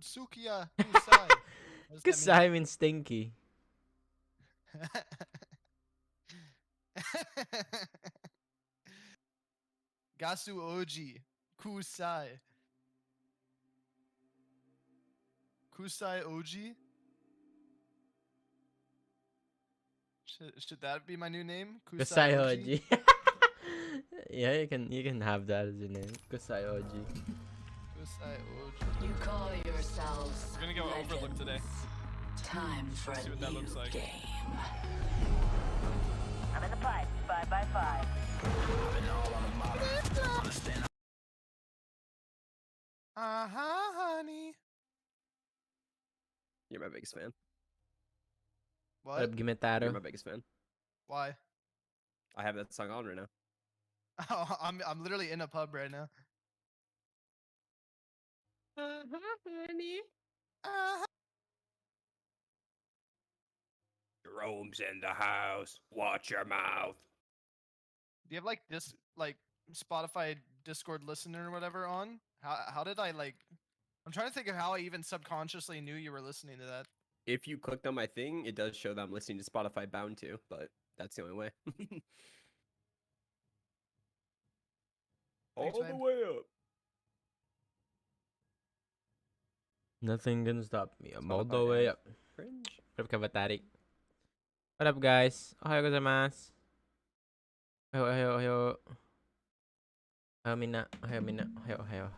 Kutsukia Kusai. What does that Kusai means stinky. mean? Gasu Oji. Kusai. Kusai Oji? Should that be my new name? Kusai Oji. Yeah, you can have that as your name. Kusai Oji. Kusai Oji. You call yourselves We're gonna go Overlook today. Time for See a what that new looks like. game. I'm in the pipe. 5x5. Honey. You're my biggest fan. What up, What? You're Gimetaro? my biggest fan. Why? I have that song on right now. Oh, I'm literally in a pub right now. Honey. Jerome's in the house. Watch your mouth. Do you have like this like Spotify Discord listener or whatever on? How did I like? I'm trying to think of how I even subconsciously knew you were listening to that. If you clicked on my thing, it does show that I'm listening to Spotify bound to, but that's the only way. Thanks, All the man. way up. Nothing can stop me. I'm all the Spotify way ad. up. Cringe. What up, Kavatari? What up, guys? Ohayo gozaimasu. Ohayo. Ohayo minna. Ohayo minna. Ohayo.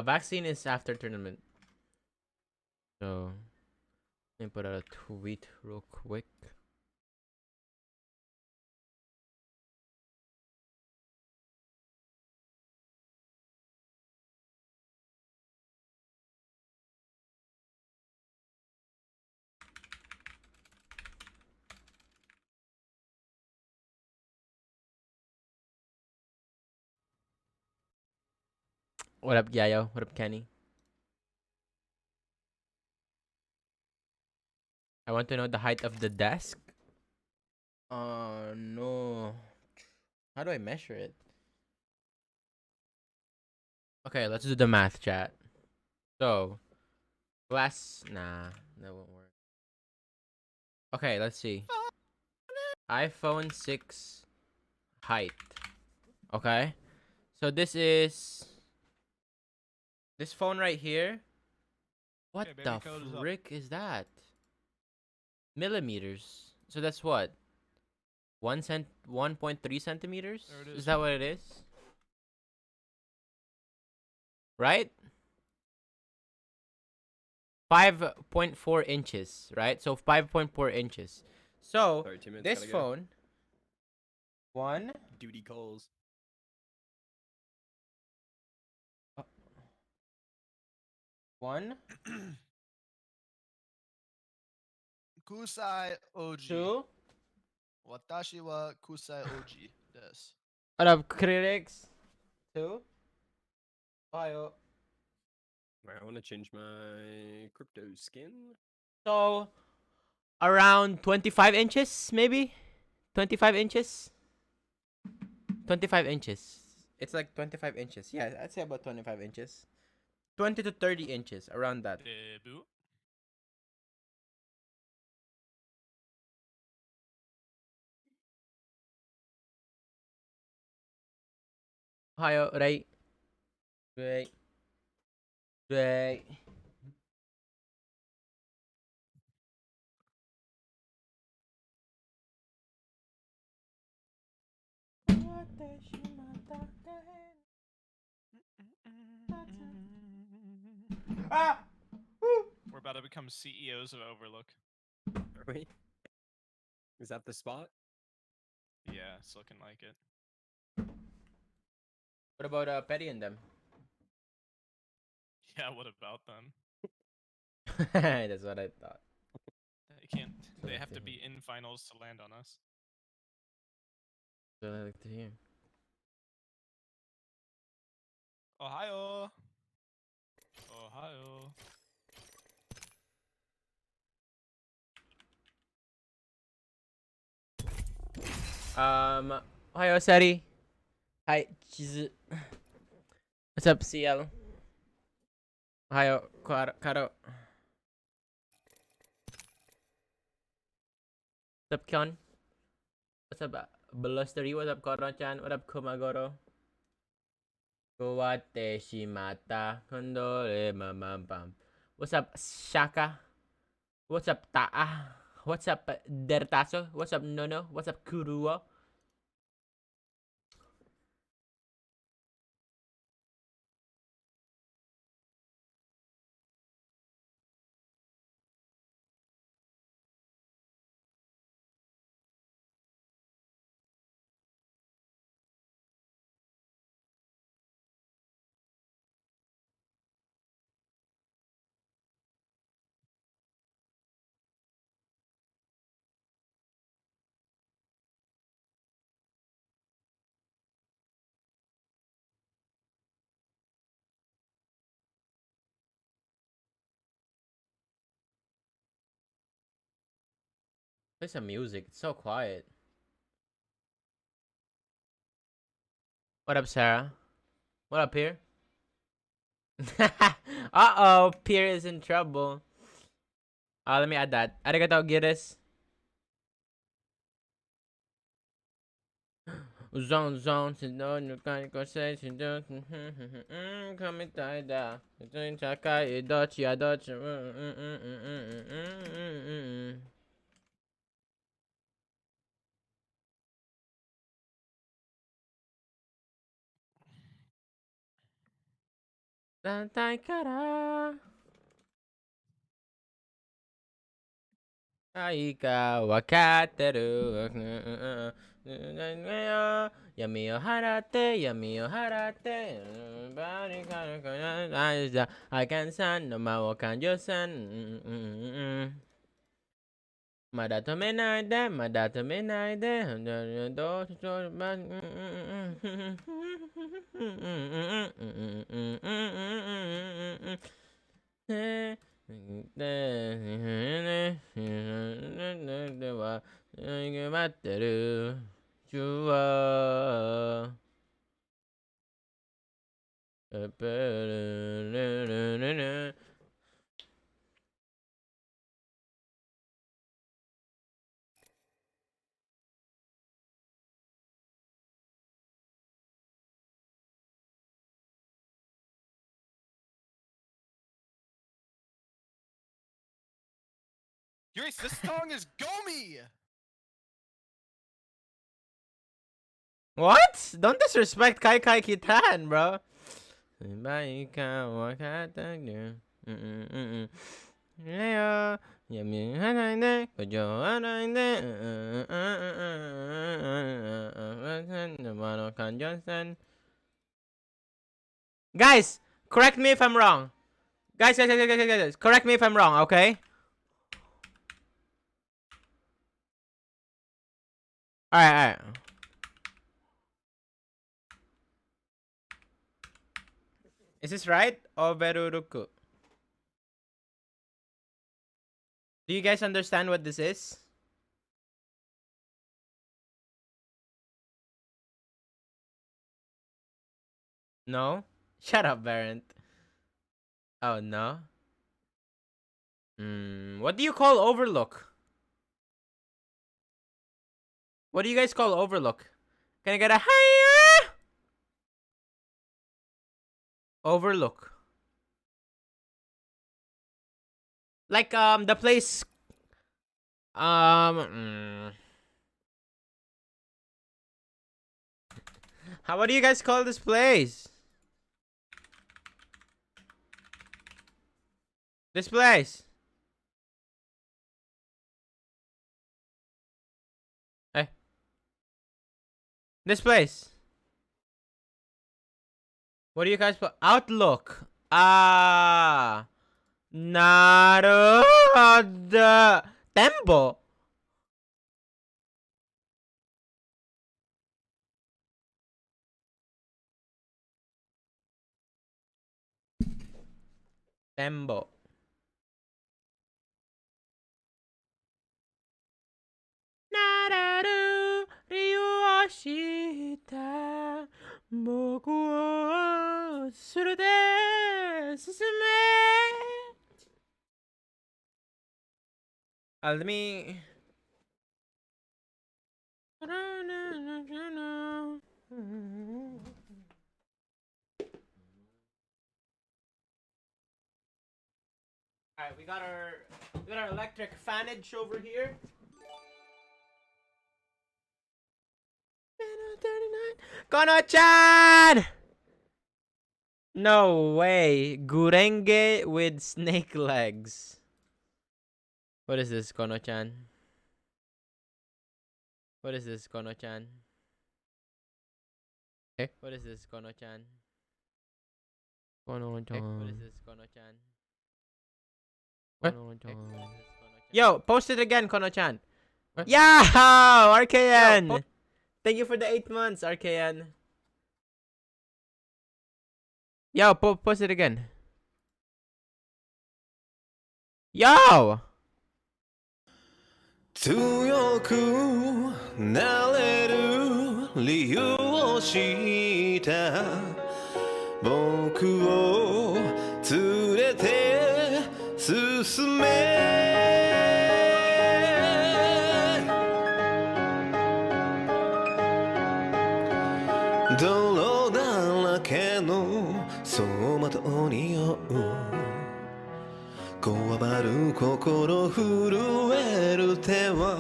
Vaccine is after tournament. So, let me put out a tweet real quick. What up, Yayo? What up, Kenny? I want to know the height of the desk. No. How do I measure it? Okay, let's do the math, chat. So, nah, that won't work. Okay, let's see. iPhone 6 height. Okay. So this is this phone right here. What Okay, baby, the code is up. frick is that? Millimeters. So that's what? 1.3 centimeters? There it Is is. that what it is? Right? 5.4 inches, right? So 5.4 inches. So 32 minutes. this gotta go. phone, one, Duty calls. one, Kusai Oji. two. Watashi wa Kusai Oji desu. What up, critics? Two. Ohio. Alright, I want to change my crypto skin. So around 25 inches, maybe 25 inches. 25 inches. It's like 25 inches. Yeah, I'd say about 25 inches. 20 to 30 inches, around that. Debut. Ohio, right? Right. Right. Ah! We're about to become CEOs of Overlook. Are we? Is that the spot? Yeah, it's looking like it. What about Petty and them? Yeah, what about them? That's what I thought. They can't. They have to be in finals to land on us. what I like to hear. Ohio. Ohio. Ohio, Sari. Hi, Chizu. What's up, CL? Ohio, Karo. What's up, Kyon? What's up, Blustery? What's up, Koro-chan? What up, Kumagoro? Kowate shimata kondore mamam. What's up, Shaka? What's up, Ta'a? What's up, Dertaso? What's up, Nono? What's up, Kuruo? Play some music. It's so quiet. What up, Sarah? What up, Pierre? Uh-oh, Pierre is in trouble. Let me add that. Arigato, Giris. Zone, no, you can't go say, come inside that. Doing Chakai, Dutch, Dutch. Santai Kara. Aika wakateru. Yami o harate, yami o harate. I can san, no ma wa kan yo san. Madato menaide, madato menaide. Euriece, this song is Gomi! What? Don't disrespect Kai Kai Kitan, bro. Guys, correct me if I'm wrong. Guys, correct me if I'm wrong, okay? Alright. Is this right? Overuruku. Do you guys understand what this is? No? Shut up, Barent. Oh, no? What do you call overlook? What do you guys call overlook? Can I get a hiya? Overlook. Like, the place... How what do you guys call this place? This place. Hey. This place. What do you guys put? Outlook. Ah. Naruhodo. Tempo. Tembo. Nararu Ryuashita Boku wo surute susume. Let me. Alright, we got our electric fanage over here. 39. Kono-chan! No way. Gurenge with snake legs. What is this, Kono-chan? What is this, Kono-chan? What is this, Kono-chan? Kono-chan. What is this, Kono-chan? Kono-chan. Yo, post it again, Kono-chan. Yo, RKN! Thank you for the 8 months, RKN. Yo, post it again. Yo! 強くなれる理由を知った僕を連れて進め泥だらけの走馬灯に酔うこわばる心震える手は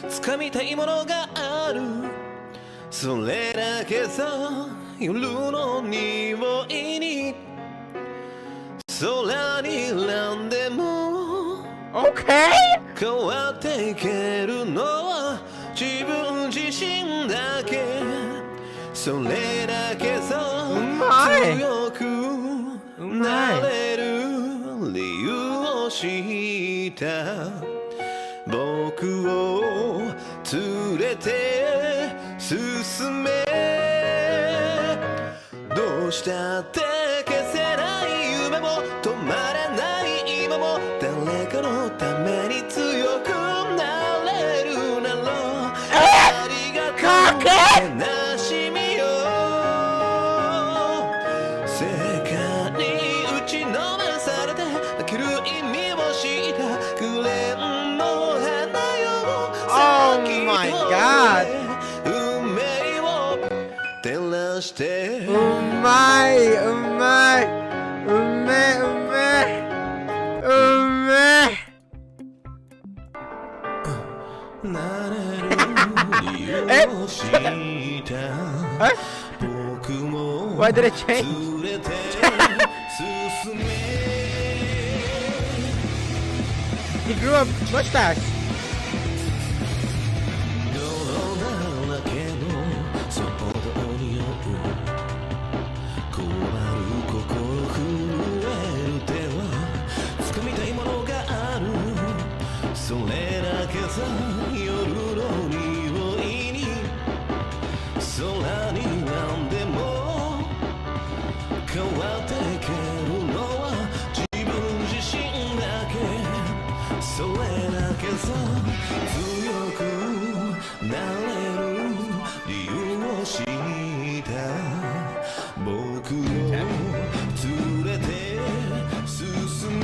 掴みたいものがあるそれだけさ夜の匂いに空に何でも Okay! 変わっていけるのは自分自身だけそれだけさ強くなれる理由を知った僕を連れて進めどうしたって消せない夢も止まらない今も誰かのために強くなれるならありがとう悲しみよ世界に打ちのめされて生きる意味を知った紅の花よ Oh my god! 運命を照らしてうまいうまいうめうめうめなれる理由を知った僕も Why did it change? 連れて進め He grew a mustache. 泥だらけのそこに酔う困る心震える手は掴みたいものがあるそれだけさ夜の匂いに空に何でも変わっていけるのは自分自身だけそれだけさ強くなれる理由を知った僕を連れて進め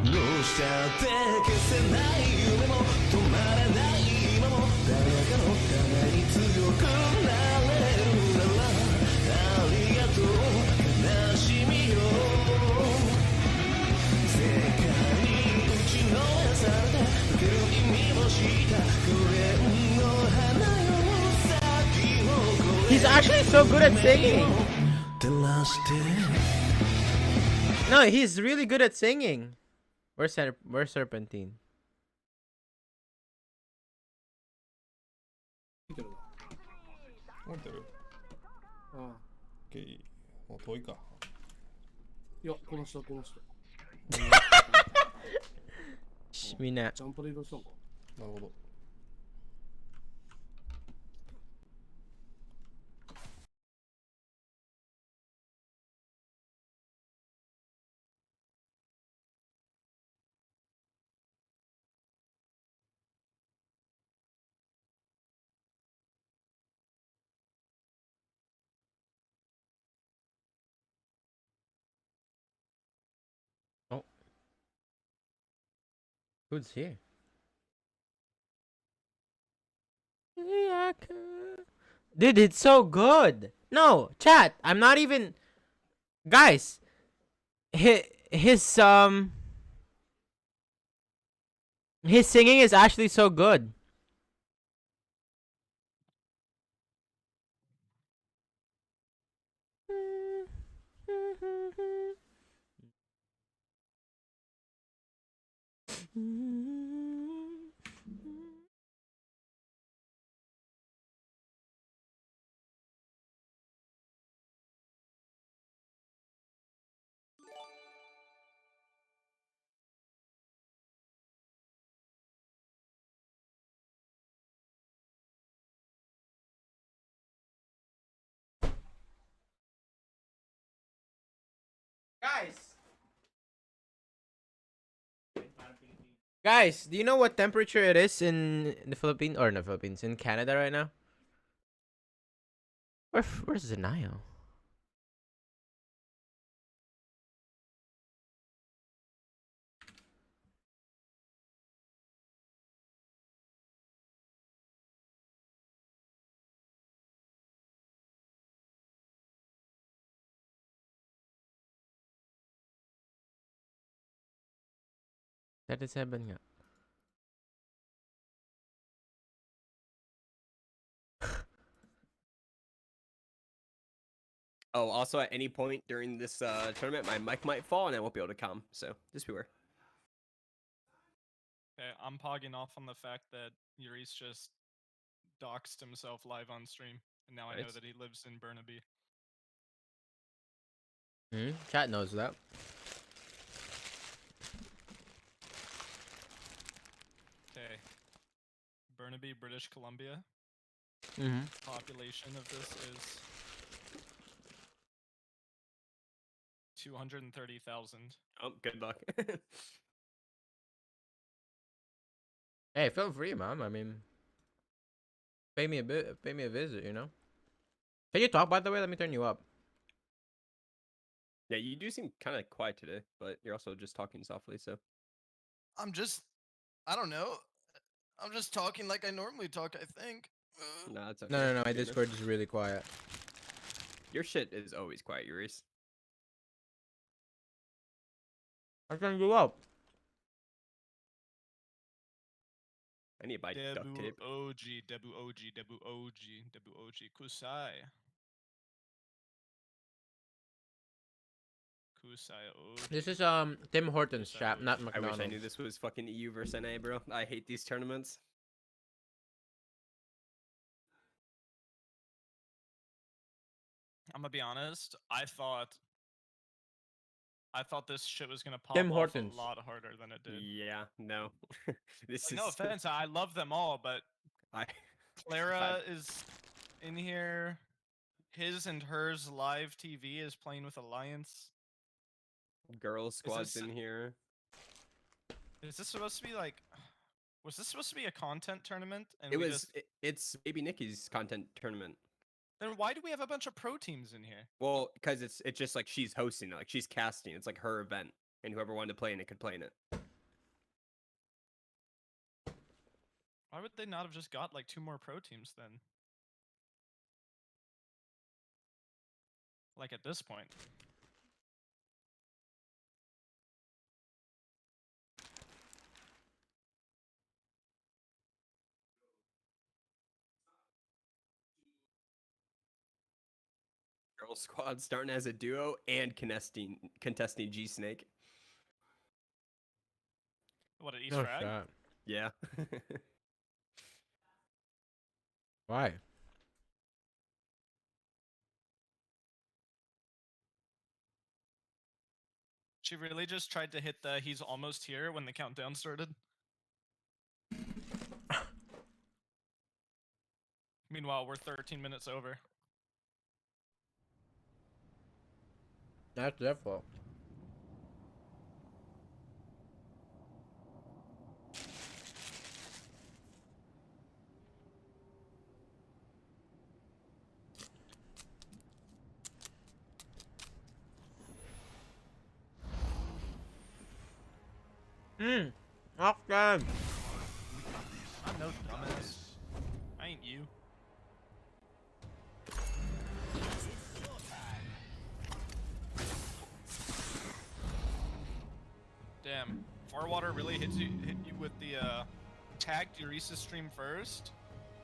どうしたって消せない夢も止まらない今も誰かのために強くなれるならありがとう悲しみよ世界に打ちのめされて受ける意味を知った紅の花よ咲き誇れ He's actually so good at singing. 照らして No, he's really good at singing. Where's Serpentine? 見てる降りてるな。ああ。オッケーもう遠いかいや、この人。みんなジャンプで移動したのか。なるほど Who's here? Dude, it's so good. No, chat. I'm not even. Guys, his singing is actually so good. Guys, do you know what temperature it is in the Philippines or in the Philippines, in Canada right now? Where's Zanayo? That is 7 nga. Oh, also at any point during this tournament, my mic might fall and I won't be able to come. So just beware. Okay, I'm pogging off on the fact that Euriece just doxed himself live on stream, and now I know Nice. that he lives in Burnaby. Chat knows that. Okay. Burnaby, British Columbia. Mm-hmm. Population of this is 230,000. Oh, good luck. Hey, feel free, mom. I mean, pay me a visit, you know. Can you talk, by the way? Let me turn you up. Yeah, you do seem kind of quiet today, but you're also just talking softly, so. I don't know. I'm just talking like I normally talk, I think. Nah, it's okay. No. My Good enough. Discord is really quiet. Your shit is always quiet, Euriece. I turn you up. I need to buy duct Debu tape. OG, Debu OG, Debu OG, Debu OG, Kusai. Kusai OG. This is Tim Hortons chat, not I McDonald's. wish I knew this was fucking EU versus NA, bro. I hate these tournaments. I'm gonna be honest. I thought this shit was gonna pop Tim off Hortons. a lot harder than it did. Yeah, no. This Like, no is offense, I love them all, but I Clara is in here. His and hers live TV is playing with Alliance. girls squads this- in here. Is this supposed to be like? Was this supposed to be a content tournament? And It we was just, it's Baby Nikki's content tournament. then why do we have a bunch of pro teams in here? Well, because it's just like she's hosting it, like she's casting. It's like her event, and whoever wanted to play in it could play in it. Why would they not have just got like 2 more pro teams then? Like at this point. Girl squad starting as a duo and contesting G Snake. What, at East No Frag? shot. Yeah. Why? She really just tried to hit the he's almost here when the countdown started. Meanwhile, we're 13 minutes over. That's their fault. Austin! I'm no dumbass. I ain't you. Damn. Farwater really hit you with the tagged Euriece stream first,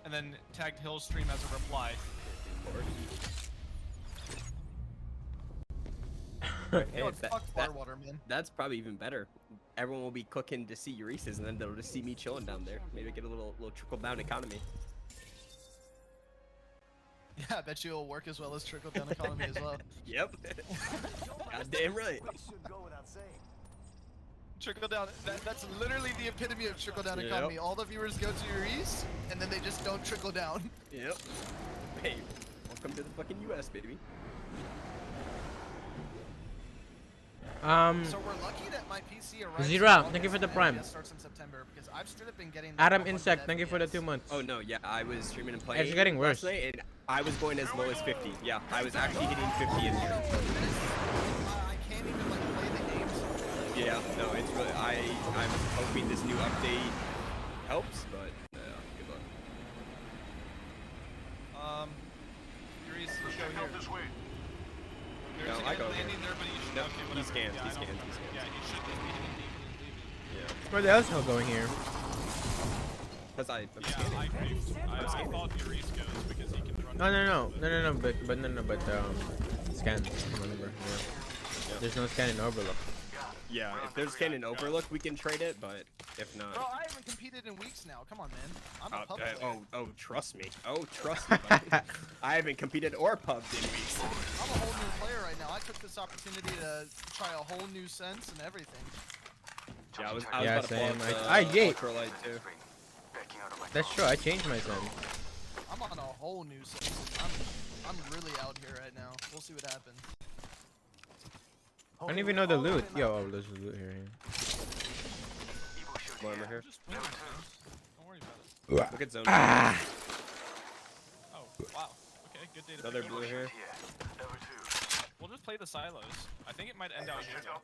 and then tagged Hill's stream as a reply. Hey, You know what, fuck Farwater, man. that's probably even better. Everyone will be cooking to see Euriece's, and then they'll just see me chilling down there. Maybe get a little trickle down economy. Yeah, I bet you it'll work as well as trickle down economy as well. Yep. Goddamn right. Trickle down. That's literally the epitome of trickle down Yep. economy. All the viewers go to Euriece, and then they just don't trickle down. Yep. Hey, welcome to the fucking US, baby. So we're lucky that my PC arrives. Zira, in thank you for the August prime. and MPS starts in September because I've straight up been getting. Adam 100 Insect, thank you for the FPS. 2 months. Oh no, yeah, I was streaming and playing. It's getting worse. last night, and I was going as low as 50. Yeah, I was actually hitting 50 in here. I can't even like play the games. Yeah, no, it's really. I'm hoping this new update helps, but good luck. Euriece, let's go here. No, There's a I guy go landing there. there, but he should. No, Okay, he whatever. scans, Yeah, he I don't- scans, he scans. Yeah, he should be leaving. Where the hell's hell going here? Because I'm Yeah, scanning. I agree. I thought Euriece goes because he can run. No, but scan. Remember, yeah. There's no scan in Overlook. Yeah, if there's cannon overlook, we can trade it, but if not. Bro, I haven't competed in weeks now. Come on, man. I'm a pub player. Trust me. Oh, trust me, buddy. I haven't competed or pubbed in weeks. I'm a whole new player right now. I took this opportunity to try a whole new sense and everything. Yeah, I was Yeah, about to same. pull up I gate. ultralight too. That's true, I changed my sense. I'm on a whole new sense. I'm really out here right now. We'll see what happens. I don't even know the loot. Yo, oh, there's loot here. One over here. Just win, man. Don't worry about it. Look at zone. Oh, wow. Okay, good day to Another pick blue up. here. We'll just play the silos. I think it might end out here. Though.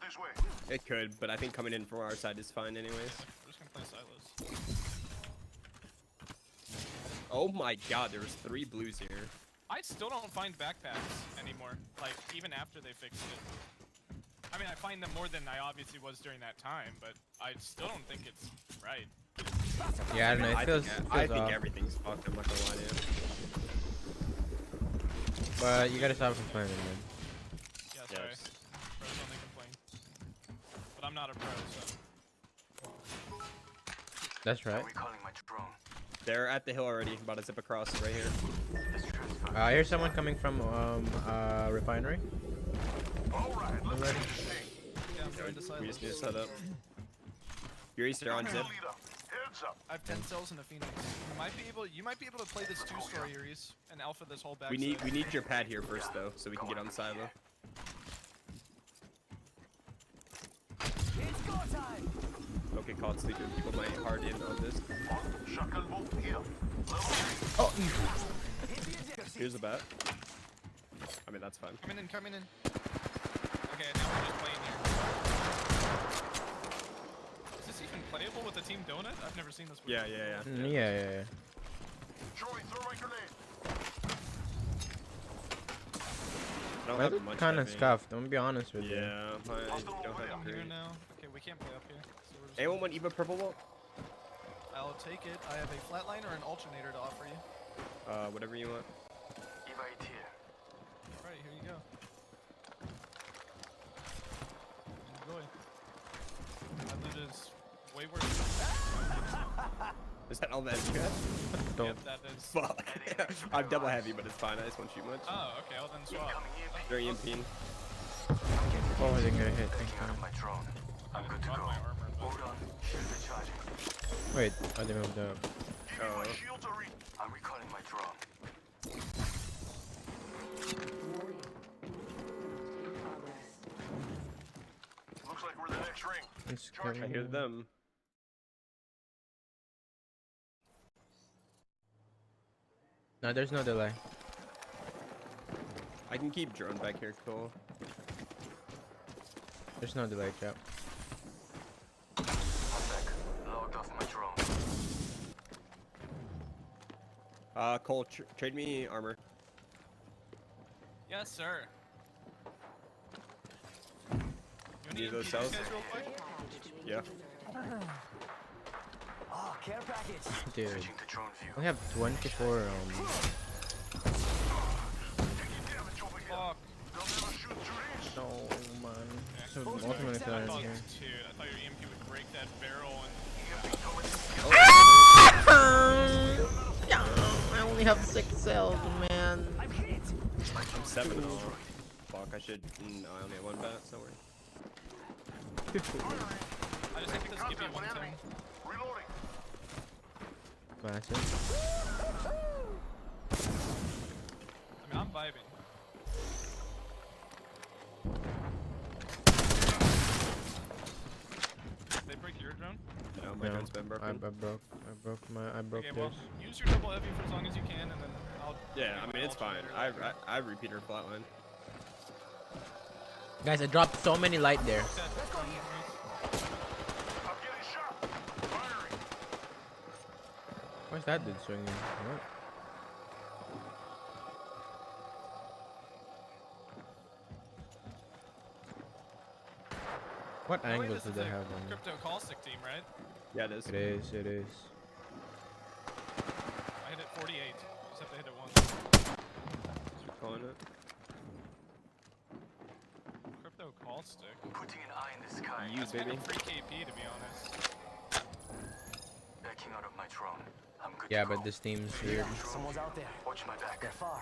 It could, but I think coming in from our side is fine anyways. We're just gonna play silos. Oh my god, there's 3 blues here. I still don't find backpacks anymore. Like, even after they fixed it. I mean, I find them more than I obviously was during that time, but I still don't think it's right. Yeah, I don't know. It feels, I feels think off. everything's fucked, I'm not gonna lie to you. But you gotta stop complaining, man. Yeah, sorry. Yes. Pros only complain. But I'm not a pro, so. That's right. They're at the hill already, about to zip across right here. I hear someone coming from refinery. Already. Yeah, I'm going to We silos. just need to set up. Euriece, they're on zip. I have 10 cells in a Phoenix. You might be able to play this 2-story Euriece and alpha this whole back. We need your pad here first though, so we can get on silo. Okay, caught sleeping. People might hard in on this. Oh, Here's a bat. I mean, that's fine. Coming in. Okay, now we're just playing here. Is this even playable with the Team Donut? I've never seen this before. yeah. I don't I have look much kind of heavy. scuffed. I'm gonna be honest with you. Yeah, I don't have I'm here green. now. Okay, we can't play up here. So we're just Anyone want Eva purple wall? I'll take it. I have a flatliner and an alternator to offer you. Whatever you want. Alright, here you go. Enjoy. That loot is way worse. Is that all that you have? Don't. Yep, that is. Fuck. I'm double heavy, but it's fine. I just won't shoot much. Oh, okay, well then swap. They're EMPing. Oh, I didn't get a hit. Thank God. I'm good to go. My armor, but... Wait, I didn't move up. Oh. I'm recalling my drone. Looks like we're the next ring. It's I hear them. No, there's no delay. I can keep drone back here, cool. There's no delay, chap. Cole, trade me armor. Yes, sir. You Need those EMP cells? these guys real quick? Yeah. Oh, care package. Dude, we have 24. Fuck. No, man. Yeah, So close ultimately guys. killing I thought, here. dude, I thought your EMP would break that barrel and. I only have 6 cells, man. I'm 7 all. Fuck, I should. No, I only have 1 bat, so worry. I just think this give me 110. Massive. I mean, I'm vibing. Did they break your drone? No, my drone's been I broken. broke Okay, well, theirs. use your double heavy for as long as you can, and then I'll. Yeah, I do mean, my it's fine. alternator. I repeater flatline. Guys, I dropped so many light there. Why's that dude swinging? What? What By the way, angles this do is they a have on Crypto caustic team, right? Yeah, it is. it? It is. I hit it 48. Just have to hit it once. Calling it. Crypto caustic. Putting an eye in the sky. You, That's kind baby. of free KP, to be honest. Backing out of my drone. I'm good Yeah, to but go. this team's weird. Someone's out there. Watch my back. They're far.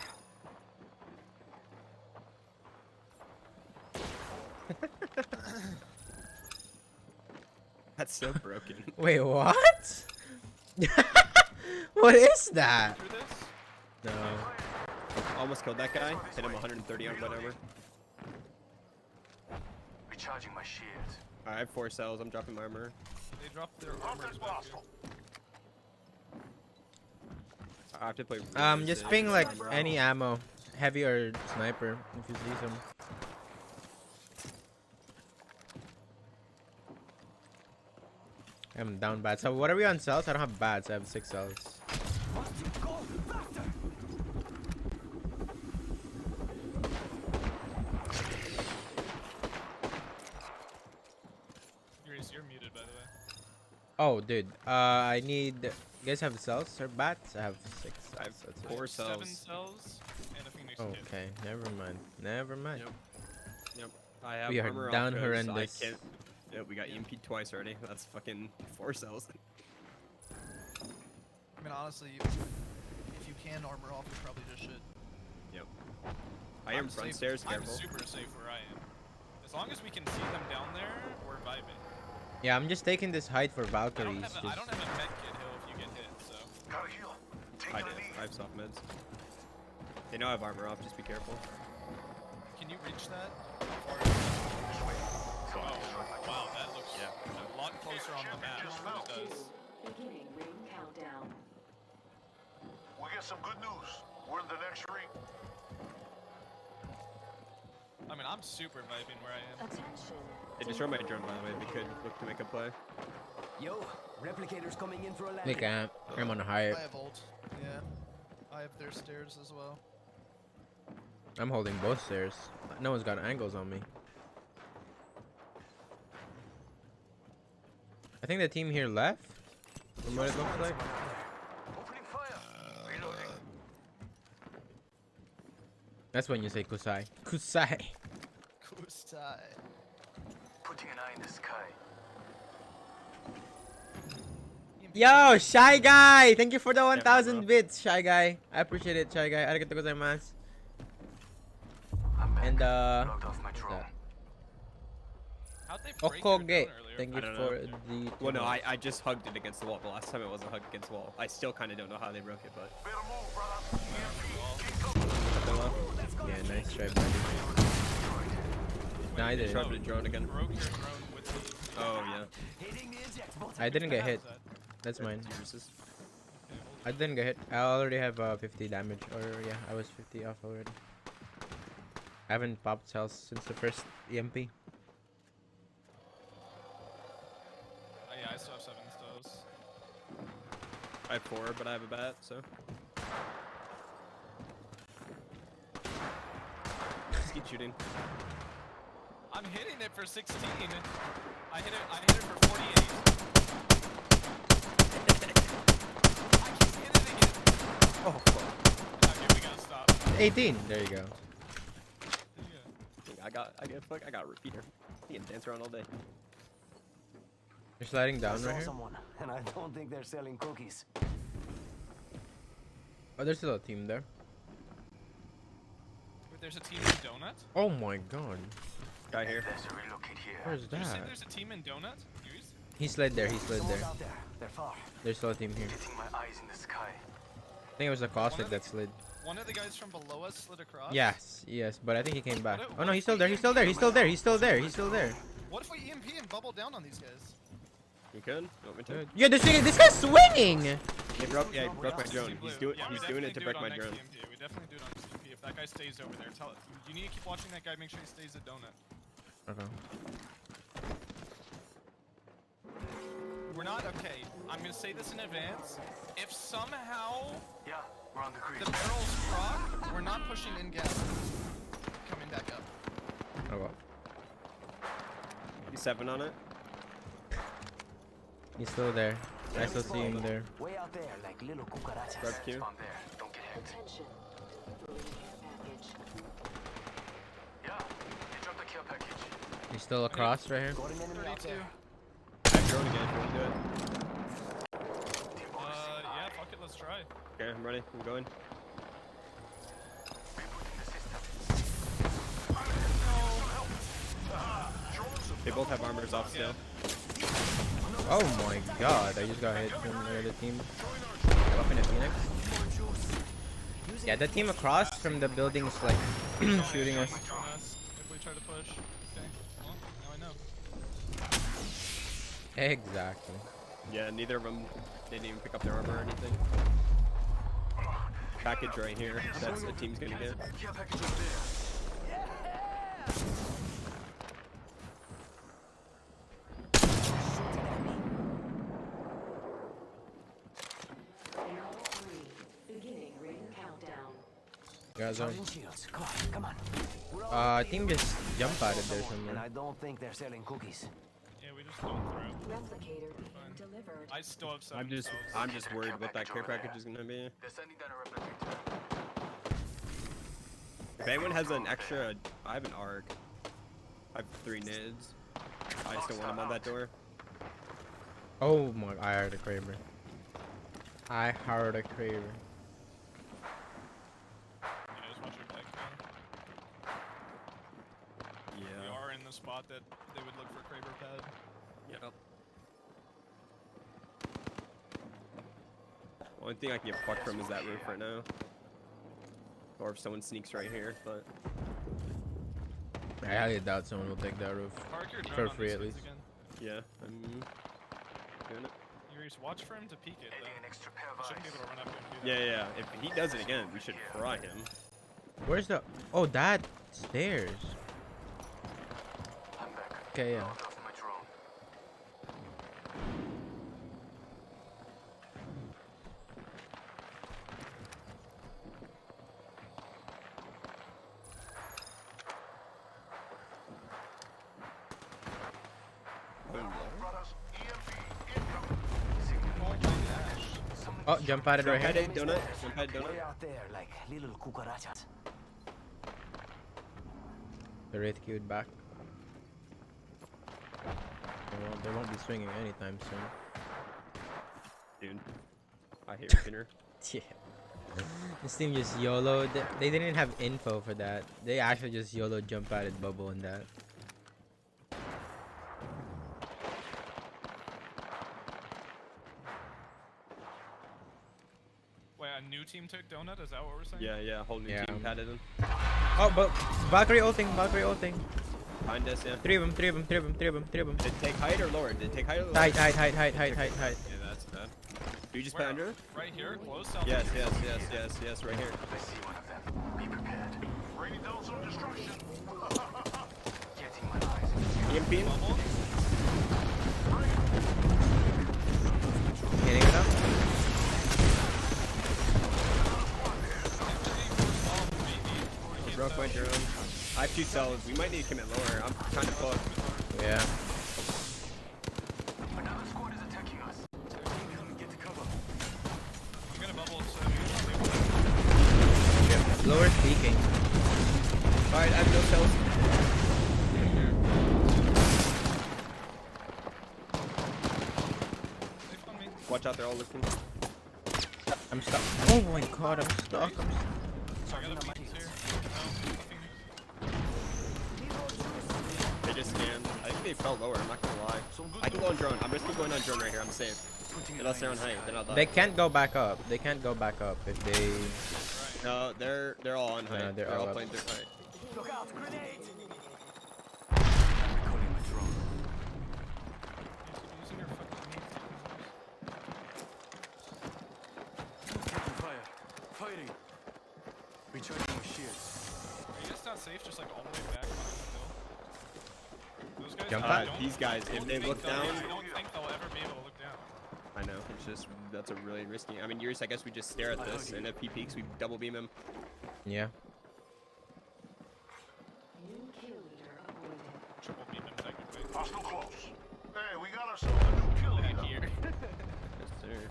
That's so broken. Wait, what? What is that? Through this? No. Almost killed that guy. Hit him 130 on whatever. Recharging my shields. I have 4 cells. I'm dropping my armor. They dropped their armors back here. I have to play. Just ping like any ammo, heavy or sniper, if you see some. I'm down bad. So what are we on cells? I don't have bats. I have 6 cells. Euriece, you're muted, by the way. Oh, dude. I need. You guys have cells or bats? I have 6. I have That's it. 4 7 cells. cells and a Phoenix kit. Okay, never mind. Never mind. Yep. I have We are armor down off 'cause horrendous. I can't. Yeah, we got EMP twice already. That's fucking 4 cells. I mean, honestly, if you can armor off, you probably just should. Yep. I am I'm front safe- stairs. I'm Careful. super safe where I am. As long as we can see them down there, we're vibing. Yeah, I'm just taking this height for I don't Valkyries. have a med kit hill if you get hit, so. Gotta heal. I did. I have soft meds. They know I have armor off. Just be careful. Can you reach that? How far is it? Wow, that looks a lot closer on the map than it does. Beginning ring countdown. We got some good news. We're in the next ring. I mean, I'm super vibing where I am. Attention. They destroyed my drone, by the way. They could look to make a play. Yo, replicators coming in for a They landing. can't. I'm on a high. I have ult. Yeah. I have their stairs as well. I'm holding both stairs. No one's got angles on me. I think the team here left. From what it looks like. Opening fire. Reloading. That's when you say Kusai. Kusai. Kusai. Putting an eye in the sky. Yo, Shy Guy! Thank you for the 1,000 bits, Shy Guy. I appreciate it, Shy Guy. Arigatou gozaimasu. I'm back. And Logged off my what's drone. that? How'd they break your Okoge. drone earlier? Thank I you don't for know. the. Well, no, I just hugged it against the wall. The last time it wasn't hugged against the wall. I still kind of don't know how they broke it, but. Yeah, nice try, buddy. No, I They didn't. tried to drone again. Broke your drone with the... Oh yeah. Hitting the eject button. I didn't get How hit. is that? That's mine. Eureces. I didn't get hit. I already have 50 damage. Or yeah, I was 50 off already. I haven't popped cells since the first EMP. Yeah, I still have 7 stoves. I have 4, but I have a bat, so. keep shooting. I'm hitting it for 16. I hit it for 48. I keep hitting it again. Oh, fuck. Okay, we gotta stop. 18. There you go. I got a repeater. He can dance around all day. You're sliding I down saw right here. someone, and I don't think they're selling cookies. Oh, there's still a team there. Wait, there's a team in Donut? Oh my god. Guy here. Where's Did you say that? there's a team in Donut? Euriece? He slid there. He slid Someone's there. out there. They're far. There's still a team here. Getting my eyes in the sky. I think it was the caustic that slid. One of the guys from below us slid across? Yes, yes, but I think he came back. What if- Oh no, he's still there. He's still there. He's still there. He's still there. He's still there. What if we EMP and bubble down on these guys? You could? You want me to? Yeah, this guy's swinging. He broke my drone. He's doing it to break my drone. We definitely do it on CMP. If that guy stays over there, tell it. You need to keep watching that guy, make sure he stays at Donut. Okay. We're not okay. I'm gonna say this in advance. If somehow the barrels proc, we're not pushing in gas. Coming back up. Oh well. He's 7 on it. He's still there. I still see him there. Way out there, like little cucarachas. Barbecue. Attention. Deploying care package. He's still across right here. Got an enemy out 32. there. I have drone again. You want to do it? Yeah, fuck it, let's try. Okay, I'm ready. I'm going. They both have armors off still. Oh my god, I just got hit from the other team. Up in a Phoenix. Yeah, the team across from the building's like shooting us. If we try to push. Okay. Well, now I know. Exactly. Yeah, neither of them didn't even pick up their armor or anything. Package right here. That's the team's gonna get. Beginning ring countdown. Guys are. Charging shields. Come on. We're all Team just jump out of there and somewhere. I don't think they're selling cookies. Yeah, we just don't throw. Replicator being delivered. I still have 7 I'm just worried what that care package is gonna be. If anyone has an extra, I have an ARC. I have 3 nids. I still want them on that door. Oh my, I heard a Kraber. I heard a Kraber. You guys watch your back, man. We Yeah. are in the spot that they would look for Kraber pad. Yep. Only thing I can get fucked from is that roof right now. Or if someone sneaks right here, but I highly doubt someone will take that roof. Park your drone For on free these at guys least. again. yeah, I'm doing it. Euriece, watch for him to peek it, though. I shouldn't be able to run up here and do Yeah, that. yeah. If he does it again, we should fry him. Where's the? Oh, that stairs. Okay, yeah. Oh, jump out of right Jump here. at it, donut. Jump at Way donut. out there, like little cucarachas. The Wraith queued back. They won't be swinging anytime soon. Dude, I hate repeater. Yeah. This team just YOLO. They didn't have info for that. They actually just YOLO jump out at bubble and that. Wait, a new team took Donut? Is that what we're saying? Yeah, yeah. Whole new Yeah. team patted him. Oh, but Valkyrie ulting, Valkyrie ulting. Behind us, yeah. 3 of them, 3 of them, 3 of them, 3 of them, 3 of them. Did it take height or lower? Did it take height or lower? Height. Yeah, that's bad. Do you just Where? put under? Right here, close south. Yes, right here. Raining down some destruction. EMP? Bubble. Hitting it up. I broke my drone. I have 2 cells. We might need to commit lower. I'm trying to push. Yeah. Another squad is attacking us. Get to cover. I'm gonna bubble so Lower speaking. Alright, I have no cells. Watch out, they're all looking. I'm stuck. Oh my god, I'm stuck. Sorry, I got a beacons here. No, nothing. They just scanned. I think they fell lower, I'm not gonna lie. I can go on drone. I'm just going on drone right here. I'm safe. Unless they're on height, then I'll die. They can't go back up. They can't go back up if they... No, they're all on height. No, they're all all up. playing through height. Look out, grenade! Using your fucking meat. Fire. Fighting. Recharging my shields. Are you just not safe? Just like all the way back behind the hill? Those guys. Jump I pad? don't- These guys, I if don't they think look they'll- down- I don't think they'll ever be able to look down. I know, it's just, that's a really risky. I mean, Euriece, I guess we just stare at this, and if he peeks, we double beam him. Yeah. New kill leader appointed. Triple beam him technically. Hostile close. Hey, we got ourselves a new kill Back leader. here. Yes, sir.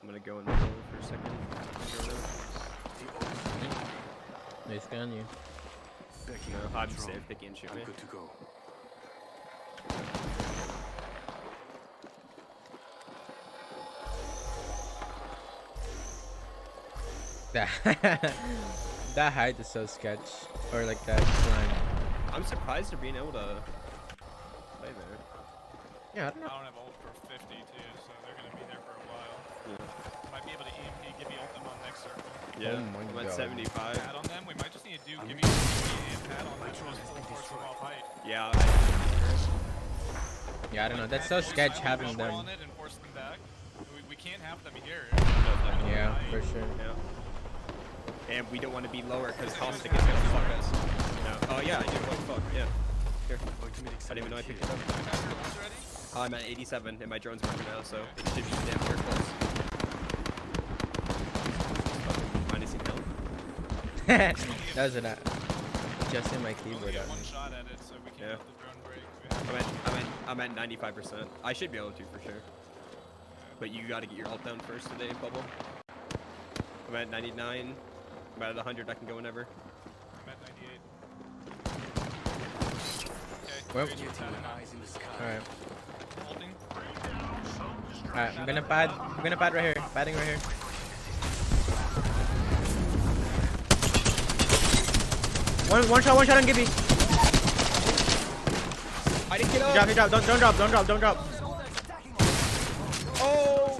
I'm gonna go in the hole for a second. They scan you. No, I'm safe. They can't shoot me. Good to go. That that height is so sketch. Or like that slime. I'm surprised they're being able to play there. Yeah, I don't I know. don't have ult for 50 too, so they're gonna be there for a while. Yeah. Might be able to EMP, give me ult them on next circle. Yeah, my I'm God. at 75. Pad on them. We might just need to do give me and pad on them. Just force them off height. Yeah, Yeah, I don't know. That's so sketch having them. them. On it and force them back. We can't have them here. Yeah, for sure. yeah. And we don't want to be lower because Caustic is gonna fuck us. No. Oh yeah, I do. What the fuck? Yeah. Here. I didn't even know I picked it up. I'm at 87 and my drone's working now, so it should be damn near close. Minusing health. That was an adjusting my We only keyboard get up. one shot at it, so we can't Yeah. let the drone break. I'm at 95%. I should be able to for sure. But you got to get your ult down first today, Bubble. I'm at 99. I'm at 100. I can go whenever. I'm at 98. Okay. Well. Euriece, we're padding now. Eyes in the sky. Alright. Holding. Alright, I'm gonna pad right here. Padding right here. One shot on Gibby. I didn't get up. Drop, don't drop. Oh!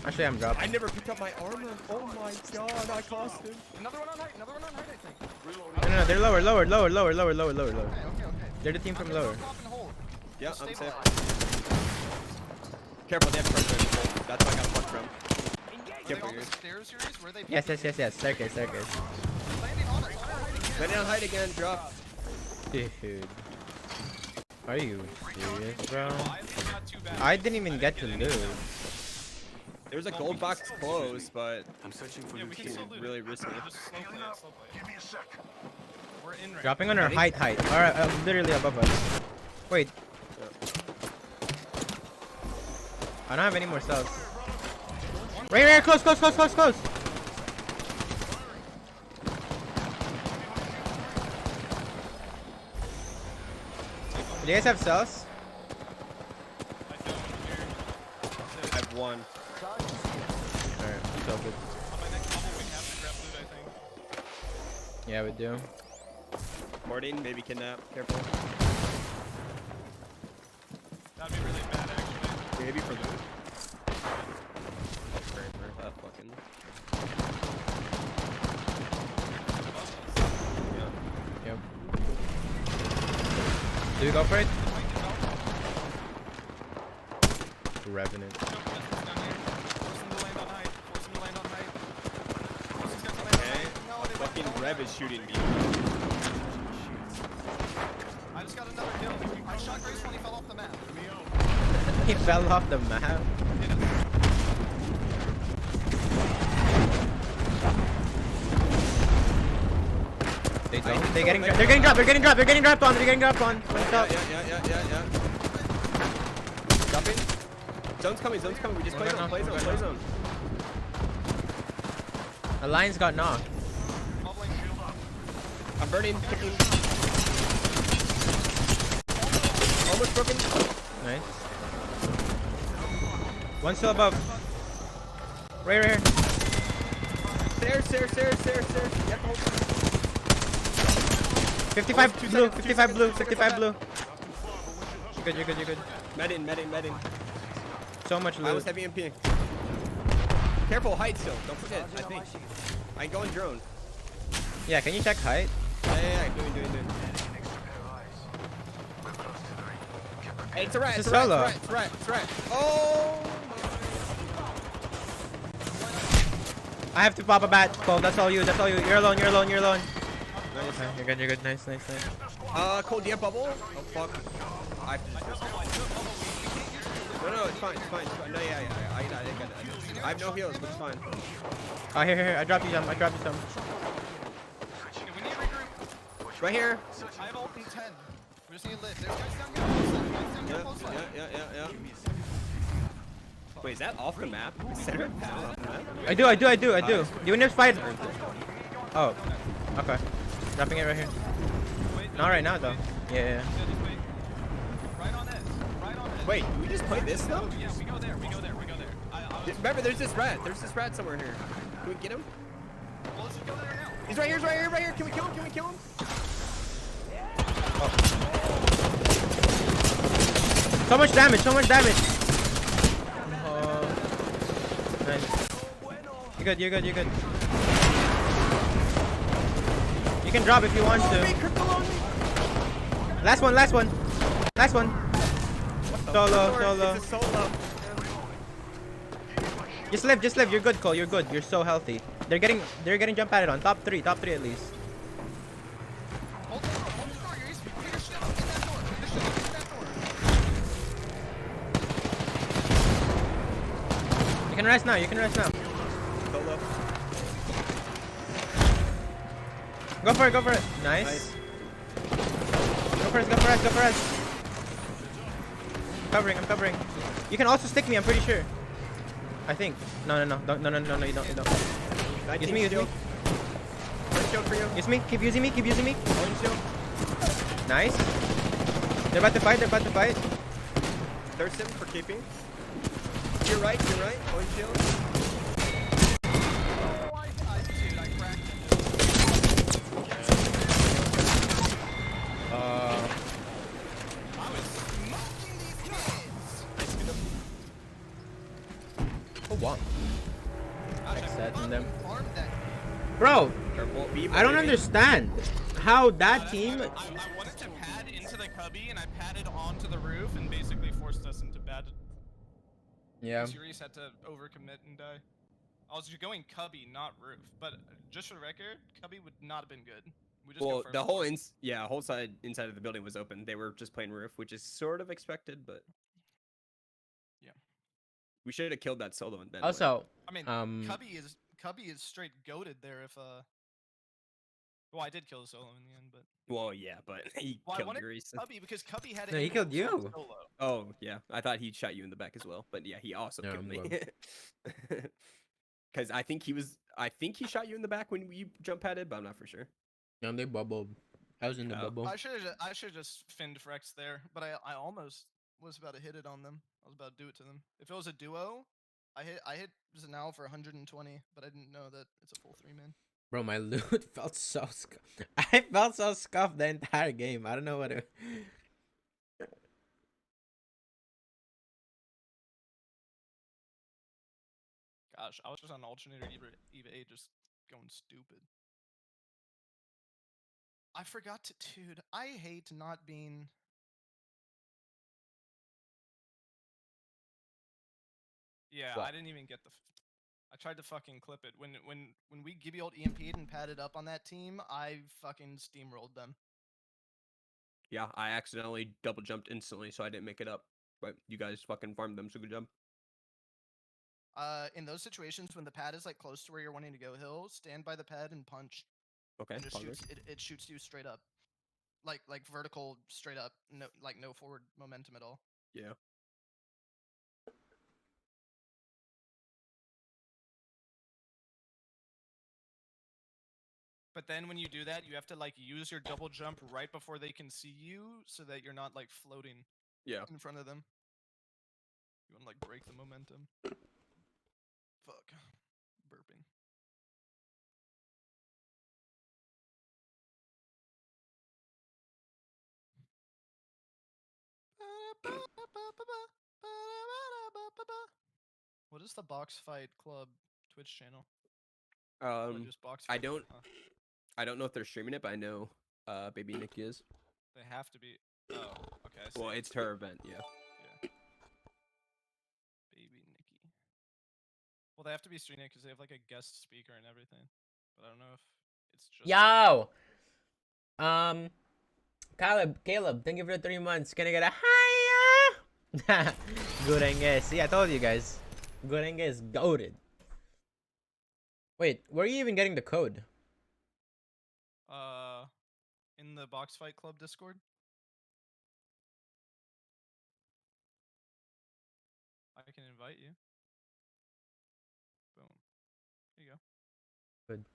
Actually, I'm dropping. I never picked up my armor. Oh my god, I cost him. Another one on height. Another one on height, I think. No, they're lower. Okay. They're the team from lower. Pop and hold. Yeah, Just I'm safe. stabilize. Careful, they have pressure in the hole. That's why I got fucked from. Are they Careful on the here. stairs, Euriece? Where are they? Yes. Staircase. Landing on it. Landing on height again, drop. Dude. Are you serious, bro? Well, I think not too bad. I didn't even get to any loot. There's a gold box close, but I'm searching for Yeah, new we can kill. still loot really it. risky. Just slow play it, slow play it. Give me a sec. We're in range. Dropping on our height. Alright, literally above us. Wait. I don't have any more cells. Right, close. Do you guys have cells? I have one. Alright, so good. On my next level, we have to grab loot, I think. Yeah, we do. Morning, maybe kidnap. Careful. That'd be really bad, actually. Maybe for loot. Great for that fucking. Yeah. Yep. Do you go for it? Revenant. Down there. Force them to land on height. Okay. No, they went Fucking Rev is shooting me. I just got another kill. I shot Grace when he fell off the map. He fell off the map. go. They're getting dropped. They're getting dropped. They're getting dropped on. They're getting dropped on. Yeah. Dropping. Zone's coming. We just play zone. Play zone. Alliance got knocked. I'm burning. Kicking. Almost broken. Nice. One still above. Right here. Stairs. Yep, 55 blue. 55 blue. 55 blue. You're good. Medding. So much I loot. was heavy MP. Careful, height still. Don't forget, I think. I go in drone. Yeah, can you check height? Yeah. Doing. Hey, it's a rat. It's a solo. It's a rat. Oh! I have to pop a bat. Cole, that's all you. You're alone. Nice. Okay, you're good. Nice. Cold, do you have bubble? Oh, fuck. I have to just... No, it's fine. No, yeah. I got it. I have no heals, but it's fine. Oh, here. I dropped you some. We need to regroup. Right here. I have ult in 10. We just need to live. There's guys down here. Yeah. Wait, is that off the map? Is that off the map? I do. You want to fight? Oh, okay. Dropping it right here. Not right now though. Yeah. Right on it. Wait, do we just play this though? Yeah, we go there. Remember, there's this rat. Somewhere here. Can we get him? Well, let's just go there now. He's right here. Can we kill him? So much damage. Nice. You're good. You can drop if you want to. Last one. Solo. It's a solo. Just live. You're good, Cole. You're good. You're so healthy. They're getting jump padded on. Top three at least. Hold the door, Euriece. Put your shit up in that door. You can rest now. Solo. Go for it. Nice. Go for us. I'm covering. You can also stick me, I'm pretty sure. I think. No, you don't. Use me. Shield for you. Use me. Keep using me. Orange shield. Nice. They're about to fight. Thirst him for keeping. You're right. Orange shield. Dude, I cracked him. I was smoking these kids. Oh wow. Gosh, Setting them. farmed that. Bro, Careful. I don't understand how that team. I wanted to pad into the cubby, and I padded onto the roof, and basically forced us into bad. Yeah. Euriece had to overcommit and die. I was going cubby, not roof. But just for the record, cubby would not have been good. We just Well, confirmed the it. whole side inside of the building was open. They were just playing roof, which is sort of expected, but Yeah. we should have killed that solo and then. Also, I mean, cubby is straight goated there. If well, I did kill the solo in the end, but Well, yeah, but he well, I killed wanted Euriece. cubby because cubby had. No, he killed you. Solo. Oh, yeah. I thought he shot you in the back as well, but yeah, he also Yeah, killed me. well. Because I think he shot you in the back when you jump padded, but I'm not for sure. no, they bubbled. I was in the Oh. bubble. I should have just finned Frex there, but I almost was about to hit it on them. I was about to do it to them. If it was a duo, I hit Zanal for 120, but I didn't know that it's a full 3-man. Bro, my loot felt so I felt so scuffed the entire game. I don't know what it. Gosh, I was just on alternator Eva 8 just going stupid. I forgot to, dude, I hate not being... Yeah, What? I didn't even get the... I tried to fucking clip it. When we Gibby old EMP'd and padded up on that team, I fucking steamrolled them. Yeah, I accidentally double jumped instantly, so I didn't make it up. But you guys fucking farmed them, so good job. In those situations when the pad is like close to where you're wanting to go hill, stand by the pad and punch. Okay. And just Progress. shoots, it shoots you straight up, like vertical, straight up, no no forward momentum at all. Yeah. But then when you do that, you have to like use your double jump right before they can see you, so that you're not like floating Yeah. in front of them. You want to like break the momentum. Fuck. Burping. What is the Box Fight Club Twitch channel? Just Box I Fight? don't Huh. I don't know if they're streaming it, but I know Baby Nikki is. They have to be. Oh, okay. I see. Well, it's her event, yeah. Yeah. Baby Nikki. Well, they have to be streaming it because they have like a guest speaker and everything. But I don't know if it's just. Yo! Caleb, thank you for the 3 months. Can I get a hiya? Gurenge. See, I told you guys. Gurenge is goated. Wait, where are you even getting the code? In the Box Fight Club Discord. I can invite you. Boom. There you go. Good.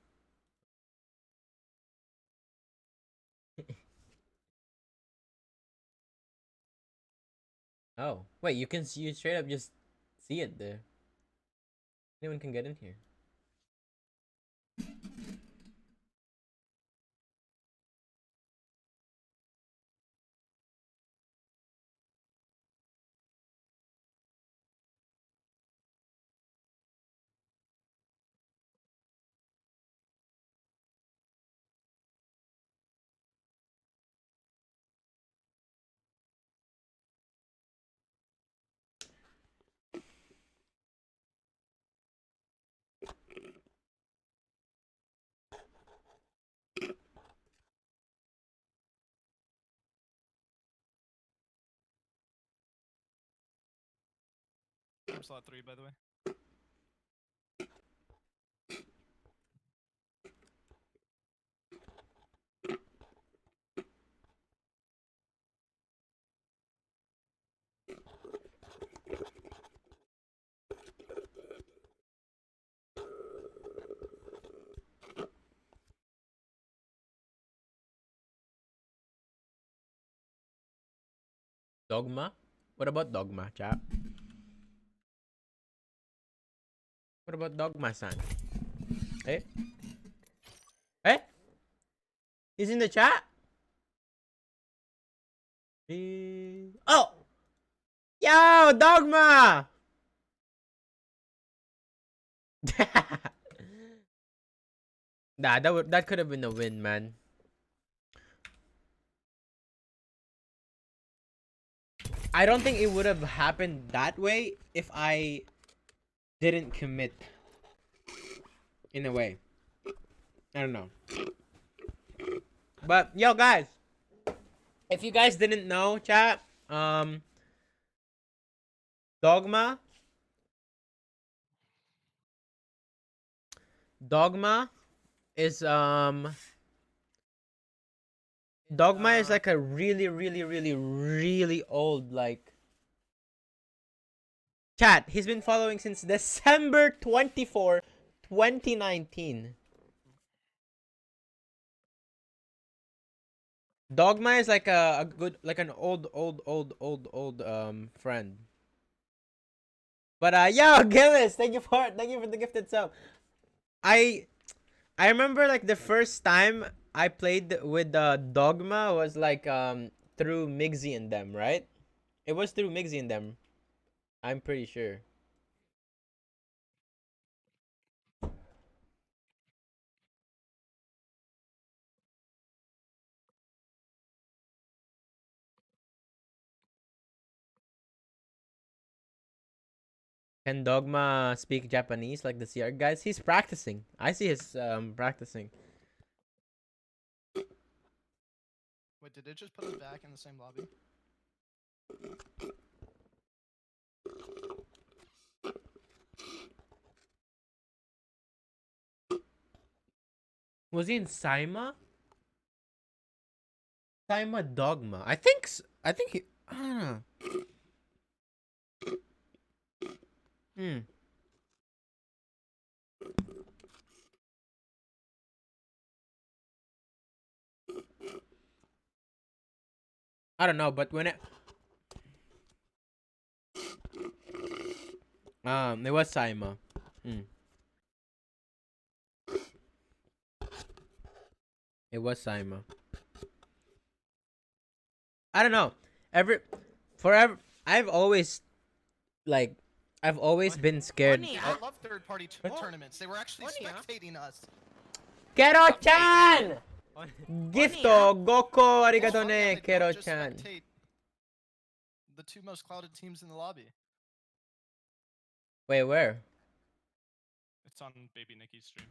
Oh, wait, you can see, you straight up just see it there. Anyone can get in here. Time slot 3, by the way. Dogma? What about Dogma, chat? What about Dogma-san? Eh? Eh? He's in the chat? Oh! Yo, Dogma! Nah, that could have been a win, man. I don't think it would have happened that way if I didn't commit. In a way. I don't know. But yo guys, if you guys didn't know, chat, Dogma is Dogma is like a really old, like, chat. He's been following since December 24, 2019. Dogma is like a good, like an old friend. But yo, Gillis, thank you for the gifted sub. I remember like the first time I played with Dogma was like through Migsy and them, right? It was through Migsy and them. I'm pretty sure. Can Dogma speak Japanese like the CR guys? He's practicing. I see his practicing. Wait, did it just put us back in the same lobby? Was he in Saima? Saima Dogma. I think he. I don't know. I don't know, but when it was Saima. It was Saima. I don't know. Forever, I've always been scared. I love third-party tournaments. They were actually spectating us. Kero-chan! Gifto, Goko, arigato ne, Kero-chan. The two most clouded teams in the lobby. Wait, where? It's on Baby Nikki's stream.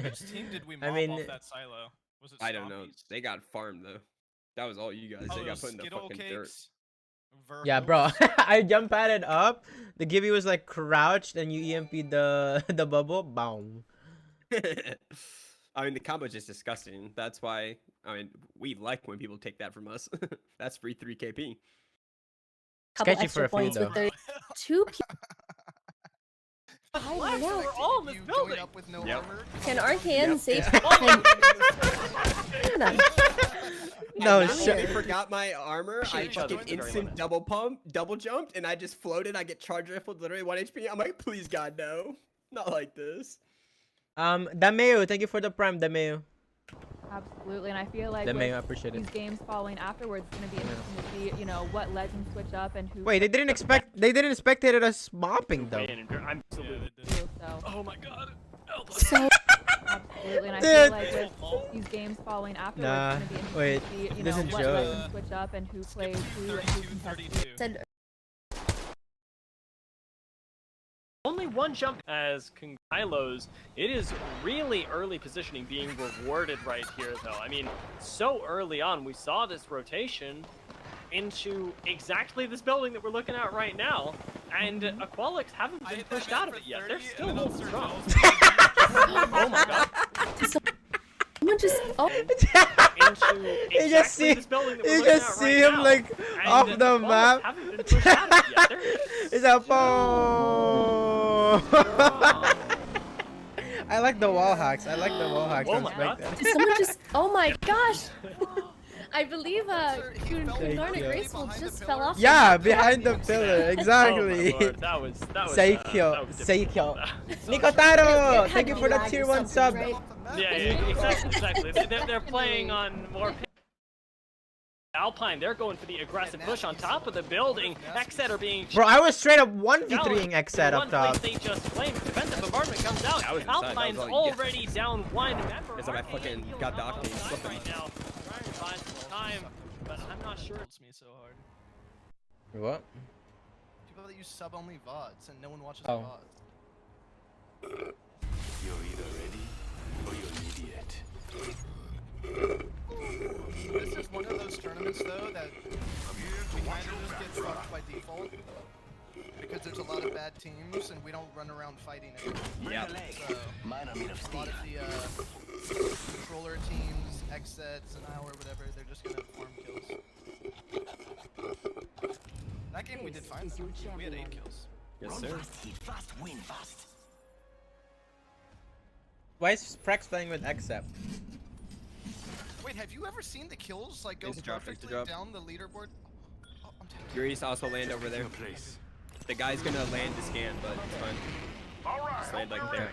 Which team did we mob off that silo? Was it I don't know. Stompies? They got farmed though. That was all you guys. They got put in the Skittle fucking dirt. cakes? Yeah, bro. I jump padded up. The Gibby was like crouched, and you EMP'd the bubble. Boom. I mean, the combo's just disgusting. That's why. I mean, we like when people take that from us. That's free 3KP. Sketchy for a few though. Two people. I know. We're all in this building. Up with no armor? Can Arcane say? No shit. I shit. forgot my armor. I fucking instant double jumped, and I just floated. I get charge rifled, literally 1 HP. I'm like, please God, no, not like this. Dameo, thank you for the prime, Dameo. Absolutely, and I feel like Dameo, I with appreciate these it. games following afterwards, it's gonna be interesting to see, you know, what legends switch up and who. Wait, they didn't spectate us mopping though. I'm absolutely. Oh my God. So. Absolutely, and I Dude. feel like with these games following afterwards, Nah, it's gonna be wait, interesting to see, you this know, is what Joe. legends switch up and who plays who and who contests. Said Only one jump as Kylo's. It is really early positioning being rewarded right here, though. I mean, so early on, we saw this rotation into exactly this building that we're looking at right now, and Aqualix haven't been pushed out of it yet. They're still holding strong. Oh my God. someone just. Oh. Into You just see, this building that we're you looking just at see right him now, like and off the Aqualix map. haven't been pushed out of it yet. They're It's a phone. I like the wall hacks. I like the wall hacks. Oh my God. Did someone just? Oh my gosh! I believe Nordic Graceful just fell off. Yeah, behind the pillar. Exactly. Oh my Lord, that was Seikyo. difficult. Nikotaro, thank you for the tier 1 sub. Yeah, exactly. They're playing on more. Alpine, they're going for the aggressive push on top of the building. Xset are being. Bro, I was straight up 1v3ing Xset up top. They just claimed. Defensive bombardment comes out. Alpine's already down one member. As I fucking got the octane slipping. Right now, trying to find some time, but I'm not sure. It's me so hard. What? People that use sub-only VODs and no one watches Oh. VODs. You're either ready or you're idiot. This is one of those tournaments though that we kind of just get fucked by default because there's a lot of bad teams and we don't run around fighting it. Yeah. So, a lot of the controller teams, Xsets, and or whatever, they're just gonna farm kills. That game we did fine. We had 8 kills. Yes, sir. Why is Prex playing with Xset? Wait, have you ever seen the kills like go It's a drop, it's a perfectly drop. down the leaderboard? Oh, I'm taking Euriece also land over there. The guy's gonna land the scan, but it's fine. Just land like there.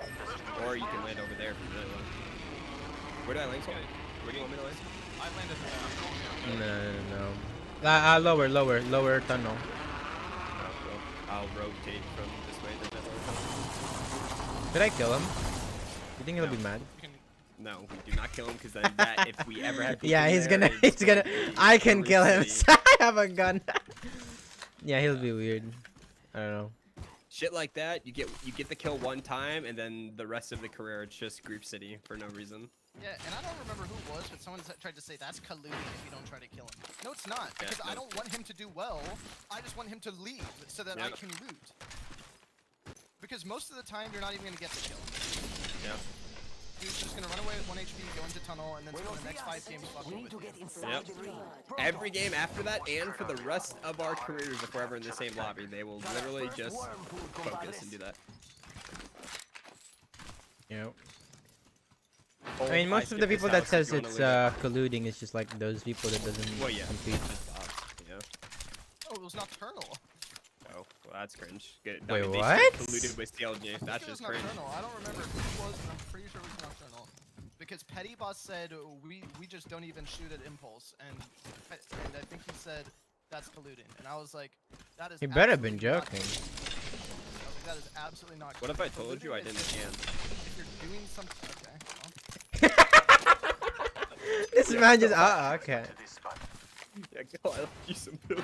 Or you can land over there if you really want. Where do I land? Where do you want me to land? I landed No. Lower tunnel. I'll rotate from this way to that way. Did I kill him? You think he'll be mad? No, we do not kill him because then that if we ever have. Yeah, he's there, gonna. I can kill him. So I have a gun. Yeah, he'll be weird. I don't know. Shit like that, you get the kill one time, and then the rest of the career it's just Group City for no reason. Yeah, and I don't remember who it was, but someone tried to say that's colluding if you don't try to kill him. No, it's not, because I don't want him to do well. I just want him to leave so that I can loot. Because most of the time, you're not even going to get the kill. Yeah. He was just gonna run away with 1 HP, go into tunnel, and then spend the next 5 games fucking with you. Yep. Every game after that, and for the rest of our careers, if we're ever in the same lobby, they will literally just focus and do that. Yep. I mean, most of the people that says it's colluding is just like those people that doesn't compete. Yeah. Oh, it was nocturnal. Oh, well, that's cringe. Good. Wait, they what? Colluded with CLG. That's just cringe. Nocturnal. I don't remember who it was, but I'm pretty sure it was nocturnal. Because Petty Boss said we just don't even shoot at impulse, and I think he said that's colluding, and I was like, that is. He better have been joking. That is absolutely not. What if I told you I didn't scan? If you're doing something, okay. This man just okay. Yeah, go. I left you some pills.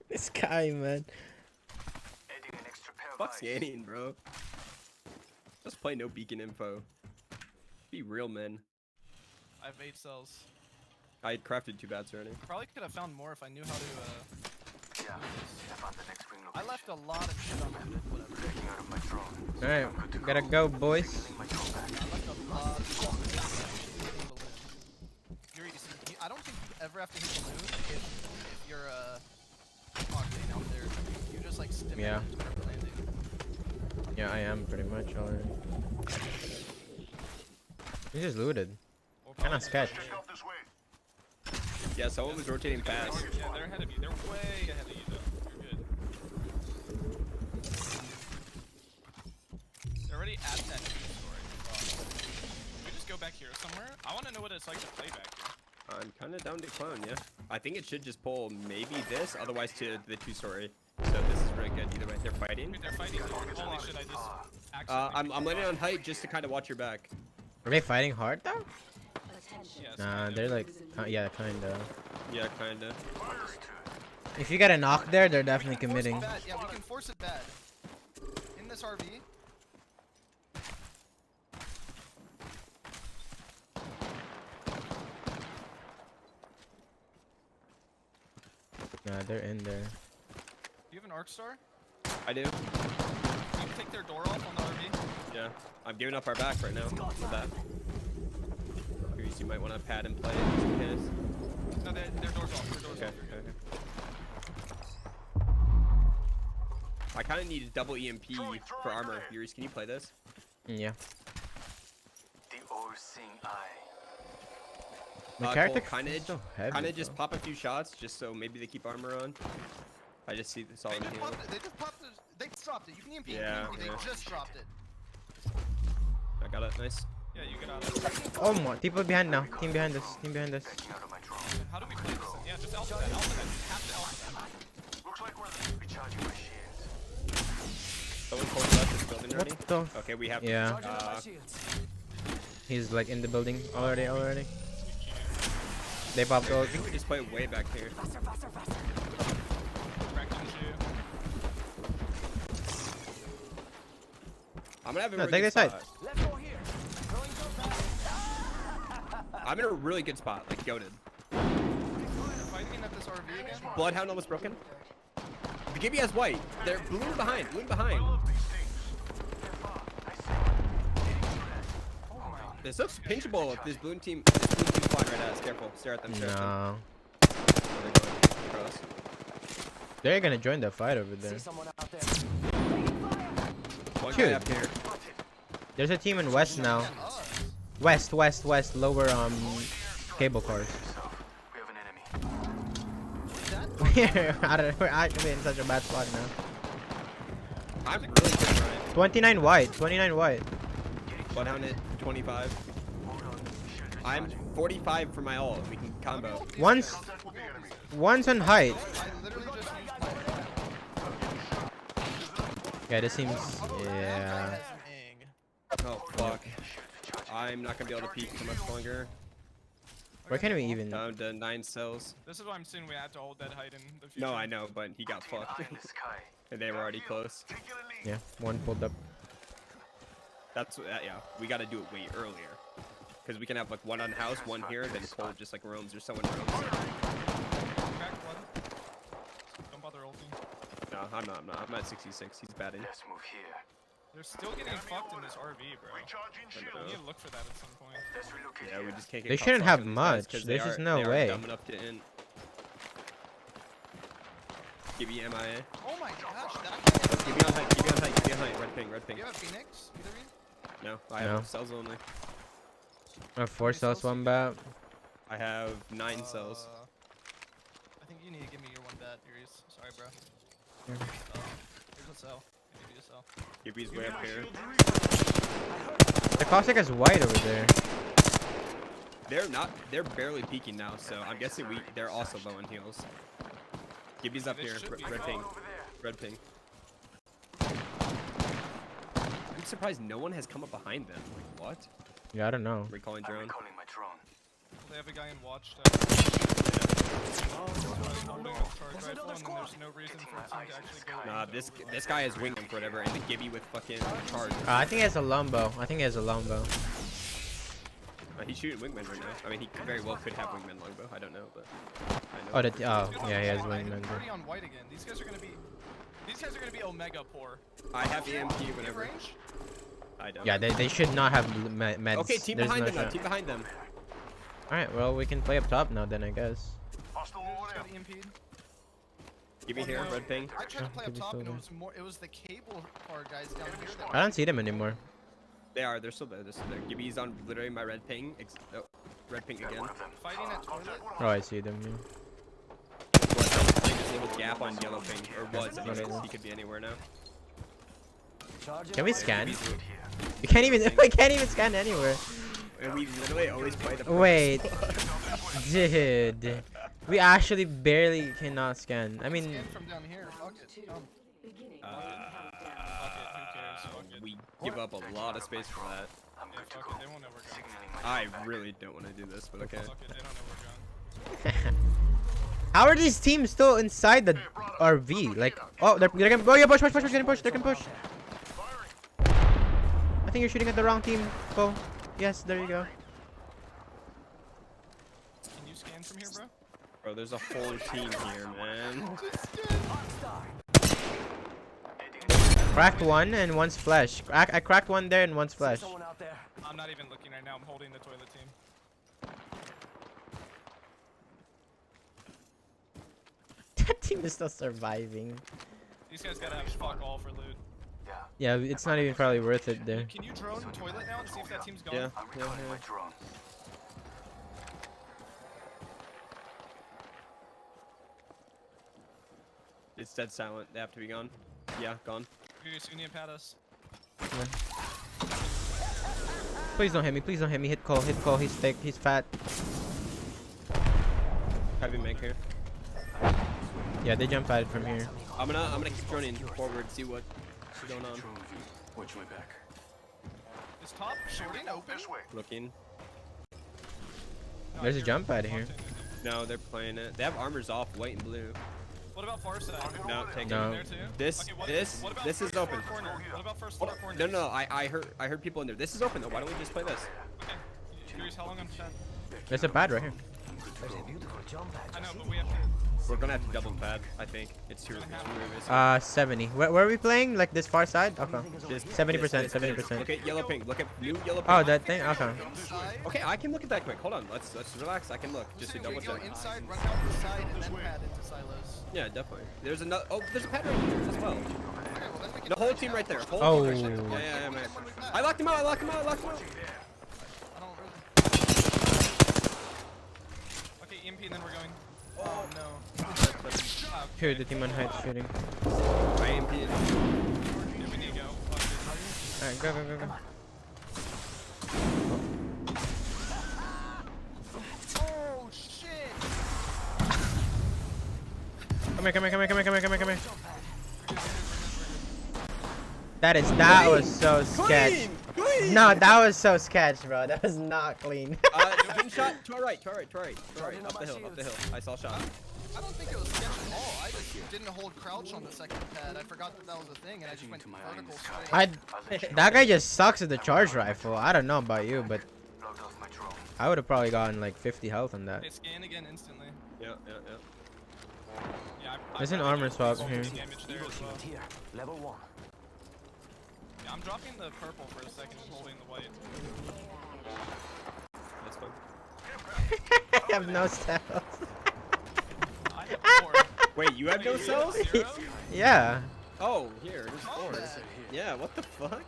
This guy, man. Fuck scanning, bro. Just play no beacon info. Be real, men. I have 8 cells. I crafted 2 bats already. Probably could have found more if I knew how to. I left a lot of shit unlooted. Whatever. Alright, gotta go, boys. I left a lot of shit. Euriece, I don't think you ever have to hit the balloon if you're octane out there. You just like stim it and start landing. Yeah, I am pretty much already. He just looted. Kinda sketch. Yeah, someone was rotating fast. Yeah, they're ahead of you. They're way ahead of you, though. You're good. They're already at that story. Can we just go back here somewhere? I want to know what it's like to play back here. I'm kind of down to clone, yeah. I think it should just pull maybe this, otherwise to the 2-story. So this is really good either way. They're fighting. Wait, they're fighting. Holy shit, I just I'm landing on height just to kind of watch your back. Are they fighting hard though? Yes, Nah, they're like, yeah, kinda. Yeah, kinda. If you get a knock there, they're definitely committing. Yeah, we can force it bad. In this RV. Nah, they're in there. Do you have an arc star? I do. You can take their door off on the RV. Yeah, I'm giving up our back right now with that. Euriece, you might want to pad and play just in case. No, their door's off. Their door's off. Okay. I kind of need a double EMP for armor. Euriece, can you play this? Yeah. The all-seeing eye. My character kind is so heavy. of just pop a few shots just so maybe they keep armor on. I just see this all in here. They just popped it. They dropped it. You can EMP. Yeah, They just dropped it. I got it. Nice. Yeah, you get out of it. Oh my, people behind now. Team behind us. Team behind us. How do we play this? Yeah, just alpha that. Alpha that. You have to alpha that. Looks like we're recharging my shields. Someone close left this building already? What the? Okay, we have. Yeah. He's like in the building already. They popped I ult. think we just play way back here. I'm gonna have a really take good this side. spot. I'm in a really good spot, like goated. Fighting at this RV again? Bloodhound almost broken. The Gibby has white. They're balloon behind. Balloon behind. This looks pinchable if this balloon team flying right at us. Careful. Stare at them. Stare at them. No. They're going across. They're gonna join the fight over there. One Dude. guy up here. There's a team in west now. West, lower cable cars. We're actually in such a bad spot now. I'm really good, Ryan. 29 white. Bloodhound at 25. I'm 45 for my ult. We can combo. One's on height. Yeah, this seems. Yeah. Oh fuck. I'm not gonna be able to peek for much longer. Where can we even? Down to 9 cells. This is why I'm saying we had to hold that height in the future. No, I know, but he got fucked. And they were already close. Yeah, one pulled up. That's yeah. We gotta do it way earlier, because we can have like one on house, one here, then pull just like roams or someone roams. Crack one. Don't bother ulting. No, I'm not. I'm at 66. He's batting. Let's move here. They're still getting fucked in this RV, bro. We need to look for that at some point. Yeah, we just can't get They caught shouldn't have fucking these guys much. 'cause There's they just are- no they are way. dumb enough to in. Give me MIA. Oh my gosh, that Keep me on height, keep me on height, keep me on height. Red ping, red Do ping. you have a Phoenix? Either of you? No, I No. have cells only. I have 4 cells, 1 bat. I have 9 cells. I think you need to give me your 1 bat, Euriece. Sorry, bro. Here. Here's a cell. I'll give you a cell. Gibby's way up here. The caustic is white over there. They're barely peeking now, so I'm guessing they're also low in heals. Gibby's up here, red ping. Red ping. I'm surprised no one has come up behind them. Like, what? Yeah, I don't know. Recalling drone. They have a guy in watch. Nah, this guy is wingman for whatever, and the Gibby with fucking charge. I think he has a longbow. I think he has a longbow. He's shooting wingman right now. I mean, he very well could have wingman longbow. I don't know, but Oh, yeah, he has wingman. Party on white again. These guys are gonna be Omega poor. I have EMP, whatever. I don't. Yeah, they should not have meds. Okay, team There's behind no them now. shot. Team behind them. Alright, well, we can play up top now then, I guess. Got EMP'd. Give me here, red ping. I tried to play up Gibby's top still and there. it was the cable car guys down here that I don't see them anymore. They're still there. They're still there. Gibby's on literally my red ping. Oh, red ping again. fighting at toilet. Oh, I see them. Yeah. Playing this little gap on yellow ping, or was. Anyways, he could be anywhere now. Can we scan? We can't even. We can't even scan anywhere. And we literally always play the. Wait, dude, we actually barely cannot scan. I mean, From down here. Fuck it. Come. We give up a lot of space for that. Yeah, fuck it. They won't know we're gone. I really don't want to do this, but okay. Fuck it. They don't know we're gone. how are these teams still inside the RV? Like, oh, they're gonna go. Yeah, push. They're gonna push. They can push. I think you're shooting at the wrong team, Bo. Yes, there you go. Can you scan from here, bro? Bro, there's a whole team here, man. Cracked one and one's flesh. I cracked one there and one's flesh. I'm not even looking right now. I'm holding the toilet team. That team is still surviving. These guys gotta have fuck all for loot. Yeah, it's not even probably worth it there. Can you drone toilet now and see if that team's gone? Yeah. It's dead silent. They have to be gone. Yeah, gone. You need to pat us. Please don't hit me. Please don't hit me. Hit Cole. Hit Cole. He's thick. He's fat. Heavy make here. Yeah, they jump at it from here. I'm gonna keep droning forward, see what's going on. Watch my back. Is top shorting open? Looking. There's a jump pad here. No, they're playing it. They have armors off, white and blue. What about far side? No, take No. it. There too? This is open. Corner? What about first Hold floor on. corner? No, I heard people in there. This is open though. Why don't we just play this? Okay. Curious how long I'm chat? There's a pad right here. I know, but we have to. We're gonna have to double pad. I think it's too. 70. Where are we playing? Like this far side? Okay. 70%. 70%. Okay, yellow pink. Look at new yellow pink. Oh, that thing. Okay. Okay, I can look at that quick. Hold on. Let's relax. I can look just to double check. Inside, run out the side, and then pad into silos. Yeah, definitely. There's another. Oh, there's a pad right here as well. The whole team right there. Whole Oh. team right there. Yeah, man. I locked him out. I locked him out. Okay, EMP, and then we're going. Oh no. Here, the team on height shooting. I am P. Yeah, we need to go. Alright, go. Oh shit! Come here. That was so sketch. No, that was so sketch, bro. That was not clean. Team shot to our right. Up the hill. I saw shot. I don't think it was sketch at all. I just didn't hold crouch on the second pad. I forgot that was a thing, and I just went vertical straight. That guy just sucks at the charge rifle. I don't know about you, but I would have probably gotten like 50 health on that. They scan again instantly. Yeah. Yeah, There's an armor swap here. Damage there as well. Level 1. Yeah, I'm dropping the purple for a second and holding the white. That's fine. I have no cells. I have 4. Wait, you have no cells? Yeah. Oh, here, there's 4. Yeah, what the fuck?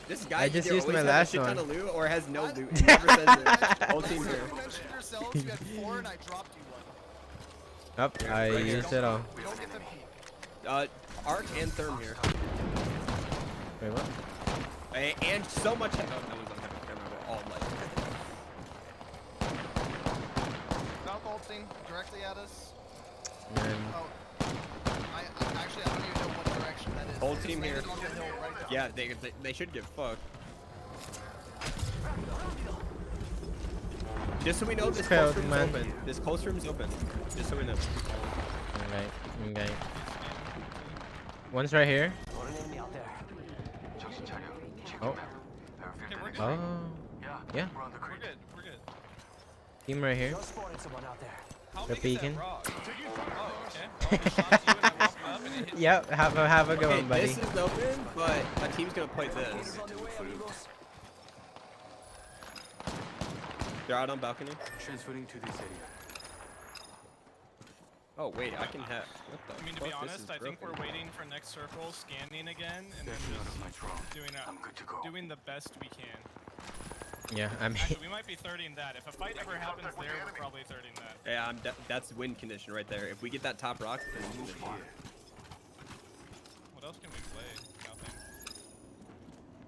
This guy I just either used my always has a last shit ton one. of loot or has no loot. He never says it. Whole team here. You mentioned yourselves, you had 4 and I dropped you 1. Up, I used it all. We don't get the peak. Arc and Therm here. Wait, what? And so much. Oh, no one's on heavy camera, but all light. Valk ulting directly at us. Man. Oh. Actually, I don't even know what direction that is. Whole It's team here. landed on the hill right there. Yeah, they should get fucked. Just so we know, this close room's open. This close room's open. Just so we know. Okay, okay. One's right here. Oh. Oh. Yeah. We're good. We're good. Team right here. How They're big is that peeking. rock? Oh, okay. Well, they shot you and I walked up and it hit you. Yep, have a good Okay, one, buddy. this is open, but a team's gonna play this. They're out on balcony. Transferring to this area. Oh wait, I can have. What the I mean, to fuck? be honest, This is I think we're broken. waiting for next circle, scanning again, and then just doing the best we can. Yeah, I mean. Actually, we might be 30ing that. If a fight ever happens there, we're probably 30ing that. Yeah, that's win condition right there. If we get that top rock, then we win. What else can we play? Nothing.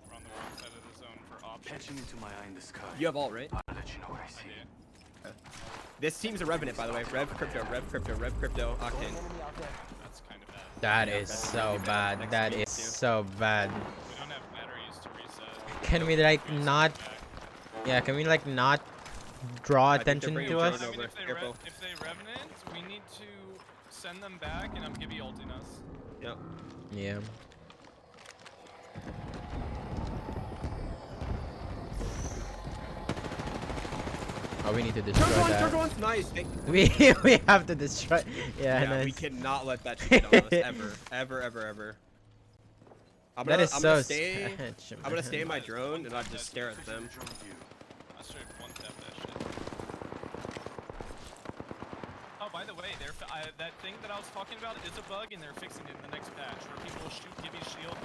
We're on the wrong side of the zone for options. Patching into my eye in the sky. You have alt, right? I'll let you know what I see. This team's a Revenant, by the way. Rev Crypto, Octane. That's kind of bad. That is so bad. That is so bad. We don't have batteries to reset. Can we like not? Yeah, can we like not draw attention to us? I mean, if they Revenant, we need to send them back, and I'm Gibby ulting us. Yep. Yeah. Oh, we need to destroy that. Third one, nice. We have to destroy. Yeah, nice. We cannot let that shit on us ever. I'm gonna stay in my drone and I'll just stare at them. I straight one-tap that shit. Oh, by the way, that thing that I was talking about is a bug, and they're fixing it in the next patch, where people will shoot, give you shield,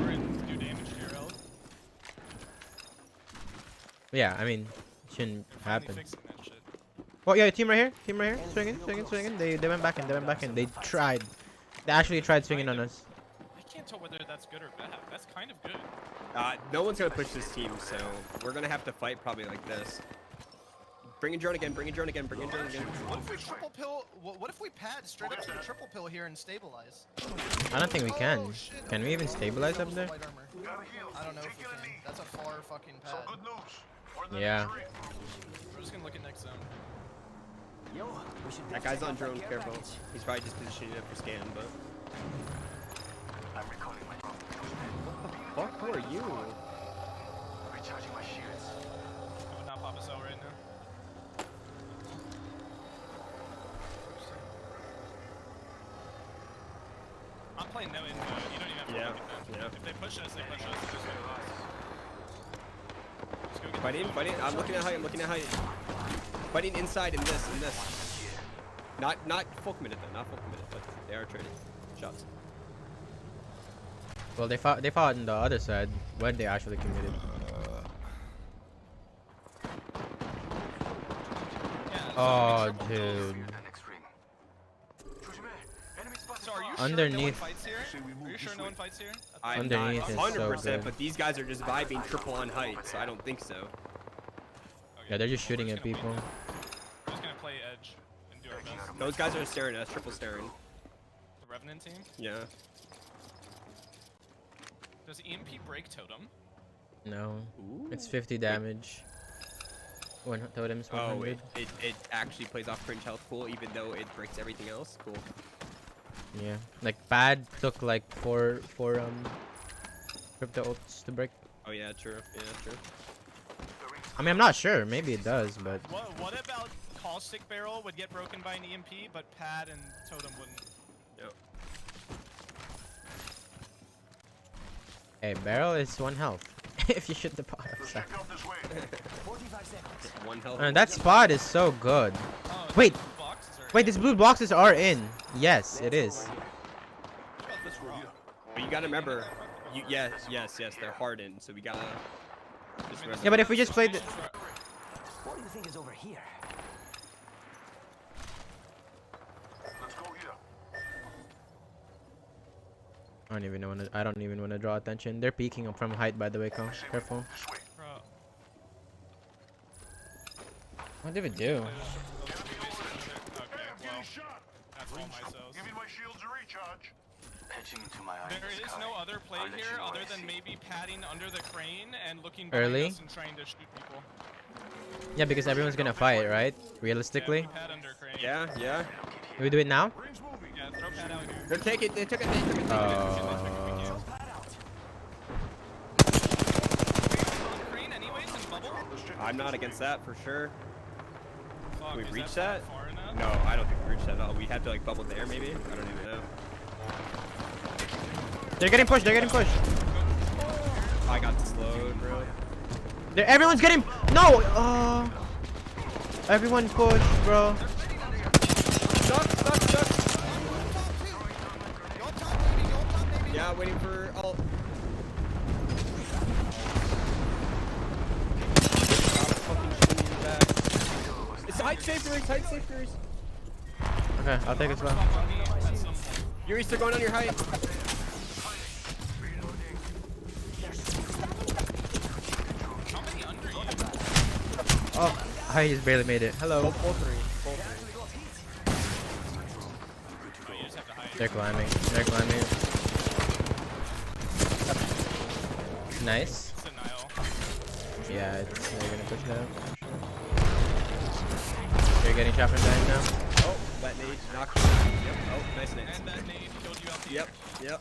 or do damage to your health. Yeah, I mean, shouldn't happen. Fixing that shit. Oh yeah, team right here, swinging. They went back in, They tried. They actually tried swinging on us. I can't tell whether that's good or bad. That's kind of good. No one's gonna push this team, so we're gonna have to fight probably like this. Bring in drone again. What if we triple pill? What if we pad straight up to the triple pill here and stabilize? I don't think we can. Can we even stabilize up there? I don't know if we can. That's a far fucking pad. Good news. Yeah. We're just gonna look at next zone. That guy's on drone, careful. He's probably just positioning it for scan, but. I'm recalling my drone. What the fuck? Who are you? Recharging my shields. I would not pop a cell right now. I'm playing no info. You don't even have to look at them. Yeah. If they push us, they push us. Just go to us. Let's go get Fighting. I'm looking at height. Fighting inside in this. Not full committed though. But they are trading shots. Well, they fought on the other side when they actually committed. Oh, dude. So are you Underneath. sure no one fights here? Are you sure no one fights here? I'm Underneath is not so 100%, good. but these guys are just vibing triple on height, so I don't think so. Yeah, they're just shooting at people. We're just gonna play edge and do our best. Those guys are staring at us, triple staring. The Revenant team? Yeah. Does EMP break totem? No. It's 50 damage. One totem's 100. Oh wait, it actually plays off cringe health pool even though it breaks everything else. Cool. Yeah. Like Pad took like four crypto ults to break. Oh yeah, true. Yeah, true. I mean, I'm not sure. Maybe it does, but What about Caustic Barrel would get broken by an EMP, but Pad and Totem wouldn't? Yep. Hey, barrel is 1 health. If you shoot the pot outside. One health. That spot is so good. Oh, Wait, these boxes are wait, these blue boxes are in. Yes, it is. But you gotta remember, yes, they're hardened, so we gotta just remember. Yeah, but if we just played the... What do you think is over here? Let's go here. I don't even want to draw attention. They're peeking up from height, by the way, Kong. Careful. Bro. What did we do? Okay, well, that's all my cells. Give me my shields to recharge. Pitching into my There is no other play I'll let here you know other what I than see. maybe padding under the crane and looking behind Early? us and trying to shoot people. Yeah, because everyone's gonna fight, right? Realistically. Yeah, we pad under crane. Yeah. Do we do it now? Yeah, throw pad out here. They took it. Crane anyways in bubble? I'm not against that for sure. Fuck, Can we is reach that that? far enough? No, I don't think we reached that at all. We had to like bubble there maybe. I don't even know. They're getting pushed. They're getting pushed. I got slowed, bro. Everyone's getting... No! Everyone push, bro. Stuck. Yeah, waiting for ult. It's height safers. Okay, I'll take it slow. Euriece, they're going on your height. How many under you? Oh, I just barely made it. Hello. Full three. Oh, you just have to hide. They're climbing. Nice. It's denial. Yeah, they're gonna push that. They're getting shot from behind now. Oh, that nade knocked. Yep. Oh, nice nade. And that nade killed you out the Yep.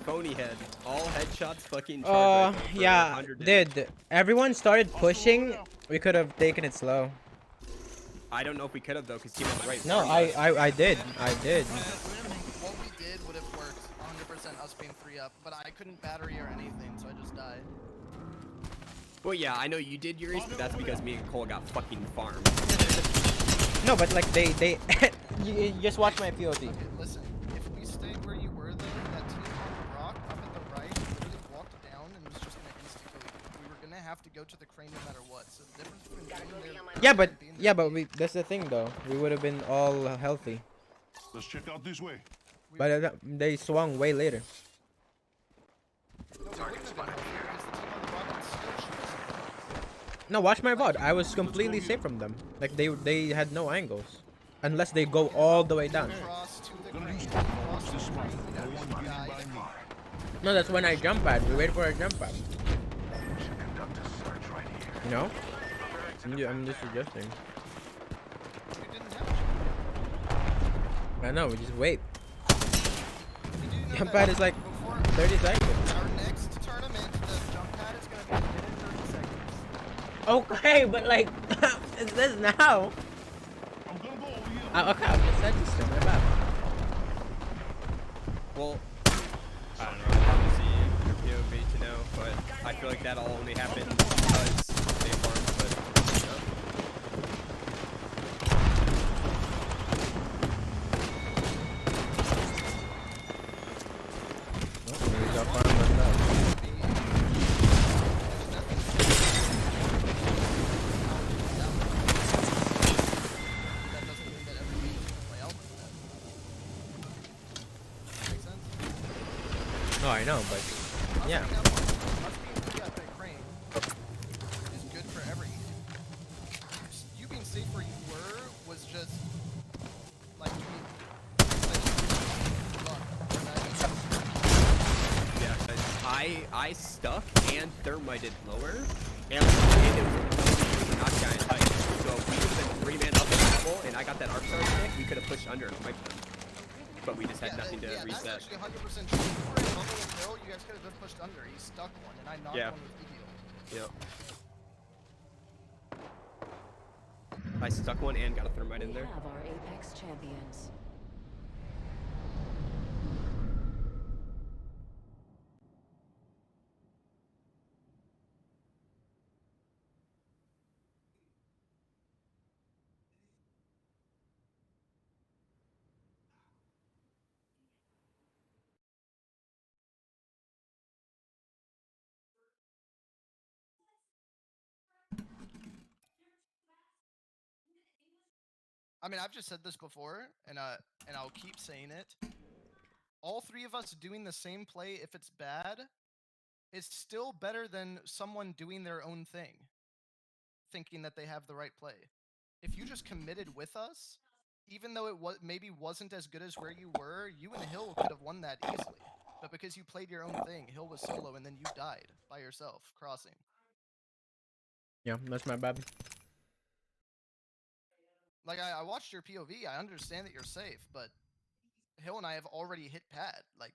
Phony head. All headshots fucking charge rifle for Yeah, 100 damage. dude. Everyone started pushing. We could have taken it slow. I don't know if we could have though, because he was right. No, from us. I did. What we did would have worked 100% us being 3 up, but I couldn't battery or anything, so I just died. Well, yeah, I know you did, Euriece, but that's because me and Cole got fucking farmed. No, but like they you just watch my POT. Okay, listen, if we stayed where you were there, that team on the rock up at the right literally walked down and was just gonna insta-kill you. We were gonna have to go to the crane no matter what. So the difference between being there Yeah, but that's the thing though. We would have been all healthy. Let's check out this way. But they swung way later. No, watch my VOD. I was completely safe from them. Like they had no angles, unless they go all the way down. No, that's when I jump pad. We wait for a jump pad. You know? I'm just suggesting. I know. We just wait. Jump pad is like 30 seconds. Our next tournament, the jump pad is gonna be within 30 seconds. Okay, but like, it's this now. Okay, I'm just suggesting. My bad. Well, I don't know. Obviously, your POV to know, but I feel like that'll only happen because they farm. But you know. We got farm left out. No, I know, but yeah. Us being 3 up at crane is good for every. You being safe where you were was just like Yeah, I stuck and thermited lower, and it was not giant height. So if we could have been 3-man up in the level, and I got that arc star stick, we could have pushed under and wiped them. But we just had nothing to reset. That's actually 100% true. You were in bubble and hill, you guys could have just pushed under. He stuck one, and I knocked one with Eagle. Yep. I stuck one and got a thermite in there. We have our Apex champions. I mean, I've just said this before, and I'll keep saying it. All three of us doing the same play, if it's bad, is still better than someone doing their own thing, thinking that they have the right play. If you just committed with us, even though it maybe wasn't as good as where you were, you and Hill could have won that easily. But because you played your own thing, Hill was solo, and then you died by yourself, crossing. Yeah, that's my bad. Like, I watched your POV, I understand that you're safe, but Hill and I have already hit pad, like...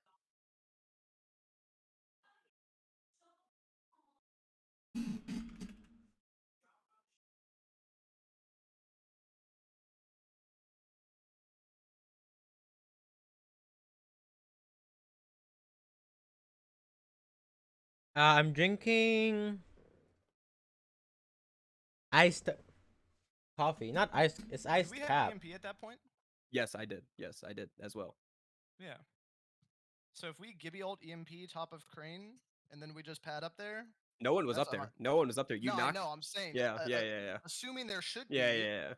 I'm drinking iced coffee. Not iced. It's iced Did we have cap. EMP at that point? Yes, I did. Yes, I did as well. Yeah. So if we Gibby ult EMP top of crane, and then we just pad up there... No one was that's up there. No one was up there. You no, knocked. I know, I'm saying... Yeah, yeah. Assuming there should Yeah, be... yeah.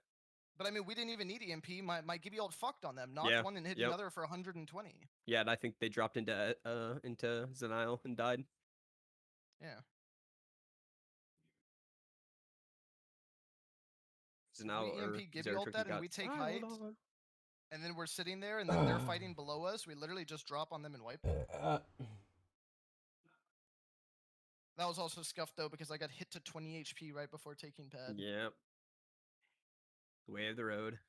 But I mean, we didn't even need EMP. My Gibby ult fucked on them. Knocked Yeah, one and hit yep. another for 120. Yeah, and I think they dropped into Zenile and died. Yeah. Zenile We or EMP Gibby Zertrick ult that, and got... we take height, and then we're sitting there, and then they're fighting below us. We literally just drop on them and wipe. That was also scuffed, though, because I got hit to 20 HP right before taking pad. Yep. Way of the road.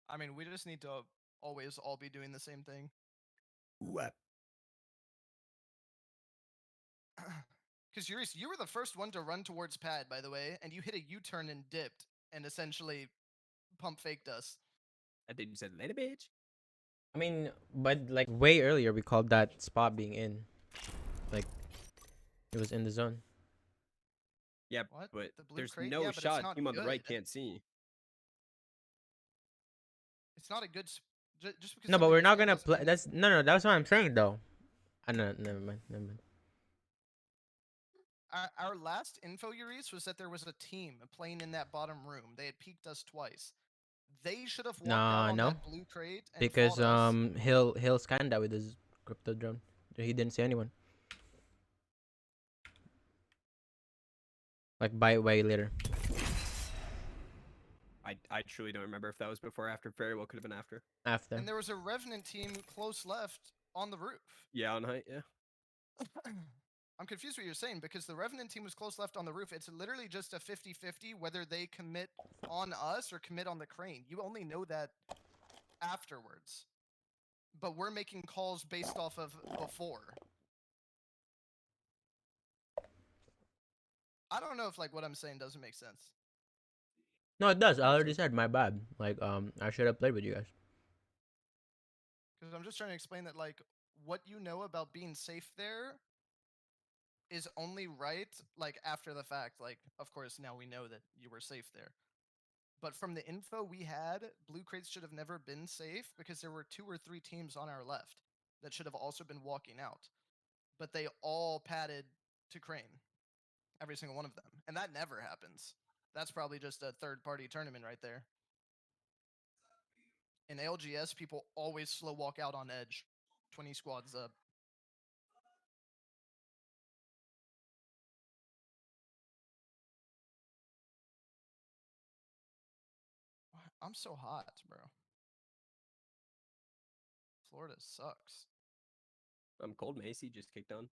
I mean, we just need to always all be doing the same thing. What? Because Euriece, you were the first one to run towards pad, by the way, and you hit a U-turn and dipped, and essentially pump faked us. I think you said later, bitch. I mean, but like way earlier, we called that spot being in. Like, it was in the zone. Yeah, What? but The blue there's crate? no Yeah, but it's shot. not Team on the right good. can't see. It's not a good... just because No, but we're somebody's not in gonna doesn't play. mean- That's no. That's what I'm saying though. I know. Never mind. Our last info, Euriece, was that there was a team playing in that bottom room. They had peeked us twice. They should have walked out on No. that blue crate and Because fought us. Hill scanned that with his crypto drone. He didn't see anyone. Like by way later. I truly don't remember if that was before or after. Very well could have been after. After. And there was a Revenant team close left on the roof. Yeah, on height, yeah. I'm confused what you're saying, because the Revenant team was close left on the roof. It's literally just a 50-50 whether they commit on us or commit on the crane. You only know that afterwards. But we're making calls based off of before. I don't know if like what I'm saying doesn't make sense. No, it does. I already said my bad. Like I should have played with you guys. Because I'm just trying to explain that like what you know about being safe there is only right like after the fact. Like of course now we know that you were safe there. But from the info we had, blue crates should have never been safe because there were 2 or 3 teams on our left that should have also been walking out. But they all padded to crane. Every single one of them. And that never happens. That's probably just a third-party tournament right there. In LGS, people always slow walk out on edge. 20 squads up. I'm so hot, bro. Florida sucks. I'm cold. Macy just kicked on.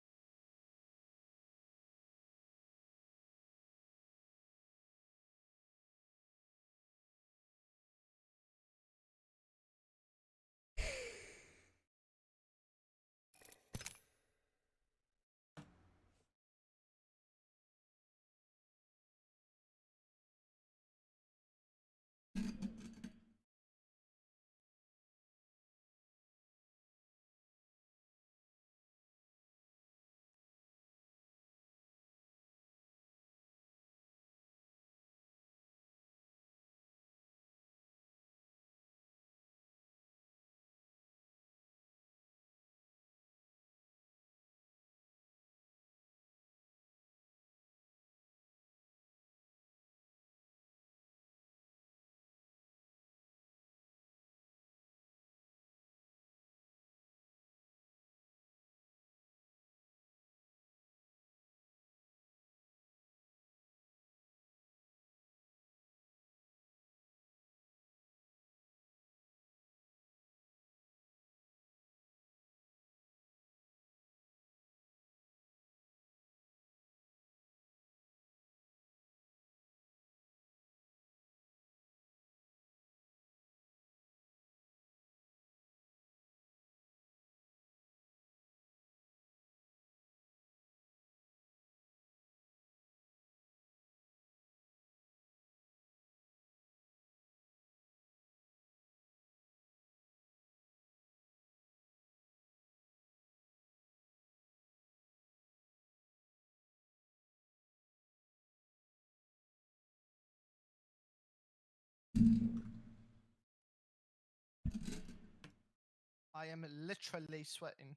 I am literally sweating.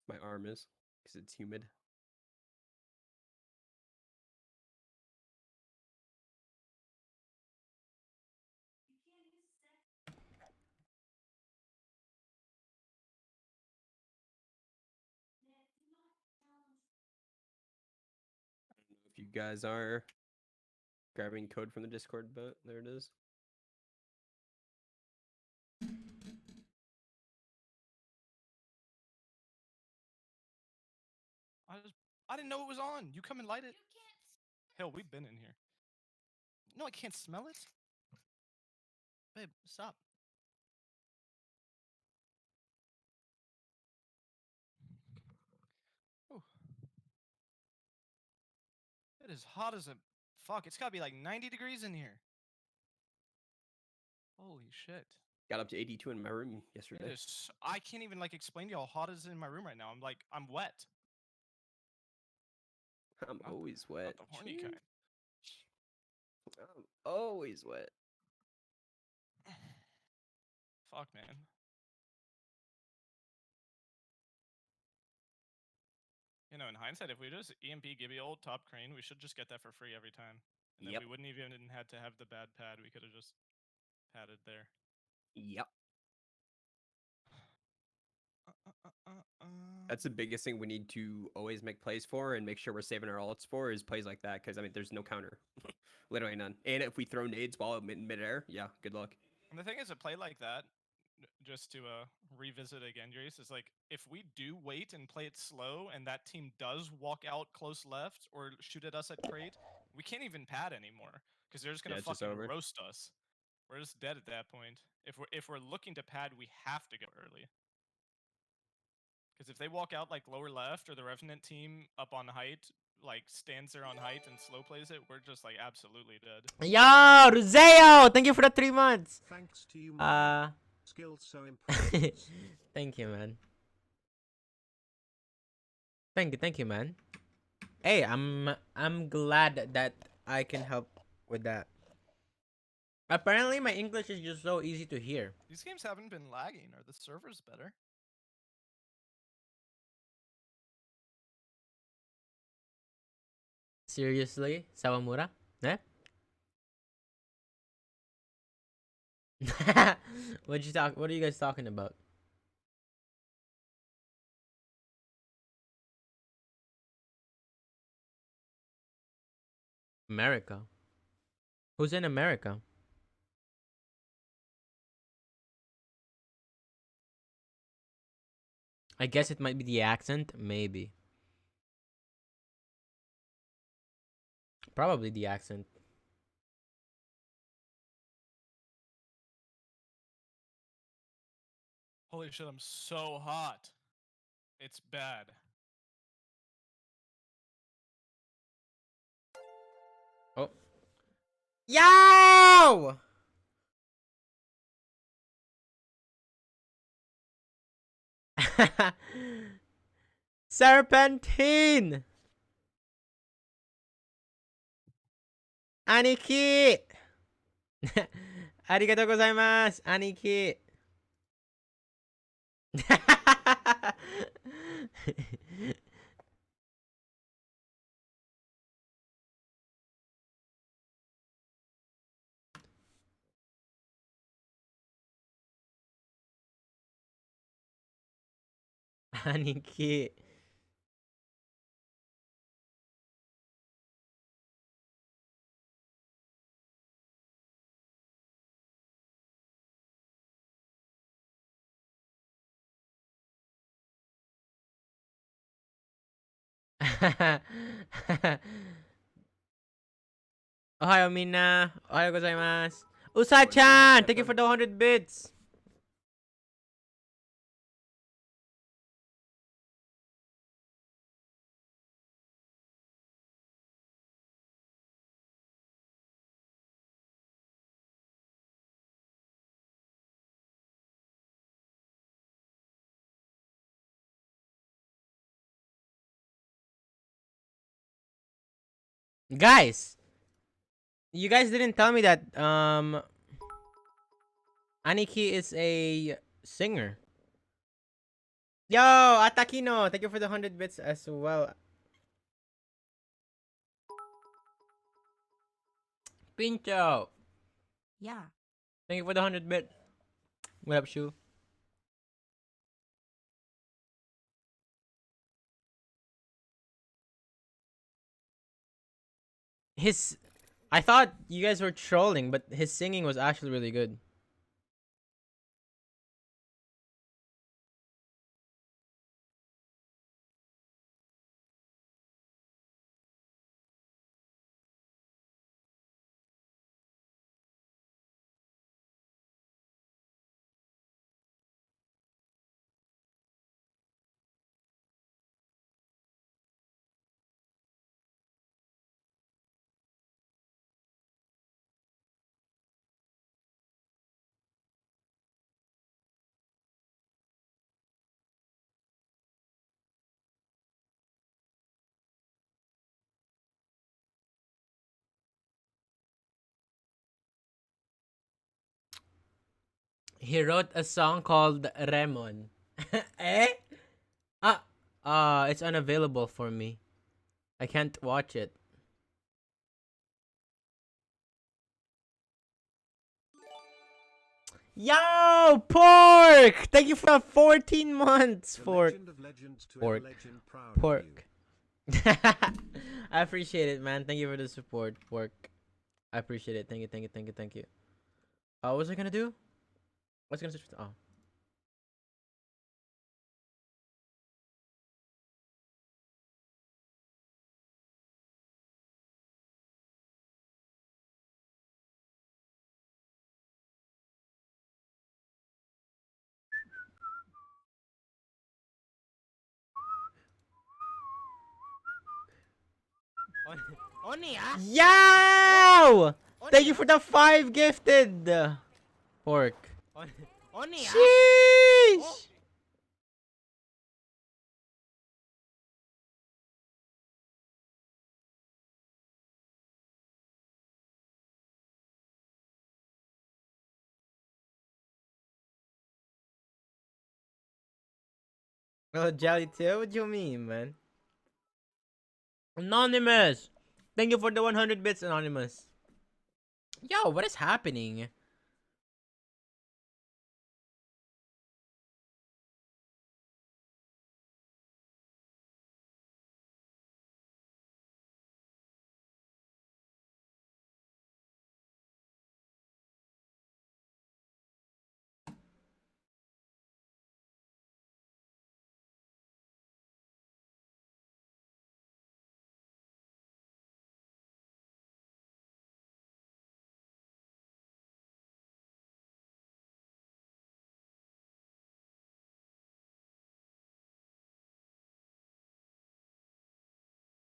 My arm is, because it's humid. If you guys are grabbing code from the Discord, but there it is. I didn't know it was on. You come and light it. Hell, we've been in here. No, I can't smell it. Babe, stop. Ooh. It is hot as a fuck. It's gotta be like 90 degrees in here. Holy shit. Got up to 82 in my room yesterday. I can't even like explain to you how hot it is in my room right now. I'm wet. I'm always wet. Not the horny kind. I'm always wet. Fuck, man. You know, in hindsight, if we just EMP Gibby old top crane, we should just get that for free every time. And then we wouldn't even had to have the bad pad. We could have just padded there. Yep. That's the biggest thing we need to always make plays for and make sure we're saving our ults for is plays like that. Because, I mean, there's no counter. Literally none. And if we throw nades while in midair, yeah, good luck. And the thing is, a play like that, just to revisit again, Euriece, is like, if we do wait and play it slow and that team does walk out close left or shoot at us at crate, we can't even pad anymore. Because they're just going to fucking roast us. We're just dead at that point. If we're looking to pad, we have to go early. Because if they walk out like lower left or the Revenant team up on height, like stands there on height and slow plays it, we're just like absolutely dead. Yo, Ruzeo! Thank you for the 3 months. Thanks to you, man. Skills so impressive. Thank you, man. Thank you, man. Hey, I'm glad that I can help with that. Apparently, my English is just so easy to hear. These games haven't been lagging. Are the servers better? Seriously, Sawamura? Eh? What are you guys talking about? America? Who's in America? I guess it might be the accent, maybe. Probably the accent. Holy shit, I'm so hot. It's bad. Oh. Yo! Serpentine! Aniki! Arigatou gozaimasu, Aniki! Aniki. Ohayo minna. Ohayo gozaimasu. Usa-chan! Thank you for the 100 bits. Guys, you guys didn't tell me that Aniki is a singer. Yo, Atakino, thank you for the 100 bits as well. Pincho. Yeah. Thank you for the 100 bit. What up, Shu? I thought you guys were trolling, but his singing was actually really good. He wrote a song called Remon. Eh? It's unavailable for me. I can't watch it. Yo, Pork! Thank you for 14 months, Pork. Pork. I appreciate it, man. Thank you for the support, Pork. I appreciate it. Thank you, thank you, thank you, thank you. What was I gonna do? What's gonna switch? Oh. Yo! Thank you for the 5 gifted. Pork. Sheesh! Oh, jelly too? What do you mean, man? Anonymous! Thank you for the 100 bits, Anonymous. Yo, what is happening?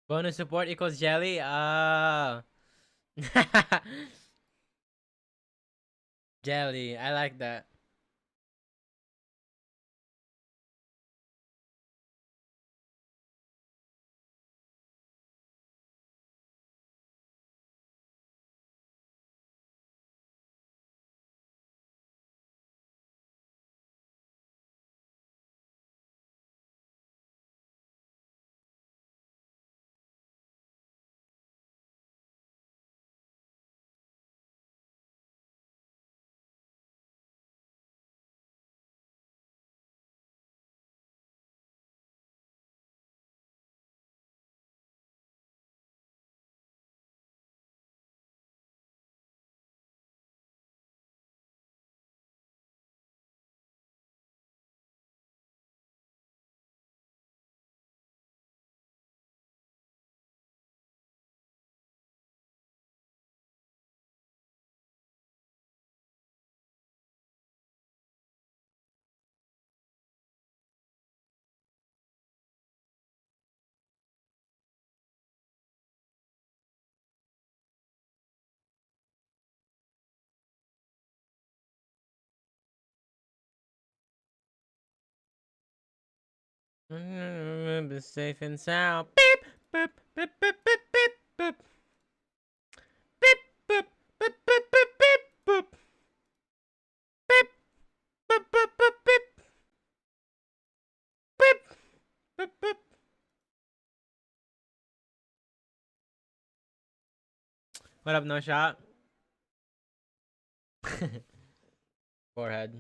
Bonus support equals jelly? Jelly, I like that. Be safe and sound. Beep, boop, beep, beep, beep, beep, boop. Beep, boop, beep, beep, beep, beep, boop. Beep, What up, no shot? Forehead.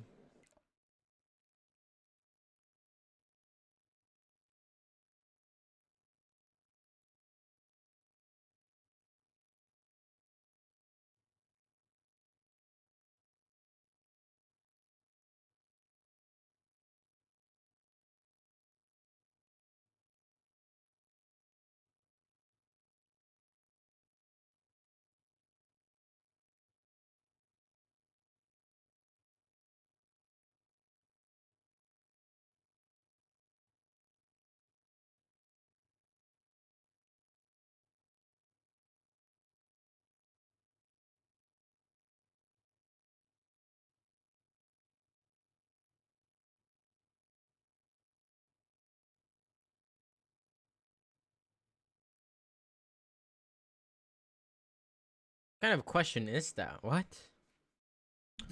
What kind of question is that? What?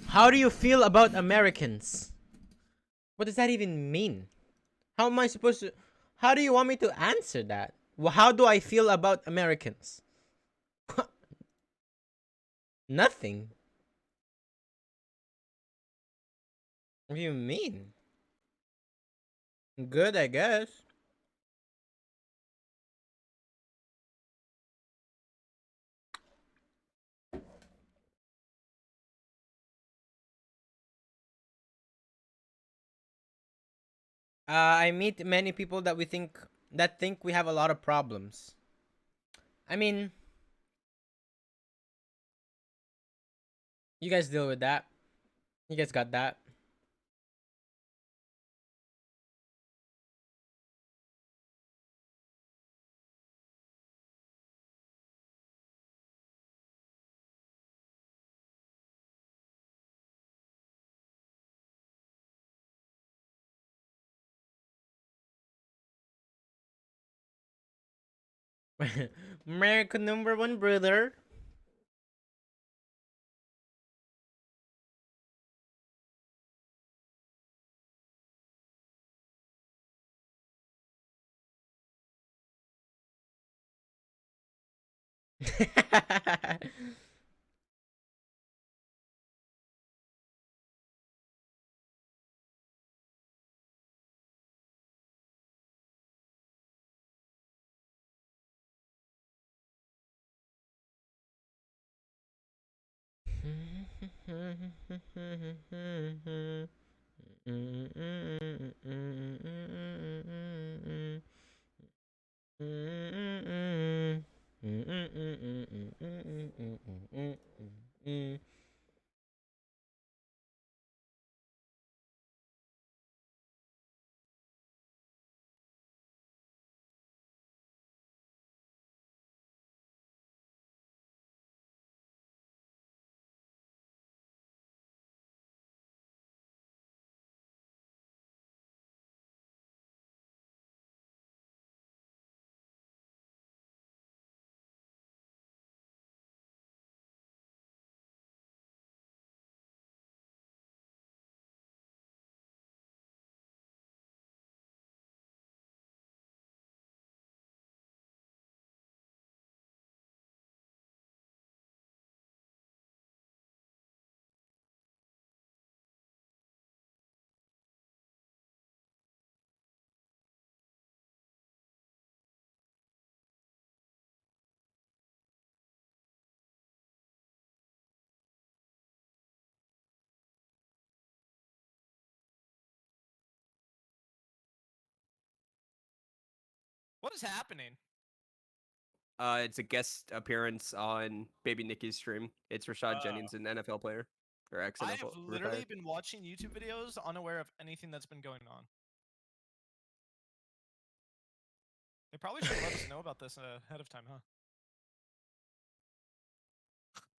How do you feel about Americans? What does that even mean? How am I supposed to... How do you want me to answer that? Well, how do I feel about Americans? Nothing. What do you mean? Good, I guess. I meet many people that think we have a lot of problems. I mean, you guys deal with that. You guys got that. American #1 brother. What is happening? It's a guest appearance on Baby Nicky's stream. It's Rashad Jennings, an NFL player. Or I ex-NFL have literally been watching YouTube videos unaware of anything that's been going on. They probably should let us know about this ahead of time, huh?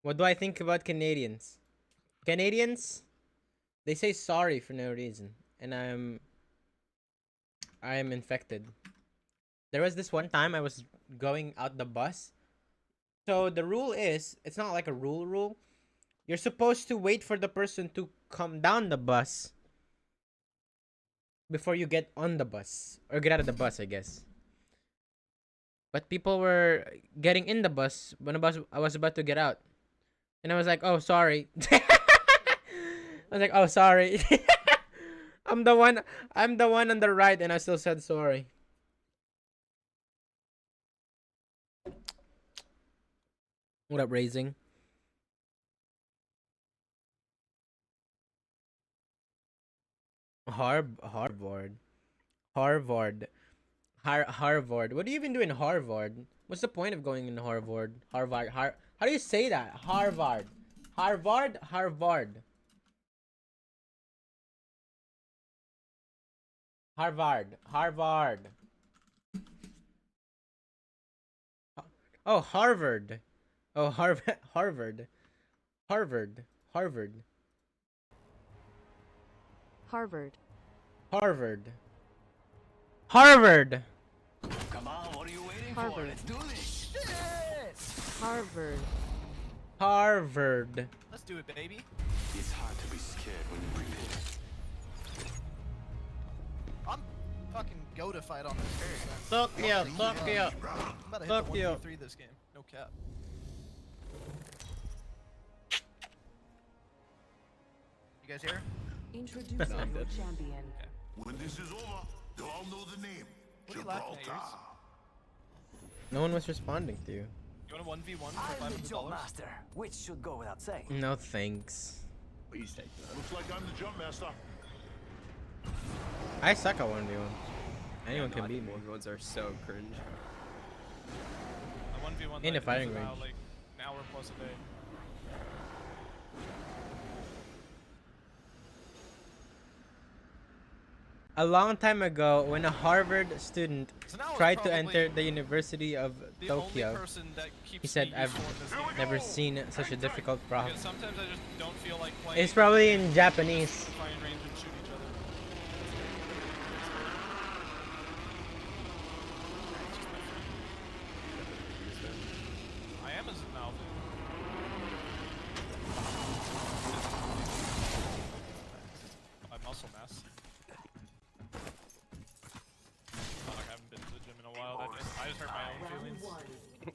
What do I think about Canadians? Canadians, they say sorry for no reason, and I am infected. There was this one time I was going out the bus. So the rule is, it's not like a rule. You're supposed to wait for the person to come down the bus before you get on the bus, or get out of the bus, I guess. But people were getting in the bus when I was about to get out. And I was like, oh, sorry. I was like, oh, sorry. I'm the one on the right, and I still said sorry. What up, Raising? Harvard. Harvard. What do you even do in Harvard? What's the point of going in Harvard? How do you say that? Harvard. Harvard. Harvard. Oh, Harvard. Oh, Harvard. Harvard. Harvard. Harvard. Come on, what are you waiting for? Harvard. Let's do this. Harvard. Harvard. Let's do it, baby. It's hard to be scared when you're prepared. I'm fucking go-to-fied on this carry. Suck you. I'm about to hit Fuck the you. 1v3 this game. No cap. You guys here? Introducing your champion. When this is over, they'll all know the name. What are you laughing at, Gibraltar. No one was responding to you. You want a 1v1 for $500? master, which should go without saying. No thanks. Please take that. Looks like I'm the jump master. I suck at 1v1. Anyone can beat me. 1v1s are so cringe. A 1v1 In the like, fighting is range. about, like an hour plus a day. A long time ago, when a Harvard student So now it's tried to probably enter the University of the only Tokyo, person that keeps he said, me I've useful in this game. never seen such a difficult problem. Because sometimes I just don't feel like playing. It's probably in Japanese. Firing range and shoot each other. I am as an alpha. My muscle mass. Not like I haven't been to the gym in a while. I just hurt my own feelings.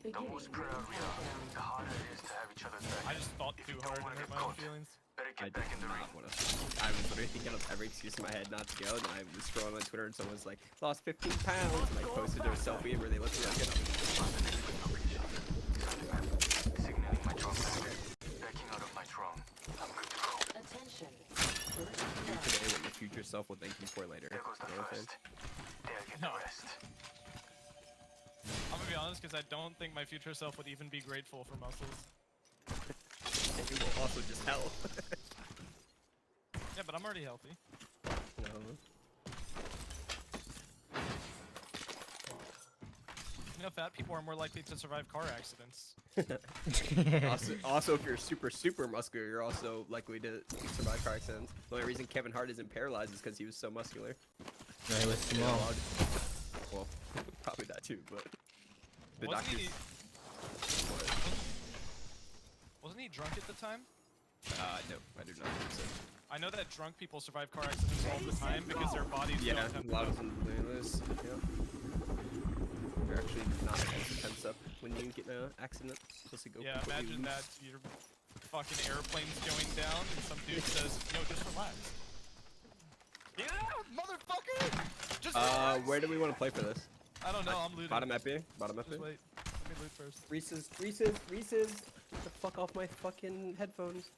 The most proud we are, the harder it is to have each other's back. I just thought too hard and hurt my own feelings. Better I get back in the ring. I was literally thinking of every excuse in my head not to go, and I was scrolling on Twitter and someone's like, lost 15 pounds, and like posted their selfie where they looked like it. Signaling my drone back. Backing out of my drone. I'm good to go. Attention. Today, what your future self will thank you for later. There goes the You know what I'm saying? first. There get the rest. I'm gonna be honest, because I don't think my future self would even be grateful for muscles. And you will also just hell. Yeah, but I'm already healthy. You know, fat people are more likely to survive car accidents. Also, if you're super muscular, you're also likely to survive car accidents. The only reason Kevin Hart isn't paralyzed is because he was so muscular. No, he was small. Well, probably that too, but the Wasn't doctors. Wasn't he drunk at the time? No, I do not think so. I know that drunk people survive car accidents all the time because their bodies Yeah, don't have a lot of them do this. Yeah. You're actually not supposed to tense up when you get in an accident. You're supposed to go Yeah, completely imagine loose. that your fucking airplane's going down and some dude says, yo, just relax. Yeah, motherfucker! Just relax! Where do we want to play for this? I don't know, I'm looting. Bottom epi? Bottom epi? Just wait. Let me loot first. Reese's! Get the fuck off my fucking headphones.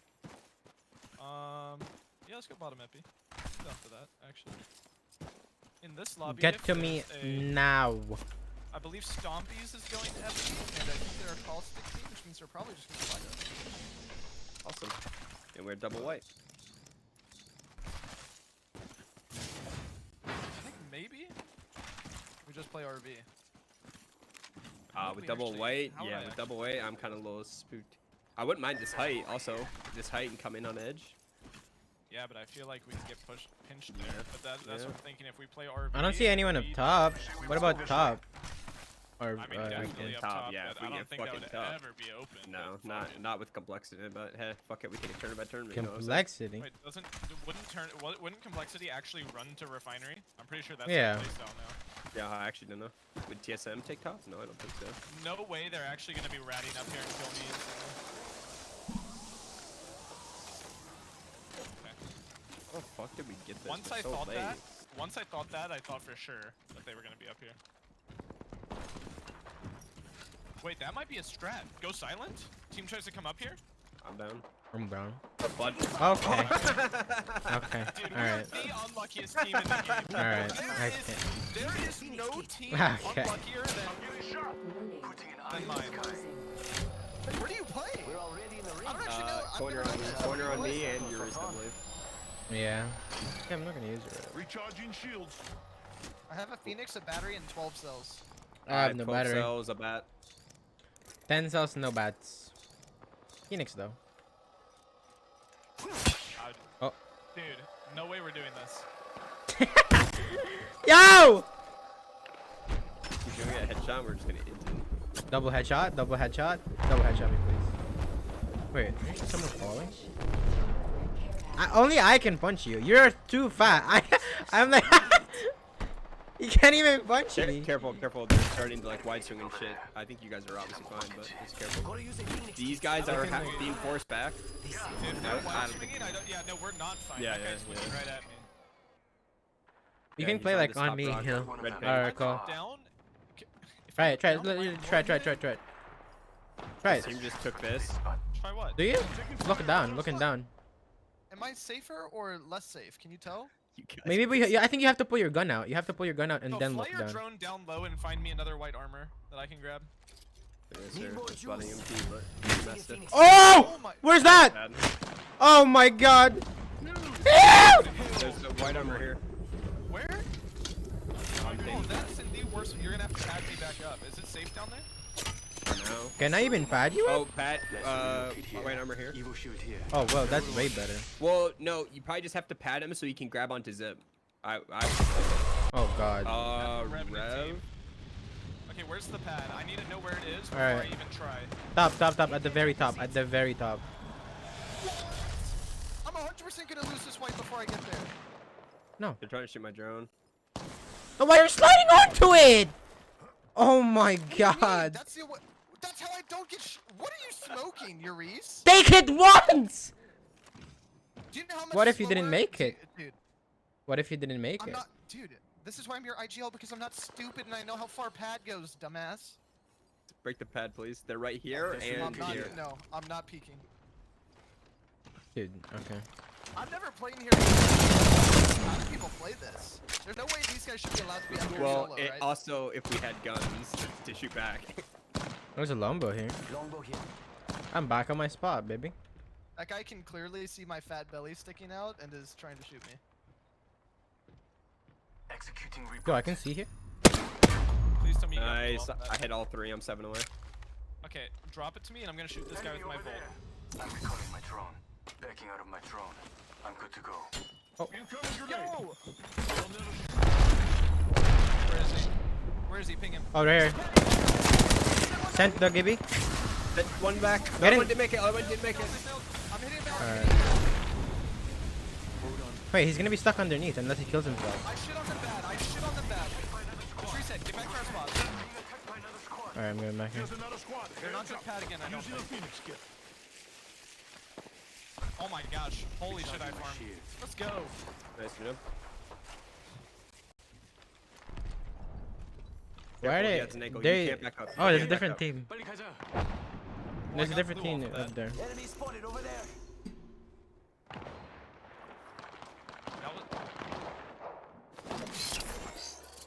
Yeah, let's go bottom epi. I'm down for that, actually. In this lobby, Get if to me there's a- now. I believe Stompies is going epi, and I think they're a call stick team, which means they're probably just gonna fight us. Awesome. And we're double white. I think maybe we just play RV. With double white, yeah, with double white, I'm kind of a little spooked. I wouldn't mind this height, also. This height and come in on edge. Yeah, but I feel like we can get pinched there. But that's what I'm thinking. If we play RV, I don't see anyone up top. What about top? Or I mean, definitely up top. Yeah, But if we I don't get think that fucking would top. ever be open. No, but not with complexity. But hey, fuck it, we take it turn by turn. You know what I'm saying? Complexity. Wait, wouldn't complexity actually run to refinery? I'm pretty sure that's Yeah. the playstyle now. Yeah, I actually don't know. Would TSM take top? No, I don't think so. No way they're actually gonna be ratting up here and kill me. Okay. How the fuck did we get this? Once We're I so thought late. that, I thought for sure that they were gonna be up here. Wait, that might be a strat. Go silent. Team tries to come up here. I'm down. I'm brown. Blood. Okay. Okay. Dude, we All are right. the unluckiest team in the game. All right. There is no team Okay. unluckier than mine. Where do you play? I don't actually know. Corner on me and Euriece, I believe. Yeah. I'm not gonna use it. Recharging shields. I have a Phoenix, a battery, and 12 cells. I have no 12 battery. cells, a bat. 10 cells, no bats. Phoenix though. Oh. Dude, no way we're doing this. Yo! If you're gonna get a headshot, we're just gonna int it. Double headshot, double headshot, double headshot me, please. Wait, is someone falling? Only I can punch you. You're too fat. I'm like, you can't even punch me. Careful, careful. They're starting to like wide swing and shit. I think you guys are obviously fine, but just careful. These guys are being forced back. If they're wide swinging, yeah, no, we're not fine. Yeah, that guy's looking right at me. You Yeah, can he's play on like this on top me, rock. Hill. Red ping. Alright, cool. Down. Try it, try it, Down, try it. Try it. Team just took this. Try what? Do you? Looking down, looking down. Am I safer or less safe? Can you tell? Maybe yeah, I think you have to pull your gun out. You have to pull your gun out and No, then fly look your down. drone down low and find me another white armor that I can grab. Yes, sir. Spotting MP, but you messed it. Oh! Where's that? Bad. Oh my god! There's a white armor here. Where? Oh, that's in the worst. You're gonna have to pad me back up. Is it safe down there? No. Can I even pad you? Oh, Pat, white armor here. Oh well, that's way better. Well, no, you probably just have to pad him so you can grab onto zip. Oh god. Rev. Okay, where's the pad? I need to know where it is before Alright. I even try. Top, at the very top, at the very top. I'm 100% gonna lose this white before I get there. No. They're trying to shoot my drone. Oh, why you're sliding onto it? Oh my god. That's how I don't get what are you smoking, Euriece? Take it once! Do you know how much What if you didn't slower- make it? Dude, What if you didn't make I'm it? not, dude. This is why I'm your IGL, because I'm not stupid and I know how far pad goes, dumbass. Break the pad, please. They're right here and here. No, I'm not peeking. Dude, okay. I'm never playing here. How do people play this? There's no way these guys should be allowed to be up here Well, solo, it right? also, if we had guns to shoot back. There's a longbow here. I'm back on my spot, baby. That guy can clearly see my fat belly sticking out and is trying to shoot me. Executing Yo, I can see here. Please tell me you got me Nice. well. I hit all three. I'm 7 away. Okay, drop it to me and I'm gonna shoot this guy with my bolt. I'm recalling my drone. Backing out of my drone. I'm good to go. Oh. Yo! Where is he? Ping him. Oh, right here. Sent the Gibby. One back. Get The other in. one didn't make it. The other one didn't make it. I'm hitting him back. Alright. Wait, he's gonna be stuck underneath unless he kills himself. I shit on them bad. Just reset. Get back to our spot. Alright, I'm going back here. They're not gonna pad again, I don't think. Oh my gosh. Holy shit, I farmed. Let's go. Nice, you know. Why are Careful, he they? has an angle. You They. can't back up. Oh, there's a You can't back different up. team. Oh, There's I a got different blue team off that. up there. Enemy spotted over there.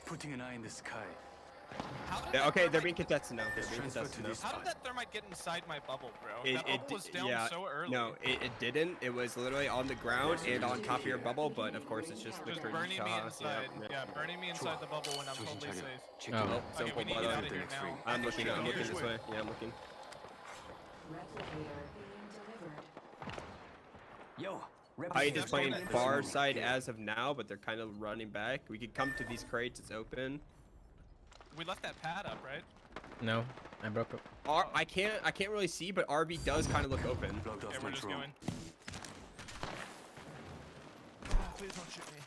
Putting an eye in the sky. Yeah, okay, they're being contested now. They're being contested now. How did that thermite get inside my bubble, bro? It, That bubble was down yeah, so early. No, it didn't. It was literally on the ground and on top of your bubble, but of course it's just the Just cringe burning me haha, inside. Yeah. Yeah, burning me inside the bubble when I'm totally safe. Oh. Oh, Okay, we need to get out of here now. I'm looking this way. Yeah, I'm looking. Yo, Height is playing far side as of now, but they're kind of running back. We could come to these crates. It's open. We left that pad up, right? No, I broke up. I can't really see, but RB does kind of look open. Okay, we're just going. Please don't shoot me.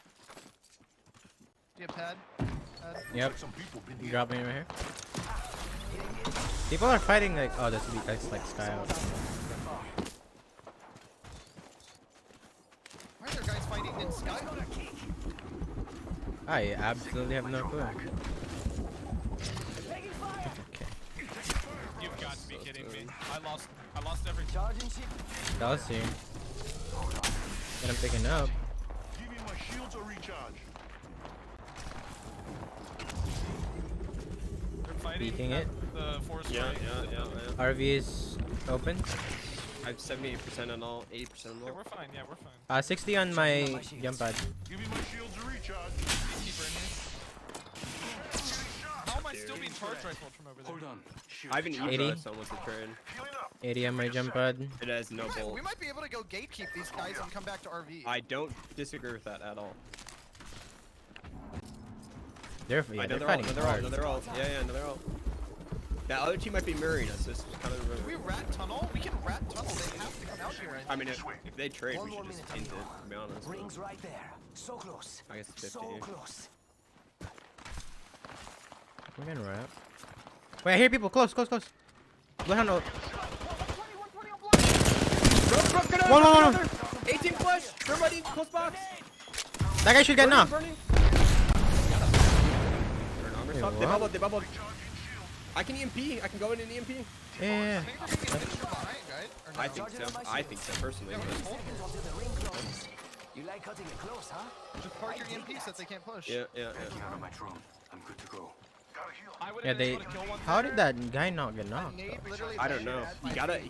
Do you have pad? Yep. You drop me right here. People are fighting like, oh, that's like sky out. Why are there guys fighting in sky? I absolutely have no clue. You've got to be kidding me. I lost every I'll see. And I'm picking up. Give me my shields or recharge. They're fighting Beating it. the forest. Yeah. RV is open. I have 78% on all, 80% on Yeah, all. we're fine. Yeah, we're fine. 60 on my jump pad. Give me my shields or recharge. Keeper in here. How am I still being charge rifled from over there? Hold on. I have an 80. E-Bro, so almost a turn. 80 on my jump pad. It has no Okay, bolt. we might be able to go gatekeep these guys and come back to RV. I don't disagree with that at all. They're fighting hard. Another ult. Yeah, another ult. That other team might be mirroring us. This is kind of. Can we rat tunnel? We can rat tunnel. They have to come out here. I mean, if they trade, we should just end it. To be honest. Rings right there. So close. I guess it's 50. So close. We're gonna run up. Wait, I hear people close. Blood Hound ult. One. 18 flush. Everybody, close box. That guy should get knocked. Burn armor Wait, stop. They what? bubbled. They bubbled. I can EMP. I can go in and EMP. Yeah. I think so personally. You like cutting it close, huh? Just park your EMP so they can't push. Yeah. Backing out of my drone. I'm good to go. Yeah, they. How did that guy not get knocked? I don't know.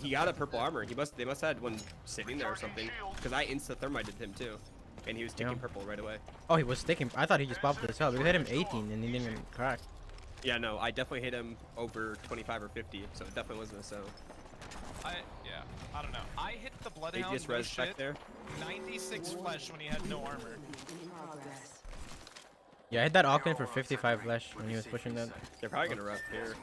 He got a purple armor. They must have had one sitting there or something. Because I insta thermited him too, and he was taking purple right away. Oh, he was sticking. I thought he just popped his health. We hit him 18 and he didn't even crack. Yeah, no, I definitely hit him over 25 or 50, so it definitely wasn't a so. I don't know. I hit the They Bloodhound. just res back there. 96 flesh when he had no armor. Yeah, I hit that Octane for 55 flesh when he was pushing that. They're probably gonna rep here.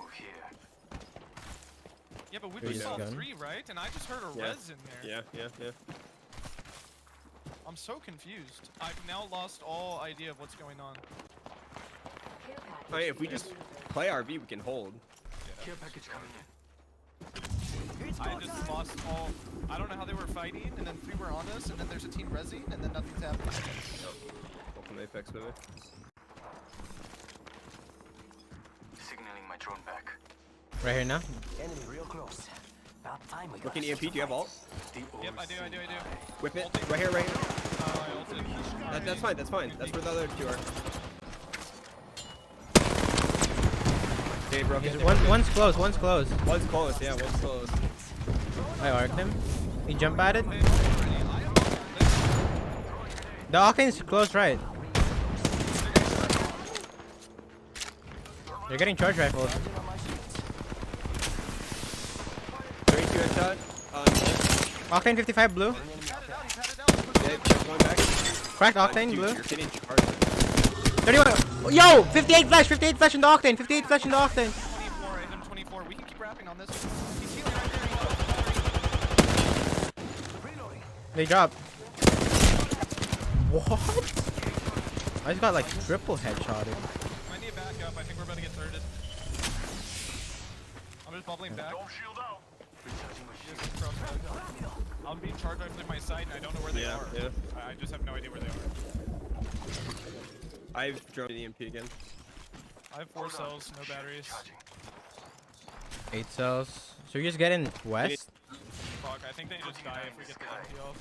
Yeah, but we Who's just saw gun? 3, right? And I just heard a res in there. Yeah. I'm so confused. I've now lost all idea of what's going on. I mean, if we just play RV, we can hold. Care package coming in. I just lost all. I don't know how they were fighting, and then 3 were on us, and then there's a team resing, and then nothing's happening. Open Apex with it. Signaling my drone back. Right here now. Enemy real close. About time we got. Looking EMP, do you have ult? Yep, I do. Whip it. Right here. I ulted. That's fine. That's where the other 2 are. Okay, bro. One's close. One's close, yeah, one's close. I arced him. He jump at it. The Octane's close right. They're getting charge rifled. 32 headshot. Octane 55 blue. Yeah, going back. Cracked Octane Dude, blue. you're getting charged. 31. Yo! 58 flash in the Octane. 58 flash in the Octane. 24, I hit him 24. We can keep rapping on this. He's healing right there. They dropped. What? I just got like triple headshotted. I need to back up. I think we're about to get thirded. I'm just bubbling back. Don't shield out. I'm being charged right from my side, and I don't know where they are. Yeah. I just have no idea where they are. I've dropped the EMP again. I have 4 cells, no batteries. 8 cells. So you're just getting west? Fuck, I think they just die if we get the EMP off.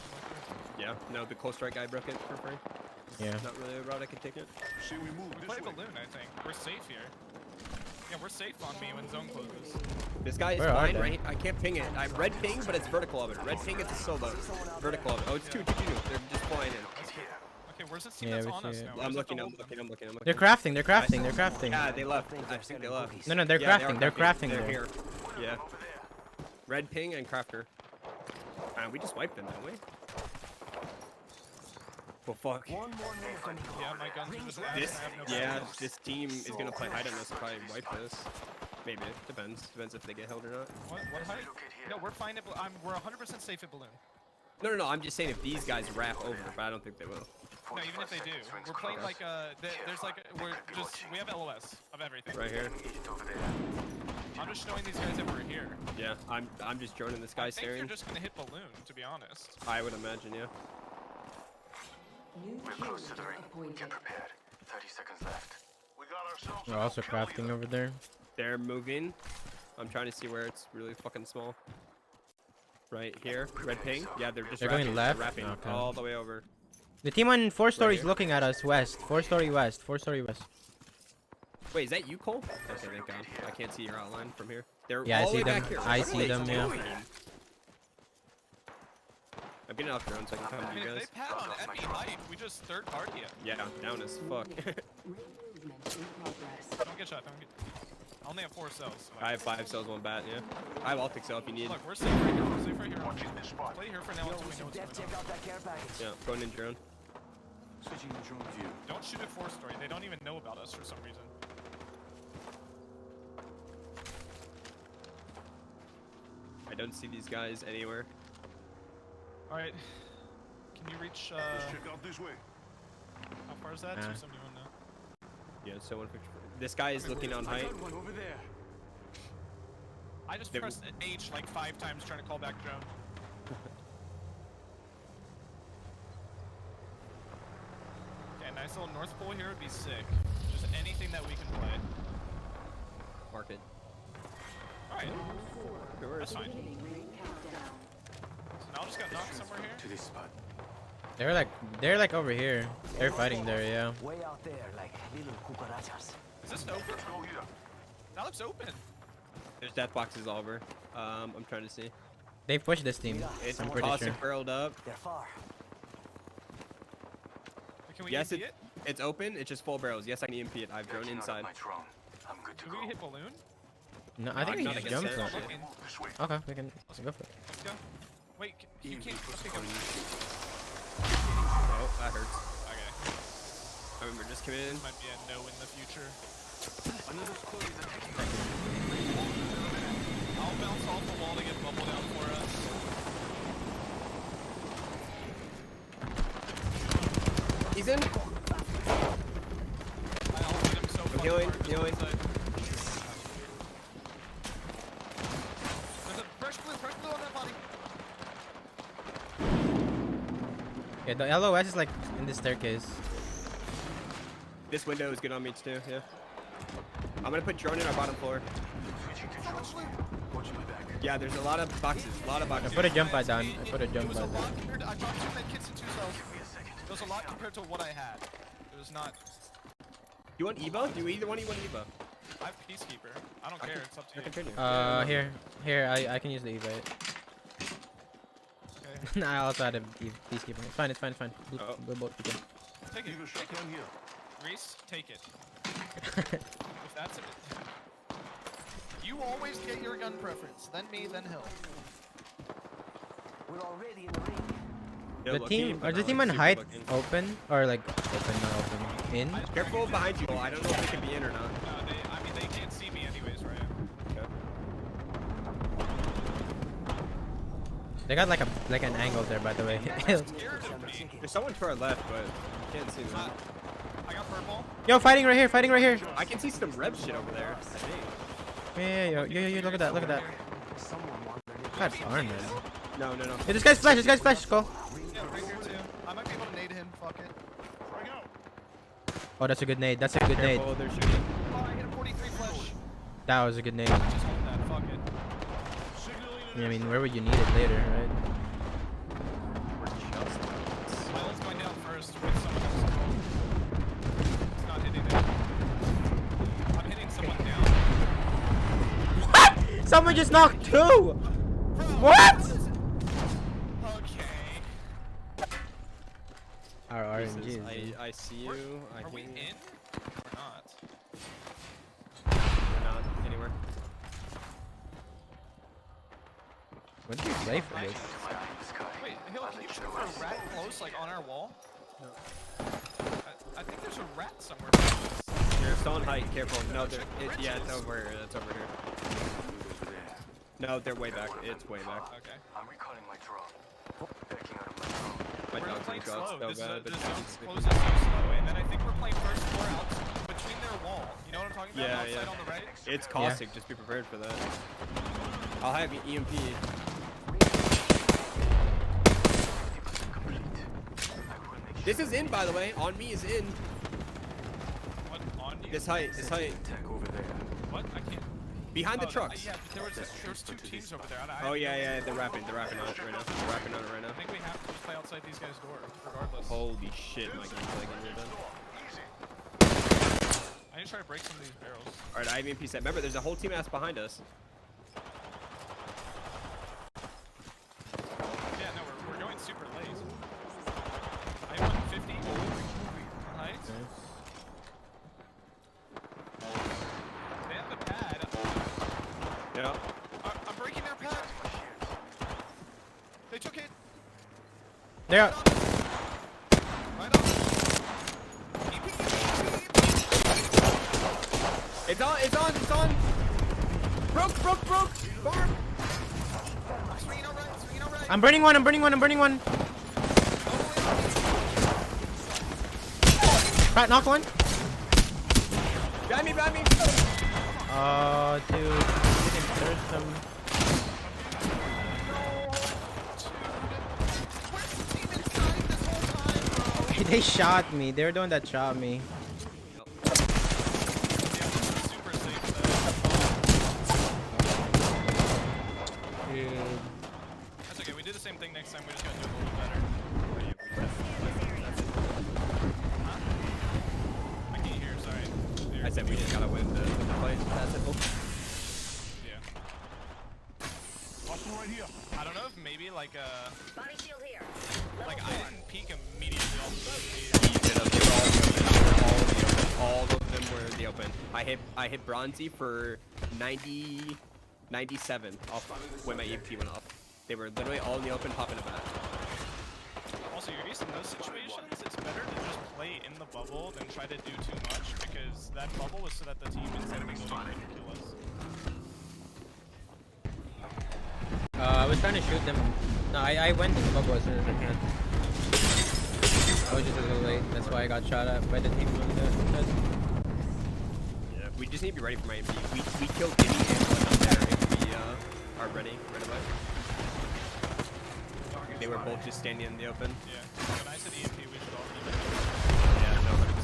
Yeah, no, the close strike guy broke it for free. Yeah. Not really a route I could take it. Should we move We play balloon, I think. We're safe here. Yeah, we're safe on me when zone closes. This guy is Where are blind they? right. I can't ping it. I'm red ping, but it's vertical of it. Red ping, it's a solo. Vertical of it. Oh, it's 2. They're just flying in. Okay, where's this team Yeah, that's we on see us it. now? I'm Where's looking. the They're crafting. Yeah, they left. I think they left. No, they're Yeah, crafting. they are They're crafting They're there. here. Yeah. Red ping and crafter. We just wiped them, didn't we? Well, fuck. Yeah, my guns are just ass. This, I have no yeah, batteries. this team is gonna play hide on us and probably wipe this. Maybe. Depends if they get held or not. What height? No, we're fine at we're 100% safe at balloon. No, I'm just saying if these guys wrap over, but I don't think they will. No, even if they do, we're playing like there's like we have LOS of everything. Right here. I'm just showing these guys that we're here. Yeah, I'm just droning this guy staring. I think they're just gonna hit balloon, to be honest. I would imagine, yeah. We're close to the ring. Get prepared. 30 seconds left. We got ourselves. We're also crafting over there. They're moving. I'm trying to see where it's really fucking small. Right here, red ping. Yeah, they're just going left? Wrapping Okay. all the way over. The team on 4 stories here. looking at us west. 4-story west. 4-story west. Wait, is that you, Cole? Okay, thank God. I can't see your outline from here. They're Yeah, all I the see way them. back here. I What are see they them, yeah. doing? I'm getting off drone so I can come I to mean, you if guys. they pat on Epi height, we just third party it. Yeah, down as fuck. Movement in progress. Don't get shot. Don't get. I only have 4 cells. So I have 5 cells, 1 bat, yeah. I have Altic cell if you need. Look, we're safe right here. We're safe right here. Watching this spot. Play here for now until we know what's going on. Yeah, going in drone. Switching the drone view. Don't shoot at 4-story. They don't even know about us for some reason. I don't see these guys anywhere. All right. Can you reach? Let's check out this way. How far is that? 271 now. Yeah, so 154. This guy is looking on height. One over there. I just pressed H like 5 times trying to call back drone. Okay, nice little north pole here would be sick. Just anything that we can play. Mark it. Alright. That's fine. Beginning ring countdown. So now I just got knocked somewhere here. To this spot. They're like over here. They're fighting there, yeah. Way out there, like little cucarachas. Is this open? Let's go here. That looks open. There's death boxes all over. I'm trying to see. They've pushed this team. It's I'm pretty tossed sure. and barreled up. They're far. Can we Yes, EMP it? it's open. It's just full barrels. Yes, I can EMP it. I've drone inside. I'm good to Can go. we hit balloon? No, I think we not just against jumped it. up. Looking. This way. Okay, we can go for it. Let's go. Wait, you can't. Okay, go. Oh, that hurts. Okay. I remember just come in. This might be a no in the future. Another squad is attacking. I'll bounce off the wall to get bubble down for us. He's in. I'll hit him so fucking healing, hard. healing. There's a fresh blue on that body. Yeah, the LOS is like in the staircase. This window is good on me too. Yeah. I'm gonna put drone in our bottom floor. Yeah, there's a lot of boxes. A lot of boxes. I put a jump pad down. I put a It jump was a pad lot down. compared to, I dropped 2 med kits and 2 cells. It was a lot compared to what I had. It was not. You want Evo? Do either one of you want Evo? I have Peacekeeper. I don't care. It's up to you. Continue. Here, I can use the Eva. Okay. Nah, I also had a peacekeeper. It's fine, it's fine, it's fine. Oh. We'll both begin. Take it. Leave a shotgun here. Reese, take it. If that's it. You always get your gun preference. Then me, then Hill. We're already in the ring. Yeah, The looking, team, but or the not, team like, on super height looking. open or like open, not open. In. Careful behind you. I don't know if they can be in or not. I mean, they can't see me anyways, right? Okay. They got like an angle there, by the way. Scared of me. There's someone to our left, but I can't see them. I got purple. Yo, fighting right here, fighting right here. I can see some rev shit over there. Yeah, yo, look at that, look at that. God darn, man. No. Hey, this guy's flash, go. Yeah, right here too. I might be able to nade him. Fuck it. Oh, that's a good nade. That's a good nade. Careful, they're shooting. Oh, I hit a 43 flush. That was a good nade. Just hold that. Fuck it. I mean, where would you need it later, right? Miles going down first with someone else's goal. It's not hitting it. I'm hitting someone down. What? Someone just knocked 2. What? Okay. Our RNG is I see you. Are we in or not? We're not anywhere. When did you play for this? Wait, Hill, can you shoot for a rat close, like on our wall? No. I think there's a rat somewhere. You're still on height. Careful. No, yeah, it's over here. It's over here. No, they're way back. It's way back. Okay. I'm recalling my drone. Backing out of my drone. My we're dog's playing gonna go slow. so This bad, but zone it's closes so slow, and then I think we're playing first floor out between their wall. You know what I'm talking about? Yeah, Outside yeah. on the right. It's caustic. Just be prepared for that. I'll have you EMP. This is in, by the way. On me is in. What on you? This height. This height. What? I can't. Behind the trucks. Yeah, but there was 2 teams over there. Oh yeah, they're rapping on it right now. They're rapping on it right now. I think we have to just play outside these guys' door, regardless. Holy shit, my game's lagging real bad. I need to try to break some of these barrels. Alright, I have EMP set. Remember, there's a whole team ass behind us. Yeah, no, we're going super late. I have 150. Nice. They have a pad. Yeah. I'm breaking their pad. They took it. They're out. Right on. It's on! Broke! Farm! I'm burning one. Right, knock one. Grab me! Oh, dude. There's some. They shot me. They're the one that shot me. That's okay, we do the same thing next time, we just gotta do it a little bit better. Huh? I can't hear, sorry. I said we just gotta win the fight. That's it. Yeah. Right here. I don't know if maybe like Body shield here. like I didn't peek immediately off the All of them were in the open. I hit Bronzy for 97 off when my EMP went off. They were literally all in the open, popping a bat. Also, you're used in those situations, it's better to just play in the bubble than try to do too much, because that bubble was so that the team instead of exploding could kill us. I was trying to shoot them. No, I went in the bubble as soon as I can. I was just a little late. That's why I got shot at by the team. Yeah, we just need to be ready for my EMP. We killed Giddy and one up there if we are ready right away. They were both just standing in the open. Yeah, when I said EMP, we should all be ready. Yeah, no, 100%.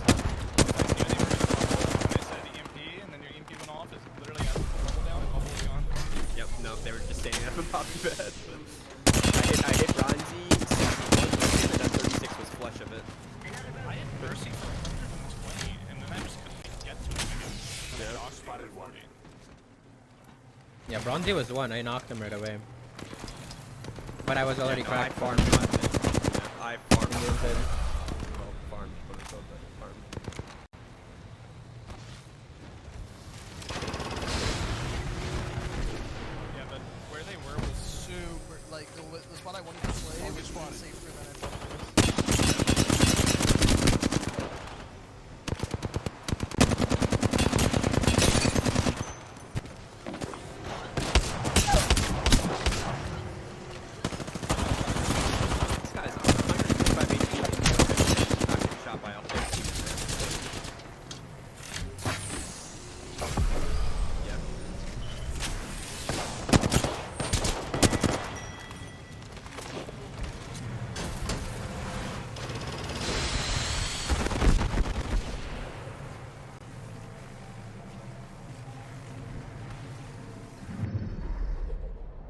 I said EMP, and then your EMP went off, it's literally as the bubble down and bubble was gone. Yep, no, they were just standing up and popping bad. I hit Bronzy 61 and then 36 was flush of it. I hit Mercy for 120, and then I just couldn't get to him again. Yeah. Dog spotted 40. Yeah, Bronzy was one. I knocked him right away. But I was already cracked. I farmed 5 minutes. Yeah, I farmed. Well, farmed, quote unquote, but farmed. Yeah, but where they were was super, like, the spot I wanted to play was safer than I thought it was. This guy's 125 HP. Not getting shot by all 15 in there. Yeah.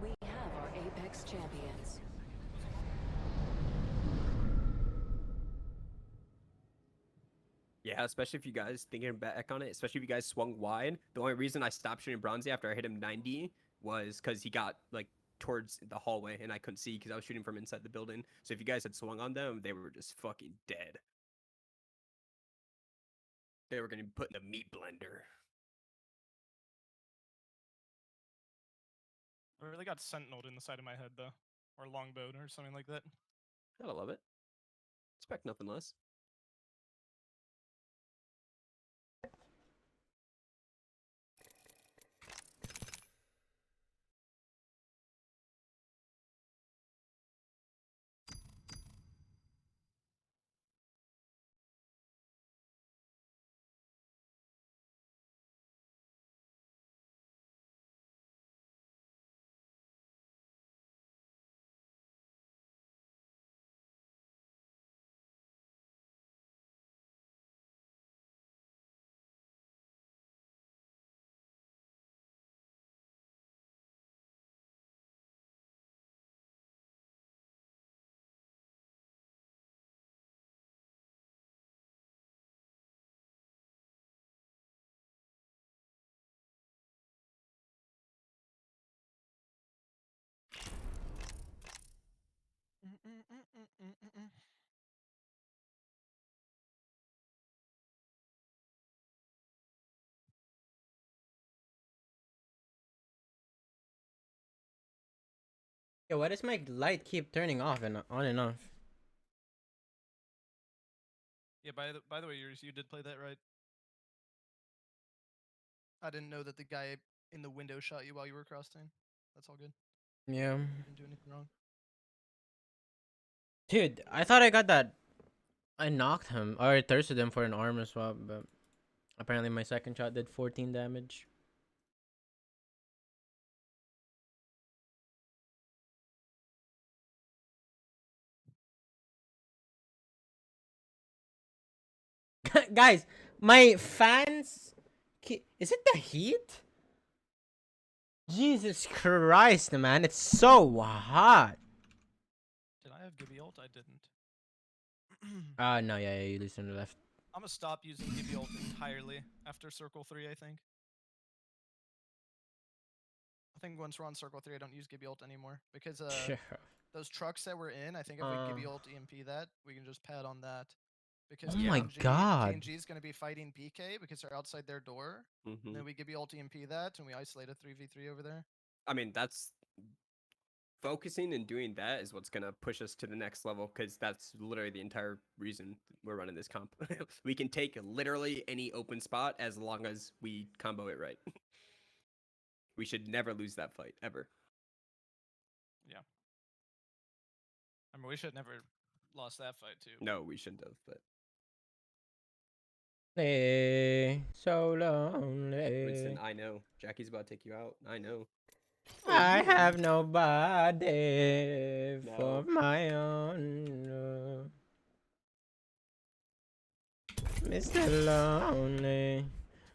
We have our Apex champions. Yeah, especially if you guys thinking back on it, especially if you guys swung wide. The only reason I stopped shooting Bronzy after I hit him 90 was because he got like towards the hallway and I couldn't see because I was shooting from inside the building. So if you guys had swung on them, they were just fucking dead. They were gonna be put in the meat blender. I really got sentineled in the side of my head, though. Or longbowed, or something like that. Gotta love it. Expect nothing less. Yo, why does my light keep turning off and on and off? Yeah, by the way, you did play that right. I didn't know that the guy in the window shot you while you were crossing. That's all good. Yeah. You didn't do anything wrong. Dude, I thought I got that. I knocked him, or I thirsted him for an armor swap, but apparently my second shot did 14 damage. Guys, my fans... Is it the heat? Jesus Christ, man. It's so hot. Did I have Gibby ult? I didn't. No, yeah, you lose on the left. I'm gonna stop using Gibby ult entirely after Circle 3, I think. I think once we're on Circle 3, I don't use Gibby ult anymore. Because those trucks that we're in, I think if we Gibby ult EMP that, we can just pad on that. Because Oh my god. KNG is going to be fighting PK because they're outside their door. And then we Gibby ult EMP that, and we isolate a 3v3 over there. I mean, that's... Focusing and doing that is what's going to push us to the next level, because that's literally the entire reason we're running this comp. We can take literally any open spot as long as we combo it right. We should never lose that fight, ever. Yeah. I mean, we should never lost that fight, too. No, we shouldn't have, but... Hey, so lonely. Winston, I know. Jackie's about to take you out. I know. I have nobody for my own. Mr. Lonely,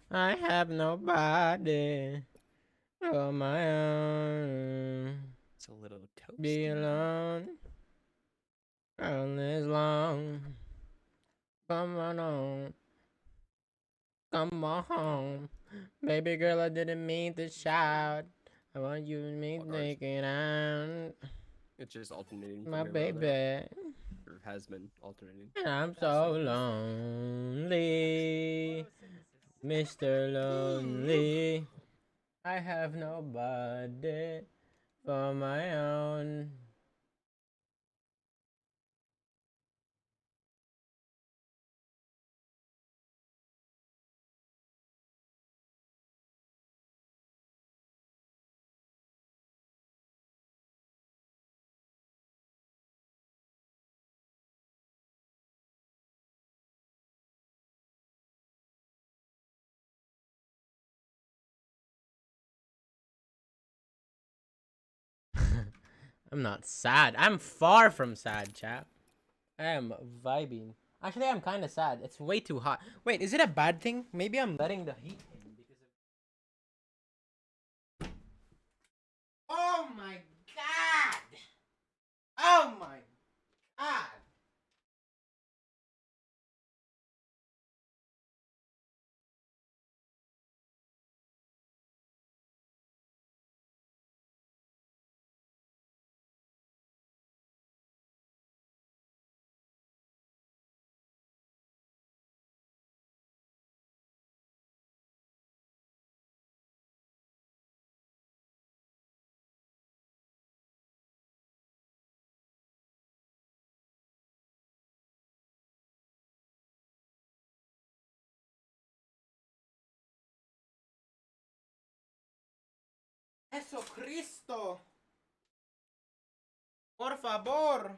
I have nobody for my own. It's a little toasty. Be alone all this long. Come on. Come on home. Baby girl, I didn't mean to shout. I want you to me take it out. It's just alternating. My baby. Or has been alternating. And I'm so lonely. Mr. Lonely. I have nobody for my own. I'm not sad. I'm far from sad, chap. I am vibing. Actually, I'm kind of sad. It's way too hot. Wait, is it a bad thing? Maybe I'm letting the heat in because of... Oh my god! Oh my god! Jesucristo. Por favor.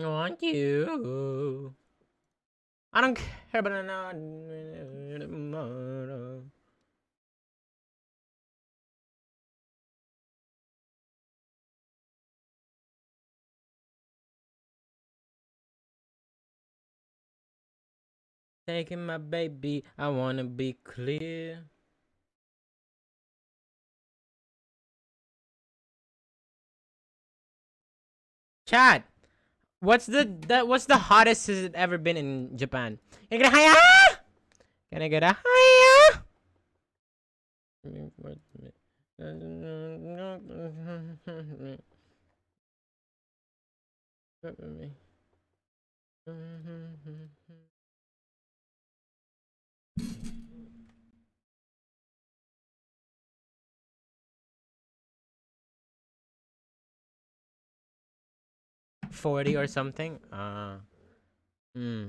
I want you. I don't care, but I know. Taking my baby, I wanna be clear. Chat, What's the hottest has it ever been in Japan? Can I get a higher? Can I get a higher? $40 or something? Hmm.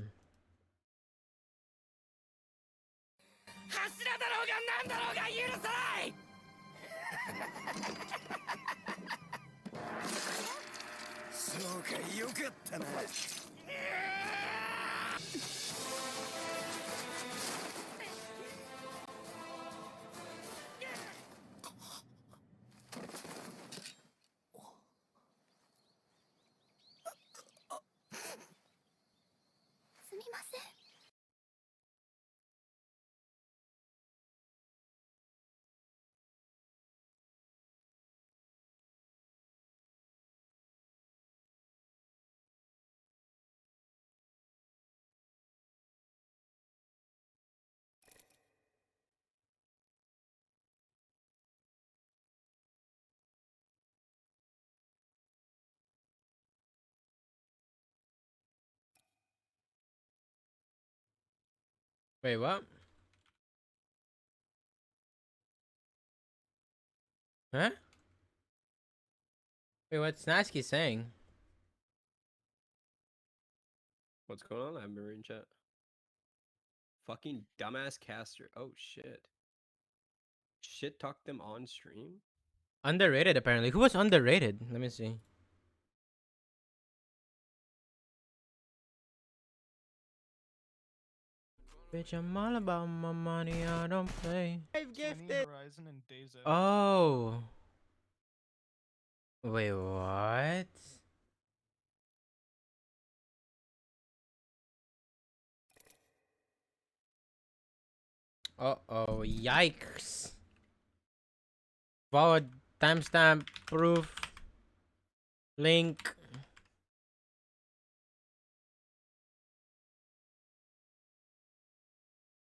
Wait, what? Huh? Wait, what's Nasky saying? What's going on? I haven't been reading chat. Fucking dumbass caster. Oh shit. Shit talk them on stream? Underrated, apparently. Who was underrated? Let me see. Bitch, I'm all about my money. I don't play. I've gifted. Oh. Wait, what? Uh-oh, yikes. Forward, timestamp, proof, link.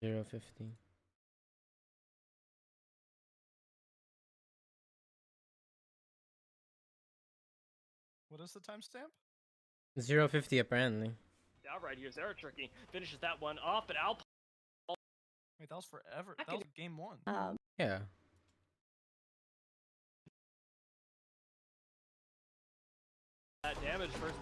$0.50. What is the timestamp? $0.50 apparently. Out right here, Zara Tricky finishes that one off, but Alp. Wait, that was forever. That was game one. Yeah. That damage first.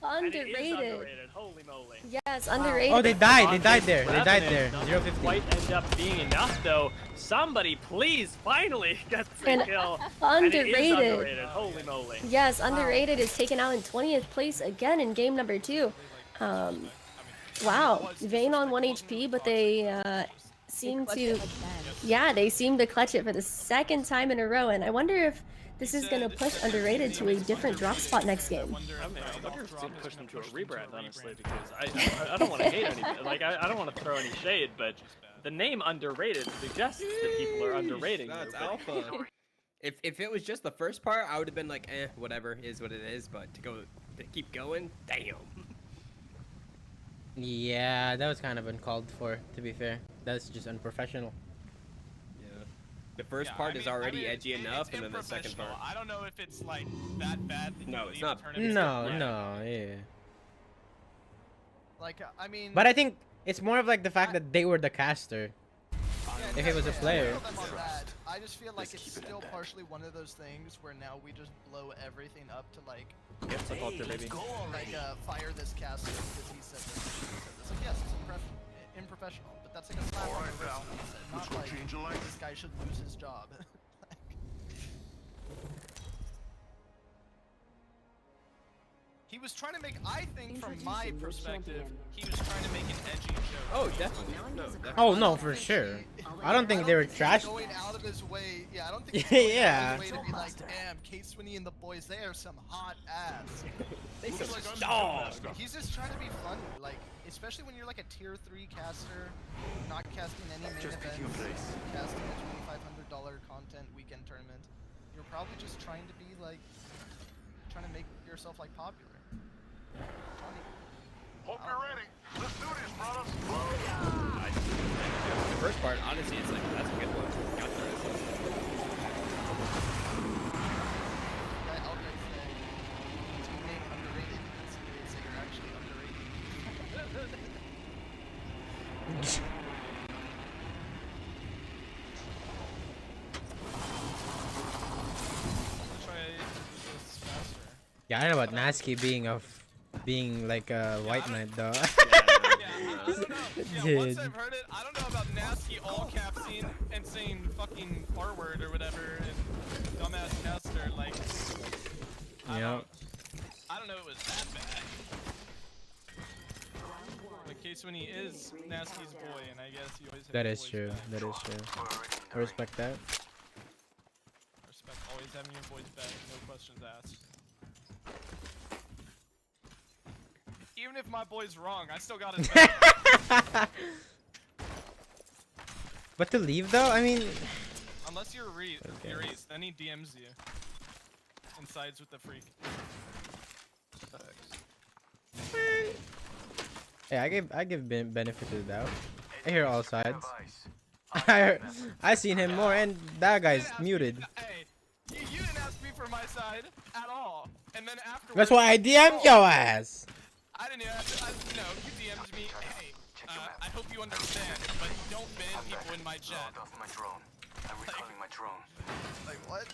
Underrated. And it is underrated. Holy moly. Yes, underrated. Oh, they died. They died there. They died there. Doesn't 0.50. quite end up being enough, though. Somebody, please, finally get the And kill. underrated. And it is underrated. Holy moly. Yes, underrated is taken out in 20th place again in game number 2. Wow, Vayne on 1 HP, but they seem to, yeah, they seem to clutch it for the second time in a row, and I wonder if this is going to push underrated to a different drop spot next game. I wonder if it's going to push them to a rebrand, honestly, because I don't want to hate anything. Like, I don't want to throw any shade, but the name underrated suggests that people are underrating. That's alpha. If it was just the first part, I would have been like, eh, whatever, is what it is, but to keep going, damn. Yeah, that was kind of uncalled for, to be fair. That's just unprofessional. Yeah. The first part is already edgy enough, and then the second part. I don't know if it's like that bad. That no, it's not. No, yeah. Like, I mean. But I think it's more of like the fact that they were the caster. If it was a player. I just feel like it's still partially one of those things where now we just blow everything up to like, fire this caster because he said this. Like, yes, it's unprofessional, but that's like a slap on the wrist. Not like this guy should lose his job. He was trying to make, I think, from my perspective, he was trying to make an edgy joke. Oh, definitely. No, definitely. Oh, no, for sure. I don't think they were trash. Going out of his way, yeah, I don't think he's going out of his way to be like, damn, Kate Sweeney and the boys, they are some hot ass. They some dogs. He's just trying to be funny, like, especially when you're like a tier 3 caster, not casting any main events, casting a $2,500 content weekend tournament. You're probably just trying to be like trying to make yourself like popular. Hope you're ready. Let's do this, brothers. The first part, honestly, it's like that's a good one. Got through it. That Albert thing, teammate underrated. That's the way to say you're actually underrated. Yeah, I don't know about Nasky being like a white knight though. Yeah, once I've heard it, I don't know about Nasty all capsing and saying fucking R word or whatever and dumbass caster like. Yeah. I don't know it was that bad. The case when he is Nasty's boy, and I guess he always. That is true. That is true. I respect that. Respect always having your boys back, no questions asked. Even if my boy's wrong, I still got his back. But to leave though, I mean. Unless you're Euriece, then he DMs you and sides with the freak. Yeah, I give benefit to the doubt. I hear all sides. I seen him more, and that guy's muted. Hey, you didn't ask me for my side at all, and then afterwards. That's why I DM'd your ass. I didn't ask. No, you DM'd me. Hey, I hope you understand, but don't ban people in my chat. Like what?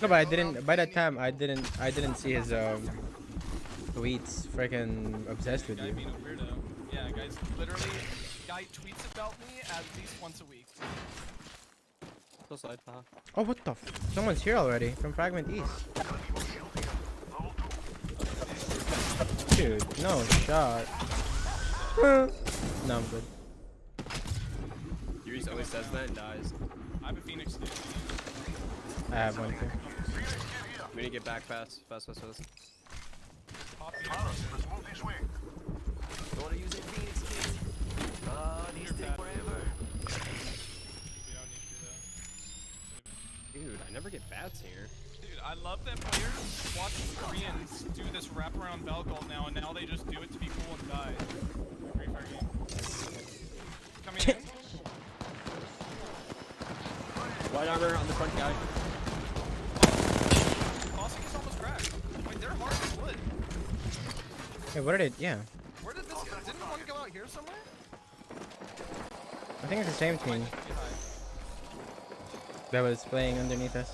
No, but I didn't. By that time, I didn't see his tweets. Freaking obsessed with you. Being a weirdo. Yeah, guys. Literally, guy tweets about me at least once a week. Oh, what the? Someone's here already from Fragment East. Dude, no shot. No, I'm good. Euriece always says that and dies. I have a Phoenix dude. I have one too. We need to get back fast. Fast. Let's move this way. Wanna use a Phoenix kit? These take forever. Dude, I never get bats here. Dude, I love that players watch Koreans do this wraparound Valgalt now, and now they just do it to be cool and die. Free Fire game. Coming in. White armor on the front guy. Bossing is almost cracked. Wait, they're hard as wood. Hey, what did it? Yeah. Where did this go? Didn't one go out here somewhere? I think it's the same team that was playing underneath us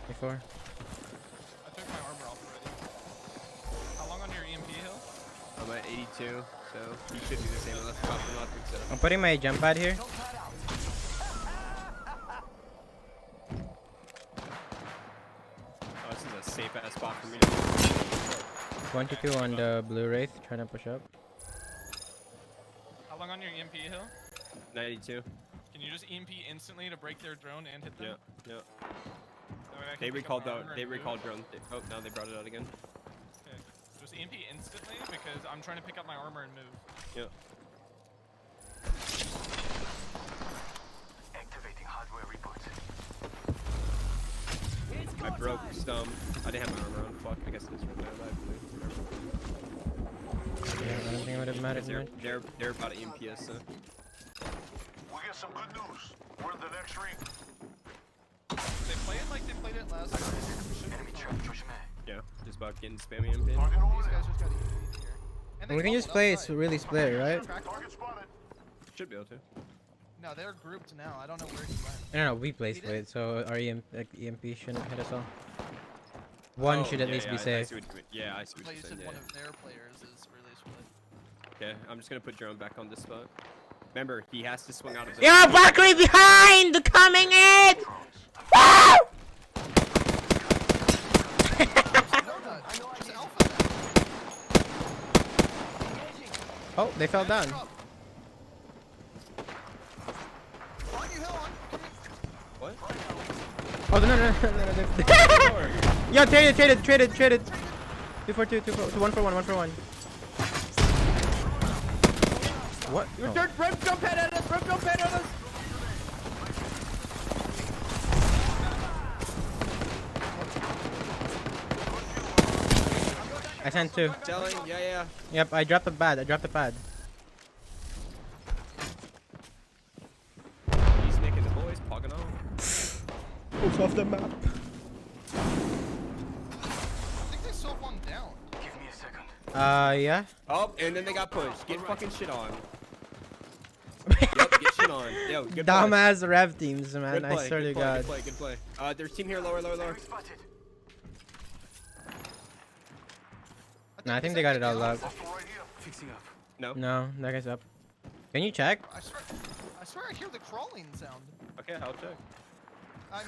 before. I took my armor off already. How long on your EMP hill? I'm at 82, so you should do the same unless you pop them up. I'm putting my jump pad here. Oh, this is a safe ass spot for me to 22 on the blue wraith, trying to push up. How long on your EMP hill? 92. Can you just EMP instantly to break their drone and hit them? Yeah. That way I can They pick up recalled my out. armor They and move. recalled drone. Oh, now they brought it out again. Okay. Just EMP instantly because I'm trying to pick up my armor and move. Yep. Activating hardware reboot. I broke Stum. I didn't have my armor on. Fuck. I guess it's right there. Yeah, I don't think it would have mattered much. They're about to EMP us. So. We get some good news. We're in the next ring. They play it like they played it last time. Yeah, just about getting spammy EMP. These guys just got EMP here. And they We can just bubbled play outside. really split, right? Target spotted. Should be able to. No, they're grouped now. I don't know where he went. No, we play split, so our EMP shouldn't hit us all. One should at least be safe. I see what you mean. Yeah, I see what Like you're you saying. said, Yeah. one of their players is really split. Okay, I'm just gonna put drone back on this spot. Remember, he has to swing out of the. Yo, Buckley behind! Coming in! Woo! Oh, they fell down. What? Oh, no. Yo, traded. 2 for 2, 1 for 1, 1 for 1. What? Your Oh. dirt, Rem jump head at us! Rem jump head at us! sent 2. Selling, yeah. Yep, I dropped the pad. I dropped the pad. He's making the boys, pogging on. Move off the map. I think they still have one down. Give me a second. Yeah. Oh, and then they got pushed. Get fucking shit on. Yep, get shit on. Yo, good play. Dumbass rev teams, man. Good play, I swear to God. Good play. There's team here, lower. Nah, I think they got it all up. Fixing up. No, that guy's up. Can you check? I swear I hear the crawling sound. Okay, I'll check. I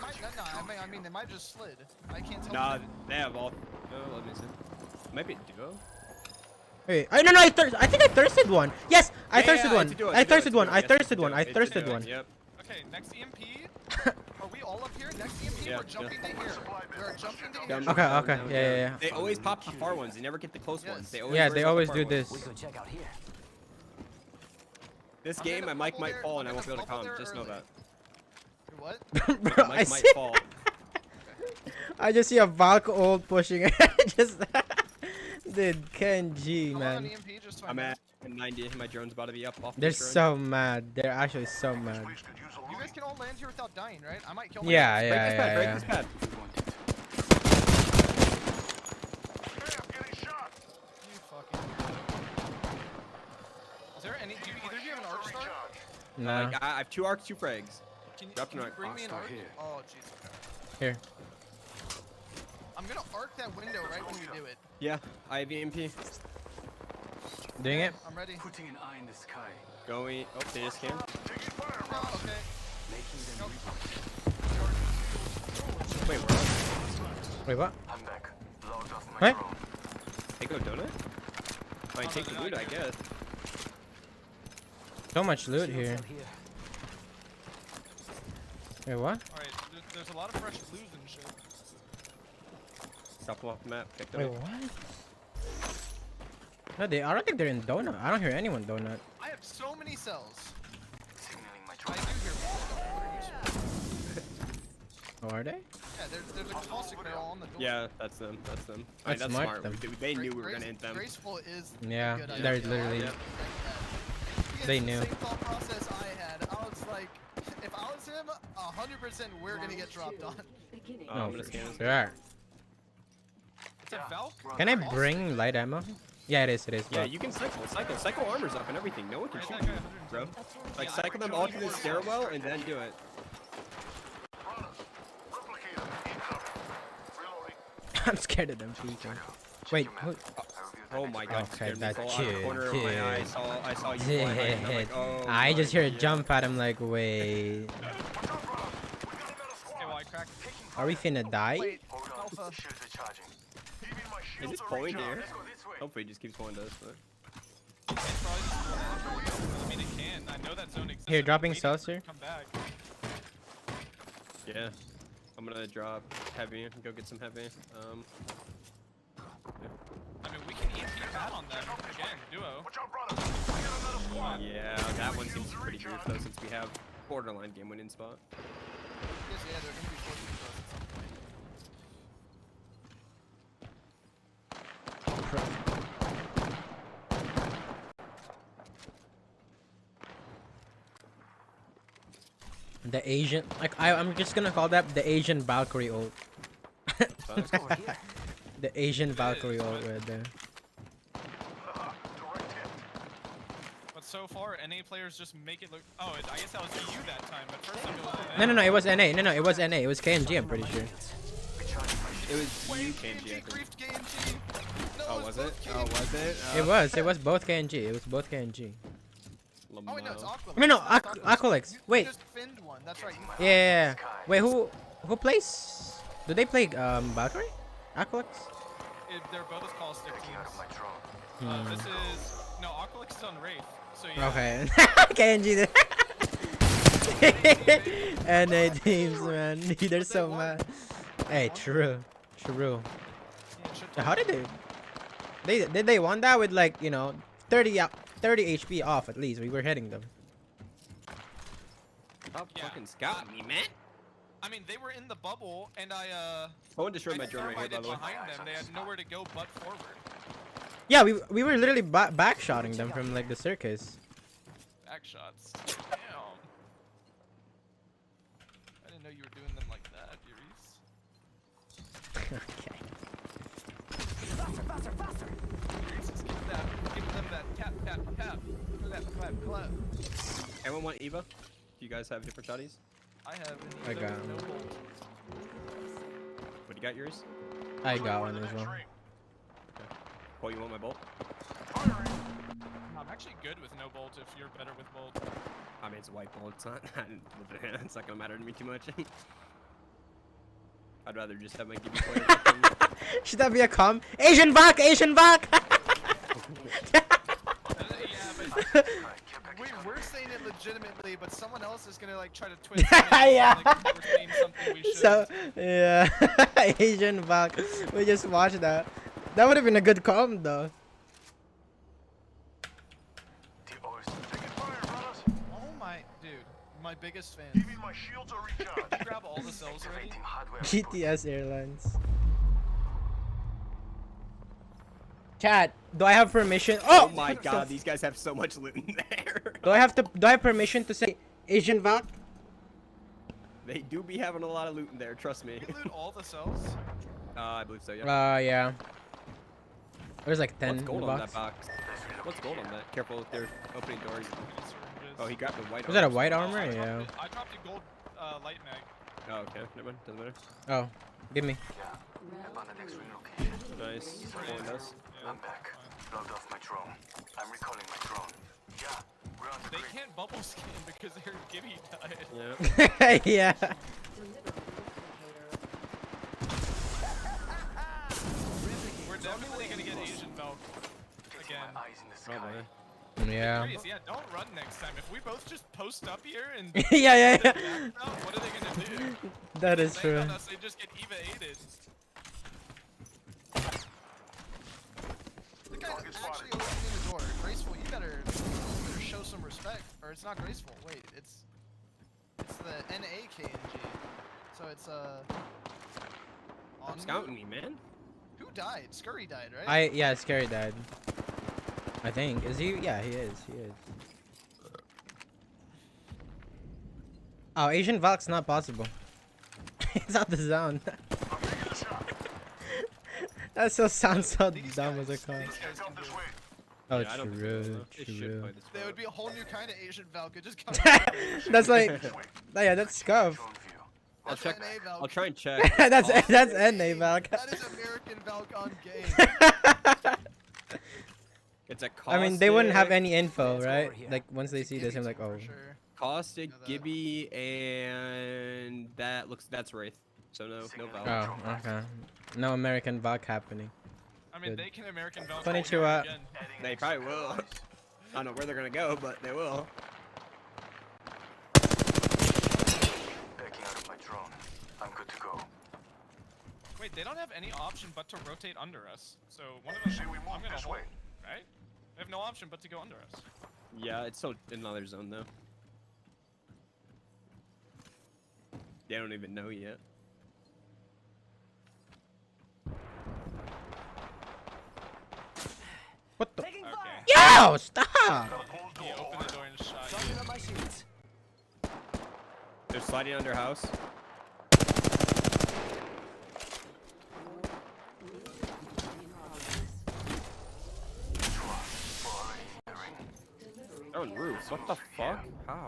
mean, they might just slid. I can't tell. Nah, they have all. Let me see. Might be a duo. Wait, no, I think I thirsted one. Yes, I thirsted one. I thirsted one. Yep. Okay, next EMP. Are we all up here? Next EMP, we're jumping to here. We're jumping to here. Okay. Yeah. They always pop the far ones. They never get the close ones. They always do this. We could check out here. This game, my mic might fall and I won't be able to comment. Just know that. What? Bro, My mic might fall. I just see a Valk ult pushing it. Just dude, KNG, man. I'm at 90. My drone's about to be up off. They're so mad. They're actually so mad. You guys can all land here without dying, right? I might kill myself. Yeah. Break this pad. You fucking. Is there any? Do either of you have an arc star? No. I have 2 arcs, 2 frags. Can Drop you an arc. bring me an arc? Here. Oh, jeez. Okay. Here. I'm gonna arc that window right when we do it. Yeah, I have EMP. Doing it? I'm ready. Putting an eye in the sky. Going. Oh, they just came. No, okay. Making them Wait, where? Wait, what? I'm back. Logged off my What? drone. Take a donut? I take the loot, I guess. So much loot here. Wait, what? Alright, there's a lot of fresh clues and shit. Stop them off the map. Pick them Wait, up. what? No, I don't think they're in donut. I don't hear anyone donut. I have so many cells. Signaling my I drone. do hear people. Oh, are they? Yeah, there's a caustic barrel on the door. Yeah, that's them. That's That's smart, smart. them. They knew we were gonna hit them. Graceful is Yeah, a good they're idea. literally. I like that. They It's knew. the same thought process I had. I was like, if I was him, 100% we're gonna get dropped on. Oh, I'm gonna scan this. Sure. It's a Valk. Can I bring light ammo? Yeah, it is. Yeah, you can cycle armors up and everything. No one can shoot you, bro. Like cycle them all to the stairwell and then do it. I'm scared of them people. Wait, who? Oh my god. Okay, that's that's out of the corner of my eye. I saw you fly by, and I'm like, oh I just my hear a God. jump at him like, wait. Are we finna die? Wait, Alpha. Is this pulling there? Hopefully it just keeps pulling to us, but... I mean, it can. I know that zone exists. Here, dropping cells here. Come back. Yeah. I'm gonna drop heavy and go get some heavy. I mean, we can EMP pad on them again, duo. Yeah, that one seems pretty brief though, since we have borderline game winning spot. Yeah, they're gonna be forcing us at some point. The Asian, like I'm just gonna call that the Asian Valkyrie ult. The Asian Valkyrie ult right there. But so far, NA players just make it look. Oh, I guess that was EU that time. But first time it was No, it was NA. No, it was NA. It was KNG. I'm pretty sure. It was you, KNG, I think. Oh, was it? Oh, was it? It was both KNG. It was both KNG. Oh wait, no, it's Aqua. No, Aqualex. Wait. Just finned one. That's right. Yeah. Wait, who plays? Do they play Valkyrie? Aqualex? They're both caustic teams. Hmm. This is no Aqualex is on Wraith. So yeah. Okay. KNG. NA teams, man. They're so mad. Hey, true. How did they won that with like 30 HP off at least? We were hitting them. Stop fucking scouting me, man. I mean, they were in the bubble, and Someone destroyed my drone right here, by the way. behind them. They had nowhere to go but forward. Yeah, we were literally backshotting them from like the circus. Back shots. Damn. I didn't know you were doing them like that, Euriece. Okay. Euriece is giving them that tap, tap, tap. Clap, clap, clap. Anyone want Eva? Do you guys have different shotties? I have an I Eva got with no him. bolt. What, you got yours? I got one as well. Paul, you want my bolt? I'm actually good with no bolt if you're better with bolt. I mean, it's a white bolt. It's not. It's not gonna matter to me too much. I'd rather just have my Gibby player. Should that be a com? Asian back! Asian back! We're saying it legitimately, but someone else is gonna like try to twist it. Yeah. Like, we're saying something we shouldn't. So yeah, Asian back. We just watched that. That would have been a good com though. Oh my, dude, my biggest fan. Give me my shields or recharge. Did you grab all the cells already? GTS Airlines. Chat, do I have permission? Oh my god, these guys have so much loot in there. Do I have permission to say Asian back? They do be having a lot of loot in there, trust me. Did you loot all the cells? I believe so, yeah. Yeah. There's like 10 What's gold in the on box. that box? What's gold on that? Careful if they're opening doors. Oh, he grabbed the white Was that a armor. white armor? Yeah. I dropped a gold light mag. Oh, okay. Never mind. Doesn't matter. Oh, give me. Nice. Pulling us. I'm back. Logged off my drone. I'm recalling my drone. Yeah, we're on the They grid. can't bubble skin because their Gibby died. Yeah. We're definitely gonna get Asian Valk again. Probably. Yeah. Euriece, yeah, don't run next time. If we both just post up here and Yeah. what are they gonna do? That is They true. on us, they just get Eva aided. The guy actually opening the door. Graceful, you better show some respect. Or it's not graceful. Wait, it's the NAKNG. So it's Stop scouting me, man. Who died? Scurry died, right? Yeah, Scary died. I think. Is he? Yeah, he is. He is. Oh, Asian Valk's not possible. It's out the zone. That still sounds so dumb as a car. Oh, Yeah, I don't think so, true, though. It should true. play this There way. would be a whole new kind of Asian Valk. It just comes That's like, yeah, that's scuff. I'll check. NA Valk. I'll try and check. that's NA Valk. That is American Valk on game. It's a caustic. I mean, they wouldn't have any info, right? Like once they see this, I'm like, oh. Caustic, Gibby, and that's Wraith. So no Valk. Oh, okay. No American Valk happening. I mean, Good. they can American Valk. Konnichiwa. again. They probably will. I don't know where they're gonna go, but they will. Backing out of my drone. I'm good to go. Wait, they don't have any option but to rotate under us. So one of us, I'm gonna hold, right? They have no option but to go under us. Yeah, it's still in another zone though. They don't even know yet. What the? Okay. Yo, stop! He opened the door and shot you. They're sliding under house. They're on roofs. What the fuck? How?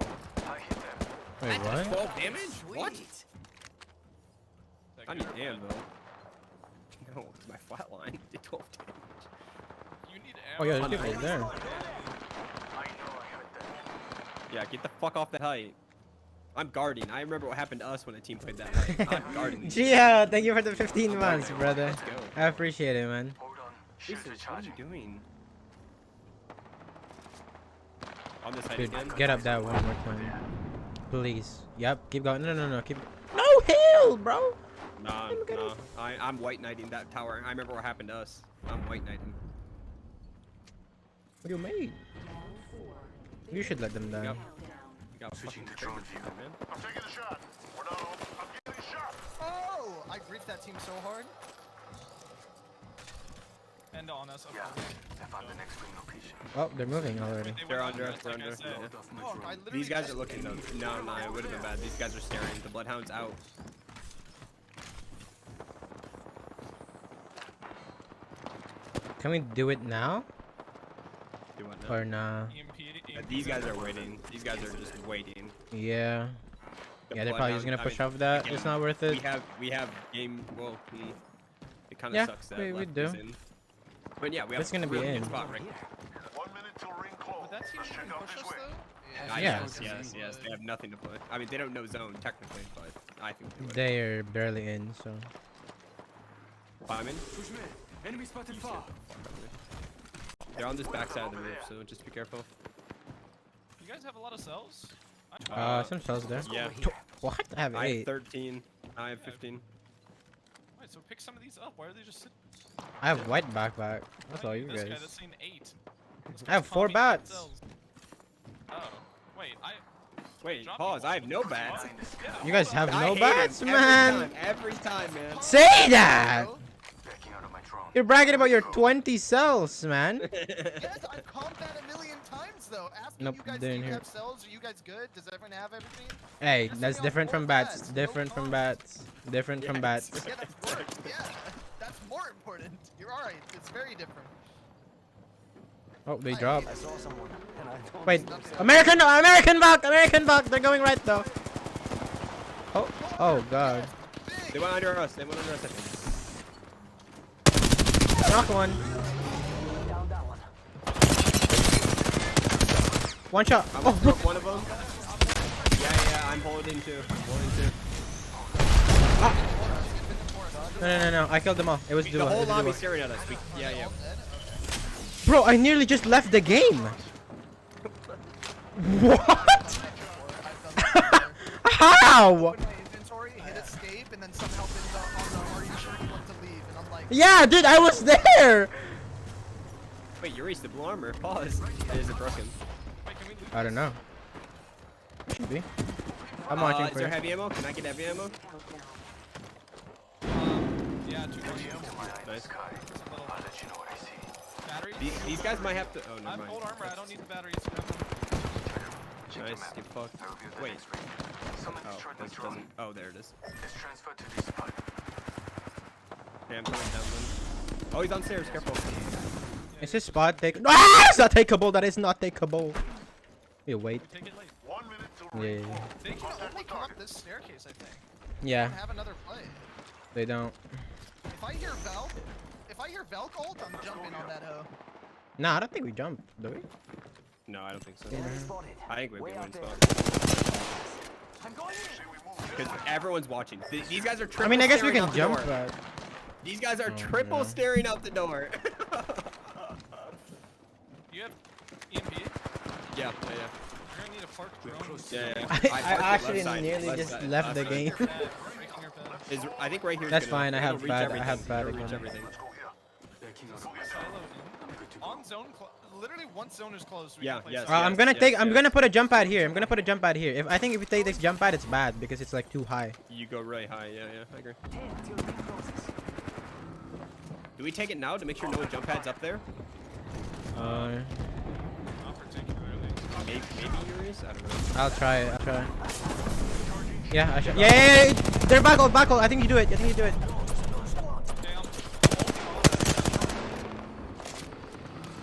Wait, what? 12 damage? What? I need Anvil. No, it's my flatline. Did 12 damage. You need Oh yeah, ammo. there's people there. Yeah, get the fuck off the height. I'm guarding. I remember what happened to us when a team played that height. I'm guarding. Gia, thank you for the 15 months, brother. Let's go. I appreciate it, man. Jesus, what are you doing? On this height Dude, again? get up that one more time. Please. Yep, keep going. No, keep. No hill, bro! Nah. I'm white knighting that tower. I remember what happened to us. I'm white knighting. What do you mean? You should let them die. Yep. You got switching the drone view, man. I'm taking a shot. We're not all. I'm getting shot. Oh! I griefed that team so hard. And on us, of Yeah, course. I found the next ring location. Oh, they're moving already. They're under us. They're under us. said. Yeah. Oh, I literally These guys just- are looking though. No, it would have been bad. These guys are staring. The Bloodhound's out. Can we do it now? Do what now? Or nah? These guys are waiting. These guys are just waiting. Yeah. The Yeah, they're probably just gonna Bloodhound- push off that. again, It's not worth it. We have game. Well, it kind of Yeah, sucks that we left do. is in. But yeah, we have It's gonna a be really in. good spot right. 1 minute till ring close. Would that team Let's check even out push this us way. though? Yes. They have nothing to play. I mean, they don't know zone technically, but I think they would. They're barely in, so. Fireman? Enemy spotted far. They're on this backside of the roof, so just be careful. You guys have a lot of cells? Some cells there. Yeah. What? I have I 8. have 13. I have 15. Wait, so pick some of these up. Why are they just sitting? I have white backpack. That's all you This guy guys. that's saying 8. I have 4 bats. Oh, wait, Wait, dropped pause. you. I have no bats. Yeah. You guys have I no hate bats, him man. Every time, man. Say that. Backing out of my drone. You're bragging about your 20 cells, man. Yes, I've called that a million times though. Asking Nope, you guys, they're do in you here. have cells? Are you guys good? Does everyone have everything? Hey, Just that's sitting on different 4 from bats. bats, no Different from pump. bats. Different from bats. Yeah, that's work. Yeah, that's more important. You're alright. It's very different. Oh, they dropped. I saw someone, and I don't Wait, American Buck. They're going right though. Oh god. They went under us. I think. Knock one. One shot. I'm Oh, gonna one of them. Yeah, I'm holding two. no. I killed them all. It was The duo. whole It was lobby duo. staring at us. Yeah. Bro, I nearly just left the game. What? How? Open my inventory, hit escape, and then somehow on the are you sure you want to leave? And I'm like, Yeah, dude, I was there. Wait, Euriece, the blue armor. Pause. Is it broken? wait, can we leave? I don't know. Should be. I'm watching Is for there you. heavy ammo? Can I get heavy ammo? Yeah, 2 Nice. I'll let you know what I see. batteries. These guys might have to. Oh, I never have mind. gold armor. I don't need the batteries. Nice. Get fucked. I reviewed the Wait. next ring. Someone destroyed my This drone. doesn't. Oh, there it is. It's transferred to this spot. Okay, I'm coming down one. Oh, he's on stairs. Careful. Is this spot take? Ah, it's not takeable. That is not takeable. You wait. We take it late. 1 minute till Yeah, ring yeah, close. They can only come up this staircase, I think. yeah. They don't have another play. They don't. If I hear Velk ult, I'm jumping on that hoe. Nah, I don't think we jumped, do we? No, I don't think so. Spotted. I think we'd be Way one out there. spot. I'm going in. Because everyone's watching. These guys are triple I mean, I guess we staring can out the jump, door. but These guys are Oh, triple no. staring out the door. You have EMP? You're Yeah. gonna need a park drone. Yeah. I parked actually left side, nearly left just side, left the left game. side. Breaking your pad. I think right here. That's fine, I have reach bad- I everything. have bad It'll reach again. everything. Let's go here. Backing out of my Silo drone. in. Good to go. On zone, literally once zone is closed, we Yeah, can place yes, it. I'm yes, gonna yes, take. I'm yes. gonna put a jump pad here. I'm gonna put a jump pad here. If we take this jump pad, it's bad because it's like too high. You go really high. Yeah, I agree. 10 till ring closes. Do we take it now to make sure no jump pads up there? Uh, Not particularly. Maybe Euriece? I don't know. I'll try it. Yeah, I should. Yeah. They're back hold. I think you do it. Okay, I'm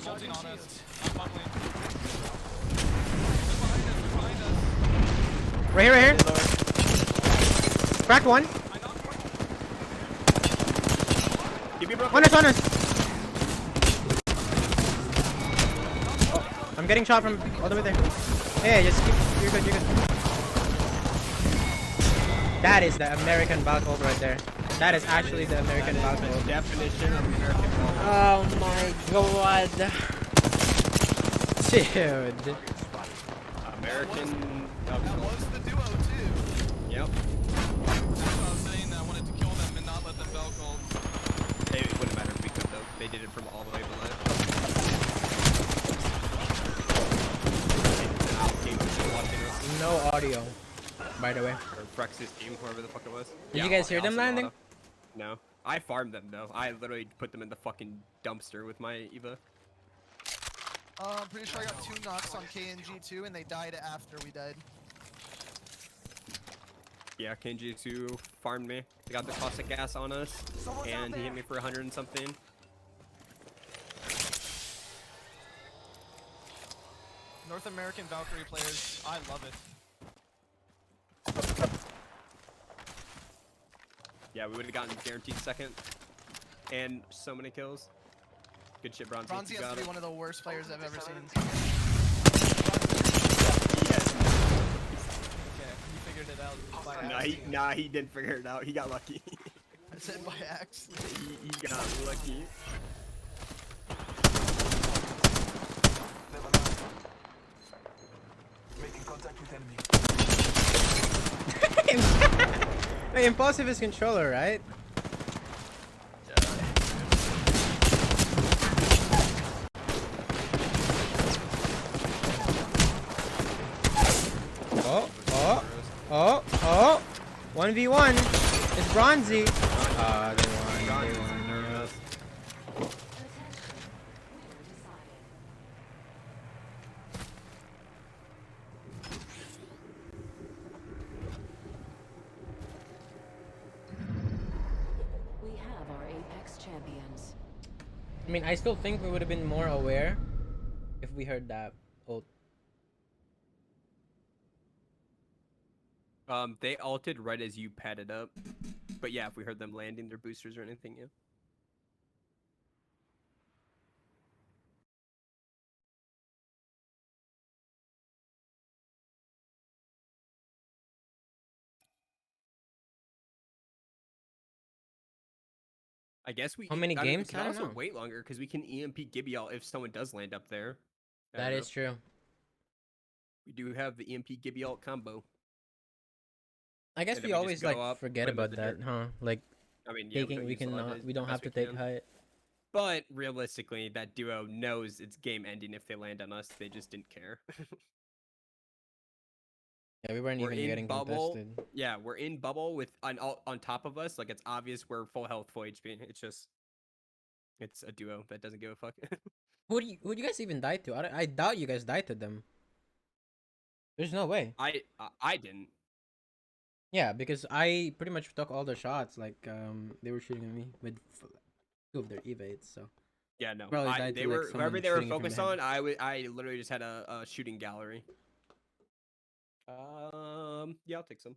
holding on us. I'm bubbling. They're behind us. Right here. Cracked one. I knocked one. Give me broken. On us. Oh, I'm getting shot from all the way there. Yeah, just keep. You're good. That is the American Valkyrie right there. That is actually the American Valkyrie. Definition of American ball. Oh my god. Dude. American. That was the duo too. Yep. That's what I was saying. I wanted to kill them and not let them Velk ult. It wouldn't matter if we could though. They did it from all the way below. No audio, by the way. Or Brex's team, whoever the fuck it was. Did you guys hear them landing? No. I farmed them though. I literally put them in the fucking dumpster with my Eva. I'm pretty sure I got 2 knocks on KNG too, and they died after we died. Yeah, KNG2 farmed me. They got the caustic gas on us, and he hit me for 100 and something. North American Valkyrie players, I love it. Yeah, we would have gotten guaranteed second, and so many kills. Good shit, Bronzy. Bronzy has to be one of the worst players I've ever seen. Okay, he figured it out by accident. Nah, he didn't figure it out. He got lucky. I said by accident. He got lucky. Making contact with enemy. Wait, impulsive is controller, right? Oh, 1v1. It's Bronzy. Ah, they won. We have our Apex champions. I mean, I still think we would have been more aware if we heard that ult. They ulted right as you padded up. But yeah, if we heard them landing their boosters or anything, yeah. I guess we. How many I mean, games? we can I don't also know. wait longer because we can EMP Gibeal if someone does land up there. That is true. We do have the EMP Gibeal combo. I guess And we then always just go like up, forget put 'em in about the that, dirt. huh? Like I mean, yeah, taking, we don't use a lot cannot, of we don't as have to we take can. height. But realistically, that duo knows it's game ending if they land on us. They just didn't care. Yeah, we weren't We're even in getting bubble. contested. Yeah, we're in bubble with on top of us. Like it's obvious we're full health, full HP. It's just, it's a duo that doesn't give a fuck. Who do you guys even die to? I doubt you guys died to them. There's no way. I didn't. Yeah, because I pretty much took all the shots. Like they were shooting at me with 2 of their evades. So Yeah, no. Probably died They to, like, were someone wherever they were shooting it from focused behind. on. I literally just had a shooting gallery. Yeah, I'll take some.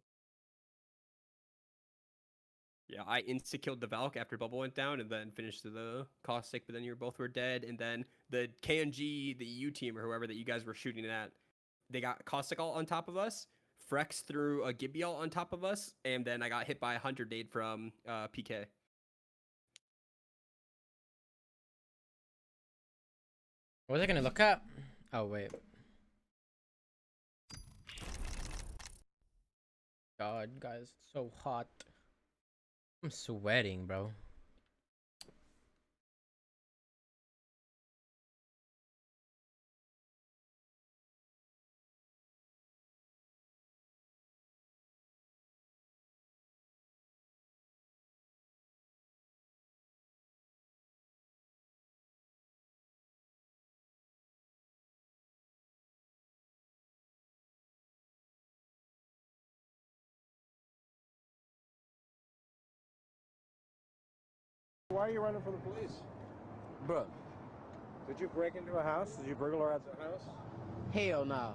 Yeah, I insta-killed the Valk after Bubble went down, and then finished the Caustic, but then you both were dead, and then the KNG, the EU team, or whoever that you guys were shooting at, they got Caustic all on top of us, Frex threw a Gibeal on top of us, and then I got hit by a 100 nade from PK. what was I gonna look up? Oh wait. God, guys, it's so hot. I'm sweating, bro. Why are you running from the police? Bruh. Did you break into a house? Did you burglarize a house? Hell no.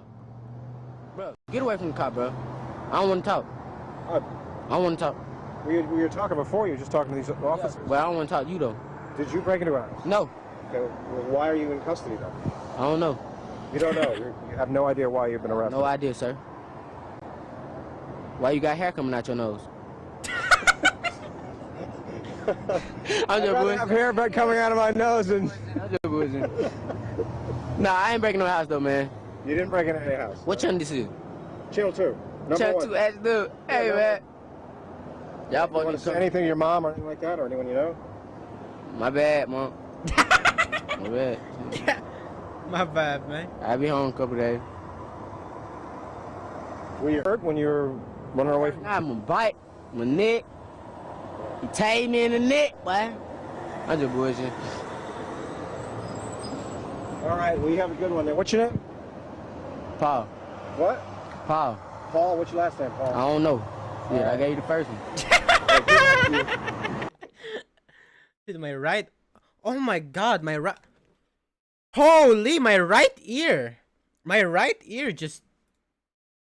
Bro, get away from the car, bro. I don't want to talk. I don't want to talk. We were talking before. You were just talking to these officers. Well, I don't want to talk to you, though. Did you break into a house? No. Okay, well, why are you in custody, though? I don't know. You don't know. You have no idea why you've been arrested. No idea, sir. Why you got hair coming out your nose? I'm just I have hair coming out of my nose and. Nah, I ain't breaking no house though, man. You didn't break into any house. What channel this is? Channel 2. Channel 2, as dude. Hey, man. Y'all want to say anything to your mom or anything like that, or anyone you know? My bad, mom. My bad. My bad, man. I'll be home in a couple days. Were you hurt when you were running away from? I'm a bite, my neck. You tied me in the neck, boy. I'm just bullshit. All right, well, you have a good one there. What's your name? Paul. What? Paul. Paul, what's your last name, Paul? I don't know. Yeah, All I right. gave you the first one. Dude, my right. Oh my god, my right. Holy, my right ear. My right ear just.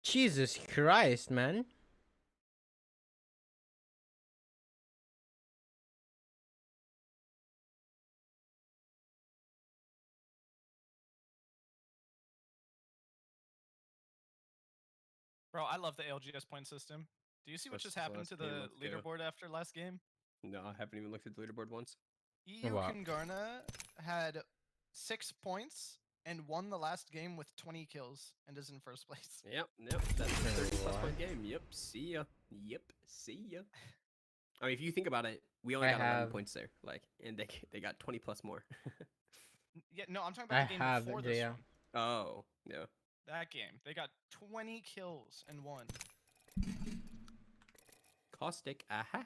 Jesus Christ, man. Bro, I love the LGS point system. Do you see what just happened to the leaderboard after last game? No, I haven't even looked at the leaderboard once. EU Kungarna had 6 points and won the last game with 20 kills and is in first place. Yep, that's a 30+ point game. Yep, see ya. Yep, see ya. I mean, if you think about it, we only got 11 points there, like, and they got 20+ more. Yeah, no, I'm talking about the game before this one. Oh, yeah. That game, they got 20 kills and won. Caustic, aha.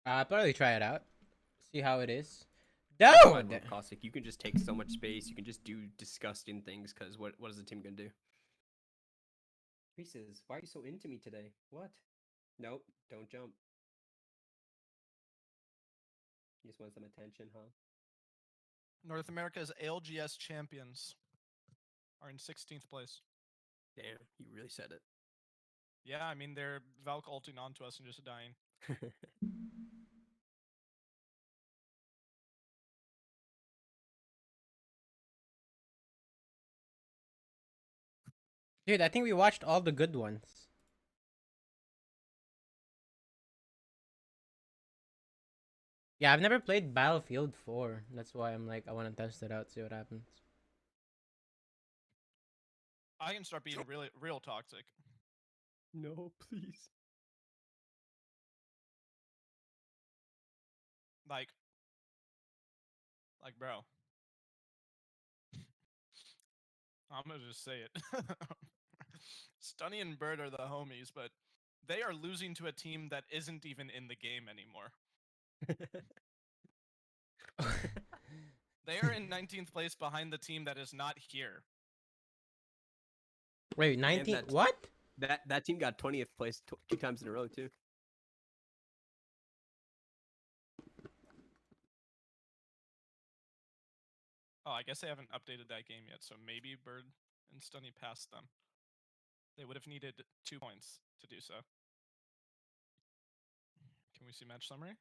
I'll probably try it out. See how it is. I No! love Caustic. You can just take so much space. You can just do disgusting things. Cause what is the team gonna do? Pieces, why are you so into me today? What? Nope, don't jump. You just want some attention, huh? North America's LGS champions are in 16th place. Damn, you really said it. Yeah, I mean, they're Valk ulting onto us and just dying. Dude, I think we watched all the good ones. Yeah, I've never played Battlefield 4. That's why I'm like, I want to test it out, see what happens. I can start being real toxic. No, please. Like, bro. I'm gonna just say it. Stunny and Bird are the homies, but they are losing to a team that isn't even in the game anymore. They are in 19th place behind the team that is not here. Wait, 19? What? That team got 20th place 2 times in a row too. Oh, I guess they haven't updated that game yet, so maybe Bird and Stunny passed them. They would have needed 2 points to do so. Can we see match summary?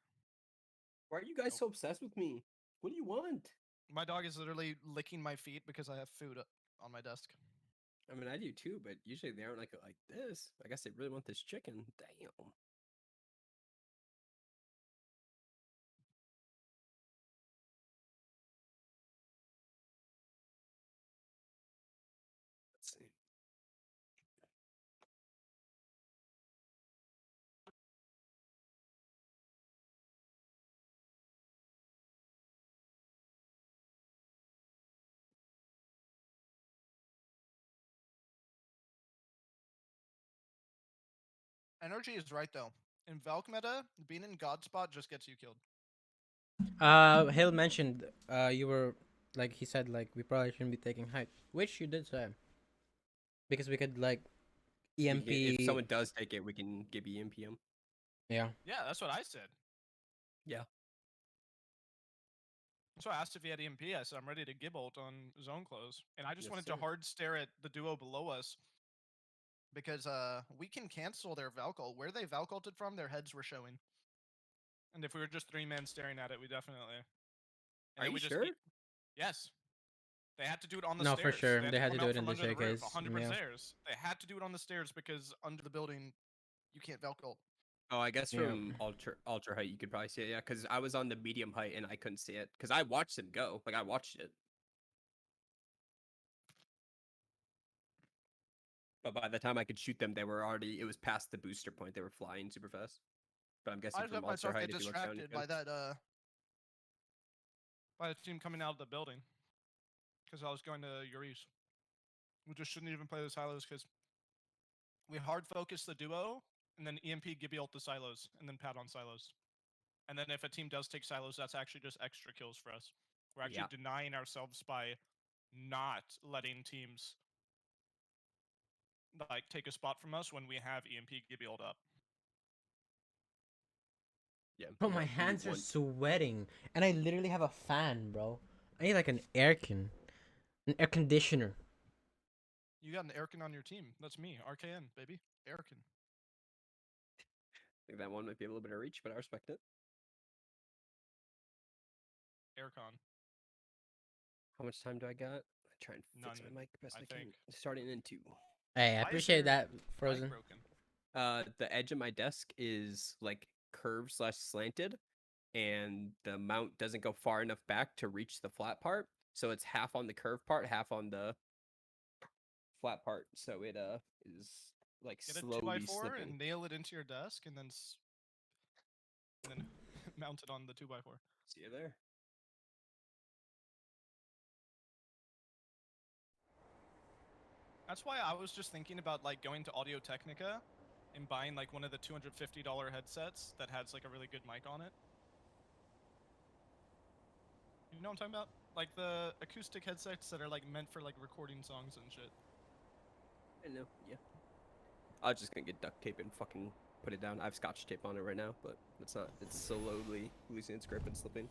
Why are you guys so obsessed with me? What do you want? My dog is literally licking my feet because I have food on my desk. I mean, I do too, but usually they aren't like this. I guess they really want this chicken. Damn. Let's see. Energy is right though. In Valk meta, being in God spot just gets you killed. Hill mentioned you were like he said like we probably shouldn't be taking height, which you did say. Because we could like EMP. If someone does take it, we can give EMP him. Yeah. Yeah, that's what I said. Yeah. So I asked if he had EMP. I said I'm ready to give ult on zone close, and I just Yes, wanted sir. to hard stare at the duo below us because we can cancel their Valk ult. Where they Valk ulted from, their heads were showing. And if we were just 3-man staring at it, we definitely. Are you sure? Yes. They had to do it on the No, stairs. for sure. They had to come do out it in from the under roof, staircase, 100% yeah. stairs. They had to do it on the stairs because under the building, you can't Valk ult. Oh, I guess Yeah. from ultra height you could probably see it. Yeah, because I was on the medium height and I couldn't see it because I watched him go. Like I watched it. But by the time I could shoot them, they were already. It was past the booster point. They were flying super fast. But I'm guessing I just from let ultra myself height, get if you look down, you distracted by can. that by the team coming out of the building because I was going to Euriece. We just shouldn't even play the silos because we hard focus the duo and then EMP Gibby ult the silos and then pad on silos. And then if a team does take silos, that's actually just extra kills for us. We're actually denying ourselves by not letting teams like take a spot from us when we have EMP build up. Yeah. Bro, my hands are sweating, and I literally have a fan, bro. I need like an air conditioner. You got an Airkin on your team. That's me, RKN, baby. Airkin. I think that one might be a little bit of reach, but I respect it. Aircon. How much time do I got? I try and fix None, my mic best I can. think. Starting in 2. Hey, I appreciate that, Frozen. The edge of my desk is like curved / slanted, and the mount doesn't go far enough back to reach the flat part. So it's half on the curved part, half on the flat part. So it is like Get a slowly 2x4 slipping. and nail it into your desk, and then mount it on the 2x4. See you there. That's why I was just thinking about like going to Audio Technica and buying like one of the $250 headsets that has like a really good mic on it. You know what I'm talking about? Like the acoustic headsets that are like meant for like recording songs and shit. I know, yeah. I was just gonna get duct tape and fucking put it down. I have scotch tape on it right now, but it's not. It's slowly losing its grip and slipping.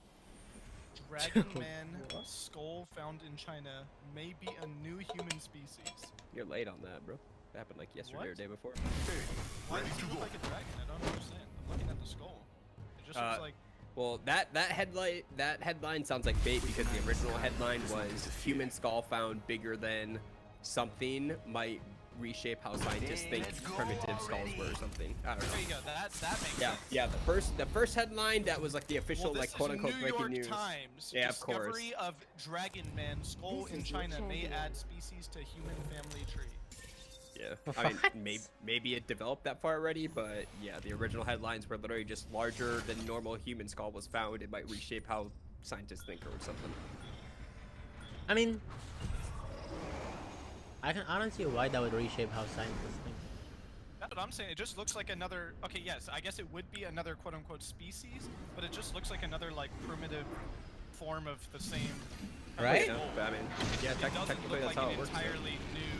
Dragon Man skull found in China may be a new human species. You're late on that, bro. That happened like yesterday or day before. Why does it look like a dragon? I don't understand. I'm looking at the skull. It just looks like... Well, that headline sounds like bait because the original headline was human skull found bigger than something might reshape how scientists think primitive skulls were or something. I don't know. There you go. That makes sense. Yeah. The first headline that was like the official like quote unquote breaking news. Times, yeah, of course. Discovery of Dragon Man skull in China may add species to human family tree. Yeah, I mean, maybe it developed that far already, but yeah, the original headlines were literally just larger than normal human skull was found. It might reshape how scientists think or something. I mean, I don't see why that would reshape how scientists think. That's what I'm saying. It just looks like another... Okay, yes, I guess it would be another quote-unquote species, but it just looks like another, like, primitive form of the same... Right? No, I mean, yeah, technically that's how it works. Entirely new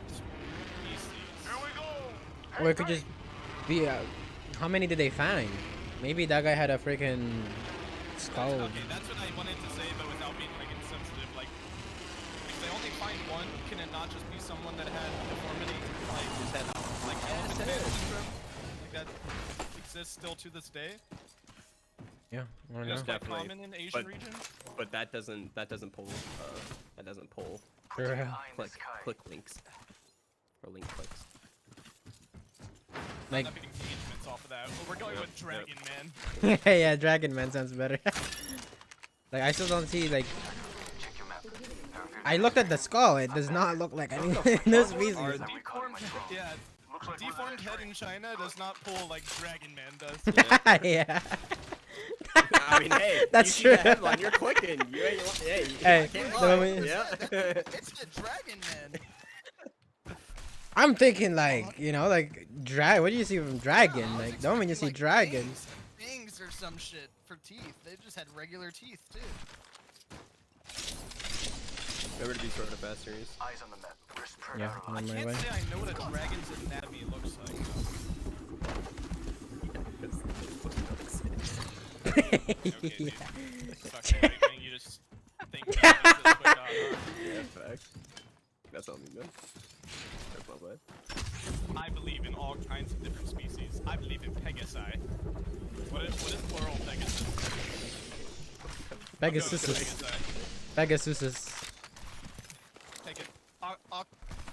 species. Here we go. Or it could just be... how many did they find? Maybe that guy had a freaking skull. Okay, that's what I wanted to say, but without being, like, insensitive. Like, if they only find one, can it not just be someone that had deformity? Like that exists still to this day. Yeah, I don't know. It's quite common in Asian regions. But that doesn't pull click links or link clicks. Like engagements off of that. We're going with Dragon Man. yeah, Dragon Man sounds better. Like I still don't see like. I looked at the skull. It does not look like any no species. Yeah, deformed head in China does not pull like Dragon Man does. Yeah. I mean, hey, that's you see true. the headline, you're clicking. Hey, yeah. It's the Dragon Man. I'm thinking like, you know, like what do you see from dragon? Like, don't when you see like dragon. Fangs or some shit for teeth. They just had regular teeth too. Remember to be sort of the best series. Eyes on the map. We're spread Yeah, out on I my can't way. say I know what a dragon's anatomy looks like. Yeah. You just think about it just quick on, Yeah, facts. That's all me, man. That's not bad. I believe in all kinds of different species. I believe in Pegasi. What is plural Pegasus? Pegasus. Take it.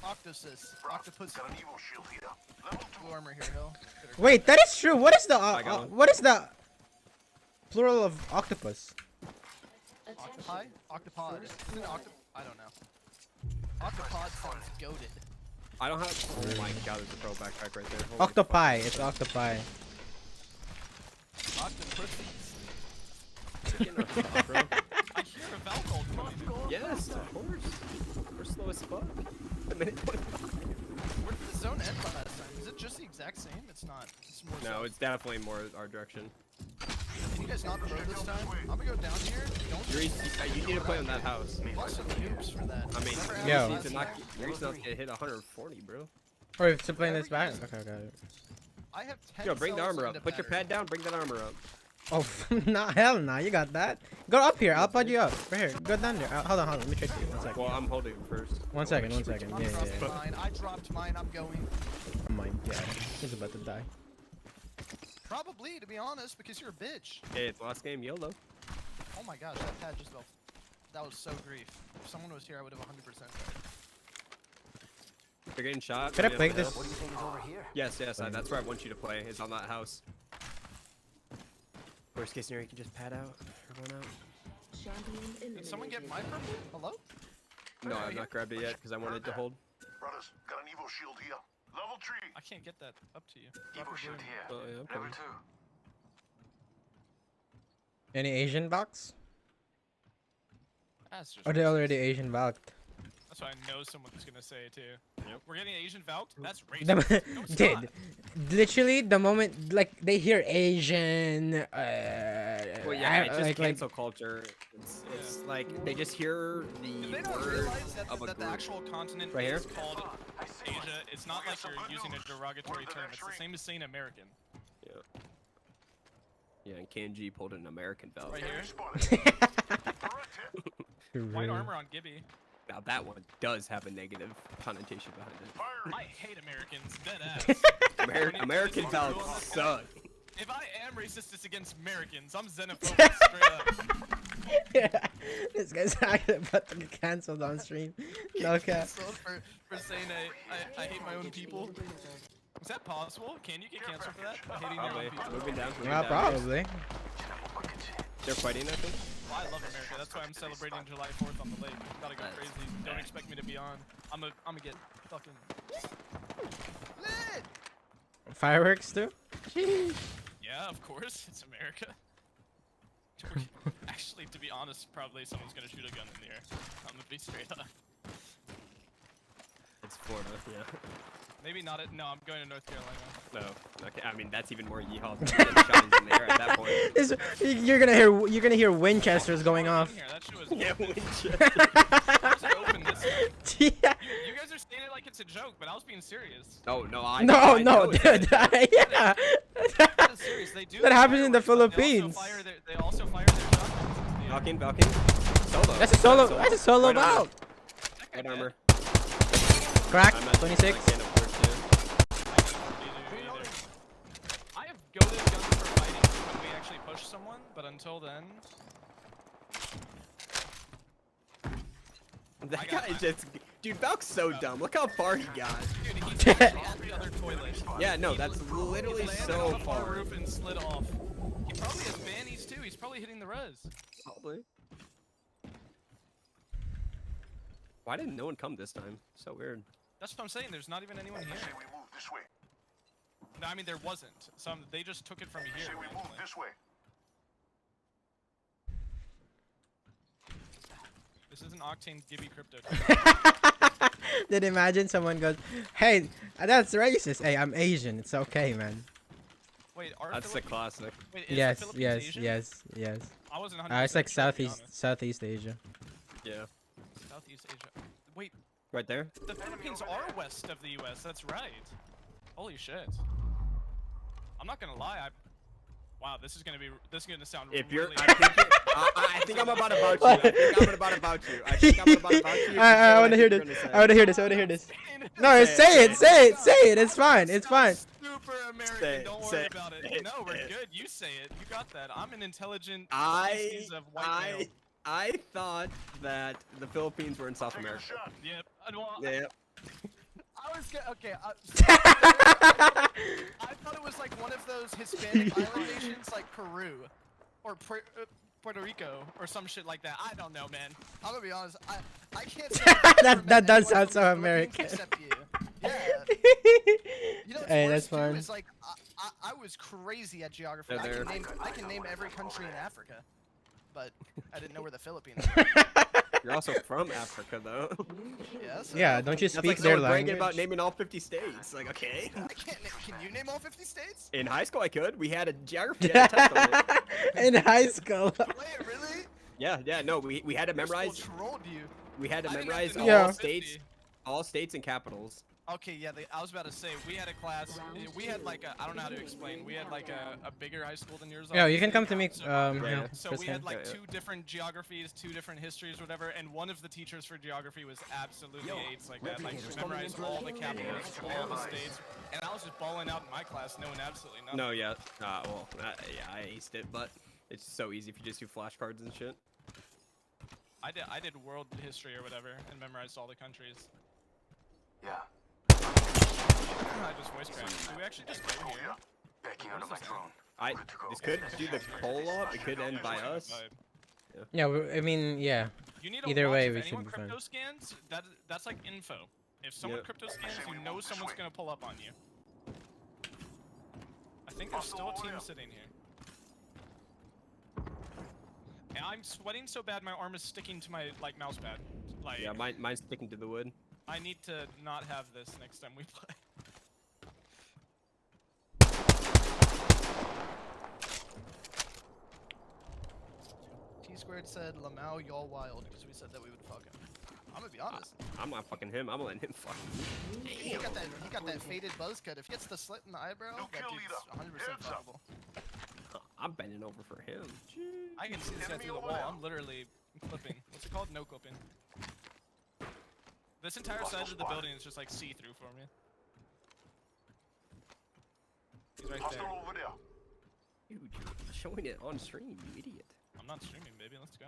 Octosus. Octopus. Got an evil shield here. Level 2 armor here, Hill. Wait, that is true. What is the plural of octopus? Octopi? Octopod. Isn't it I don't know. Octopod sounds goated. I don't have. Oh my god, there's a pro backpack right there. Holy Octopi. It's octopi. Octopussies. I hear a Valgold coming. Yes, of course. We're slow as fuck. A minute 25. Where did the zone end last time? Is it just the exact same? It's not. It's more no, it's definitely more our direction. you guys not throw this time? I'm gonna go down here. Don't you need to play on that house. Plus some noobs for that. I mean, Yo. Euriece not to hit 140, bro. Or if to playing this back. Okay, got it. I have 10 Yo, bring the cells armor into up. Put your battery. pad down. Bring that armor up. Oh, nah, hell nah, you got that. Go up here, I'll put you up. Right here, go down there. Hold on, let me trick you. 1 second. Well, I'm holding him first. 1 second, 1 second. Yeah, Dropped yeah. mine. I dropped mine. I'm going. Oh my god, he's about to die. Probably, to be honest, because you're a bitch. Okay, it's last game, YOLO. Oh my gosh, that pad just fell. That was so grief. If someone was here, I would have 100% died. You're getting shot. Could I play this? What do you think is over here? Yes, that's where I want you to play, is on that house. Worst case scenario, you can just pad out or run out. Did someone get my purple? Hello? No, I've not grabbed it yet because I wanted to hold. Brothers, got an Evo shield here. Level 3. I can't get that up to you. Evo shield here. Oh, yeah, okay. Level 2. Any Asian box? That's just Or they already Asian boxed? That's what I know someone's gonna say too. Yep. We're getting Asian Valked? That's The racist. No, it's Dude, not. literally the moment like they hear Asian, Well, yeah, it's just cancel culture. It's like they just hear If they the don't word realize that, of a that the group. actual continent Right is here? called Asia, it's not like you're using a derogatory term. It's the same as saying American. Yeah. Yeah, and Kanji pulled an American Valve. Right here. White armor on Gibby. Now that one does have a negative connotation behind it. I hate Americans, dead ass. American Valve suck. If I am racist, it's against Americans. I'm xenophobic straight up. Yeah, this guy's actually about to get cancelled on stream. No cap. Canceled for saying I hate my own people. Is that possible? Can you get canceled for that? Hating your Probably. own people? Moving down. Yeah, probably. They're fighting, I think. Well, I love America. That's why I'm celebrating July 4th on the lake. Gotta go crazy. Don't expect me to be on. I'm gonna get fucking lit. Fireworks too? Yeah, of course. It's America. Actually, to be honest, probably someone's gonna shoot a gun in the air. I'm gonna be straight up. It's Florida, yeah. Maybe not it. No, I'm going to North Carolina. No. Okay. I mean, that's even more yeehaw than getting shot in the air at that point. You're gonna hear Winchesters going off. That shit was Yeah, open. Winchester. Open this way. Yeah. You guys are saying it like it's a joke, but I was being serious. No, I No, know dude. Yeah. That is serious. They do That happens in the fireworks, but Philippines. They also fire their shotguns. Valkyne. Solo. That's a solo. That's a solo Right bout. Right armor. Crack. I'm at 26. I can't afford to. I have goaded guns for fighting when we actually push someone, but until then, That guy just, dude, Valk's so dumb. Look how far he got. dude, he jumped off the other toilet. Yeah, no, that's He literally landed so on the far. roof and slid off. He probably has bannies too. He's probably hitting the res. Probably. Why didn't no one come this time? So weird. That's what I'm saying. There's not even anyone here. Say we move this way. No, I mean there wasn't. They just took it from here. Say we move randomly. this way. This is an Octane Gibby crypto. Then imagine someone goes, "Hey, that's racist. Hey, I'm Asian. It's okay, man." Wait, are That's the classic. Wait, is the Yes, Philippines yes, Asian? yes. I wasn't 100% It's like sure, to be Southeast Asia. Yeah. Southeast Asia. Wait, Right there? the Philippines are west of the U.S. That's right. Holy shit. I'm not gonna lie. Wow, this is gonna sound. If you're, really I think I'm about to vouch you. I think I'm about to vouch you. I think I'm about to vouch you. I want to hear this. I want to hear this. I want to hear this. No, say it. It's fine. It's fine. Super American. Don't worry about it. No, we're good. You say it. You got that. I'm an intelligent species of white male. I thought that the Philippines were in South America. Yep. Well, Yep. I was okay. I thought it was like one of those Hispanic island nations, like Peru, or Puerto Rico, or some shit like that. I don't know, man. I'm gonna be honest. I can't. Say that does sound so American. Except you. Yeah. You know what's Hey, worse, that's too, fine. is like I was crazy at geography. They're I there. can name every country in Africa, but I didn't know where the Philippines were. You're also from Africa, though. Yes. Yeah, don't you That's speak like their someone bragging language? about naming all 50 states. Like, okay. I can't. Can you name all 50 states? In high school, I could. We had a geography test on it. In high school. Wait, really? Yeah. No, we had to memorize. Trolled you. We had to I didn't memorize have to know all states and capitals. Okay, yeah, I was about to say, we had a class, we had like a, I don't know how to explain, we had like a bigger high school than yours. Yeah, you can obviously. come to me. So we had like 2 different geographies, 2 different histories, whatever, and one of the teachers for geography was absolutely AIDS like that. Like, memorized all the capitals, all the states, and I was just balling out in my class, knowing absolutely nothing. No, yeah. Yeah, I aced it, but it's so easy if you just do flashcards and shit. I did world history or whatever, and memorized all the countries. Yeah. I just voice cracked. Do we actually just go here? Backing out of my drone. This could do the pull-up. It could end by us. Yeah, I mean, yeah. You need to Either watch way, if we should anyone be fine. crypto scans, that's like info. If someone crypto scans, you know someone's gonna pull up on you. I think there's still a team sitting here. And I'm sweating so bad my arm is sticking to my like mouse pad. Like Yeah, mine's sticking to the wood. I need to not have this next time we play. T-Squared said, Lamau, y'all wild, because we said that we would fuck him. I'm gonna be honest. I'm not fucking him. I'm letting him fuck me. He got that faded buzz cut. If he gets the slit in the eyebrow, that dude's 100% fuckable. I'm bending over for him. I can see this guy through the wall. I'm literally clipping. What's it called? No clipping. This entire side of the building is just like see-through for me. He's right there. Dude, you're showing it on stream, you idiot. I'm not streaming, baby. Let's go.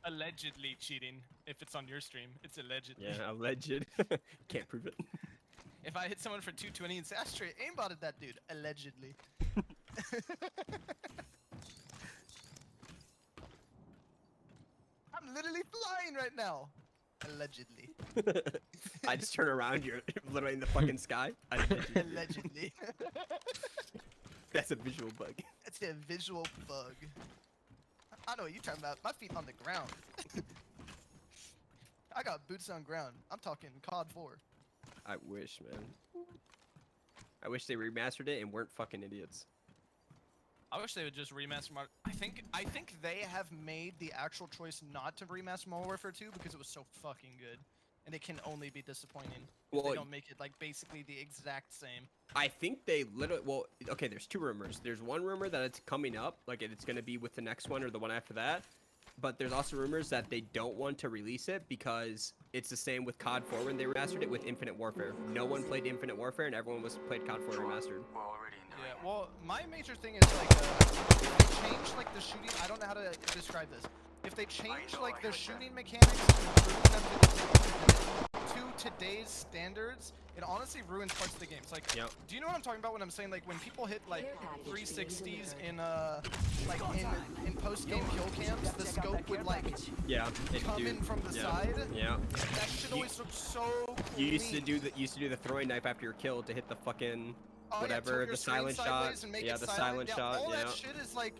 Allegedly cheating. If it's on your stream, it's allegedly. Yeah, alleged. Can't prove it. If I hit someone for 220 and say, I straight aimbotted that dude, allegedly. I'm literally flying right now. Allegedly. I just turn around, you're literally in the fucking sky. Allegedly. That's a visual bug. That's a visual bug. I know what you're talking about. My feet on the ground. I got boots on ground. I'm talking COD 4. I wish, man. I wish they remastered it and weren't fucking idiots. I wish they would just remaster I think they have made the actual choice not to remaster Modern Warfare 2 because it was so fucking good. And it can only be disappointing if they don't make it like basically the exact same. I think they literally, well, okay, there's 2 rumors. There's one rumor that it's coming up, like it's gonna be with the next one or the one after that. But there's also rumors that they don't want to release it because it's the same with COD 4 when they remastered it with Infinite Warfare. No one played Infinite Warfare and everyone played COD 4 remastered. Yeah, well, my major thing is like, if they change like the shooting, I don't know how to describe this. If they change like the shooting mechanics and improve them to today's standards, it honestly ruins parts of the game. It's like, do you know what I'm talking about when I'm saying like when people hit like 360s in like in post-game kill cams, the scope would like come in from the side. Yeah. That shit always looks so cool. You used to do the throwing knife after your kill to hit the fucking whatever, the silent shot. Yeah, the silent shot. All that shit is like,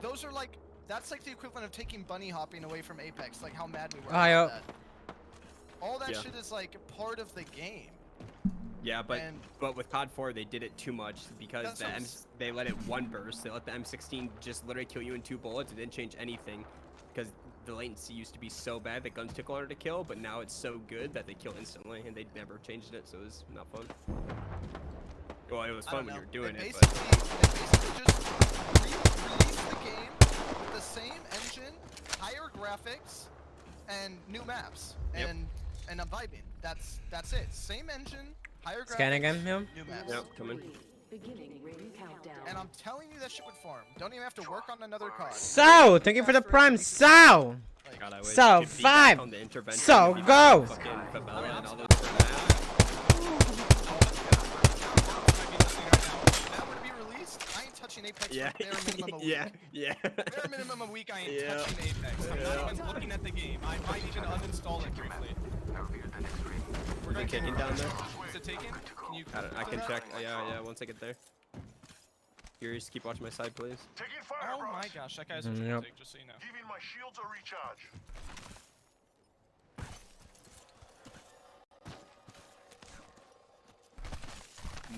those are like, that's like the equivalent of taking bunny hopping away from Apex. Like how mad we were about that. All that shit is like part of the game. Yeah, but with COD 4 they did it too much because they let it one burst. They let the M16 just literally kill you in 2 bullets. It didn't change anything because the latency used to be so bad that guns took longer to kill, but now it's so good that they kill instantly, and they never changed it, so it was not fun. Well, it was fun when you were doing it, but... They basically just released the game with the same engine, higher graphics, and new maps, and I'm vibing. That's it. Same engine, higher graphics, Scan again, new maps. Yep, come in. Beginning ring countdown. And I'm telling you that shit would farm. Don't even have to work on another card. So, thank you for the prime. So, so 5. So go. Yeah, bare minimum a week I ain't touching Apex. I'm not even looking at the game. I might even uninstall it briefly. Is it taken down there? Is it taken? Can you I can check. Yeah, once I get there. Euriece, keep watching my side, please. Taking fire, Oh my gosh, that guy's a Yep. take, just so you know. Giving my shields a recharge.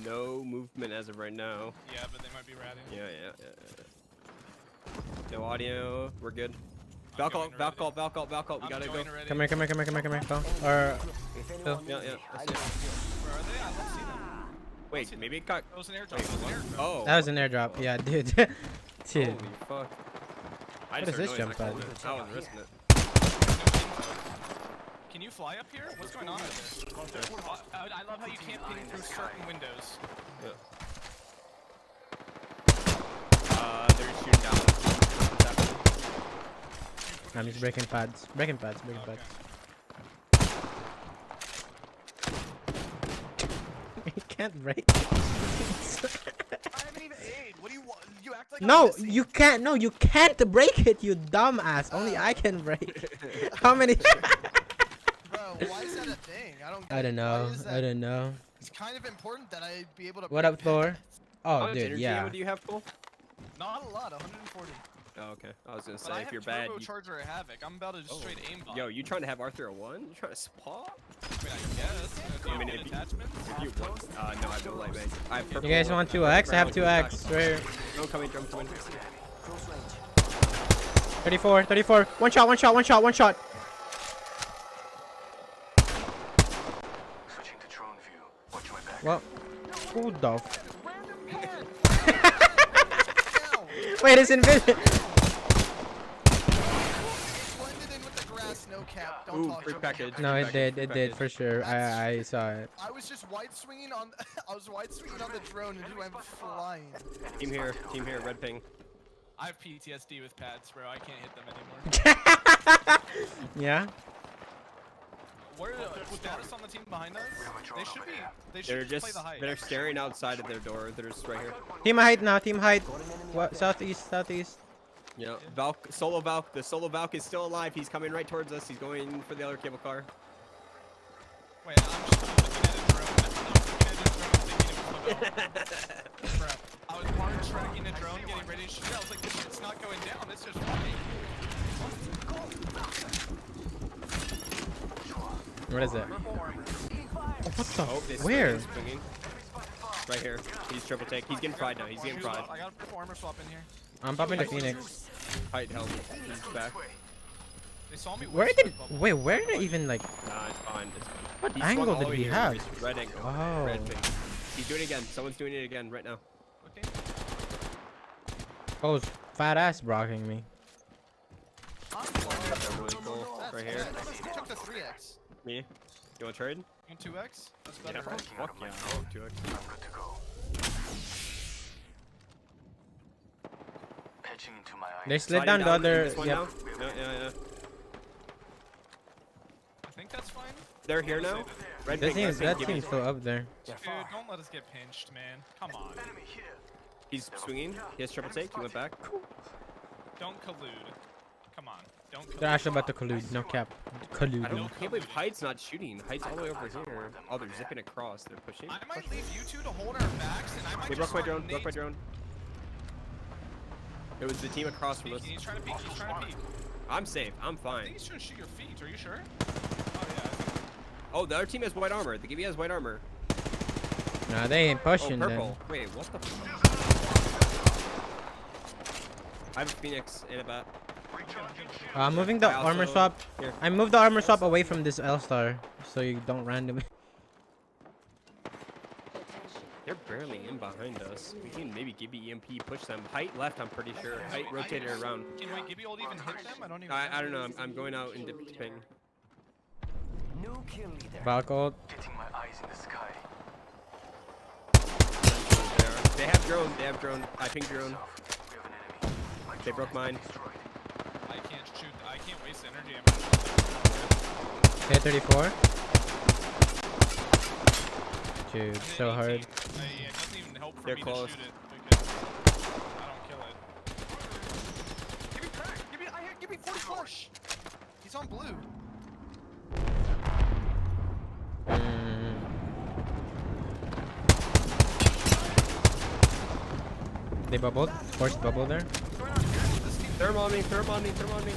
No movement as of right now. Yeah, but they might be ratting. Yeah. No audio. We're good. Valcult. We gotta go. Come here. Phil. Or Phil. Yeah. I see it. Where are they? I don't see them. Wait, maybe it got. It was an airdrop. Oh. That was an airdrop. Yeah, dude. Dude. Holy fuck. I What is just this heard jump noise, I pad? wasn't risking it. Can you fly up here? What's going on out there? I love how you can't ping through certain windows. Yeah. They're shooting down. I'm just breaking pads. Breaking pads. You can't break. I haven't even aid. What do you want? You act like No, I'm missing. you can't. No, you can't break it, you dumbass. Only I can break. How many? Bro, why is that a thing? I don't know. I don't know. It's kind of important that I be able to. What up, Thor? How Oh, much dude, energy yeah. ammo do you have, Cole? Not a lot, 140. Oh, okay. I was gonna But say, I if you're have bad. turbocharger Havoc. I'm about to just straight aimbot. Yo, you trying to have Arthur 1? You trying to swap? I mean, I guess. Do you I mean, have if attachments? If you want, no, I have no light base. I have You purple, guys want 2x? I have 2x. Right here. Drone coming. 34. One shot. Switching to drone view. Watch my back. Well, who the Wait, it's invisible. Blended in with the grass, no cap. Don't Ooh, talk free to me. package. No, it did for sure. I saw it. I was just wide swinging on. I was wide swinging on the drone and he went flying. Team here, red ping. I have PTSD with pads, bro. I can't hit them anymore. Yeah. Where with Dallas on the team behind us? They should be. They They're should just play just, the height. they're staring outside of their door. They're just right here. Team height now. Team height. What? Southeast. Yeah. The solo Valk is still alive. He's coming right towards us. He's going for the other cable car. Wait, I'm just looking at a drone. I'm looking at a drone thinking it was the Bro, I was hard tracking a drone, getting ready to shoot. I was like, this shit's not going down. It's just flying. What is it? What the? Where? Right here. He's triple take. He's getting fried now. He's getting fried. I got a purple armor swap in here. I'm popping the Phoenix. Height help. He's back. They saw me. Where did it even like? Nah, it's fine. It's fine. What He angle swung all did the way he here. have? Red angle. Oh. Red ping. He's doing it again. Someone's doing it again right now. Okay. Oh, fat ass blocking me. Really cool. Right here. Who took the 3x? Me? You want to trade? You want 2x? That's better. Yeah, fuck yeah. Oh, 2x. Pitching into my eye. They slid down the other. This one Yep. now? Yeah. I think that's fine. They're here now. Red That ping, team's give me- still up there. Dude, don't let us get pinched, man. Come on. He's swinging. He has triple take. He went back. Don't collude. Come on. Don't collude. They're actually about to collude. No cap. I Colluding. can't believe Height's not shooting. Height's all the way over here. Oh, they're zipping across. They're pushing. I might leave you two to hold our backs, and I might They just broke my start drone. nades. It was the team across from us. He's trying to peek. He's trying to peek. I'm safe. I'm I fine. think he's trying to shoot your feet. Are you sure? Oh yeah. Oh, the other team has white armor. The GB has white armor. Nah, they ain't Oh, pushing purple. then. Wait, what the? I have a Phoenix and a bat. I'm moving the I also- armor swap. Here. I moved the armor swap away from this L-star, so you don't randomly. They're barely in behind us. We can maybe Gibby EMP push them. Height left, I'm pretty sure. Height rotated around. Can my Gibby ult even hit them? I don't even. I don't know. I'm going out into ping. New kill leader. Valcult. Getting my eyes in the sky. They have drone. They have drone. I ping drone. We have an enemy. My They broke drone has mine. been destroyed. I can't shoot. I can't waste energy. Hit 34. Dude, so hard. Yeah, it doesn't even help for They're me close. to shoot it because I don't kill it. Give me crack! Give me 40 flush! He's on blue. They bubbled. Forced bubble there. Therm on me.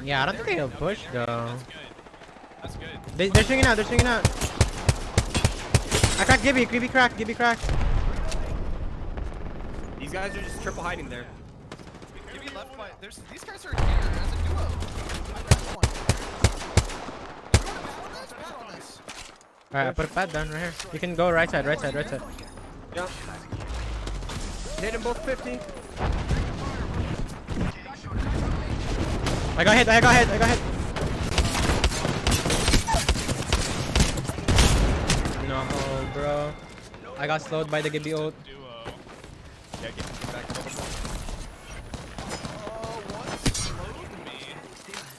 Yeah, I don't think they'll push though. That's good. They're swinging out. I cracked Gibby. Gibby cracked. These guys are just triple hiding there. Give me left by. These guys are here as a duo. I got one. You want to bat on this? Alright, I put a pad down right here. You can go right side. Yeah. Hit them both 50. I got hit. No, bro. I got slowed by the Gibby ult. Yeah, get back.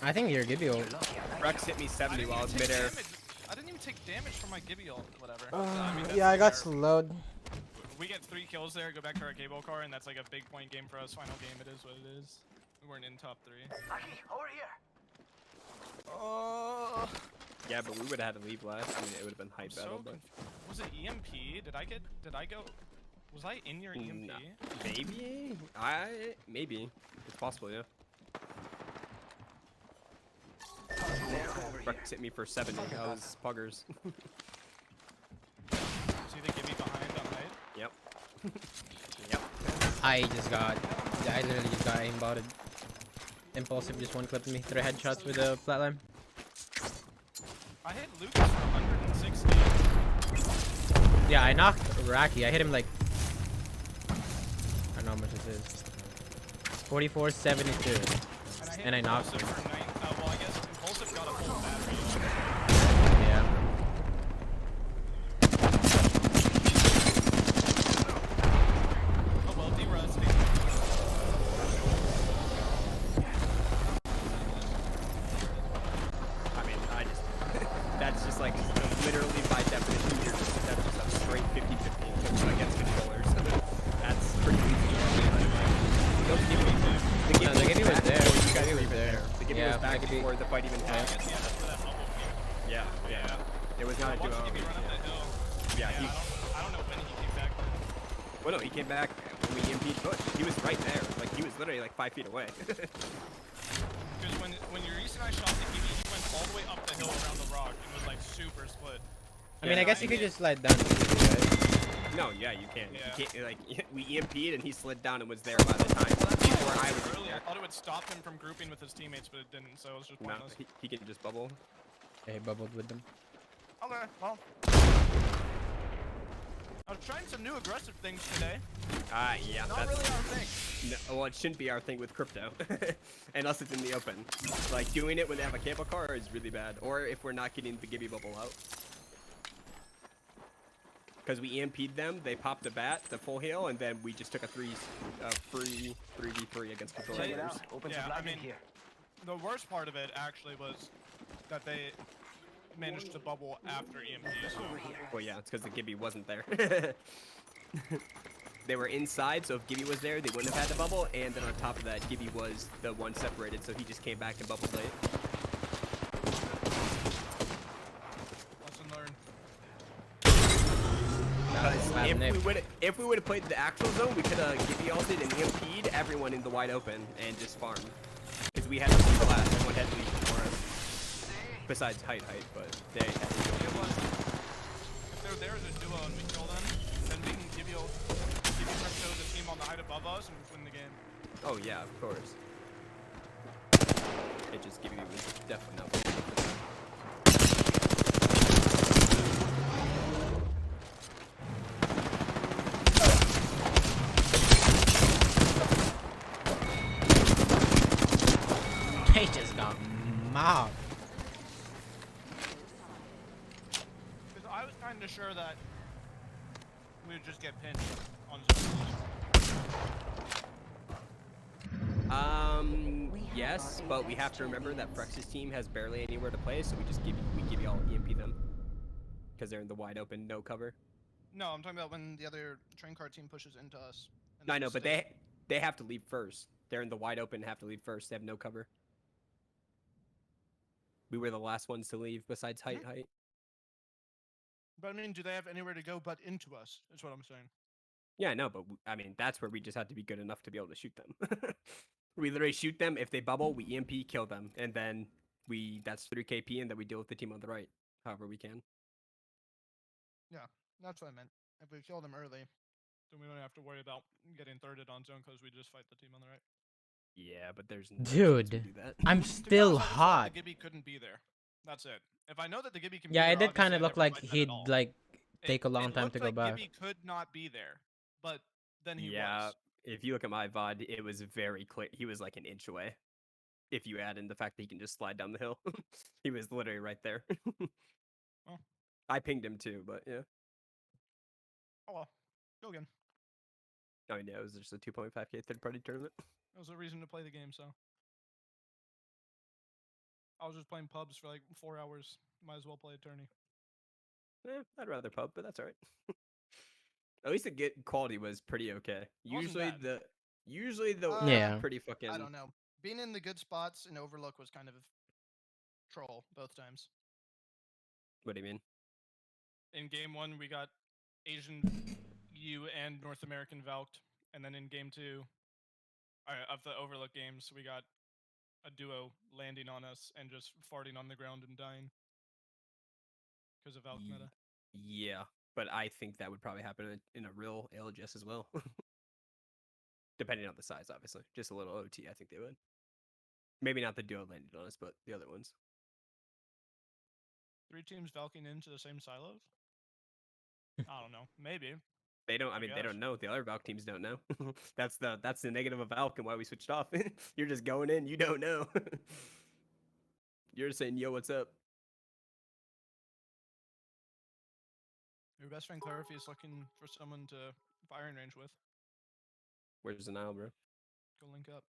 I think you're Gibby ult. Rex hit me 70 while I was midair. I didn't even take damage from my Gibby ult, whatever. Yeah, I got slowed. We get 3 kills there, go back to our cable car, and that's like a big point game for us. Final game, it is what it is. We weren't in top 3. Over here. Oh. Yeah, but we would have had to leave last. I mean, it would have been hype battle, but... Was it EMP? Did I go? Was I in your EMP? No. Maybe? Maybe. It's possible, yeah. Rex hit me for 70. I was puggers. See the Gibby behind on height? Yep. I literally just got aimbotted. Impulsive just one clipped me. 3 headshots with a flatline. I hit Lucas for 160. Yeah, I knocked Raki. I hit him like... I don't know how much this is. 44.72. And I knocked him. Well, I guess Impulsive got a full battery. Yeah. Oh well, de-rusting. I mean, that's just like, literally by definition, that's just a straight 50-50 against controllers. That's pretty easy. The Gibby was there. The Gibby was back before the fight even happened. Yeah. It was not a duo. Yeah, I don't know when he came back. Well, no, he came back when we EMP'd Bush. He was right there. Like, he was literally like 5 feet away. Because when Euriece and I shot the Gibby, he went all the way up the hill around the rock and was like super split. I mean, I guess you could just slide down. No, yeah, you can't. Yeah. You can't, like, we EMP'd and he slid down and was there by the time before I was early. there. I thought it would stop him from grouping with his teammates, but it didn't, so it was just pointless. No, he can just bubble. Yeah, he bubbled with them. Okay, well. I was trying some new aggressive things today. Yeah, Not that's really our thing. No, well, it shouldn't be our thing with crypto, unless it's in the open. Like, doing it when they have a cable car is really bad, or if we're not getting the Gibby bubble out. Because we EMP'd them, they popped the bat, the full heal, and then we just took a free 3v3 against controllers. Yeah, I mean, the worst part of it actually was that they managed to bubble after EMP. So. Well, yeah, it's because the Gibby wasn't there. They were inside, so if Gibby was there, they wouldn't have had the bubble, and then on top of that, Gibby was the one separated, so he just came back and bubbled late. Lesson learned. If we would have played the actual zone, we could have Gibby ulted and EMP'd everyone in the wide open and just farmed. Because we had to leave last, everyone had to leave before us. Besides height, but they had to go. If they're there as a duo and we kill them, then we can give you crypto the team on the height above us and win the game. Oh yeah, of course. It just Gibby was definitely not. They just got mobbed. Because I was kind of sure that we would just get pinched on zone. Yes, but we have to remember that Frex's team has barely anywhere to play, so we give you all EMP them. Because they're in the wide open, no cover. No, I'm talking about when the other train car team pushes into us. No, I know, but they have to leave first. They're in the wide open, have to leave first. They have no cover. We were the last ones to leave besides height. But I mean, do they have anywhere to go but into us? Is what I'm saying. Yeah, I know, but I mean, that's where we just have to be good enough to be able to shoot them. We literally shoot them. If they bubble, we EMP, kill them, and then that's 3 KP, and then we deal with the team on the right, however we can. Yeah, that's what I meant. If we kill them early, then we don't have to worry about getting thirded on zone because we just fight the team on the right. Yeah, but there's no chance we Dude, do that. I'm still I just thought hot. the Gibby couldn't be there. That's it. If I know that the Gibby can Yeah, be it there, did kind of obviously I look never like fight that at he'd all. like take a long time to go like back. Gibby could not be there, but then he Yeah, was. if you look at my VOD, it was very clear. He was like an inch away. If you add in the fact that he can just slide down the hill, he was literally right there. Oh. I pinged him too, but yeah. Oh well, go again. I mean, yeah, it was just a 2.5K third-party tournament. That was a reason to play the game, so. I was just playing pubs for like 4 hours. Might as well play a tourney. I'd rather pub, but that's alright. At least the get quality was pretty okay. Usually the pretty fucking. I don't know. Being in the good spots in Overlook was kind of troll both times. What do you mean? In game 1, we got Asian U and North American Valked, and then in game 2 of the Overlook games, we got a duo landing on us and just farting on the ground and dying because of Valk meta. Yeah, but I think that would probably happen in a real LGS as well. Depending on the size, obviously. Just a little OT, I think they would. Maybe not the duo landing on us, but the other ones. 3 teams Valking into the same silos? I don't know. Maybe. They don't. I mean, they don't know. The other Valk teams don't know. That's the negative of Valk and why we switched off. You're just going in. You don't know. You're just saying, "Yo, what's up?" Your best friend Clarify is looking for someone to firing range with. Where's the Nile, bro? Go link up.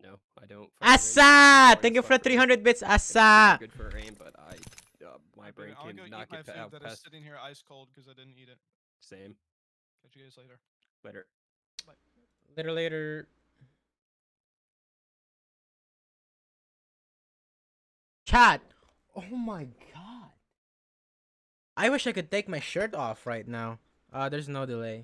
No, I don't. Asa! Thank you for 300 bits, Asa! Good for aim, but my brain I'll can go eat knock my it food out that is past. sitting here ice cold because I didn't eat it. Same. Catch you guys later. Later. Bye. Later. Chat! Oh my god. I wish I could take my shirt off right now. There's no delay.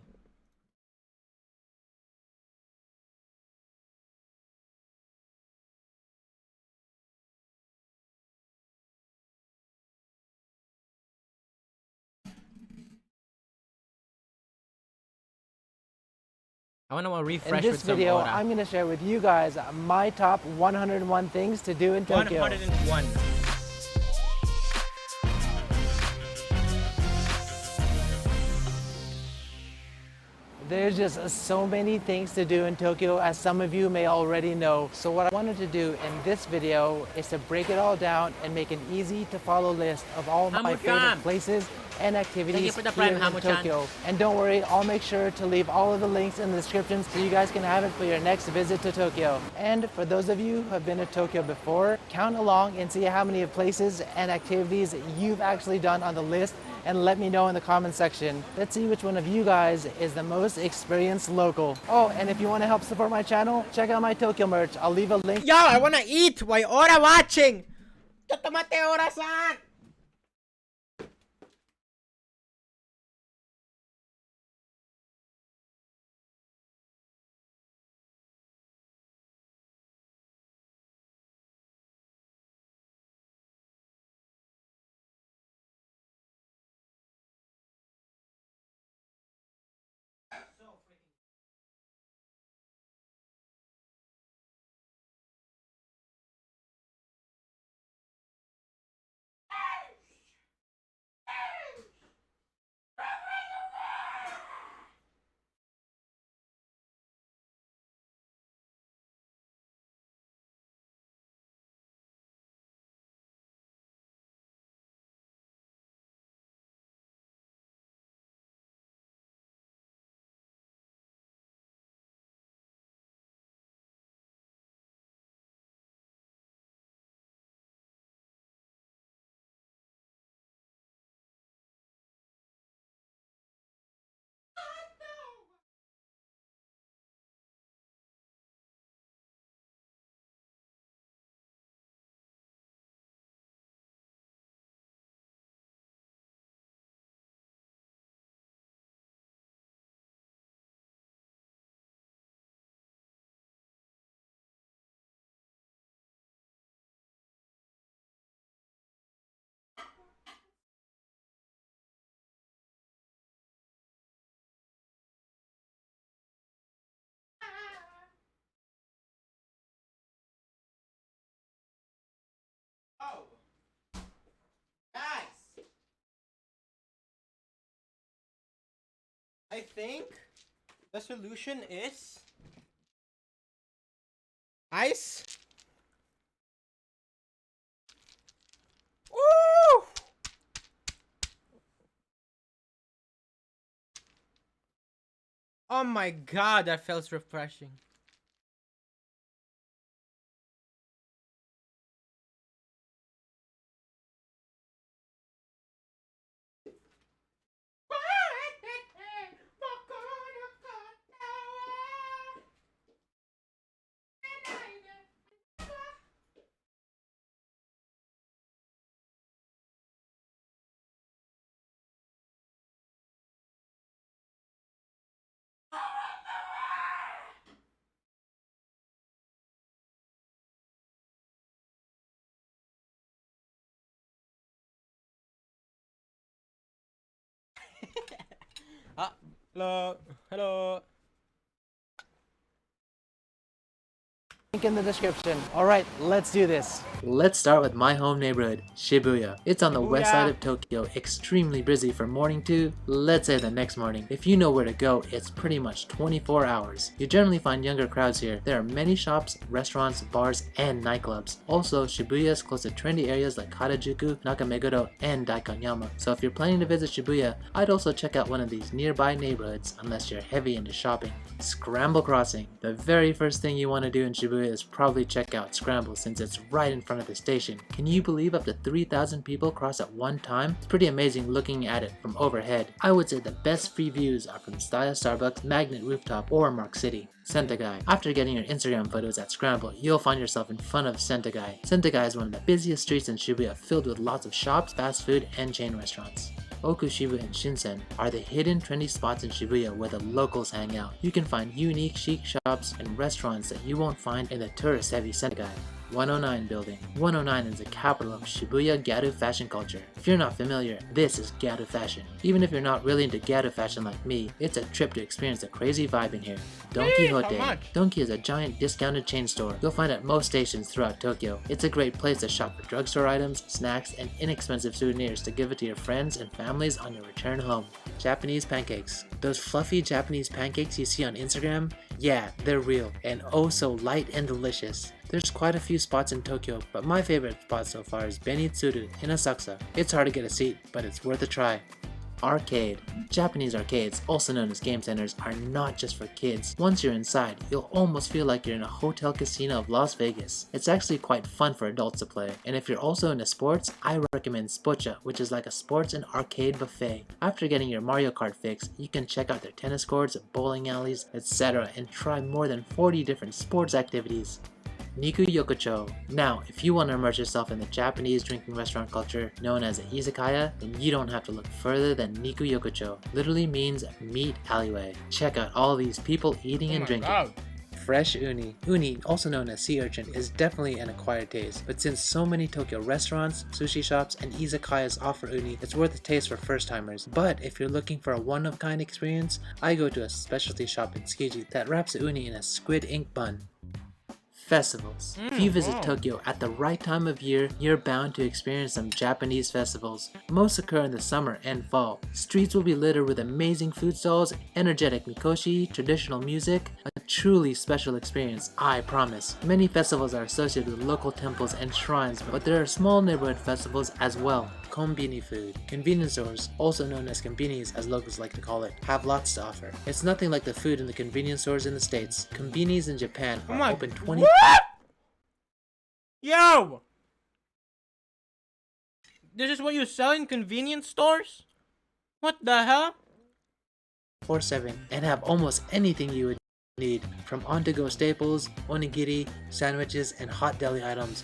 I want to refresh In with this some video, aura. I'm going to share with you guys my top 101 things to do in Tokyo. 101. There's just so many things to do in Tokyo, as some of you may already know. So what I wanted to do in this video is to break it all down and make an easy to follow list of all my favorite places and activities here in Tokyo. And don't worry, I'll make sure to leave all of the links in the description so you guys can have it for your next visit to Tokyo. And for those of you who have been to Tokyo before, count along and see how many places and activities you've actually done on the list, and let me know in the comment section. Let's see which one of you guys is the most experienced local. Oh, and if you want to help support my channel, check out my Tokyo merch. I'll leave a link. Yo, I wanna eat while Aura watching! Tatamate Aura-san! I think the solution is ice. Woo! Oh my god, that feels refreshing. Hello. Hello. Link in the description. Alright, let's do this. Let's start with my home neighborhood, Shibuya. It's on the west Shibuya. side of Tokyo, extremely busy from morning to, let's say, the next morning. If you know where to go, it's pretty much 24 hours. You generally find younger crowds here. There are many shops, restaurants, bars, and nightclubs. Also, Shibuya is close to trendy areas like Harajuku, Nakameguro, and Daikanyama. So if you're planning to visit Shibuya, I'd also check out one of these nearby neighborhoods unless you're heavy into shopping. Scramble Crossing. The very first thing you want to do in Shibuya is probably check out Scramble since it's right in front of the station. Can you believe up to 3,000 people cross at one time? It's pretty amazing looking at it from overhead. I would say the best free views are from Style Starbucks, Magnet Rooftop, or Mark City. Sentagai. After getting your Instagram photos at Scramble, you'll find yourself in front of Sentagai. Sentagai is one of the busiest streets in Shibuya, filled with lots of shops, fast food, and chain restaurants. Okushibu and Shinsen are the hidden trendy spots in Shibuya where the locals hang out. You can find unique chic shops and restaurants that you won't find in the tourist-heavy Sentagai. 109 building. 109 is the capital of Shibuya Gyaru fashion culture. If you're not familiar, this is Gyaru fashion. Even if you're not really into Gyaru fashion like me, it's a trip to experience the crazy vibe in here. Don Quixote. Donki is a giant discounted chain store you'll find at most stations throughout Tokyo. It's a great place to shop for drugstore items, snacks, and inexpensive souvenirs to give it to your friends and families on your return home. Japanese pancakes. Those fluffy Japanese pancakes you see on Instagram? Yeah, they're real, and oh so light and delicious. There's quite a few spots in Tokyo, but my favorite spot so far is Benitsuru in Asakusa. It's hard to get a seat, but it's worth a try. Arcade. Japanese arcades, also known as game centers, are not just for kids. Once you're inside, you'll almost feel like you're in a hotel casino of Las Vegas. It's actually quite fun for adults to play, and if you're also into sports, I recommend Spocha, which is like a sports and arcade buffet. After getting your Mario Kart fix, you can check out their tennis courts, bowling alleys, etc. and try more than 40 different sports activities. Niku Yokocho. Now, if you want to immerse yourself in the Japanese drinking restaurant culture known as a izakaya, then you don't have to look further than Niku Yokocho. Literally means meat alleyway. Check out all these people eating and drinking. God. Fresh uni. Uni, also known as sea urchin, is definitely an acquired taste, but since so many Tokyo restaurants, sushi shops, and izakayas offer uni, it's worth a taste for first-timers. But if you're looking for a one-of-kind experience, I go to a specialty shop in Tsukiji that wraps uni in a squid ink bun. Festivals. If you visit Tokyo at the right time of year, you're bound to experience some Japanese festivals. Most occur in the summer and fall. Streets will be littered with amazing food stalls, energetic mikoshi, traditional music, a truly special experience, I promise. Many festivals are associated with local temples and shrines, but there are small neighborhood festivals as well. Konbini food. Convenience stores, also known as konbinis as locals like to call it, have lots to offer. It's nothing like the food in the convenience stores in the States. Konbinis in Japan are open 20. What? Yo! This is what you sell in convenience stores? What the hell? 24/7 and have almost anything you would need, from on-to-go staples, onigiri, sandwiches, and hot deli items.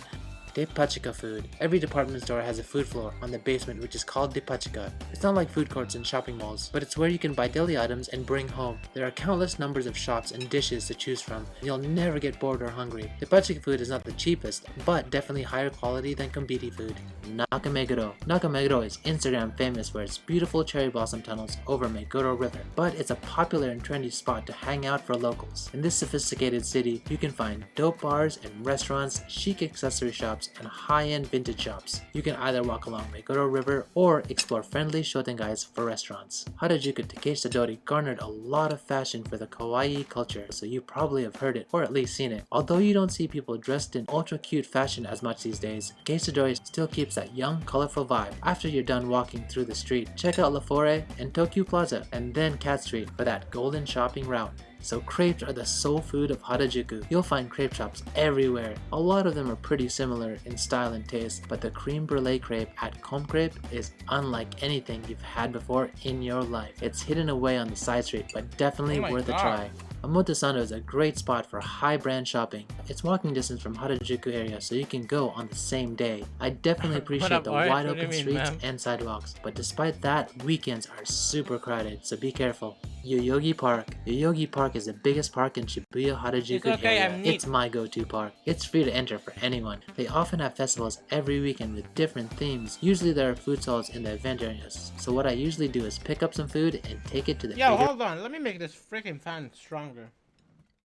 Depachika food. Every department store has a food floor on the basement which is called Depachika. It's not like food courts in shopping malls, but it's where you can buy deli items and bring home. There are countless numbers of shops and dishes to choose from, and you'll never get bored or hungry. Depachika food is not the cheapest, but definitely higher quality than konbini food. Nakameguro. Nakameguro is Instagram famous for its beautiful cherry blossom tunnels over Meguro River, but it's a popular and trendy spot to hang out for locals. In this sophisticated city, you can find dope bars and restaurants, chic accessory shops, shops and high-end vintage shops. You can either walk along Meguro River or explore friendly shotengais for restaurants. Harajuku Takeshi Dori garnered a lot of fashion for the kawaii culture, so you probably have heard it or at least seen it. Although you don't see people dressed in ultra cute fashion as much these days, Takeshi Dori still keeps that young, colorful vibe. After you're done walking through the street, check out La Forêt and Tokyo Plaza, and then Cat Street for that golden shopping route. So crepes are the soul food of Harajuku. You'll find crepe shops everywhere. A lot of them are pretty similar in style and taste, but the creme brulee crepe at Comme Crepe is unlike anything you've had before in your life. It's hidden away on the side street, but definitely worth a try. Omotesando is a great spot for high brand shopping. It's walking distance from Harajuku area, so you can go on the same day. I definitely appreciate the wide open streets and sidewalks, but despite that, weekends are super crowded, so be careful. Yoyogi Park. Yoyogi Park is the biggest park in Shibuya, Harajuku area. It's my go-to park. It's free to enter for anyone. They often have festivals every weekend with different themes. Usually there are food stalls in the event areas, so what I usually do is pick up some food and take it to the bigger hold on, let me make this freaking fan stronger.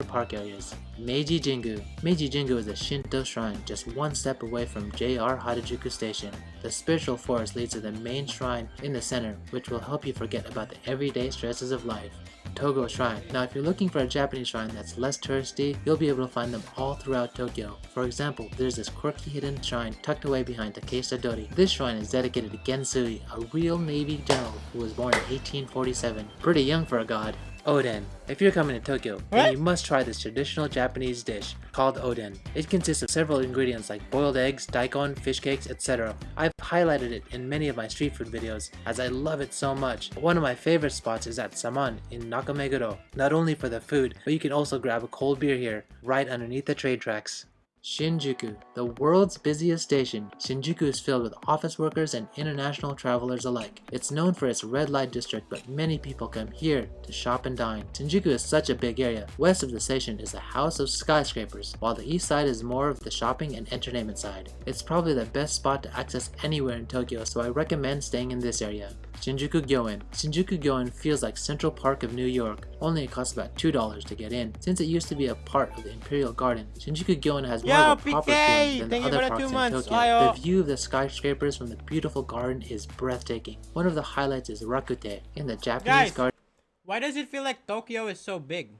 Park areas. Meiji Jingu. Meiji Jingu is a Shinto shrine just one step away from JR Harajuku Station. The spiritual forest leads to the main shrine in the center, which will help you forget about the everyday stresses of life. Togo Shrine. Now if you're looking for a Japanese shrine that's less touristy, you'll be able to find them all throughout Tokyo. For example, there's this quirky hidden shrine tucked away behind Takeshi Dori. This shrine is dedicated to Gensui, a real Navy general who was born in 1847. Pretty young for a god. Oden. If you're coming to Tokyo, then you must try this traditional Japanese dish called oden. It consists of several ingredients like boiled eggs, daikon, fish cakes, etc. I've highlighted it in many of my street food videos as I love it so much. One of my favorite spots is at Saman in Nakameguro. Not only for the food, but you can also grab a cold beer here, right underneath the train tracks. Shinjuku, the world's busiest station. Shinjuku is filled with office workers and international travelers alike. It's known for its red light district, but many people come here to shop and dine. Shinjuku is such a big area. West of the station is the house of skyscrapers, while the east side is more of the shopping and entertainment side. It's probably the best spot to access anywhere in Tokyo, so I recommend staying in this area. Shinjuku Gyoen. Shinjuku Gyoen feels like Central Park of New York, only it costs about $2 to get in. Since it used to be a part of the Imperial Garden, Shinjuku Gyoen has more of a proper feel than the other parks in Tokyo. The view of the skyscrapers from the beautiful garden is breathtaking. One of the highlights is Rakute in the Japanese garden. Why does it feel like Tokyo is so big?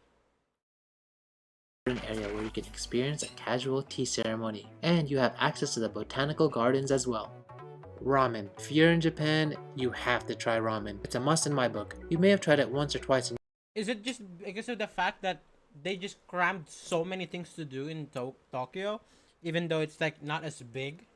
Area where you can experience a casual tea ceremony, and you have access to the botanical gardens as well. Ramen. If you're in Japan, you have to try ramen. It's a must in my book. You may have tried it once or twice. Is it just because of the fact that they just crammed so many things to do in Tokyo, even though it's like not as big?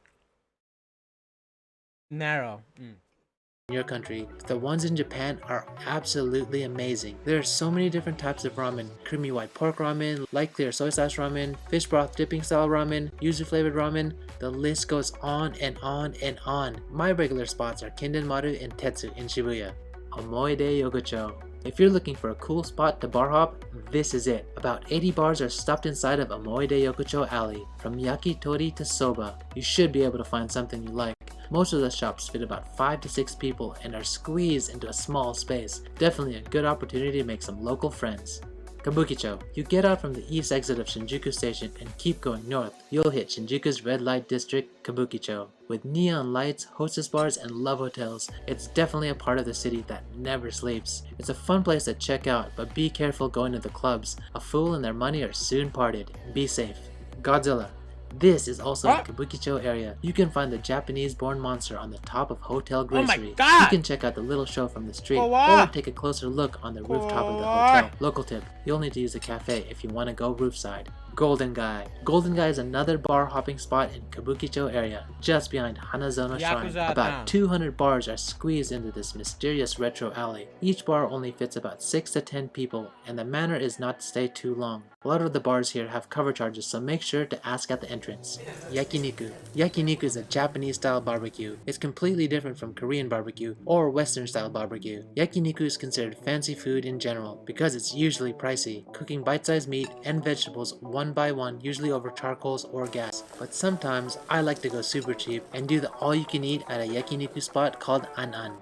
Narrow. In your country, the ones in Japan are absolutely amazing. There are so many different types of ramen. Creamy white pork ramen, light clear soy sauce ramen, fish broth dipping style ramen, yuzu flavored ramen. The list goes on and on and on. My regular spots are Kindenmaru and Tetsu in Shibuya. Omoide Yokocho. If you're looking for a cool spot to bar hop, this is it. About 80 bars are stuffed inside of Omoide Yokocho Alley. From yakitori to soba, you should be able to find something you like. Most of the shops fit about 5 to 6 people and are squeezed into a small space. Definitely a good opportunity to make some local friends. Kabukicho. You get out from the east exit of Shinjuku Station and keep going north. You'll hit Shinjuku's red light district, Kabukicho. With neon lights, hostess bars, and love hotels, it's definitely a part of the city that never sleeps. It's a fun place to check out, but be careful going to the clubs. A fool and their money are soon parted. Be safe. Godzilla. This is also in Kabukicho area. You can find the Japanese-born monster on the top of Hotel Gracery. You can check out the little show from the street, or take a closer look on the rooftop of the hotel. Local tip, you'll need to use a cafe if you want to go roofside. Golden Gai. Golden Gai is another bar hopping spot in Kabukicho area, just behind Hanazono Shrine. About 200 bars are squeezed into this mysterious retro alley. Each bar only fits about 6 to 10 people, and the manner is not to stay too long. A lot of the bars here have cover charges, so make sure to ask at the entrance. Yakiniku. Yakiniku is a Japanese style barbecue. It's completely different from Korean barbecue or Western style barbecue. Yakiniku is considered fancy food in general because it's usually pricey, cooking bite-sized meat and vegetables one by one, usually over charcoals or gas. But sometimes I like to go super cheap and do the all-you-can-eat at a yakiniku spot called An-An.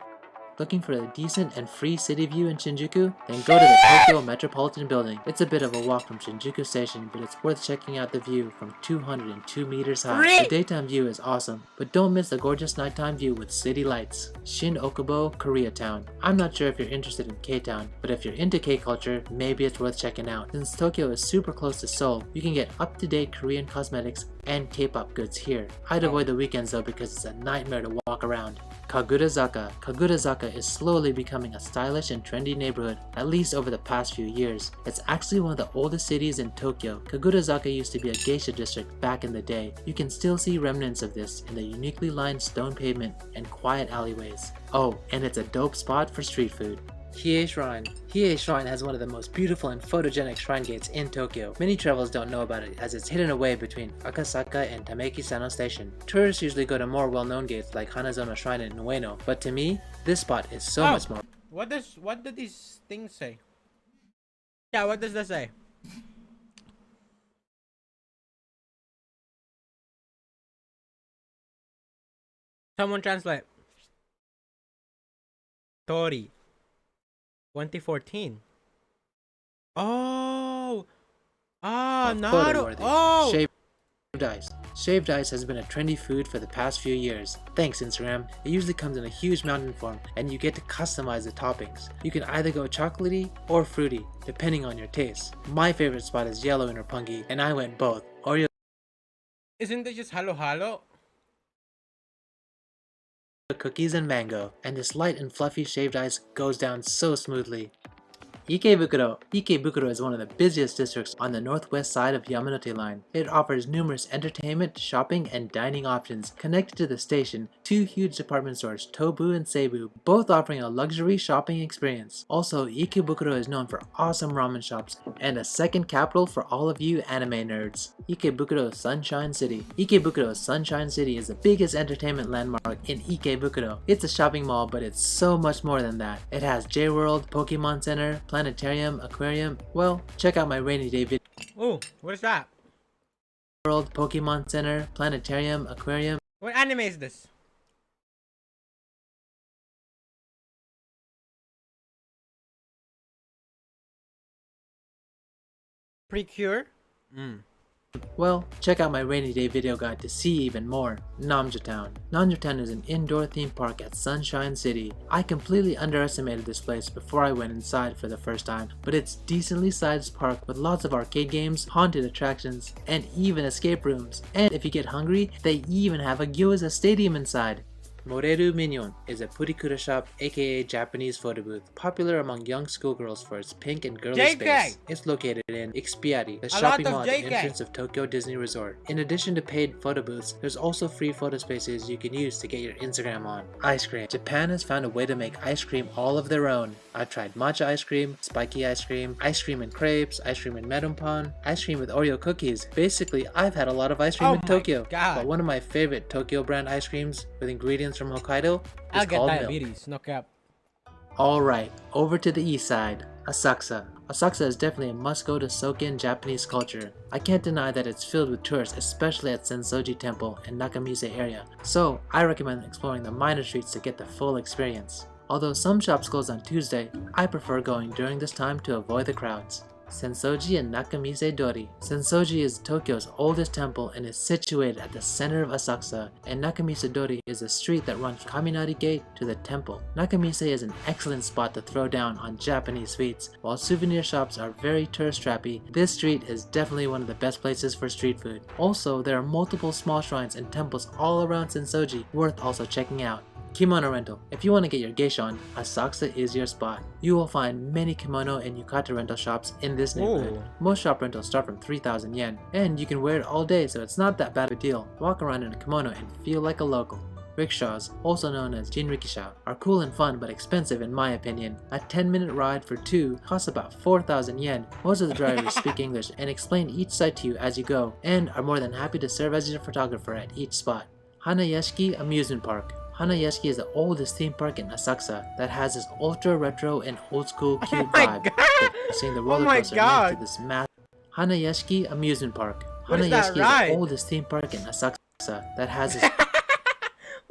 Looking for a decent and free city view in Shinjuku? Then go to the Tokyo Metropolitan Building. It's a bit of a walk from Shinjuku Station, but it's worth checking out the view from 202 meters high. The daytime view is awesome, but don't miss the gorgeous nighttime view with city lights. Shin Okubo, Koreatown. I'm not sure if you're interested in K-Town, but if you're into K-culture, maybe it's worth checking out. Since Tokyo is super close to Seoul, you can get up-to-date Korean cosmetics and K-pop goods here. I'd avoid the weekends though because it's a nightmare to walk around. Kagurazaka. Kagurazaka is slowly becoming a stylish and trendy neighborhood, at least over the past few years. It's actually one of the oldest cities in Tokyo. Kagurazaka used to be a geisha district back in the day. You can still see remnants of this in the uniquely lined stone pavement and quiet alleyways. Oh, and it's a dope spot for street food. Hiei Shrine. Hiei Shrine has one of the most beautiful and photogenic shrine gates in Tokyo. Many travelers don't know about it as it's hidden away between Akasaka and Tameki-Sano Station. Tourists usually go to more well-known gates like Hanazono Shrine in Ueno, but to me, this spot is so much more. What do these things say? Yeah, what does that say? Someone translate. Tori. 2014. Oh! Ah, Naruto! Oh! Shaved ice. Shaved ice has been a trendy food for the past few years. Thanks Instagram. It usually comes in a huge mountain form and you get to customize the toppings. You can either go chocolatey or fruity, depending on your taste. My favorite spot is yellow in Roppongi, and I went both. Oreo. Isn't it just halo halo? Cookies and mango, and this light and fluffy shaved ice goes down so smoothly. Ikebukuro. Ikebukuro is one of the busiest districts on the northwest side of Yamanote Line. It offers numerous entertainment, shopping, and dining options. Connected to the station, two huge department stores, Tobu and Seibu, both offering a luxury shopping experience. Also, Ikebukuro is known for awesome ramen shops and a second capital for all of you anime nerds. Ikebukuro Sunshine City. Ikebukuro Sunshine City is the biggest entertainment landmark in Ikebukuro. It's a shopping mall, but it's so much more than that. It has J-World, Pokemon Center, planetarium, aquarium. Well, check out my rainy day video. Oh, what is that? World, Pokemon Center, planetarium, aquarium. What anime is this? Precure? Well, check out my rainy day video guide to see even more. Namjatown. Namjatown is an indoor theme park at Sunshine City. I completely underestimated this place before I went inside for the first time, but it's decently sized park with lots of arcade games, haunted attractions, and even escape rooms. And if you get hungry, they even have a gyoza stadium inside. Moreru Minion is a purikura shop, aka Japanese photo booth, popular among young schoolgirls for its pink and girly space. It's located in Ikspiari, the shopping mall at the entrance of Tokyo Disney Resort. In addition to paid photo booths, there's also free photo spaces you can use to get your Instagram on. Ice cream. Japan has found a way to make ice cream all of their own. I've tried matcha ice cream, spiky ice cream and crepes, ice cream and merunpan, ice cream with Oreo cookies. Basically, I've had a lot of ice cream in Tokyo, but one of my favorite Tokyo brand ice creams with ingredients from Hokkaido is called diabetes, no cap. Alright, over to the east side, Asakusa. Asakusa is definitely a must-go to soak in Japanese culture. I can't deny that it's filled with tourists, especially at Sensoji Temple and Nakamise area, so I recommend exploring the minor streets to get the full experience. Although some shops close on Tuesday, I prefer going during this time to avoid the crowds. Sensoji and Nakamise Dori. Sensoji is Tokyo's oldest temple and is situated at the center of Asakusa, and Nakamise Dori is a street that runs from Kaminari Gate to the temple. Nakamise is an excellent spot to throw down on Japanese sweets. While souvenir shops are very tourist-trappy, this street is definitely one of the best places for street food. Also, there are multiple small shrines and temples all around Sensoji, worth also checking out. Kimono rental. If you want to get your geisha on, Asakusa is your spot. You will find many kimono and yukata rental shops in this neighborhood. Most shop rentals start from 3,000 yen, and you can wear it all day, so it's not that bad of a deal. Walk around in a kimono and feel like a local. Rickshaws, also known as jinrikisha, are cool and fun but expensive in my opinion. A 10-minute ride for two costs about 4,000 yen. Most of the drivers speak English and explain each site to you as you go, and are more than happy to serve as your photographer at each spot. Hanayashiki Amusement Park. Hanayashiki is the oldest theme park in Asakusa that has this ultra retro and old school cute vibe. Seeing the roller coaster next to this massive Hanayashiki Amusement Park. Hanayashiki is the oldest theme park in Asakusa that has this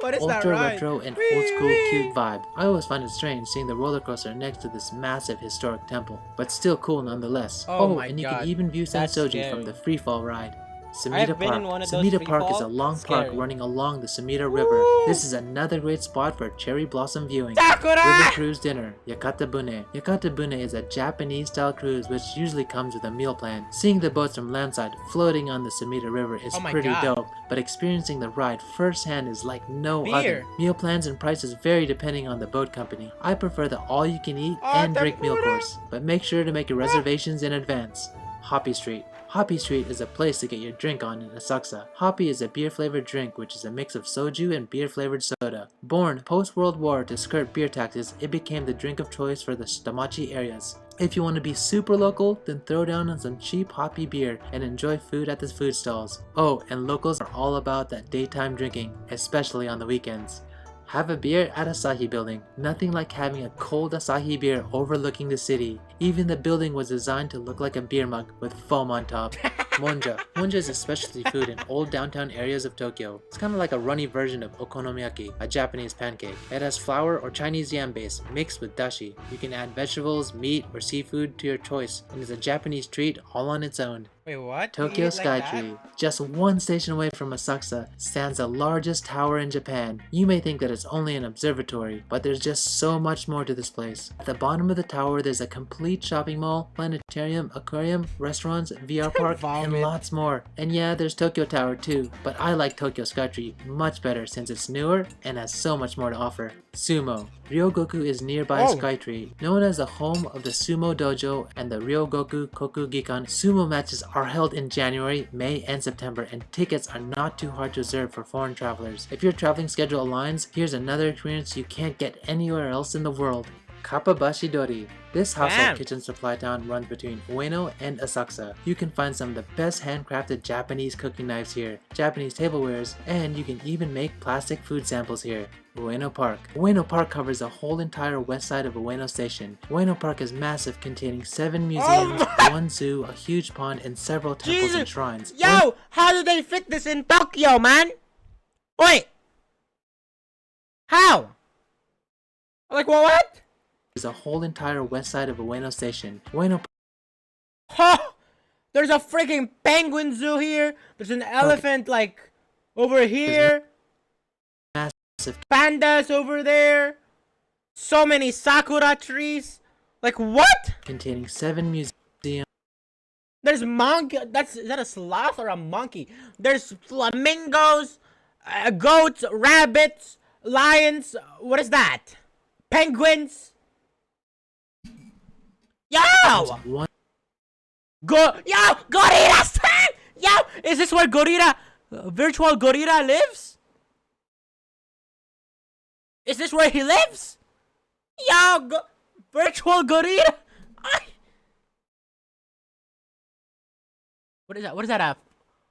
What is that ultra ride? retro and old school cute vibe. I always find it strange seeing the roller coaster next to this massive historic temple, but still cool nonetheless. Oh my and you God. can even view That's Sensoji from scary. the free fall ride. I've Samita been in Park. one of those Samita free Park is a fall. long park Scary. running along the Samita River. This is another great spot for cherry blossom viewing. Sakura! River cruise dinner. Yakata Bune. Yakata Bune is a Japanese-style cruise which usually comes with a meal plan. Seeing the boats from landside floating on the Samita River is Oh my pretty God. dope, but experiencing the ride firsthand is like no Beer. other. Meal plans and prices vary depending on the boat company. I prefer the all-you-can-eat Oh, and drink meal tempura. course, but make sure to make your reservations in advance. Hoppy Street. Hoppy Street is a place to get your drink on in Asakusa. Hoppy is a beer-flavored drink which is a mix of soju and beer-flavored soda. Born post-World War to skirt beer taxes, it became the drink of choice for the Shitamachi areas. If you want to be super local, then throw down on some cheap hoppy beer and enjoy food at the food stalls. Oh, and locals are all about that daytime drinking, especially on the weekends. Have a beer at Asahi Building. Nothing like having a cold Asahi beer overlooking the city. Even the building was designed to look like a beer mug with foam on top. Monja. Monja is a specialty food in old downtown areas of Tokyo. It's kind of like a runny version of okonomiyaki, a Japanese pancake. It has flour or Chinese yam base mixed with dashi. You can add vegetables, meat, or seafood to your choice, and is a Japanese treat all on its own. Wait, what? Tokyo You eat it like Skytree. Just one station away from Asakusa stands the largest tower in Japan. You may think that it's only an observatory, but there's just so much more to this place. At the bottom of the tower there's a complete shopping mall, planetarium, aquarium, restaurants, VR park, and lots more. And yeah, there's Tokyo Tower too, but I like Tokyo Skytree much better since it's newer and has so much more to offer. Sumo. Ryogoku is nearby Skytree. Known as the home of the Sumo Dojo and the Ryogoku Kokugikan, sumo matches are held in January, May, and September, and tickets are not too hard to reserve for foreign travelers. If your traveling schedule aligns, here's another experience you can't get anywhere else in the world. Kappabashi Dori. This household kitchen supply town runs between Ueno and Asakusa. You can find some of the best handcrafted Japanese cooking knives here, Japanese tablewares, and you can even make plastic food samples here. Ueno Park. Ueno Park covers the whole entire west side of Ueno Station. Ueno Park is massive, containing 7 museums, 1 zoo, a huge pond, and several temples and shrines. Yo, how did they fit this in Tokyo, man? Wait. How? Like what? Is a whole entire west side of Ueno Station. Ueno Huh! There's a freaking penguin zoo here. There's an elephant like over here. Massive. Pandas over there. So many sakura trees. Like what? Containing 7 museums. There's monkey. Is that a sloth or a monkey? There's flamingos, goats, rabbits, lions. What is that? Penguins. Yo! Gorilla! Yo! Is this where Gorilla, virtual Gorilla lives? Is this where he lives? Yo! Virtual Gorilla! What is that? What is that?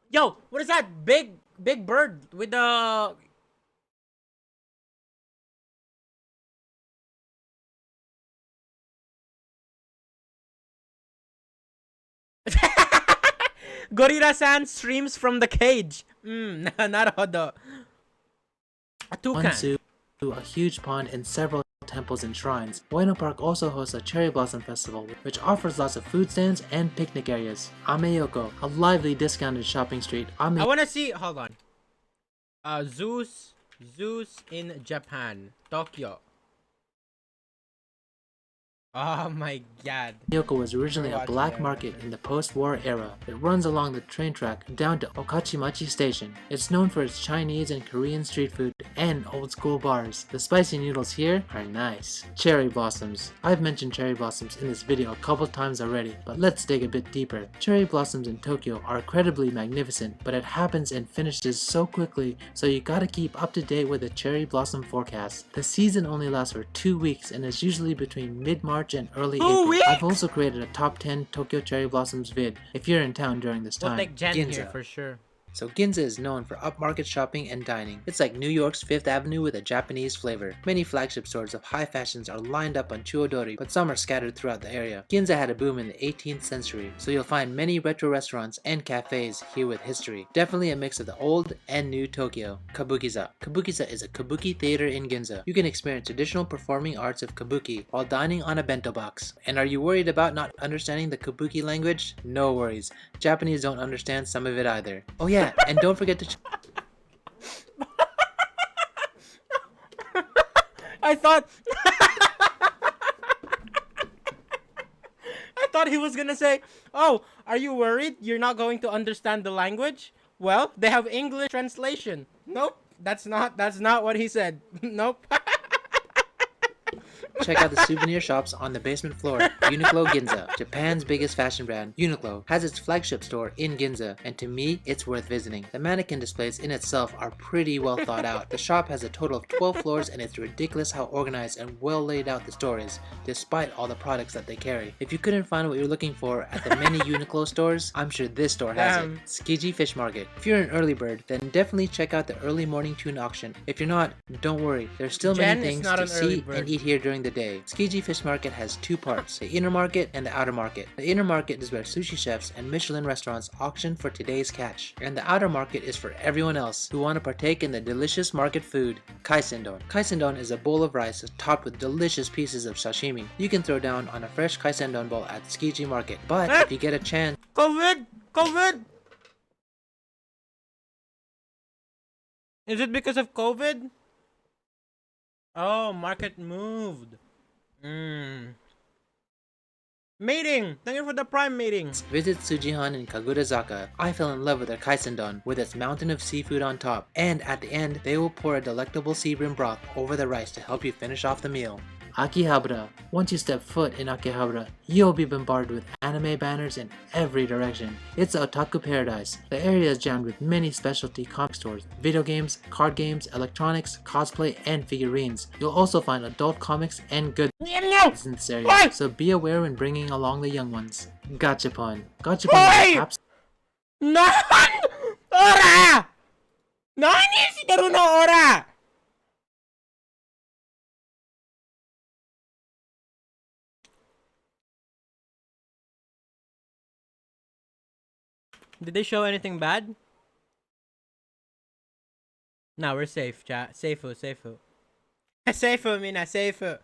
Yo! What is that big bird with the... Gorilla-san streams from the cage. Naruhodo. A toucan. 1 zoo, a huge pond, and several temples and shrines. Ueno Park also hosts a cherry blossom festival, which offers lots of food stands and picnic areas. Ameyoko, a lively discounted shopping street. I wanna see. Hold on. Zoos in Japan, Tokyo. Oh my god. Ameyoko was originally a black market in the post-war era. It runs along the train track down to Okachimachi Station. It's known for its Chinese and Korean street food and old-school bars. The spicy noodles here are nice. Cherry blossoms. I've mentioned cherry blossoms in this video a couple times already, but let's dig a bit deeper. Cherry blossoms in Tokyo are incredibly magnificent, but it happens and finishes so quickly, so you gotta keep up to date with the cherry blossom forecast. The season only lasts for 2 weeks and is usually between mid-March and early April. I've also created a top 10 Tokyo cherry blossoms vid if you're in town during this time. We'll take Jen here for sure. So Ginza is known for upmarket shopping and dining. It's like New York's 5th Avenue with a Japanese flavor. Many flagship stores of high fashions are lined up on Chuodori, but some are scattered throughout the area. Ginza had a boom in the 18th century, so you'll find many retro restaurants and cafes here with history. Definitely a mix of the old and new Tokyo. Kabukiza. Kabukiza is a kabuki theater in Ginza. You can experience traditional performing arts of kabuki while dining on a bento box. And are you worried about not understanding the kabuki language? No worries. Japanese don't understand some of it either. Oh yeah, and don't forget to I thought he was gonna say, oh, are you worried you're not going to understand the language? Well, they have English translation. Nope, that's not what he said. Nope. check out the souvenir shops on the basement floor. Uniqlo Ginza, Japan's biggest fashion brand. Uniqlo has its flagship store in Ginza, and to me, it's worth visiting. The mannequin displays in itself are pretty well thought out. The shop has a total of 12 floors, and it's ridiculous how organized and well laid out the store is, despite all the products that they carry. If you couldn't find what you're looking for at the many Uniqlo stores, I'm sure this store has it. Tsukiji Fish Market. If you're an early bird, then definitely check out the early morning tuna auction. If you're not, don't worry. There's still many things to see and eat here during the day. Tsukiji Fish Market has two parts, the inner market and the outer market. The inner market is where sushi chefs and Michelin restaurants auction for today's catch. And the outer market is for everyone else who want to partake in the delicious market food, kaisendon. Kaisendon is a bowl of rice topped with delicious pieces of sashimi. You can throw down on a fresh kaisendon bowl at Tsukiji Market. But if you get a chance... COVID! Is it because of COVID? Oh, market moved. Meeting! Thank you for the Prime meeting. Visit Tsujihan in Kagurazaka. I fell in love with their kaisendon with its mountain of seafood on top. And at the end, they will pour a delectable sea bream broth over the rice to help you finish off the meal. Akihabara. Once you step foot in Akihabara, you'll be bombarded with anime banners in every direction. It's a otaku paradise. The area is jammed with many specialty comic stores, video games, card games, electronics, cosplay, and figurines. You'll also find adult comics and goods in this area, so be aware when bringing along the young ones. Gachapon. Gachapon is perhaps... Ora! Nani shigaru no ora? Did they show anything bad? No, we're safe, chat. Seifu. Seifu, mina, seifu.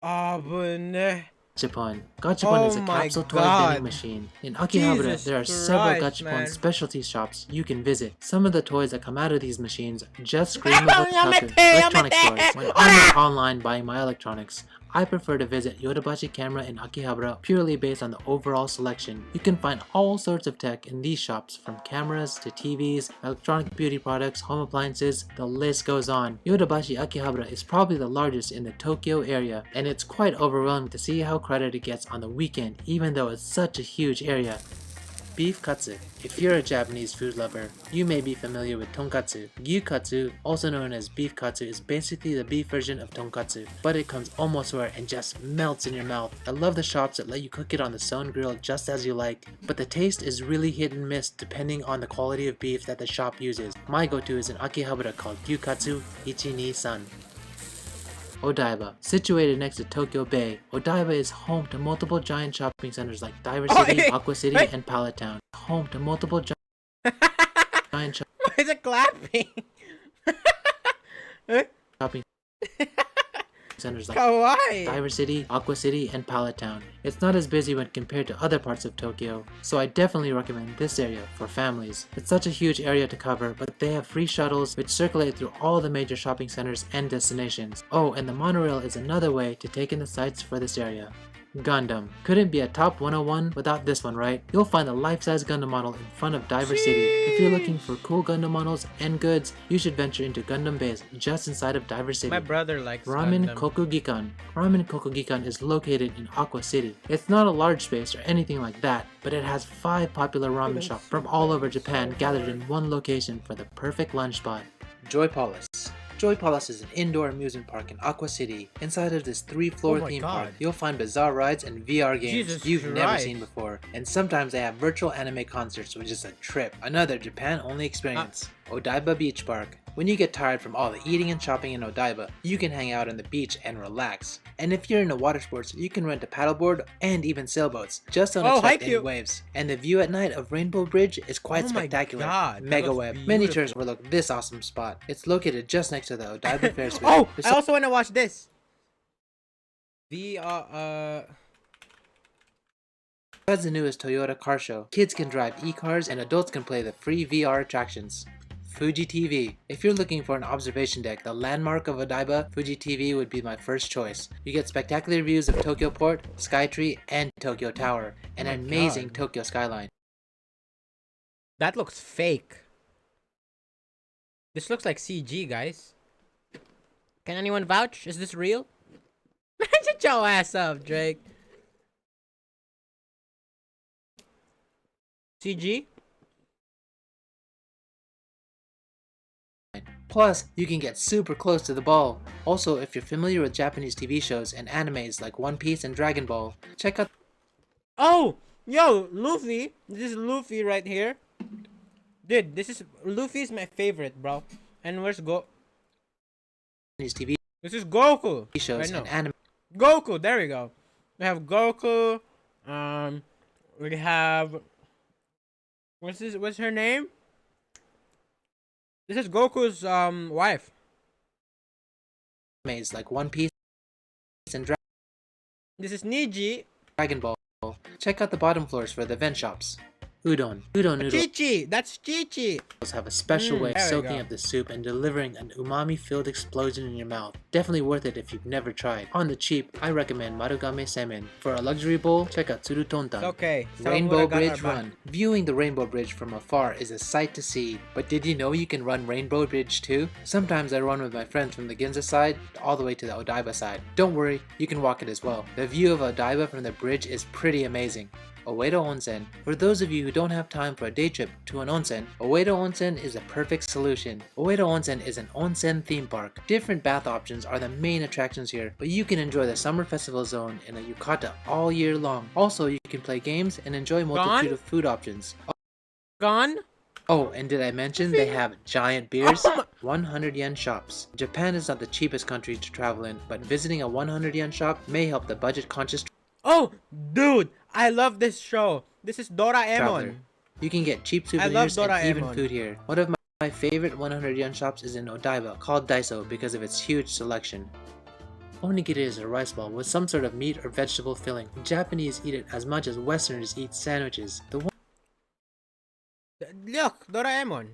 Oh, bunne. Gachapon is a capsule toy vending machine. In Akihabara, there are several Gachapon specialty shops you can visit. Some of the toys that come out of these machines just scream about electronic stores. When I'm not online buying my electronics, I prefer to visit Yodobashi Camera in Akihabara purely based on the overall selection. You can find all sorts of tech in these shops, from cameras to TVs, electronic beauty products, home appliances, the list goes on. Yodobashi Akihabara is probably the largest in the Tokyo area, and it's quite overwhelming to see how crowded it gets on the weekend, even though it's such a huge area. Beef katsu. If you're a Japanese food lover, you may be familiar with tonkatsu. Gyukatsu, also known as beef katsu, is basically the beef version of tonkatsu, but it comes almost rare and just melts in your mouth. I love the shops that let you cook it on the stone grill just as you like, but the taste is really hit and miss depending on the quality of beef that the shop uses. My go-to is an Akihabara called Gyukatsu Ichini-san. Odaiba. Situated next to Tokyo Bay, Odaiba is home to multiple giant shopping centers like Diver City, Aqua City, and Pallet Town. Home to multiple giant Why is it clapping? shopping centers like Kawaii. Diver City, Aqua City, and Pallet Town. It's not as busy when compared to other parts of Tokyo, so I definitely recommend this area for families. It's such a huge area to cover, but they have free shuttles which circulate through all the major shopping centers and destinations. Oh, and the monorail is another way to take in the sights for this area. Gundam. Couldn't be a top 101 without this one, right? You'll find a life-size Gundam model in front of Diver City. If you're looking for cool Gundam models and goods, you should venture into Gundam Base just inside of Diver City. My brother likes Ramen Gundam. Kokugikan. Ramen Kokugikan is located in Aqua City. It's not a large space or anything like that, but it has 5 popular ramen shops from all over Japan gathered in one location for the perfect lunch spot. Joy Palace. Joy Palace is an indoor amusement park in Aqua City. Inside of this 3-floor theme park, you'll find bizarre rides and VR games Jesus you've never Christ. seen before. And sometimes they have virtual anime concerts, which is a trip. Another Japan-only experience. Odaiba Beach Park. When you get tired from all the eating and shopping in Odaiba, you can hang out on the beach and relax. And if you're into water sports, you can rent a paddleboard and even sailboats. Just don't expect any waves. And the view at night of Rainbow Bridge is quite spectacular. Mega web. Many tours overlook this awesome spot. It's located just next to the Odaiba Ferris wheel. I also want to watch this. Besides the newest Toyota car show, kids can drive e-cars and adults can play the free VR attractions. Fuji TV. If you're looking for an observation deck, the landmark of Odaiba, Fuji TV would be my first choice. You get spectacular views of Tokyo Port, Skytree, and Tokyo Tower, and an amazing Tokyo skyline. That looks fake. This looks like CG, guys. Can anyone vouch? Is this real? Shut your ass up, Drake. CG? Plus, you can get super close to the ball. Also, if you're familiar with Japanese TV shows and animes like One Piece and Dragon Ball, check out— Oh! Yo, Luffy! This is Luffy right here. Dude, Luffy's my favorite, bro. And where's TV. This is Goku! Shows and anime. Goku! There we go. We have Goku. We have... What's her name? This is Goku's wife. Animes like One Piece and This is Niji. Dragon Ball. Check out the bottom floors for the vent shops. Udon noodles. Chi-Chi! That's Chi-Chi! Have a special way of there we soaking go. up the soup and delivering an umami-filled explosion in your mouth. Definitely worth it if you've never tried. On the cheap, I recommend Marugame Semen. For a luxury bowl, check out Tsurutontan. Okay. Rainbow Bridge Run. Viewing the Rainbow Bridge from afar is a sight to see. But did you know you can run Rainbow Bridge too? Sometimes I run with my friends from the Ginza side all the way to the Odaiba side. Don't worry, you can walk it as well. The view of Odaiba from the bridge is pretty amazing. Oedo Onsen. For those of you who don't have time for a day trip to an onsen, Oedo Onsen is a perfect solution. Oedo Onsen is an onsen theme park. Different bath options are the main attractions here, but you can enjoy the summer festival zone in a yukata all year long. Also, you can play games and enjoy a multitude of food options. Gone? Oh, and did I mention they have giant beers? 100 yen shops. Japan is not the cheapest country to travel in, but visiting a 100 yen shop may help the budget conscious Oh, dude! I love this show. This is traveler. Doraemon. You can get cheap souvenirs and even food here. One of my favorite 100 yen shops is in Odaiba, called Daiso because of its huge selection. Onigiri is a rice ball with some sort of meat or vegetable filling. Japanese eat it as much as Westerners eat sandwiches. Look, Doraemon.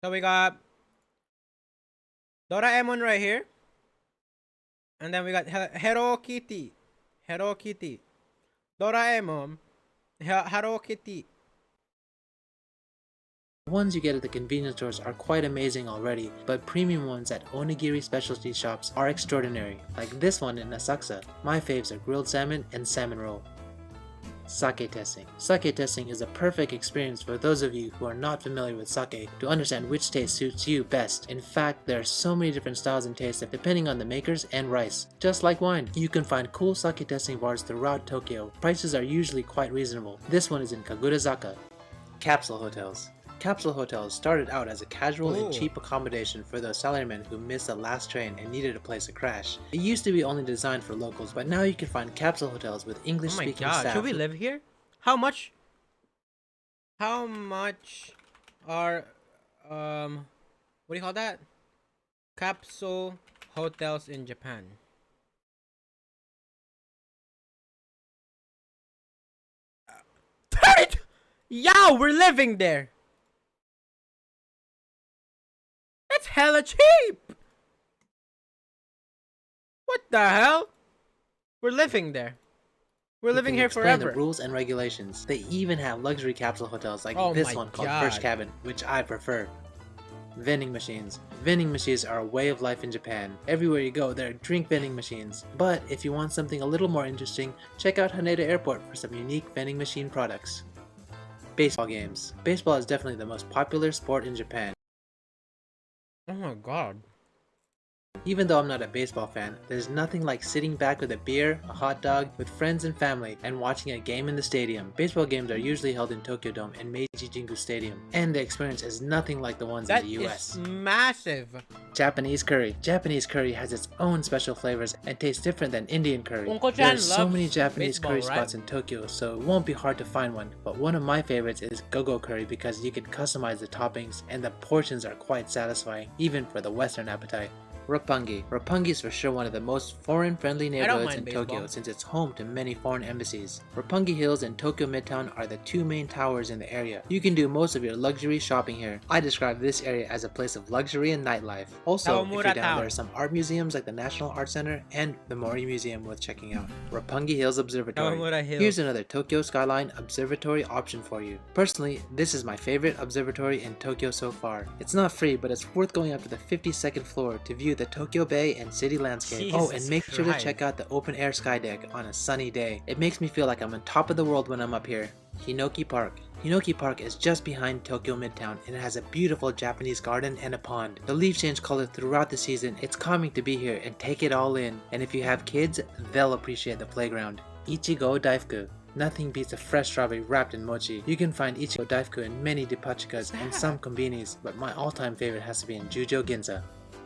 So we got Doraemon right here. And then we got Hello Kitty. Hello Kitty. Doraemon. Hello Kitty. The ones you get at the convenience stores are quite amazing already, but premium ones at onigiri specialty shops are extraordinary, like this one in Asakusa. My faves are grilled salmon and salmon roll. Sake testing. Sake testing is a perfect experience for those of you who are not familiar with sake to understand which taste suits you best. In fact, there are so many different styles and tastes depending on the makers and rice. Just like wine, you can find cool sake testing bars throughout Tokyo. Prices are usually quite reasonable. This one is in Kagurazaka. Capsule hotels. Capsule hotels started out as a casual and cheap accommodation for those salarymen who missed the last train and needed a place to crash. It used to be only designed for locals, but now you can find capsule hotels with English-speaking staff. Should we live here? How much? How much are what do you call that? Capsule hotels in Japan. Yeah, we're living there. That's hella cheap. What the hell? We're living there. We're living here forever. The rules and regulations. They even have luxury capsule hotels like this one called First Cabin, which I prefer. Vending machines. Vending machines are a way of life in Japan. Everywhere you go, there are drink vending machines. But if you want something a little more interesting, check out Haneda Airport for some unique vending machine products. baseball games. Baseball is definitely the most popular sport in Japan. Oh my god. Even though I'm not a baseball fan, there's nothing like sitting back with a beer, a hot dog, with friends and family, and watching a game in the stadium. Baseball games are usually held in Tokyo Dome and Meiji Jingu Stadium, and the experience is nothing like the ones in the US. Is massive. Japanese curry. Japanese curry has its own special flavors and tastes different than Indian curry. Uncle There are Chan so loves many Japanese baseball, curry right? spots in Tokyo, so it won't be hard to find one. But one of my favorites is go-go curry because you can customize the toppings and the portions are quite satisfying, even for the Western appetite. Roppongi. Roppongi is for sure one of the most foreign-friendly neighborhoods in baseball. Tokyo since it's home to many foreign embassies. Roppongi Hills and Tokyo Midtown are the two main towers in the area. You can do most of your luxury shopping here. I describe this area as a place of luxury and nightlife. Also, if you're down, there are some art museums like the National Art Center and the Mori Museum worth checking out. Roppongi Hills Observatory. Here's another Tokyo Skyline Observatory option for you. Personally, this is my favorite observatory in Tokyo so far. It's not free, but it's worth going up to the 52nd floor to view the Tokyo Bay and city landscape. Oh, and make sure to check out the open air sky deck on a sunny day. It makes me feel like I'm on top of the world when I'm up here. Hinoki Park. Hinoki Park is just behind Tokyo Midtown and it has a beautiful Japanese garden and a pond. The leaves change color throughout the season. It's calming to be here and take it all in. And if you have kids, they'll appreciate the playground. Ichigo Daifuku. Nothing beats a fresh strawberry wrapped in mochi. You can find Ichigo Daifuku in many depachikas and some konbinis, but my all-time favorite has to be in Jujo Ginza.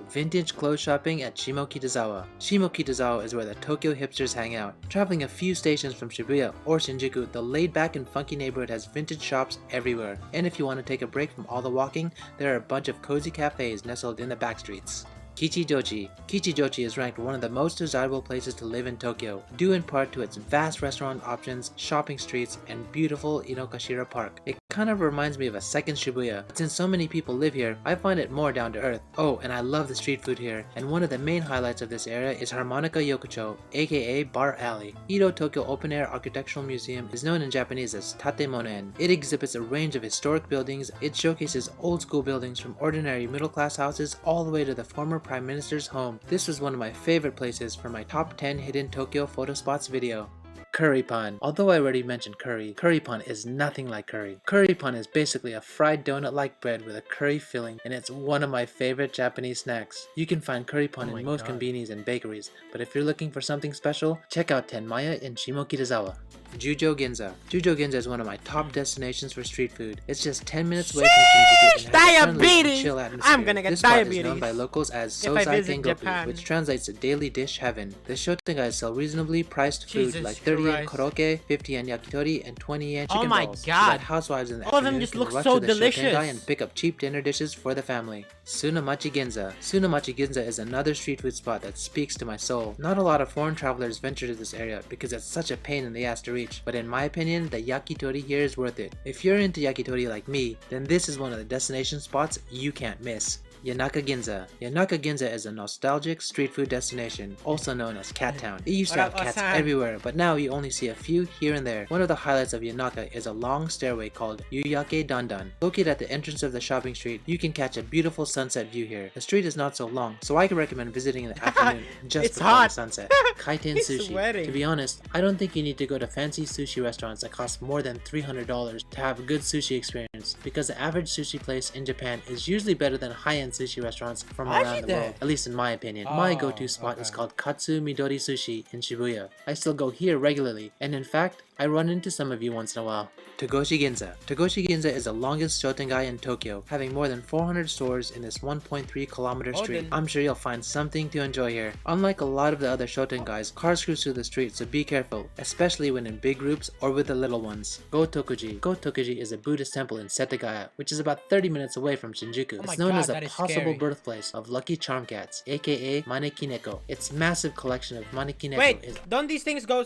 Vintage clothes shopping at Shimokitazawa. Shimokitazawa is where the Tokyo hipsters hang out. Traveling a few stations from Shibuya or Shinjuku, the laid-back and funky neighborhood has vintage shops everywhere. And if you want to take a break from all the walking, there are a bunch of cozy cafes nestled in the back streets. Kichijochi. Kichijochi is ranked one of the most desirable places to live in Tokyo, due in part to its vast restaurant options, shopping streets, and beautiful Inokashira Park. It kind of reminds me of a second Shibuya, but since so many people live here, I find it more down to earth. Oh, and I love the street food here, and one of the main highlights of this area is Harmonica Yokocho, aka Bar Alley. Edo Tokyo Open Air Architectural Museum is known in Japanese as Tatemonen. It exhibits a range of historic buildings. It showcases old school buildings from ordinary middle class houses all the way to the former Prime Minister's home. This was one of my favorite places for my top 10 hidden Tokyo photo spots video. Curry pan. Although I already mentioned curry, curry pan is nothing like curry. Curry pan is basically a fried donut-like bread with a curry filling, and it's one of my favorite Japanese snacks. You can find curry pan in most konbinis and bakeries, but if you're looking for something special, check out Tenmaya in Shimokitazawa. Jujo Ginza. Jujo Ginza is one of my top destinations for street food. It's just 10 minutes away from Shinjuku and has a friendly and chill atmosphere. I'm gonna get this diabetes. spot is known by locals as If I Sozai visit Tengoku, Japan. which translates to daily dish heaven. The shotengai sell reasonably priced food Jesus like 30 yen Christ. koroke, 50 yen yakitori, and 20 yen chicken Oh my balls. God. So that housewives in the All of them afternoon just can look rush so to the delicious. shotengai and pick up cheap dinner dishes for the family. Tsunamachi Ginza. Tsunamachi Ginza is another street food spot that speaks to my soul. Not a lot of foreign travelers venture to this area because it's such a pain in the ass to reach, but in my opinion, the yakitori here is worth it. If you're into yakitori like me, then this is one of the destination spots you can't miss. Yanaka Ginza. Yanaka Ginza is a nostalgic street food destination, also known as Cat Town. It used to have cats everywhere, but now you only see a few here and there. One of the highlights of Yanaka is a long stairway called Yuyake Dandan. Located at the entrance of the shopping street, you can catch a beautiful sunset view here. The street is not so long, so I can recommend visiting in the afternoon just before the sunset. Kaiten Sushi. sweating. To be honest, I don't think you need to go to fancy sushi restaurants that cost more than $300 to have a good sushi experience, because the average sushi place in Japan is usually better than high-end sushi restaurants from around the world, at least in my opinion. My go-to spot is called Katsu Midori Sushi in Shibuya. I still go here regularly, and in fact, I run into some of you once in a while. Togoshi Ginza. Togoshi Ginza is the longest shotengai in Tokyo, having more than 400 stores in this 1.3 kilometer street. I'm sure you'll find something to enjoy here. Unlike a lot of the other shotengais, cars cruise through the street, so be careful, especially when in big groups or with the little ones. Gotokuji. Gotokuji is a Buddhist temple in Setagaya, which is about 30 minutes away from Shinjuku. It's known as the possible birthplace of lucky charm cats, aka Manekineko. Its massive collection of Manekineko Wait, is... don't these things go...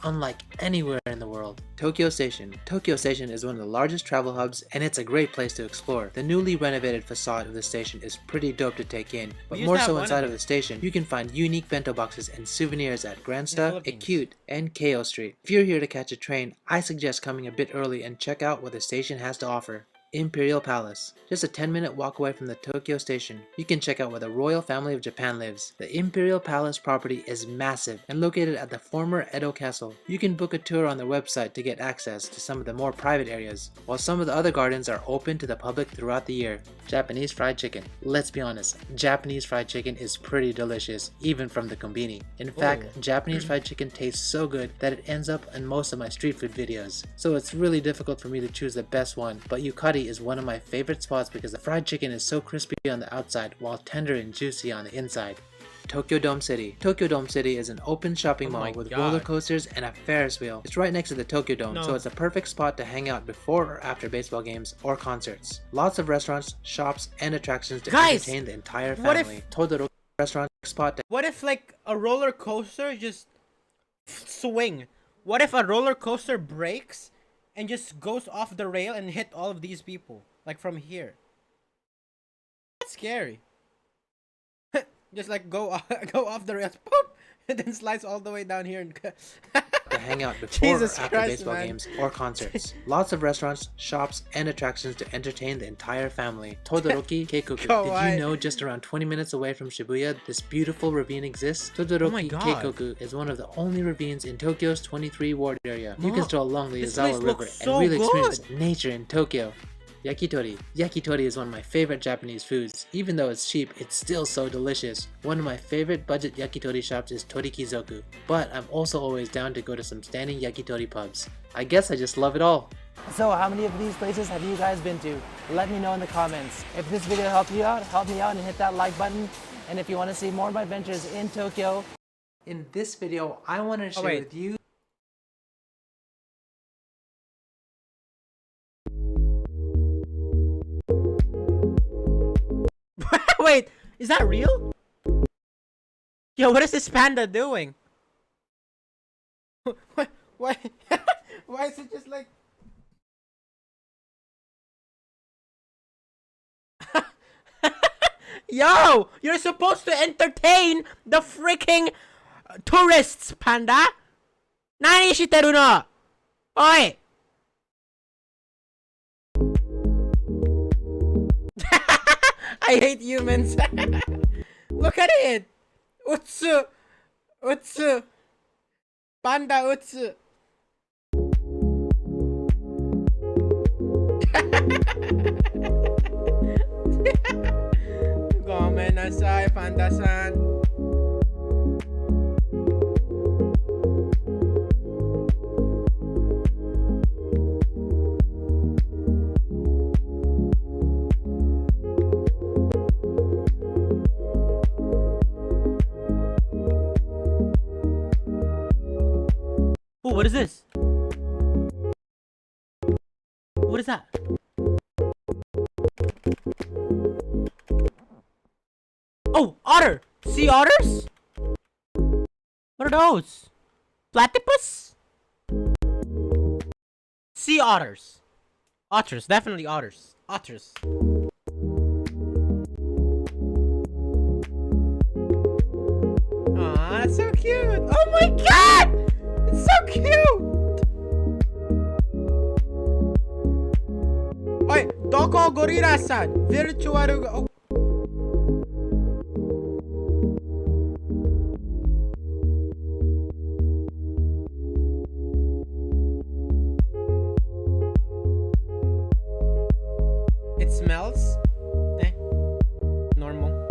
unlike anywhere in the world. Tokyo Station. Tokyo Station is one of the largest travel hubs, and it's a great place to explore. The newly renovated facade of the station is pretty dope to take in, but more so inside of the station, you can find unique bento boxes and souvenirs at Grandsta, Acute, and Keio Street. If you're here to catch a train, I suggest coming a bit early and check out what the station has to offer. Imperial Palace. Just a 10-minute walk away from the Tokyo station, you can check out where the royal family of Japan lives. The Imperial Palace property is massive and located at the former Edo Castle. You can book a tour on their website to get access to some of the more private areas, while some of the other gardens are open to the public throughout the year. Japanese fried chicken. Let's be honest, Japanese fried chicken is pretty delicious, even from the kombini. In fact, Japanese fried chicken tastes so good that it ends up in most of my street food videos. So it's really difficult for me to choose the best one, but Yukari is one of my favorite spots because the fried chicken is so crispy on the outside while tender and juicy on the inside. Tokyo Dome City. Tokyo Dome City is an open shopping mall with roller coasters and a Ferris wheel. It's right next to the Tokyo Dome, so it's a perfect spot to hang out before or after baseball games or concerts. Lots of restaurants, shops, and attractions to entertain the entire family. Todoroki restaurant spot to— What if like a roller coaster just swing? What if a roller coaster breaks and just goes off the rail and hit all of these people, like from here? That's scary. Just like go off the rails, pop, and then slides all the way down here and to hang out before or after baseball games or concerts. Lots of restaurants, shops, and attractions to entertain the entire family. Todoroki Keikoku. Did you know just around 20 minutes away from Shibuya, this beautiful ravine exists? Todoroki Keikoku is one of the only ravines in Tokyo's 23 ward area. You can stroll along the Yazawa River and really experience nature in Tokyo. Yakitori. Yakitori is one of my favorite Japanese foods. Even though it's cheap, it's still so delicious. One of my favorite budget yakitori shops is Torikizoku, but I'm also always down to go to some standing yakitori pubs. I guess I just love it all. So how many of these places have you guys been to? Let me know in the comments. If this video helped you out, help me out and hit that like button. And if you want to see more of my adventures in Tokyo, in this video, I want to share with you Wait, is that real? Yo, what is this panda doing? Why why is it just like... Yo, you're supposed to entertain the freaking tourists, panda. Nani shiteru no? Oi. I hate humans. Look at it. Utsu. Utsu. Panda Utsu. Gomenasai, Panda-san. Oh, what is this? What is that? Oh, otter! Sea otters? What are those? Platypus? Sea otters. Otters, definitely otters. Otters. Aw, that's so cute! Oh my god! It's so cute! Oi, Doko Gorilla-san! Virtual... Oh. It smells? Eh. Normal.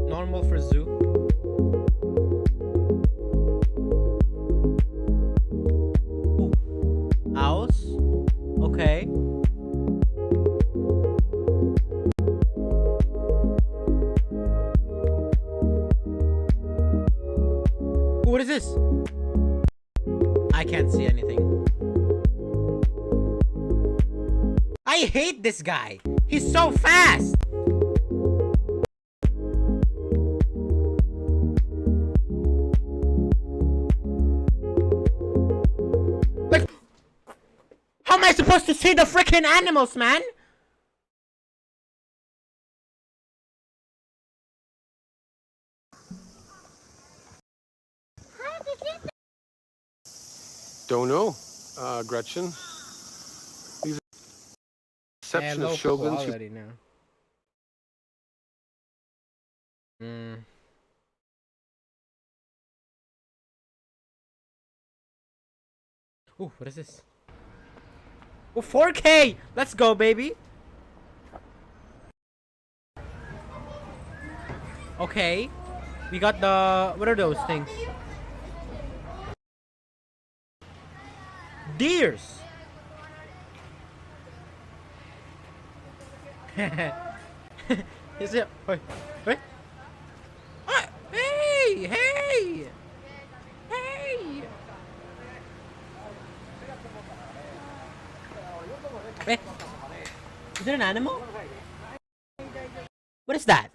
Normal for zoo. Ooh. Owls? Okay. Ooh, what is this? I can't see anything. I hate this guy. He's so fast. Like, how am I supposed to see the freaking animals, man? Don't know, Gretchen. conception of shoguns who... now. Ooh, what is this? Oh, 4K! Let's go, baby! Okay. We got the... What are those things? Deers! Is it? Wait, wait. Ah, hey! Hey! Hey! Wait. Is it an animal? What is that?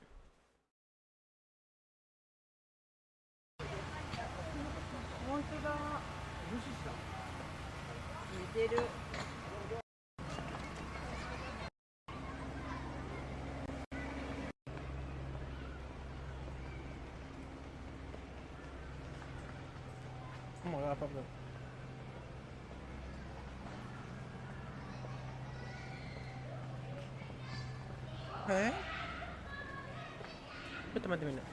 Oh my god, probably. Okay. Wait a minute.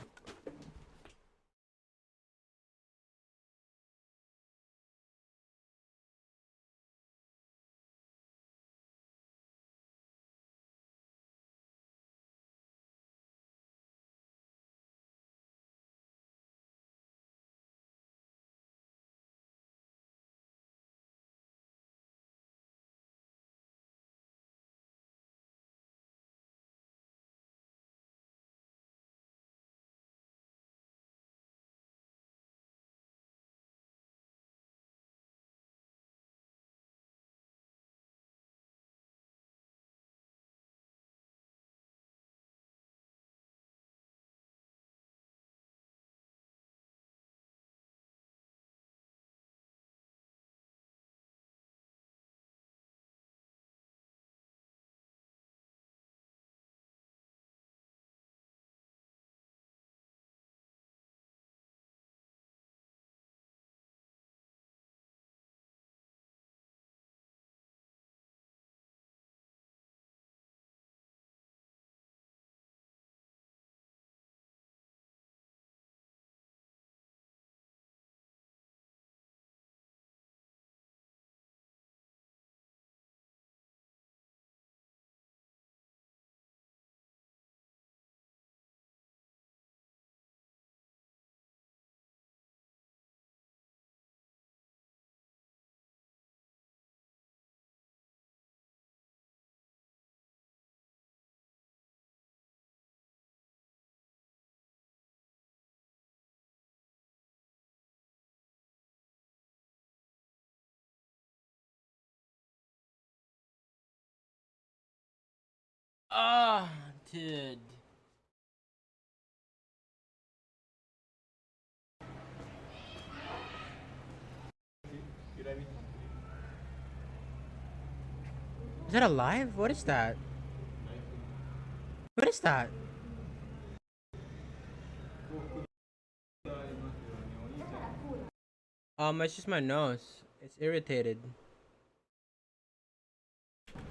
Ah, dude. Is that alive? What is that? What is that? It's just my nose. It's irritated.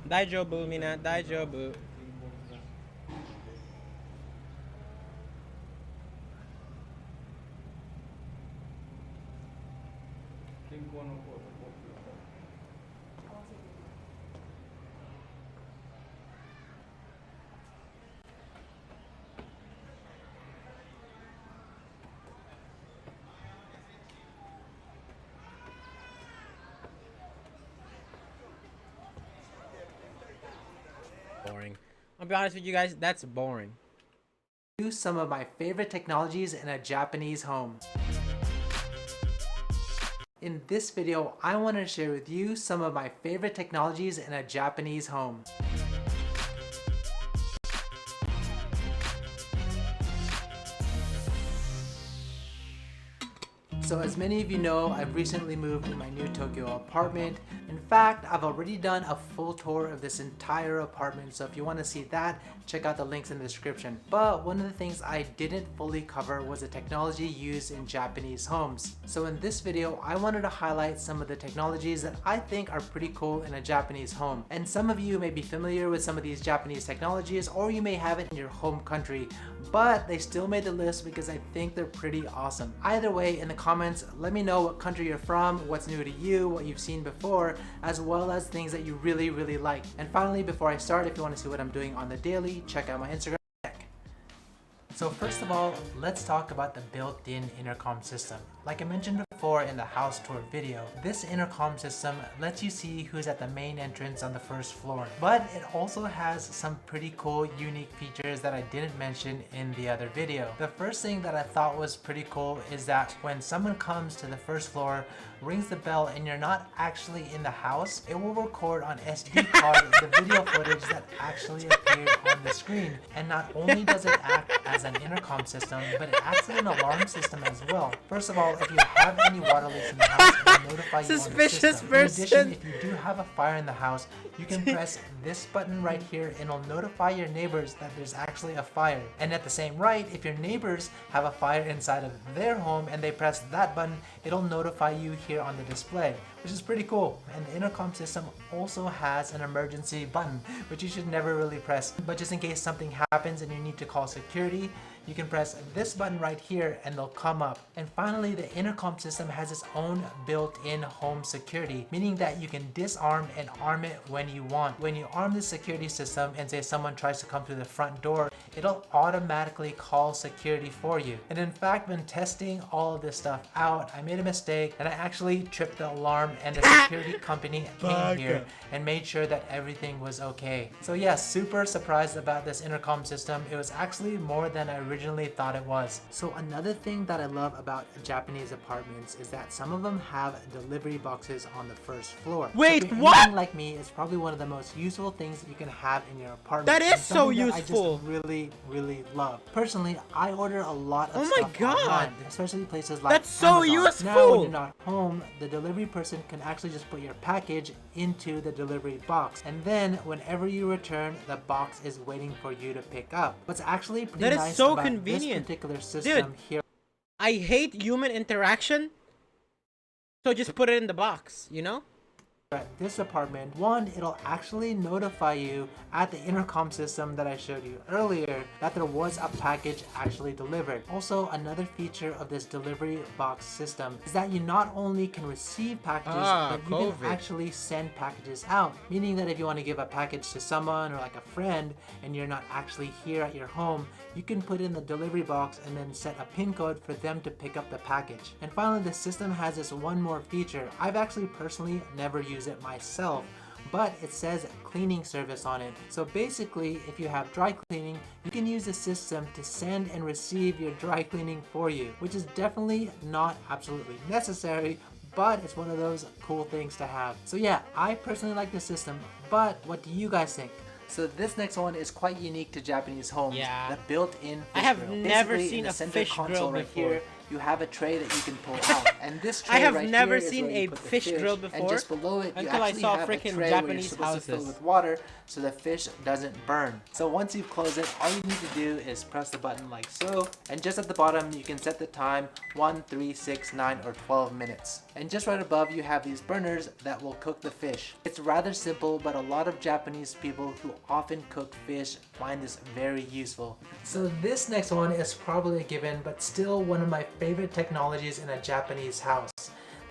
Daijobu, mina, daijobu. Boring. I'll be honest with you guys, that's boring. Use some of my favorite technologies in a Japanese home. In this video, I want to share with you some of my favorite technologies in a Japanese home. So as many of you know, I've recently moved to my new Tokyo apartment. In fact, I've already done a full tour of this entire apartment, so if you want to see that, check out the links in the description. But one of the things I didn't fully cover was the technology used in Japanese homes. So in this video, I wanted to highlight some of the technologies that I think are pretty cool in a Japanese home. And some of you may be familiar with some of these Japanese technologies, or you may have it in your home country, but they still made the list because I think they're pretty awesome. Either way, in the comments, let me know what country you're from, what's new to you, what you've seen before, as well as things that you really like. And finally, before I start, if you want to see what I'm doing on the daily, check out my Instagram. So first of all, let's talk about the built-in intercom system. Like I mentioned before in the house tour video, this intercom system lets you see who's at the main entrance on the first floor. But it also has some pretty cool, unique features that I didn't mention in the other video. The first thing that I thought was pretty cool is that when someone comes to the first floor, rings the bell, and you're not actually in the house, it will record on SD card the video footage that actually appeared on the screen. And not only does it act as an intercom system, but it acts as an alarm system as well. First of all, if you have any water leaks in the house, it will notify you on the system. In addition, if you do have a fire in the house, you can press this button right here and it'll notify your neighbors that there's actually a fire. And at the same right, if your neighbors have a fire inside of their home and they press that button, it'll notify you here on the display, which is pretty cool. And the intercom system also has an emergency button, which you should never really press, but just in case something happens and you need to call security, you can press this button right here and they'll come up. And finally, the intercom system has its own built-in home security, meaning that you can disarm and arm it when you want. When you arm the security system and say someone tries to come through the front door, it'll automatically call security for you. And in fact, when testing all of this stuff out, I made a mistake and I actually tripped the alarm, and the security company came here and made sure that everything was okay. So yeah, super surprised about this intercom system. It was actually more than I originally thought it was. So another thing that I love about Japanese apartments is that some of them have delivery boxes on the first floor. Wait, so if you're what? anything like me, it's probably one of the most useful things that you can have in your apartment. That is so useful. I just really love. Personally, I order a lot of stuff God. online, especially places like That's so Amazon. useful. Now, when you're not home, the delivery person can actually just put your package into the delivery box, and then whenever you return, the box is waiting for you to pick up. What's actually pretty nice so about convenient. this particular system here. I hate human interaction, so just put it in the box, you know? At this apartment, one, it'll actually notify you at the intercom system that I showed you earlier that there was a package actually delivered. Also, another feature of this delivery box system is that you not only can receive packages, but you can actually send packages out. Meaning that if you want to give a package to someone or like a friend and you're not actually here at your home, you can put in the delivery box and then set a pin code for them to pick up the package. And finally, the system has this one more feature. I've actually personally never used it myself, but it says cleaning service on it. So basically, if you have dry cleaning, you can use the system to send and receive your dry cleaning for you, which is definitely not absolutely necessary, but it's one of those cool things to have. So yeah, I personally like the system, but what do you guys think? So this next one is quite unique to Japanese homes. Yeah. The built-in fish I have grill. never Basically, seen in the a center fish console grill right before. Here, you have a tray that you can pull out, and this tray I have right never here is seen where you a put the fish grill and before just below it, you until I actually saw have a freaking tray where you're Japanese supposed to fill houses. with water so the fish doesn't burn. So once you close it, all you need to do is press the button like so, and just at the bottom you can set the time 1, 3, 6, 9, or 12 minutes. And just right above you have these burners that will cook the fish. It's rather simple, but a lot of Japanese people who often cook fish find this very useful. So this next one is probably a given, but still one of my favorite technologies in a Japanese house.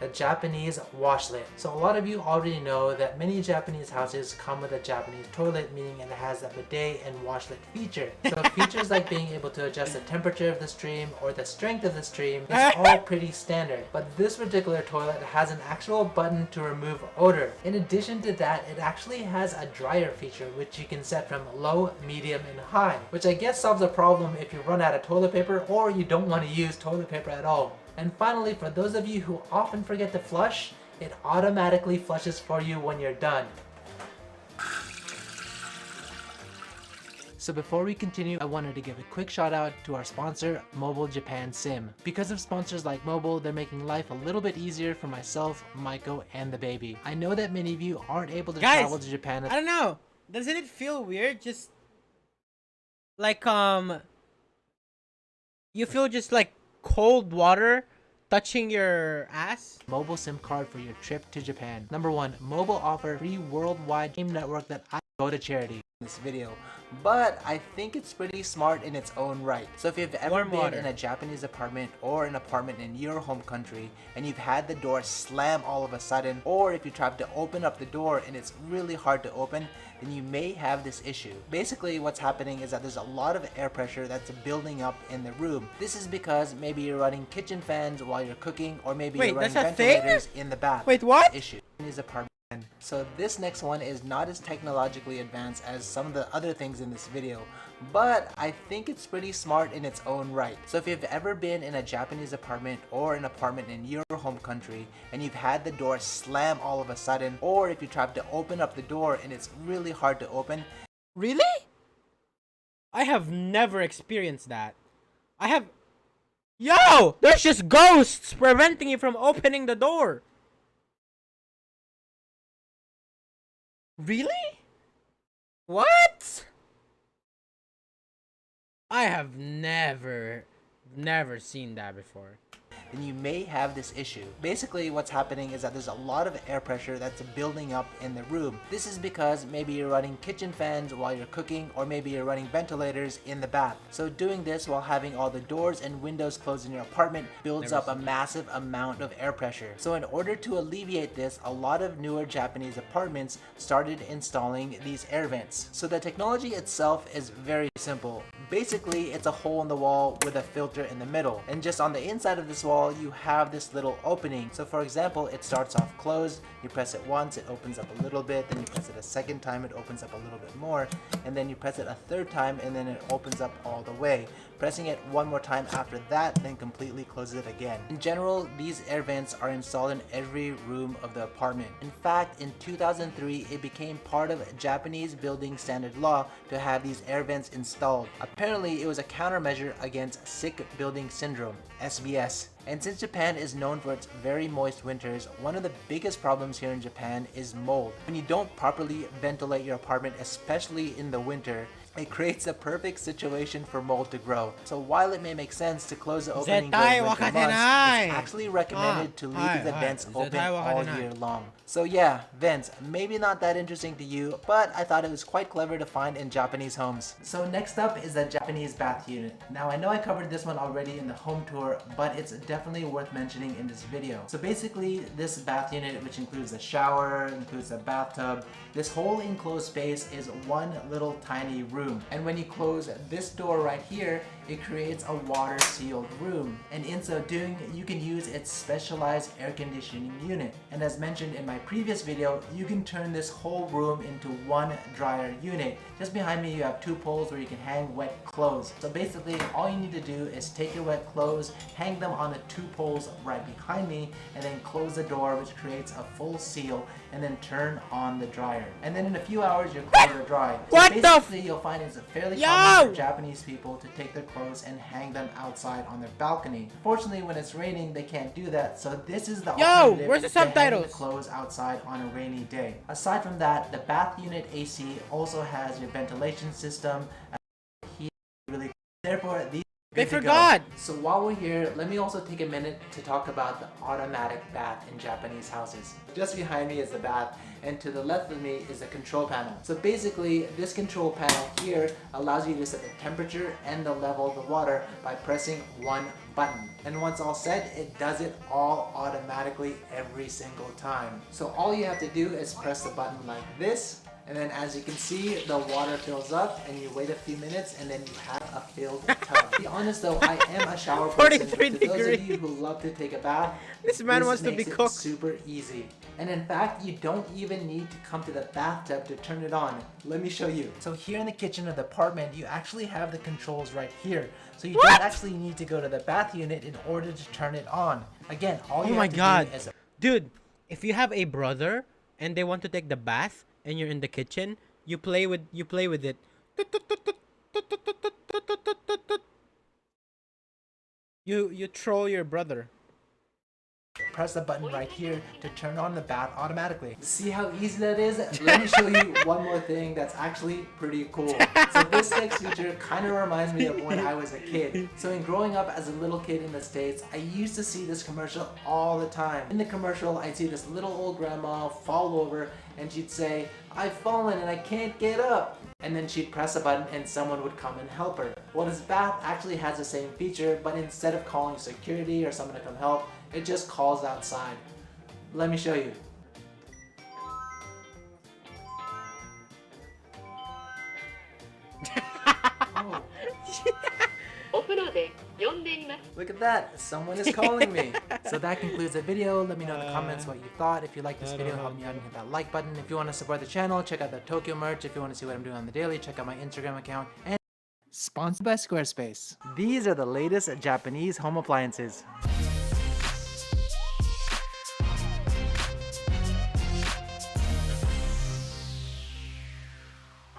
The Japanese washlet. So a lot of you already know that many Japanese houses come with a Japanese toilet, meaning it has a bidet and washlet feature. So features like being able to adjust the temperature of the stream or the strength of the stream is all pretty standard. But this particular toilet has an actual button to remove odor. In addition to that, it actually has a dryer feature which you can set from low, medium, and high, which I guess solves a problem if you run out of toilet paper or you don't want to use toilet paper at all. And finally, for those of you who often forget to flush, it automatically flushes for you when you're done. So before we continue, I wanted to give a quick shout out to our sponsor, Mobile Japan Sim. Because of sponsors like Mobile, they're making life a little bit easier for myself, Maiko, and the baby. I know that many of you aren't able to travel to Japan. I don't know. Doesn't it feel weird? Just like you feel just like cold water touching your ass? Mobile SIM card for your trip to Japan. Number 1, Mobile offer free worldwide game network that I go to charity in this video. But I think it's pretty smart in its own right. So if you've ever been in a Japanese apartment or an apartment in your home country and you've had the door slam all of a sudden, or if you tried to open up the door and it's really hard to open, then you may have this issue. Basically what's happening is that there's a lot of air pressure that's building up in the room. This is because maybe you're running kitchen fans while you're cooking, or maybe you're running ventilators in the bath. Wait, what? Issue. So this next one is not as technologically advanced as some of the other things in this video, but I think it's pretty smart in its own right. So if you've ever been in a Japanese apartment or an apartment in your home country and you've had the door slam all of a sudden, or if you tried to open up the door and it's really hard to open. Really? I have never experienced that. I have... Yo! There's just ghosts preventing you from opening the door. Really? What? I have never seen that before. Then you may have this issue. Basically what's happening is that there's a lot of air pressure that's building up in the room. This is because maybe you're running kitchen fans while you're cooking, or maybe you're running ventilators in the bath. So doing this while having all the doors and windows closed in your apartment builds up a massive amount of air pressure. So in order to alleviate this, a lot of newer Japanese apartments started installing these air vents. So the technology itself is very simple. Basically it's a hole in the wall with a filter in the middle, and just on the inside of this wall you have this little opening. So for example, it starts off closed, you press it once, it opens up a little bit, then you press it a second time, it opens up a little bit more, and then you press it a third time and then it opens up all the way. Pressing it one more time after that, then completely closes it again. In general, these air vents are installed in every room of the apartment. In fact, in 2003, it became part of Japanese building standard law to have these air vents installed. Apparently, it was a countermeasure against sick building syndrome, SBS. And since Japan is known for its very moist winters, one of the biggest problems here in Japan is mold. When you don't properly ventilate your apartment, especially in the winter, it creates a perfect situation for mold to grow. So while it may make sense to close the opening during winter months, it's actually recommended to leave the vents open all year long. So yeah, vents, maybe not that interesting to you, but I thought it was quite clever to find in Japanese homes. So next up is the Japanese bath unit. Now I know I covered this one already in the home tour, but it's definitely worth mentioning in this video. So basically this bath unit, which includes a shower, includes a bathtub, this whole enclosed space is one little tiny room. And when you close this door right here, it creates a water sealed room. And in so doing, you can use its specialized air conditioning unit. And as mentioned in my previous video, you can turn this whole room into one dryer unit. Just behind me you have 2 poles where you can hang wet clothes. So basically all you need to do is take your wet clothes, hang them on the 2 poles right behind me, and then close the door, which creates a full seal, and then turn on the dryer. And then in a few hours your clothes are dry. So basically you'll find it's fairly common for Japanese people to take their clothes and hang them outside on their balcony. Fortunately, when it's raining, they can't do that, so this is the alternative where's the to hanging subtitles? the clothes outside on a rainy day. Aside from that, the bath unit AC also has your ventilation system, really. Therefore, these They forgot! So while we're here, let me also take a minute to talk about the automatic bath in Japanese houses. Just behind me is the bath, and to the left of me is the control panel. So basically, this control panel here allows you to set the temperature and the level of the water by pressing one button. And once all set, it does it all automatically every single time. So all you have to do is press the button like this, and then as you can see, the water fills up, and you wait a few minutes, and then you have a filled tub. To be honest though, I am a shower person. 43 To degrees. those of you who love to take a bath, This man wants to be makes it cooked. super easy. And in fact, you don't even need to come to the bathtub to turn it on. Let me show you. So here in the kitchen of the apartment, you actually have the controls right here. So you don't actually need to go to the bath unit in order to turn it on. Again, all you have to do is... Dude, if you have a brother and they want to take the bath and you're in the kitchen, you play with it. You troll your brother. Press the button right here to turn on the bath automatically. See how easy that is? Let me show you one more thing that's actually pretty cool. So this next feature kind of reminds me of when I was a kid. So in growing up as a little kid in the States, I used to see this commercial all the time. In the commercial, I'd see this little old grandma fall over and she'd say, "I've fallen and I can't get up." And then she'd press a button and someone would come and help her. Well, this bath actually has the same feature, but instead of calling security or someone to come help, it just calls outside. Let me show you. Oh. Look at that, someone is calling me. So that concludes the video. Let me know in the comments what you thought. If you like this video, help me out and hit that like button. If you want to support the channel, check out the Tokyo merch. If you want to see what I'm doing on the daily, check out my Instagram account. And sponsored by Squarespace. These are the latest Japanese home appliances.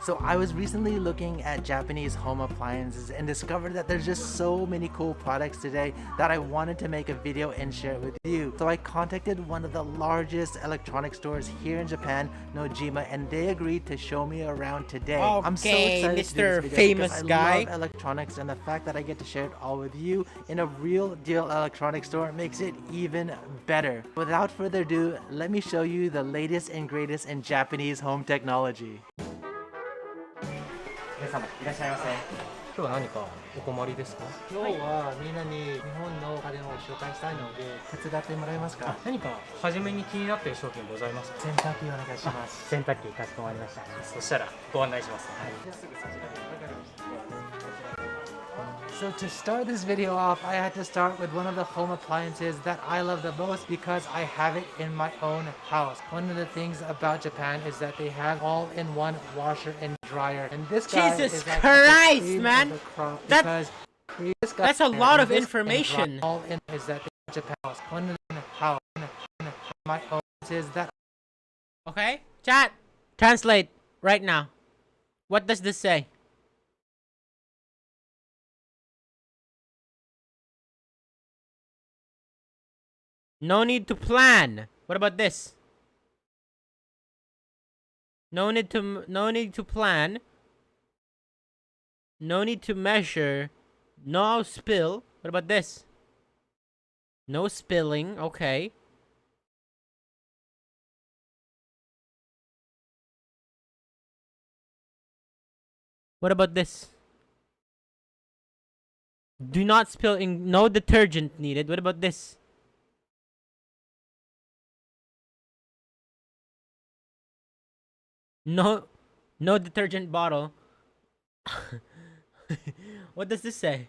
So I was recently looking at Japanese home appliances and discovered that there's just so many cool products today that I wanted to make a video and share it with you. So I contacted one of the largest electronic stores here in Japan, Nojima, and they agreed to show me around today. Okay, I'm so excited Mr. to do this video Famous because guy. I love electronics, and the fact that I get to share it all with you in a real deal electronics store makes it even better. Without further ado, let me show you the latest and greatest in Japanese home technology. 皆様いらっしゃいませ。今日は何かお困りですか？今日はみんなに日本の家電を紹介したいので手伝ってもらえますか？何か初めに気になっている商品ございますか？洗濯機お願いします。洗濯機かしこまりました。そしたらご案内します。はい。じゃあすぐそちらでわかりました。So to start this video off, I had to start with one of the home appliances that I love the most because I have it in my own house. One of the things about Japan is that they have all-in-one washer and dryer. And this guy Jesus is like Christ, the man! That's a lot of information. All in is that Japan house. One of the house my own is that. Okay, chat, translate right now. What does this say? No need to plan. What about this? No need to plan. No need to measure. No spill. What about this? No spilling. Okay. What about this? Do not spill in. No detergent needed. What about this? No detergent bottle. What does this say?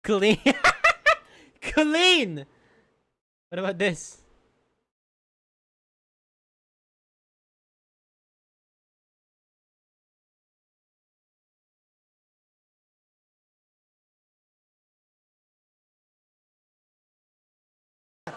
Clean. Clean. What about this?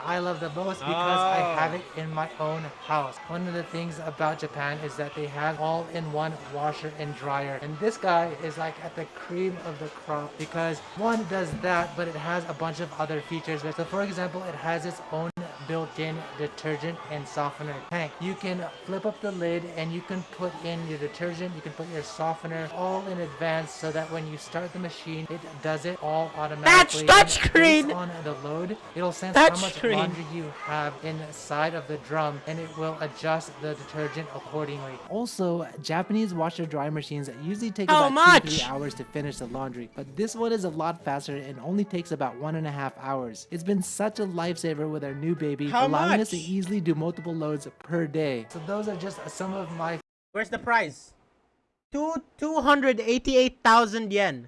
I love the most because I have it in my own house. One of the things about Japan is that they have all-in-one washer and dryer. And this guy is like at the cream of the crop because one does that, but it has a bunch of other features. So for example, it has its own built-in detergent and softener tank. You can flip up the lid and you can put in your detergent, you can put your softener all in advance so that when you start the machine, it does it all automatically. That's touchscreen! On the load, it'll sense how much laundry you have inside of the drum and it will adjust the detergent accordingly. Also, Japanese washer dryer machines usually take about 2 to 3 hours to finish the laundry, but this one is a lot faster and only takes about 1.5 hours. It's been such a lifesaver with our new baby, allowing us to easily do multiple loads per day. So those are just some of my... Where's the price? 288,000 yen.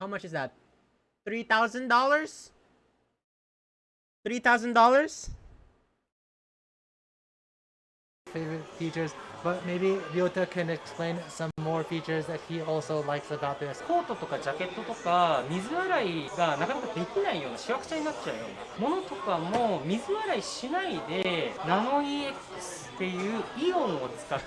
How much is that? $3,000? $3,000? favorite features, but maybe Ryota can explain some more features that he also likes about this. コートとかジャケットとか水洗いがなかなかできないようなしわくちゃになっちゃうようなものとかも水洗いしないでナノ EX っていうイオンを使った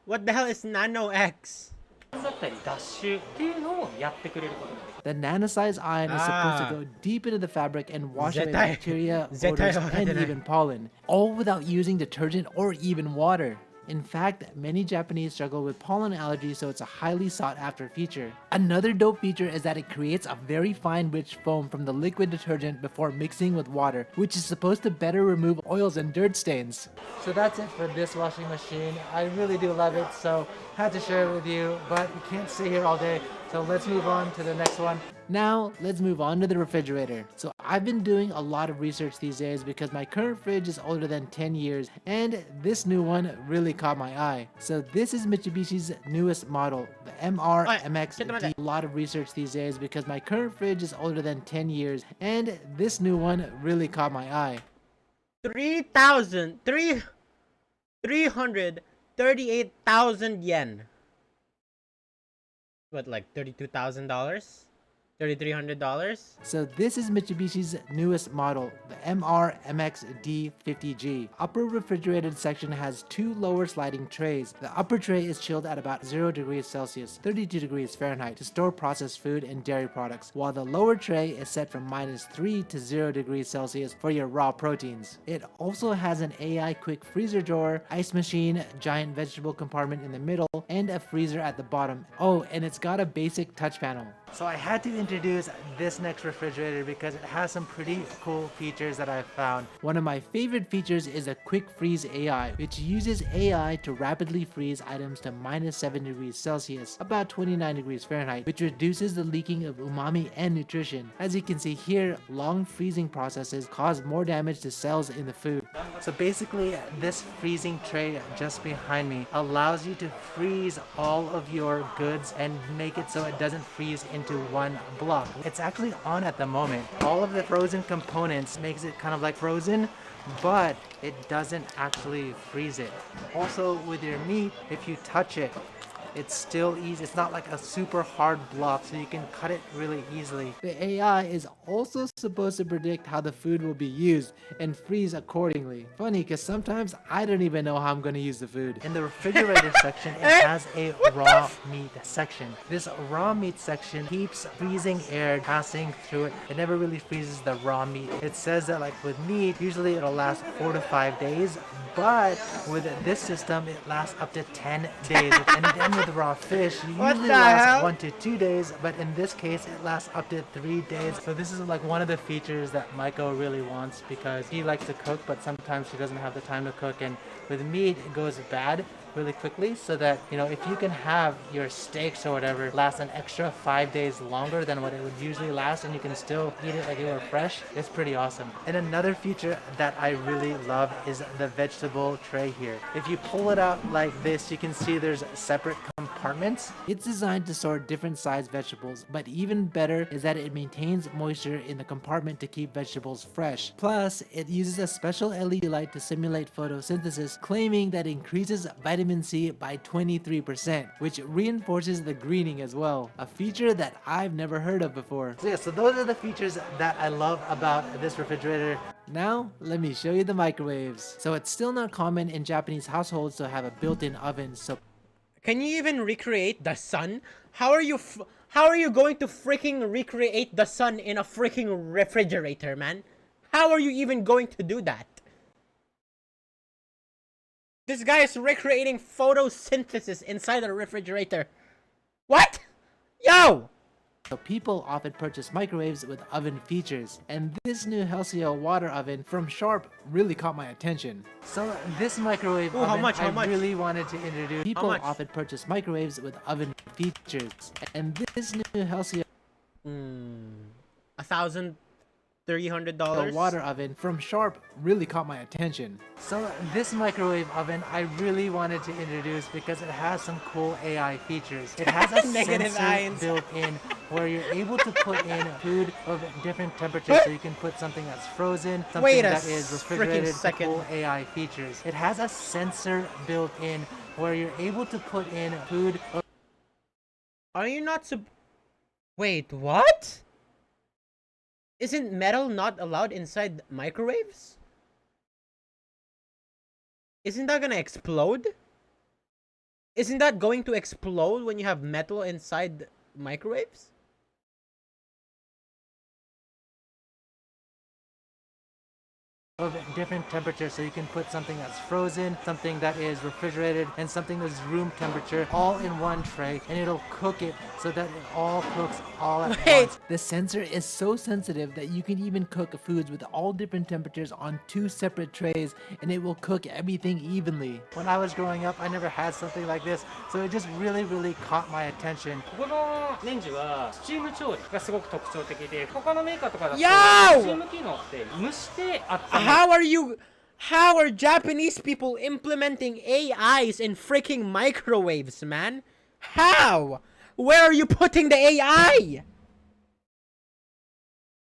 What the hell is Nano X? だったりダッシュっていうのをやってくれることができる。 The nano-sized ion is supposed to go deep into the fabric and wash away bacteria, odors, and even pollen, all without using detergent or even water. In fact, many Japanese struggle with pollen allergies, so it's a highly sought after feature. Another dope feature is that it creates a very fine rich foam from the liquid detergent before mixing with water, which is supposed to better remove oils and dirt stains. So that's it for this washing machine. I really do love it, so had to share it with you, but you can't stay here all day. So let's move on to the next one. Now, let's move on to the refrigerator. So I've been doing a lot of research these days because my current fridge is older than 10 years and this new one really caught my eye. So this is Mitsubishi's newest model, the MR-MX-D. A lot of research these days because my current fridge is older than 10 years and this new one really caught my eye. 338,000 yen. What, like $32,000? $3,300? So this is Mitsubishi's newest model, the MR-MX-D50G. Upper refrigerated section has two lower sliding trays. The upper tray is chilled at about 0 degrees Celsius, 32 degrees Fahrenheit to store processed food and dairy products, while the lower tray is set from -3 to 0 degrees Celsius for your raw proteins. It also has an AI quick freezer drawer, ice machine, giant vegetable compartment in the middle, and a freezer at the bottom. Oh, and it's got a basic touch panel. So I had to introduce this next refrigerator because it has some pretty cool features that I've found. One of my favorite features is a quick freeze AI, which uses AI to rapidly freeze items to -7 degrees Celsius, about 29 degrees Fahrenheit, which reduces the leaking of umami and nutrition. As you can see here, long freezing processes cause more damage to cells in the food. So basically, this freezing tray just behind me allows you to freeze all of your goods and make it so it doesn't freeze into one block. It's actually on at the moment. All of the frozen components makes it kind of like frozen, but it doesn't actually freeze it. Also, with your meat, if you touch it, it's still easy. It's not like a super hard block, so you can cut it really easily. The AI is also supposed to predict how the food will be used and freeze accordingly. Funny, because sometimes I don't even know how I'm going to use the food. In the refrigerator section, it has a raw meat section. This raw meat section keeps freezing air passing through it. It never really freezes the raw meat. It says that like with meat, usually it'll last 4 to 5 days, but with this system, it lasts up to 10 days. And then with raw fish, it usually lasts 1 to 2 days, but in this case, it lasts up to 3 days. So this is like one of the features that Maiko really wants because he likes to cook, but sometimes he doesn't have the time to cook. And with meat, it goes bad really quickly, so that, you know, if you can have your steaks or whatever last an extra 5 days longer than what it would usually last and you can still eat it like it were fresh, it's pretty awesome. And another feature that I really love is the vegetable tray here. If you pull it out like this, you can see there's separate compartments. It's designed to store different sized vegetables, but even better is that it maintains moisture in the compartment to keep vegetables fresh. Plus, it uses a special LED light to simulate photosynthesis, claiming that it increases vitamin C by 23%, which reinforces the greening as well, a feature that I've never heard of before. So yeah, so those are the features that I love about this refrigerator. Now, let me show you the microwaves. So it's still not common in Japanese households to have a built-in oven, so can you even recreate the sun? How are you going to freaking recreate the sun in a freaking refrigerator, man? How are you even going to do that? This guy is recreating photosynthesis inside a refrigerator. What? Yo! So people often purchase microwaves with oven features, and this new Halcyon water oven from Sharp really caught my attention. So this microwave oven, I really wanted to introduce. People often purchase microwaves with oven features, and this new Halcyon $1,300. $300. The water oven from Sharp really caught my attention. So this microwave oven I really wanted to introduce because it has some cool AI features. It has a Negative sensor ions. built in where you're able to put in food of different temperatures, so you can put something that's frozen, something Wait a that is refrigerated. second. Cool AI features. It has a sensor built in where you're able to put in food. Are you not Wait, what? Isn't metal not allowed inside microwaves? Isn't that gonna explode? Isn't that going to explode when you have metal inside microwaves? Of different temperatures, so you can put something that's frozen, something that is refrigerated, and something that's room temperature all in one tray, and it'll cook it so that it all cooks all at once. The sensor is so sensitive that you can even cook foods with all different temperatures on 2 separate trays, and it will cook everything evenly. When I was growing up, I never had something like this, so it just really caught my attention. このレンジはスチーム調理がすごく特徴的で、他のメーカーとかだとスチ Yo! ーム機能って蒸して温める。How are Japanese people implementing AIs in freaking microwaves, man? How? Where are you putting the AI?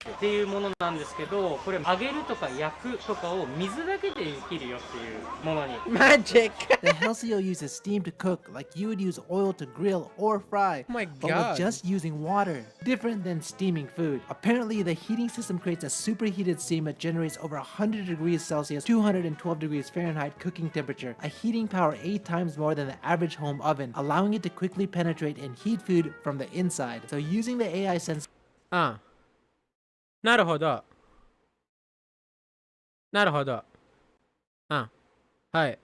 っていうものなんですけど、これ揚げるとか焼くとかを水だけでできるよっていうものに。Magic! The Halcyon uses steam to cook like you would use oil to grill or fry, Oh my but god. with just using water, different than steaming food. Apparently, the heating system creates a superheated steam that generates over 100 degrees Celsius, 212 degrees Fahrenheit cooking temperature, a heating power 8 times more than the average home oven, allowing it to quickly penetrate and heat food from the inside. So using the AI sensor なるほど。なるほど。はい。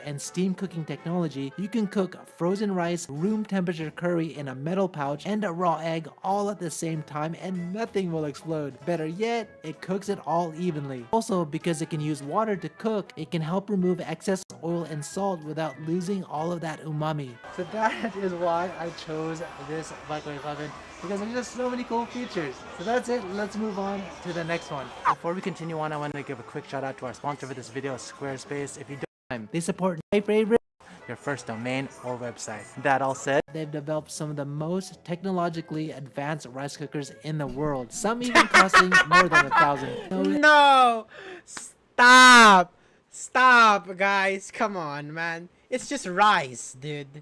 and steam cooking technology, you can cook frozen rice, room temperature curry in a metal pouch, and a raw egg all at the same time, and nothing will explode. Better yet, it cooks it all evenly. Also, because it can use water to cook, it can help remove excess oil and salt without losing all of that umami. So that is why I chose this microwave oven, because there's just so many cool features. So that's it. Let's move on to the next one. Before we continue on, I want to give a quick shout out to our sponsor for this video, Squarespace. If you don't, they support my favorite, your first domain or website. That all said, they've developed some of the most technologically advanced rice cookers in the world. Some even costing more than $1,000. No! Stop, guys. Come on, man. It's just rice, dude.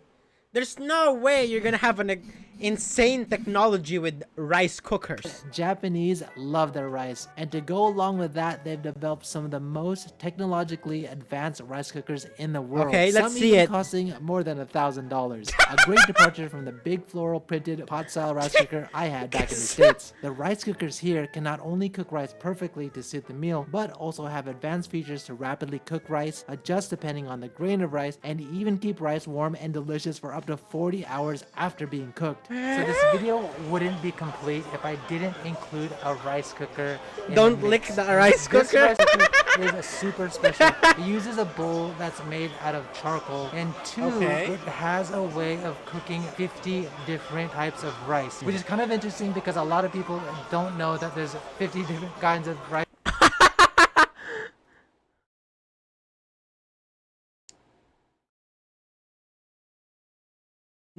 There's no way you're gonna have an insane technology with rice cookers. Japanese love their rice, and to go along with that, they've developed some of the most technologically advanced rice cookers in the world. Okay, let's some see even it. Costing more than $1,000. A great departure from the big floral printed pot-style rice cooker I had back in the States. The rice cookers here can not only cook rice perfectly to suit the meal, but also have advanced features to rapidly cook rice, adjust depending on the grain of rice, and even keep rice warm and delicious for up to 40 hours after being cooked. So this video wouldn't be complete if I didn't include a rice cooker. Don't lick the rice cooker. This rice cooker is a super special. It uses a bowl that's made out of charcoal, and it has a way of cooking 50 different types of rice, which is kind of interesting because a lot of people don't know that there's 50 different kinds of rice.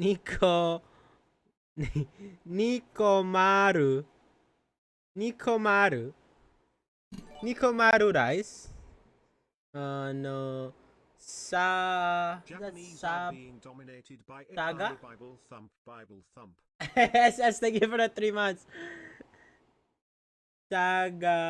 Nico Maru rice. No. Japanese are being dominated by Saga? Bible thump. SS, thank you for the 3 months. Sagabiori.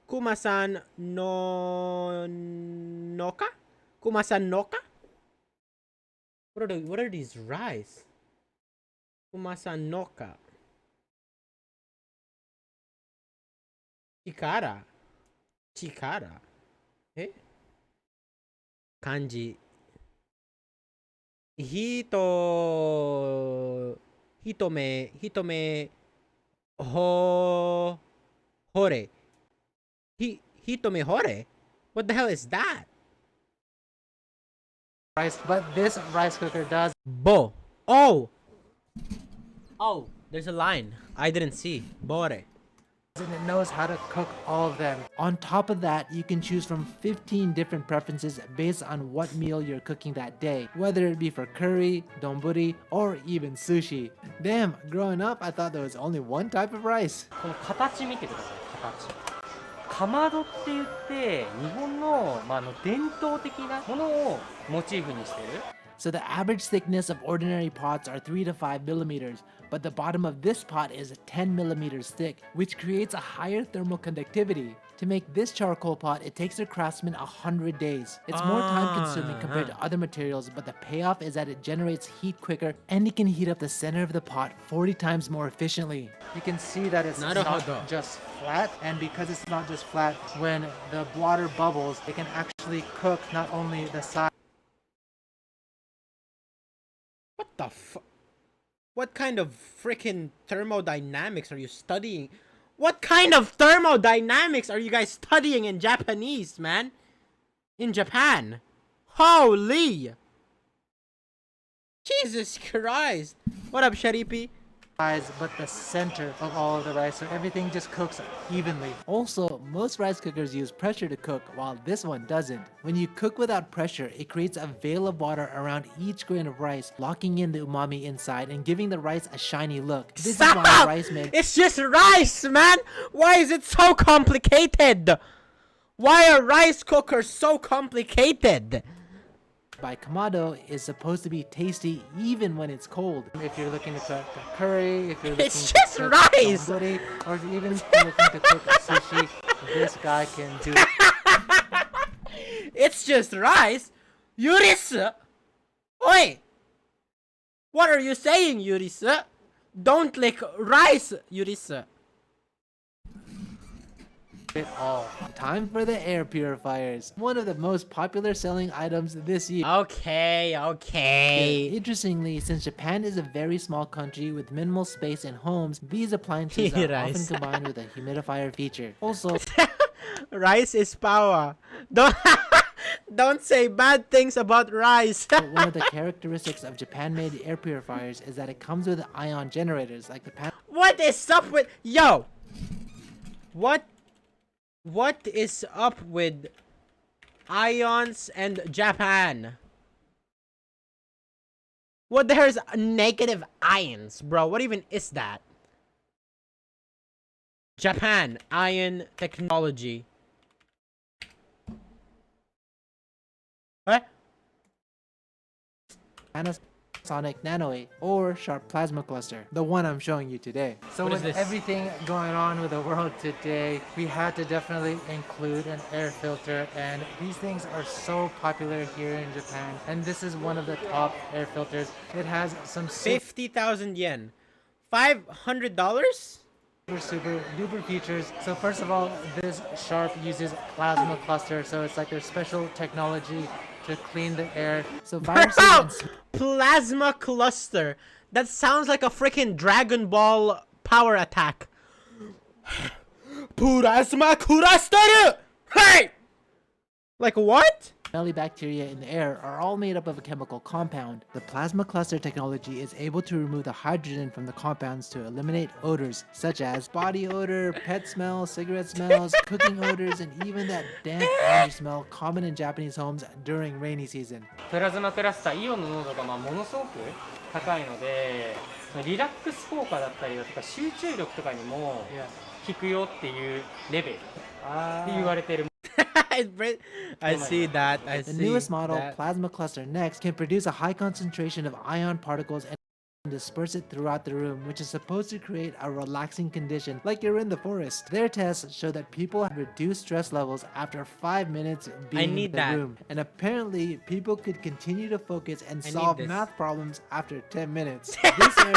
Kumasan Noka? Kumasan Noka? What are these rice? Kumasan Noka. Chikara. Eh? Kanji. Hitome Hore. Hitome hore? What the hell is that? Rice, but this rice cooker does. Bo. Oh! Oh, there's a line. I didn't see. Bore. And it knows how to cook all of them. On top of that, you can choose from 15 different preferences based on what meal you're cooking that day, whether it be for curry, donburi, or even sushi. Damn, growing up, I thought there was only one type of rice. この形見てください。形。かまどって言って日本の、伝統的なものをモチーフにしてる。 So the average thickness of ordinary pots are 3 to 5 millimeters, but the bottom of this pot is 10 millimeters thick, which creates a higher thermal conductivity. To make this charcoal pot, it takes the craftsman 100 days. It's more time consuming compared to other materials, but the payoff is that it generates heat quicker and it can heat up the center of the pot 40 times more efficiently. You can see that it's not just flat, and because it's not just flat, when the water bubbles, it can actually cook not only the side. What the fuck? What kind of freaking thermodynamics are you studying? What kind of thermodynamics are you guys studying in Japanese, man? In Japan? Holy! Jesus Christ! What up, Sharipi? But the center of all of the rice, so everything just cooks evenly. Also, most rice cookers use pressure to cook, while this one doesn't. When you cook without pressure, it creates a veil of water around each grain of rice, locking in the umami inside and giving the rice a shiny look. This is why rice made— It's just rice, man! Why is it so complicated? Why are rice cookers so complicated? By kamado is supposed to be tasty even when it's cold. If you're looking to cook a curry, if you're looking it's just to cook rice! Donburi, or if you're even looking to cook a sushi, this guy can do it. It's just rice? Euriece! Oi! What are you saying, Euriece? Don't lick rice, Euriece. It all. Time for the air purifiers. One of the most popular selling items this year. Okay. Yeah, interestingly, since Japan is a very small country with minimal space in homes, these appliances are often combined with a humidifier feature. Also, rice is power. Don't say bad things about rice. one of the characteristics of Japan-made air purifiers is that it comes with ion generators like the pan— What is up with— Yo! What is up with ions and Japan? What the hell is negative ions, bro? What even is that? Japan, ion technology. What? Panasonic Nano 8 or Sharp Plasma Cluster, the one I'm showing you today. So What with is this? everything going on with the world today, we had to definitely include an air filter, and these things are so popular here in Japan, and this is one of the top air filters. It has some 50,000 yen. $500? super duper features. So first of all, this Sharp uses plasma cluster, so it's like their special technology to clean the air. So viruses and Plasma cluster. That sounds like a freaking Dragon Ball power attack. Plasma cluster. Hey! Like what? smelly bacteria in the air are all made up of a chemical compound. The plasma cluster technology is able to remove the hydrogen from the compounds to eliminate odors such as body odor, pet smell, cigarette smells, cooking odors, and even that damp laundry smell common in Japanese homes during rainy season. プラズマクラスターイオンの濃度がものすごく高いので、リラックス効果だったりだとか集中力とかにも効くよっていうレベルって言われてる。I see that. I see the newest model, that. Plasma Cluster Next, can produce a high concentration of ion particles and disperse it throughout the room, which is supposed to create a relaxing condition like you're in the forest. Their tests show that people have reduced stress levels after 5 minutes being in the room. And apparently, people could continue to focus and solve math problems after 10 minutes. This air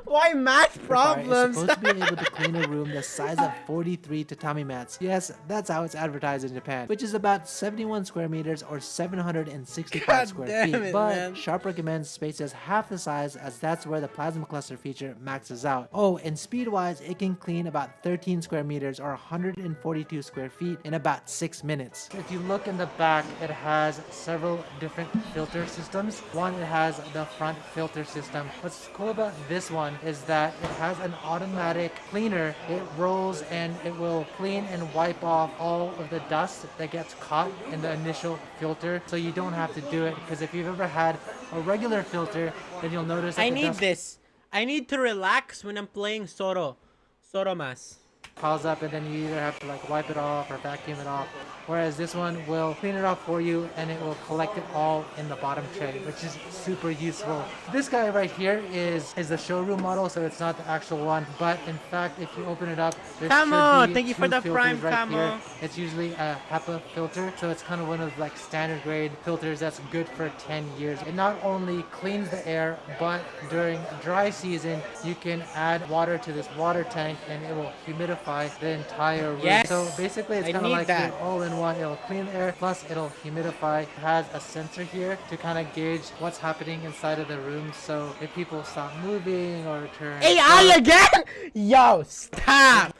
Why math It's problems? supposed to be able to clean a room the size of 43 tatami mats. Yes, that's how it's advertised in Japan, which is about 71 square meters or 765 God square damn feet. it, But man. Sharp recommends spaces half the size, as that's where the plasma cluster feature maxes out. Oh, and speed-wise, it can clean about 13 square meters or 142 square feet in about 6 minutes. If you look in the back, it has several different filter systems. One, it has the front filter system. What's cool about this one is that it has an automatic cleaner. It rolls and it will clean and wipe off all of the dust that gets caught in the initial filter, so you don't have to do it, because if you've ever had a regular filter, then you'll notice that I the need dust this. I need to relax when I'm playing Soromas. piles up, and then you either have to like wipe it off or vacuum it off, whereas this one will clean it off for you and it will collect it all in the bottom tray, which is super useful. This guy right here is the showroom model, so it's not the actual one, but in fact if you open it up, there Camo, should be thank you for two the filters prime, right Camo. here. It's usually a HEPA filter, so it's kind of one of like standard grade filters that's good for 10 years. It not only cleans the air, but during dry season you can add water to this water tank and it will humidify the entire room. Yes, So basically it's I kind of need like that. the all-in-one. It'll clean the air, plus it'll humidify. It has a sensor here to kind of gauge what's happening inside of the room, so if people stop moving or turn AI again? Yo, stop.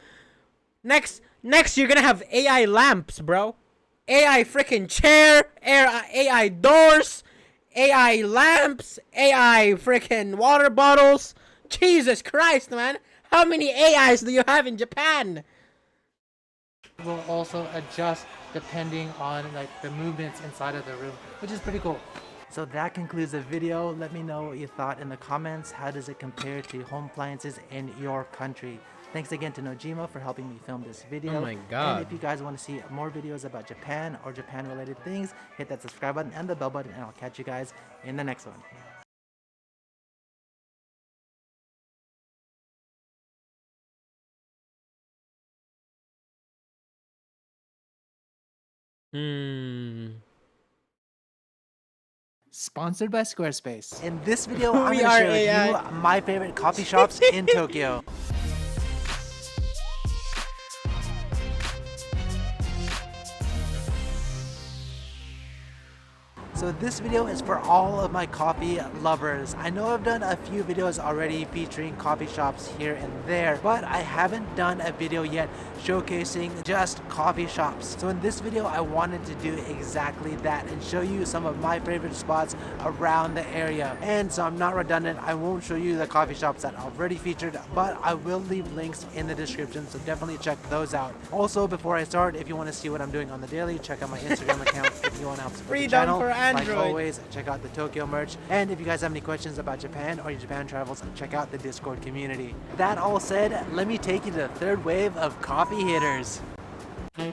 Next you're gonna have AI lamps, bro. AI freaking chair, AI doors, AI lamps, AI freaking water bottles. Jesus Christ, man. How many AIs do you have in Japan? will also adjust depending on like the movements inside of the room, which is pretty cool. So that concludes the video. Let me know what you thought in the comments. How does it compare to home appliances in your country? Thanks again to Nojima for helping me film this video. Oh my god. And if you guys want to see more videos about Japan or Japan related things, hit that subscribe button and the bell button, and I'll catch you guys in the next one. Sponsored by Squarespace. In this video, I'm going to share with you my favorite coffee shops in Tokyo. So this video is for all of my coffee lovers. I know I've done a few videos already featuring coffee shops here and there, but I haven't done a video yet showcasing just coffee shops. So in this video, I wanted to do exactly that and show you some of my favorite spots around the area. And so I'm not redundant, I won't show you the coffee shops that I've already featured, but I will leave links in the description, so definitely check those out. Also, before I start, if you want to see what I'm doing on the daily, check out my Instagram account if you want to help support the channel. Like always, check out the Tokyo merch. And if you guys have any questions about Japan or your Japan travels, check out the Discord community. That all said, let me take you to the third wave of coffee hitters. I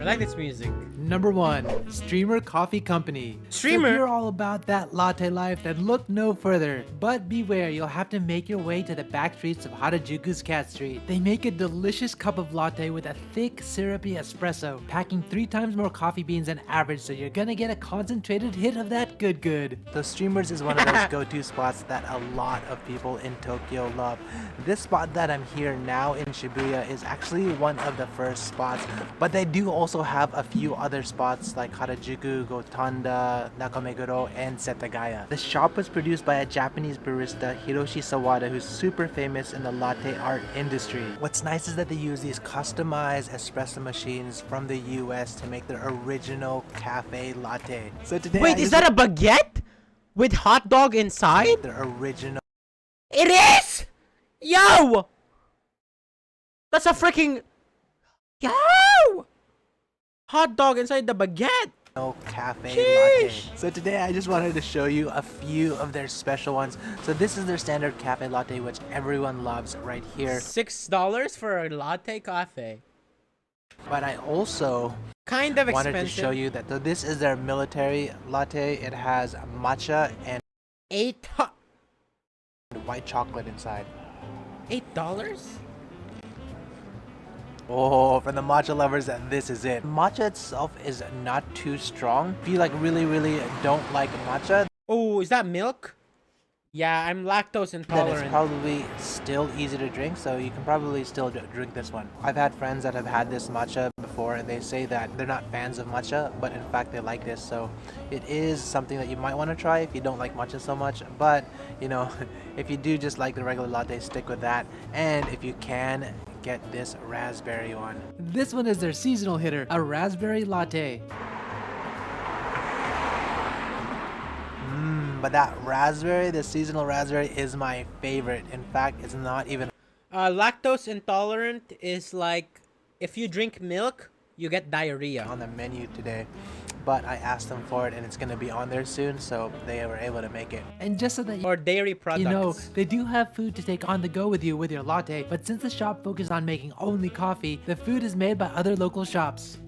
like this music. Number 1, Streamer Coffee Company. Streamer? So if you're all about that latte life, then look no further. But beware, you'll have to make your way to the back streets of Harajuku's Cat Street. They make a delicious cup of latte with a thick, syrupy espresso, packing 3 times more coffee beans than average, so you're gonna get a concentrated hit of that good. So Streamers is one of those go-to spots that a lot of people in Tokyo love. This spot that I'm here now in Shibuya is actually one of the first spots, but they do also have a few other spots like Harajuku, Gotanda, Nakameguro, and Setagaya. The shop was produced by a Japanese barista, Hiroshi Sawada, who's super famous in the latte art industry. What's nice is that they use these customized espresso machines from the US to make their original cafe latte. So today Wait, is that a baguette? With hot dog inside? Their original. It is! Yo! That's a freaking... Yo! Hot dog inside the baguette. Cafe Sheesh. latte. So today I just wanted to show you a few of their special ones. So this is their standard cafe latte, which everyone loves right here. $6 for a latte cafe. But I also kind of wanted expensive. to show you that this is their military latte. It has matcha and white chocolate inside. $8? Oh, for the matcha lovers, this is it. Matcha itself is not too strong. If you like really don't like matcha. Oh, is that milk? Yeah, I'm lactose then intolerant. it's probably still easy to drink, so you can probably still drink this one. I've had friends that have had this matcha before, and they say that they're not fans of matcha, but in fact they like this, so it is something that you might want to try if you don't like matcha so much. But you know, if you do just like the regular latte, stick with that, and if you can, get this raspberry one. This one is their seasonal hitter, a raspberry latte. But that raspberry, the seasonal raspberry, is my favorite. In fact, it's not even... Lactose intolerant is like, if you drink milk, you get diarrhea. On the menu today, but I asked them for it and it's going to be on there soon, so they were able to make it. And just so that or dairy products. You know, they do have food to take on the go with you with your latte, but since the shop focuses on making only coffee, the food is made by other local shops.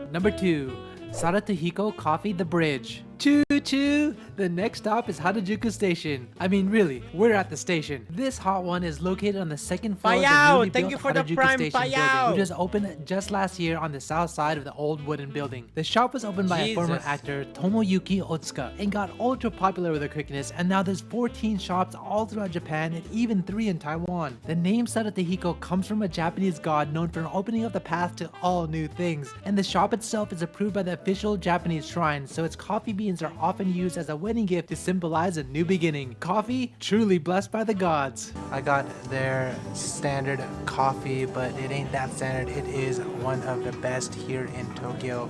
Number 2. Saratahiko Coffee The Bridge. Choo choo! The next stop is Harajuku Station. I mean, really, we're at the station. This hot one is located on the second floor of the newly Thank you built for the Harajuku prime, Station building, which was opened just last year on the south side of the old wooden building. The shop was opened by a former actor, Tomoyuki Otsuka, and got ultra popular with their quickness, and now there's 14 shops all throughout Japan and even 3 in Taiwan. The name Saratahiko comes from a Japanese god known for opening up the path to all new things, and the shop itself is approved by the official Japanese shrine, so its coffee beans are often used as a wedding gift to symbolize a new beginning. Coffee, truly blessed by the gods. I got their standard coffee, but it ain't that standard. It is one of the best here in Tokyo.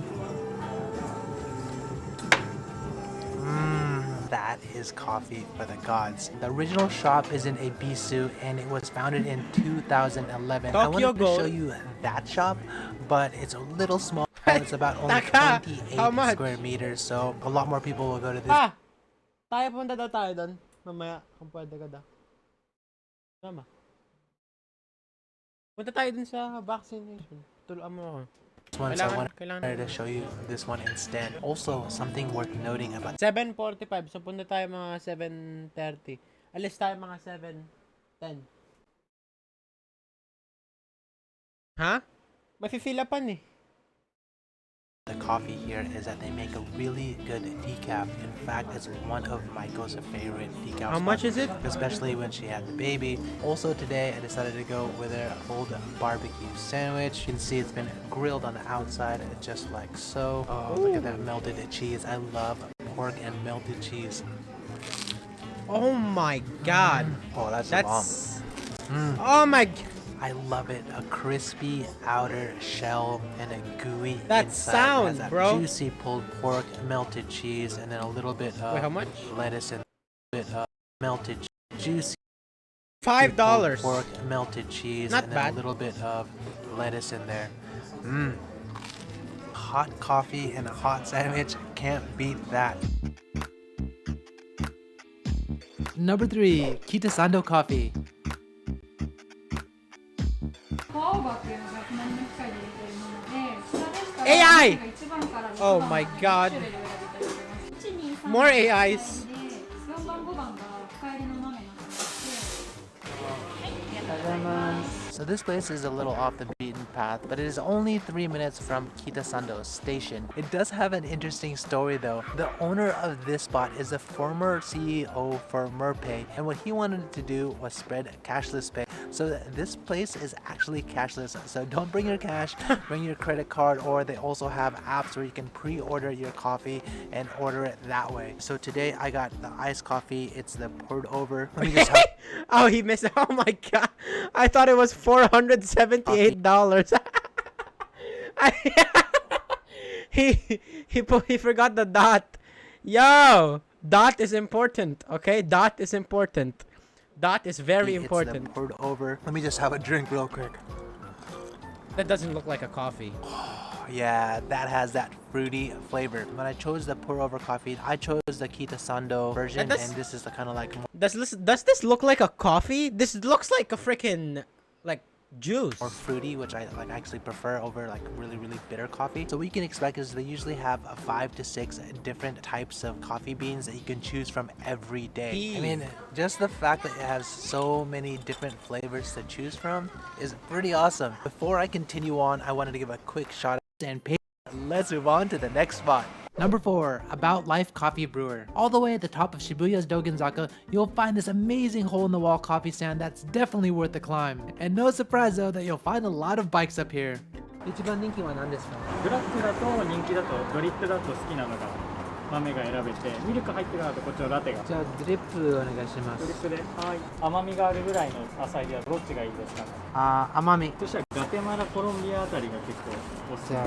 That is coffee for the gods. The original shop is in Ebisu and it was founded in 2011. I wanted to show you that shop, but it's a little small. It's about only 28 square meters, so a lot more people will go to this. Tayo punta daw tayo doon. Mamaya, kung pwede ka daw. Tama. Punta tayo dun sa vaccination. Tuluan mo ako. This one, so I wanted to show you this one instead. Also, something worth noting about 7:45, so punta tayo mga 7:30. Alis tayo mga 7:10. Ha? Mafe-fill-upan eh. The coffee here is that they make a really good decaf. In fact, it's one of Michael's favorite decaf. How much is it? Especially when she had the baby. Also today, I decided to go with her old barbecue sandwich. You can see it's been grilled on the outside, just like so. Oh, look at that melted cheese. I love pork and melted cheese. Oh my god. Oh, that's a bomb. Oh my god. I love it. A crispy outer shell and a gooey that inside. Sound, it has that bro. Juicy pulled pork, melted cheese, and then a little bit of how much? lettuce and a bit of melted juicy $5. Pork, melted cheese, Not and then bad. a little bit of lettuce in there. Hot coffee and a hot sandwich. Can't beat that. Number 3. Kitasando Coffee. AI! Oh my god. More AIs. So this place is a little off the beaten path, but it is only 3 minutes from Kitasando Station. It does have an interesting story though. The owner of this spot is a former CEO for Merpay, and what he wanted to do was spread cashless pay. So this place is actually cashless, so don't bring your cash, bring your credit card, or they also have apps where you can pre-order your coffee and order it that way. So today I got the iced coffee. It's the poured over. Let me just oh, he missed. Oh my god. I thought it was $478. He forgot the dot. Yo, dot is important. Okay, dot is important. Dot is very important. It's the poured over. Let me just have a drink real quick. That doesn't look like a coffee. Yeah, that has that fruity flavor. When I chose the pour over coffee, I chose the Kitasando version, and this is the kind of like. Does this look like a coffee? This looks like a freaking like juice. Or fruity, which I like actually prefer over like really bitter coffee. So what you can expect is they usually have 5 to 6 different types of coffee beans that you can choose from every day. I mean, just the fact that it has so many different flavors to choose from is pretty awesome. Before I continue on, I wanted to give a quick shout out and pay. Let's move on to the next spot. Number 4, About Life Coffee Brewer. All the way at the top of Shibuya's Dogenzaka, you'll find this amazing hole-in-the-wall coffee stand that's definitely worth the climb. And no surprise though that you'll find a lot of bikes up here. 一番人気は何ですか？ブラックだと人気だとドリップだと好きなのが豆が選べて、ミルク入ってるのだとこっちのラテが。じゃあドリップお願いします。ドリップで。はい。甘みがあるぐらいの浅いではどっちがいいですかね？甘み。そしたらガテマラコロンビアあたりが結構おすすめ。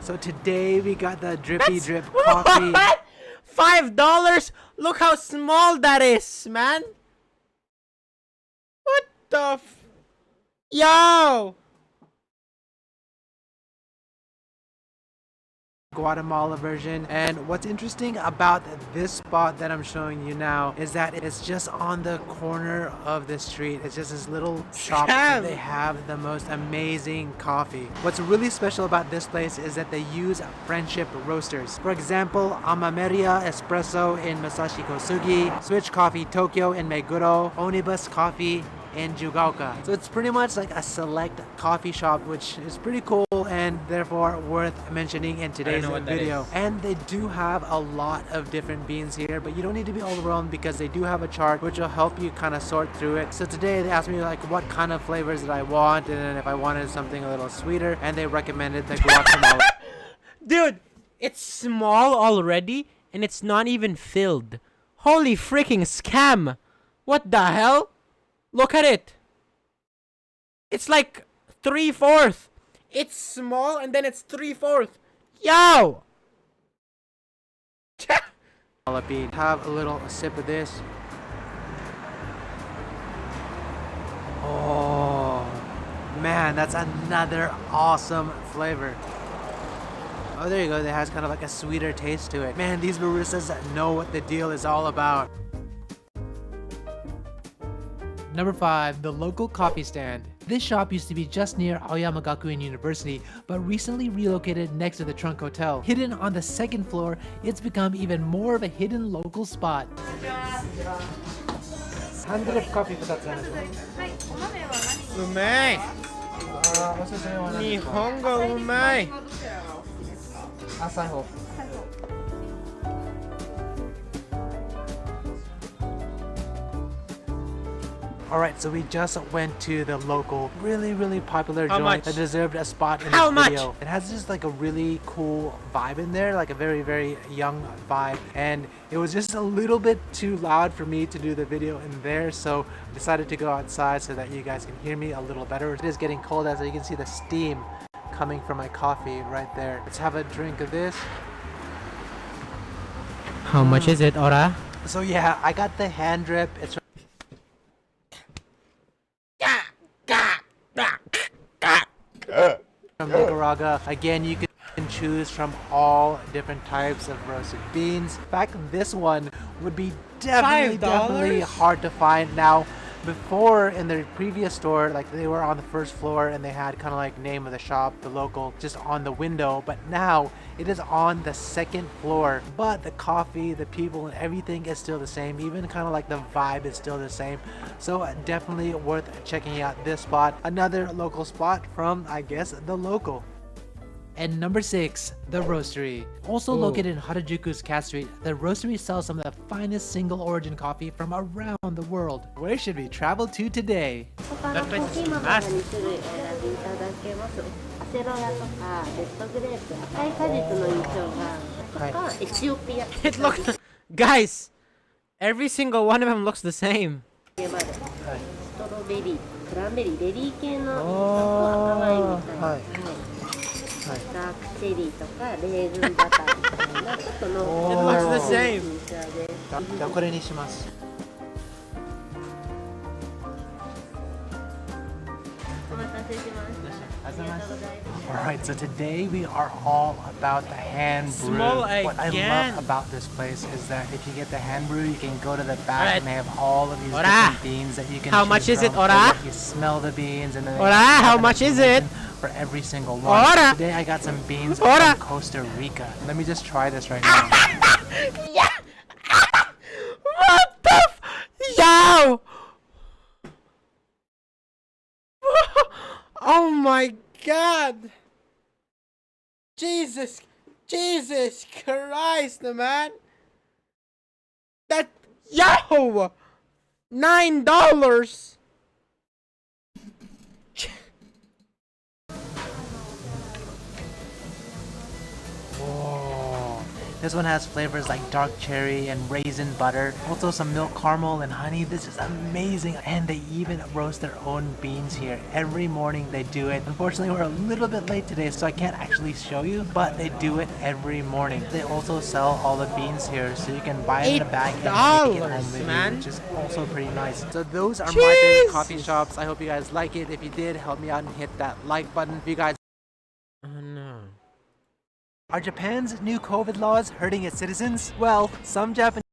So today we got the drippy drip coffee. $5? Look how small that is, man. What the Yo! Guatemala version. And what's interesting about this spot that I'm showing you now is that it's just on the corner of the street. It's just this little shop that they have the most amazing coffee. What's really special about this place is that they use friendship roasters. For example, Amameria Espresso in Masashi Kosugi, Switch Coffee Tokyo in Meguro, Onibus Coffee in Jugaoka. So it's pretty much like a select coffee shop, which is pretty cool and therefore worth mentioning in today's video. And they do have a lot of different beans here, but you don't need to be overwhelmed because they do have a chart which will help you kind of sort through it. So today they asked me like what kind of flavors that I want, and then if I wanted something a little sweeter, and they recommended the guacamole. Dude, it's small already and it's not even filled. Holy freaking scam! What the hell? Look at it. It's like 3/4. It's small and then it's 3/4. Yo! Have a little sip of this. Oh man, that's another awesome flavor. Oh, there you go. It has kind of like a sweeter taste to it. Man, these baristas know what the deal is all about. Number 5, the local coffee stand. This shop used to be just near Aoyama Gakuen University, but recently relocated next to the Trunk Hotel. Hidden on the second floor, it's become even more of a hidden local spot. 100 coffee 2つあるんですね。うまい。日本語うまい。浅い方。Alright, so we just went to the local, really popular joint that deserved a spot in this video. It has just like a really cool vibe in there, like a very young vibe. And it was just a little bit too loud for me to do the video in there, so I decided to go outside so that you guys can hear me a little better. It is getting cold, as you can see the steam coming from my coffee right there. Let's have a drink of this. How much is it, Ora? So yeah, I got the hand drip. It's from Nicaragua. Again, you can choose from all different types of roasted beans. In fact, this one would be definitely hard to find. Now, before in the previous store, like they were on the first floor and they had kind of like name of the shop, the local, just on the window, but now it is on the second floor. But the coffee, the people, and everything is still the same. Even kind of like the vibe is still the same. So definitely worth checking out this spot. Another local spot from, I guess, the local. And number 6, the Roastery. Also located in Harajuku's Cat Street, the Roastery sells some of the finest single origin coffee from around the world. Where should we travel to today? That place is massive. It looks, guys, every single one of them looks the same. It looks the same. Alright, so today we are all about the hand brew. What I love about this place is that if you get the hand brew, you can go to the back and they have all of these different beans that you can How much is it, Ora? You smell the beans and then Ora, how much is it? For every single one. Ora. Today I got some beans from Costa Rica. Let me just try this right now. Yeah. What the Yo! Oh my god! Jesus Christ, man! That, yo! $9! Oh, this one has flavors like dark cherry and raisin butter, also some milk caramel and honey. This is amazing, and they even roast their own beans here. Every morning they do it. Unfortunately, we're a little bit late today, so I can't actually show you, but they do it every morning. They also sell all the beans here, so you can buy it in a bag and make it home with you, which is also pretty nice. So those are my favorite coffee shops. I hope you guys like it. If you did, help me out and hit that like button. If you guys... Oh no. Are Japan's new COVID laws hurting its citizens? Well, some Japanese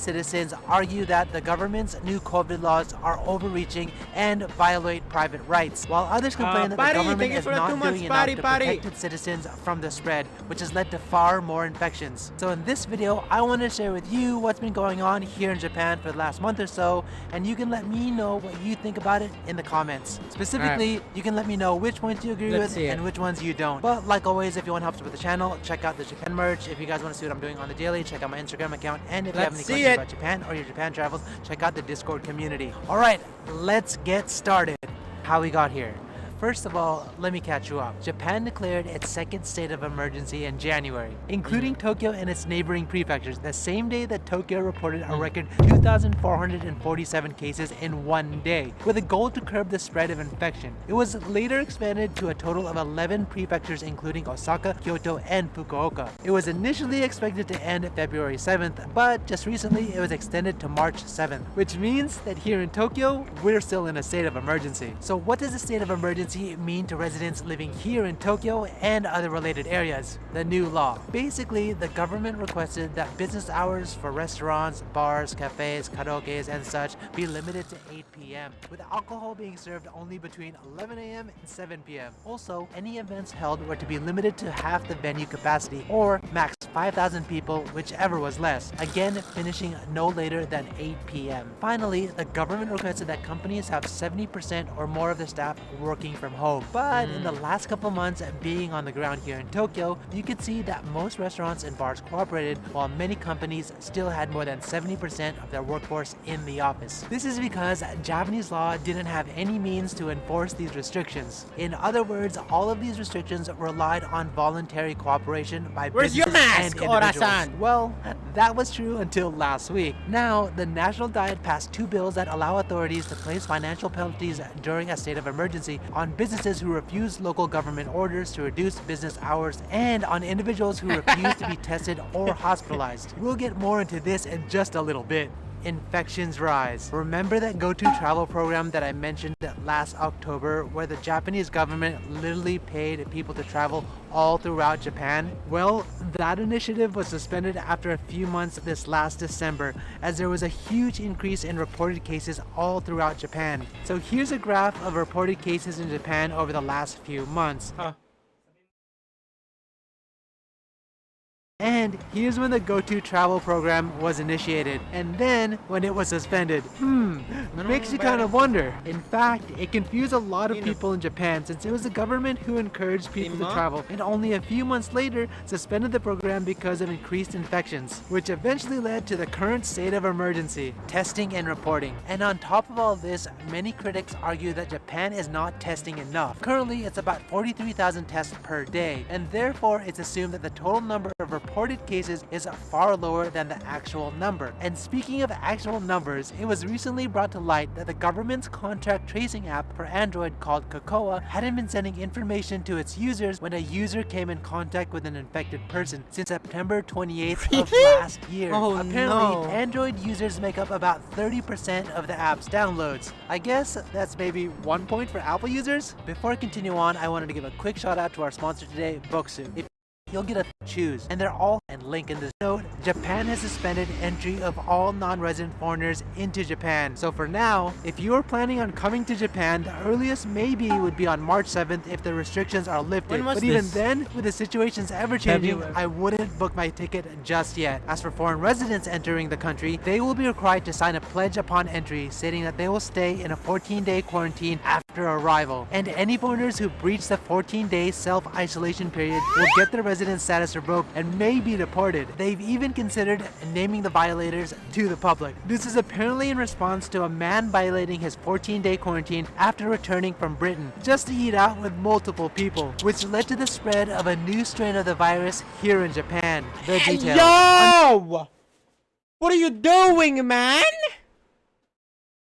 citizens argue that the government's new COVID laws are overreaching and violate private rights, while others complain that the government is not doing enough to protect its citizens from the spread, which has led to far more infections. So in this video, I want to share with you what's been going on here in Japan for the last month or so, and you can let me know what you think about it in the comments. Specifically, you can let me know which points you agree with and which ones you don't. But like always, if you want to help support the channel, check out the Japan merch. If you guys want to see what I'm doing on the daily, check out my Instagram account. And if you have any questions about Japan or your Japan travels, check out the Discord community. Alright, let's get started. How we got here. First of all, let me catch you up. Japan declared its second state of emergency in January, including Tokyo and its neighboring prefectures, the same day that Tokyo reported a record 2,447 cases in one day, with a goal to curb the spread of infection. It was later expanded to a total of 11 prefectures, including Osaka, Kyoto, and Fukuoka. It was initially expected to end February 7th, but just recently it was extended to March 7th, which means that here in Tokyo, we're still in a state of emergency. So what does a state of emergency mean to residents living here in Tokyo and other related areas? The new law. Basically, the government requested that business hours for restaurants, bars, cafes, karaokes, and such be limited to 8 p.m., with alcohol being served only between 11 a.m. and 7 p.m. Also, any events held were to be limited to half the venue capacity, or max 5,000 people, whichever was less, again finishing no later than 8 p.m. Finally, the government requested that companies have 70% or more of their staff working from home. But in the last couple months being on the ground here in Tokyo, you could see that most restaurants and bars cooperated, while many companies still had more than 70% of their workforce in the office. This is because Japanese law didn't have any means to enforce these restrictions. In other words, all of these restrictions relied on voluntary cooperation by businesses and individuals. Well, that was true until last week. Now, the National Diet passed 2 bills that allow authorities to place financial penalties during a state of emergency on businesses who refuse local government orders to reduce business hours and on individuals who refuse to be tested or hospitalized. We'll get more into this in just a little bit. Infections rise. Remember that go-to travel program that I mentioned last October, where the Japanese government literally paid people to travel all throughout Japan? Well, that initiative was suspended after a few months this last December, as there was a huge increase in reported cases all throughout Japan. So here's a graph of reported cases in Japan over the last few months. And here's when the go-to travel program was initiated, and then when it was suspended. Makes you kind of wonder. In fact, it confused a lot of people in Japan, since it was the government who encouraged people to travel, and only a few months later suspended the program because of increased infections, which eventually led to the current state of emergency, testing and reporting. And on top of all this, many critics argue that Japan is not testing enough. Currently, it's about 43,000 tests per day, and therefore it's assumed that the total number of reported cases is far lower than the actual number. And speaking of actual numbers, it was recently brought to light that the government's contact tracing app for Android called Kovaaks hadn't been sending information to its users when a user came in contact with an infected person since September 28th of last year. Apparently, Android users make up about 30% of the app's downloads. I guess that's maybe 1 point for Apple users? Before I continue on, I wanted to give a quick shout out to our sponsor today, Booksu. If you'll get a choose, and they're all and link in this note. Japan has suspended entry of all non-resident foreigners into Japan. So for now, if you are planning on coming to Japan, the earliest maybe would be on March 7th if the restrictions are lifted. But even then, with the situations ever changing, I wouldn't book my ticket just yet. As for foreign residents entering the country, they will be required to sign a pledge upon entry stating that they will stay in a 14-day quarantine after arrival. And any foreigners who breach the 14-day self-isolation period will get their resident status revoked and may be deported. They've even considered naming the violators to the public. This is apparently in response to a man violating his 14-day quarantine after returning from Britain just to eat out with multiple people, which led to the spread of a new strain of the virus here in Japan. The details. Yo! What are you doing, man?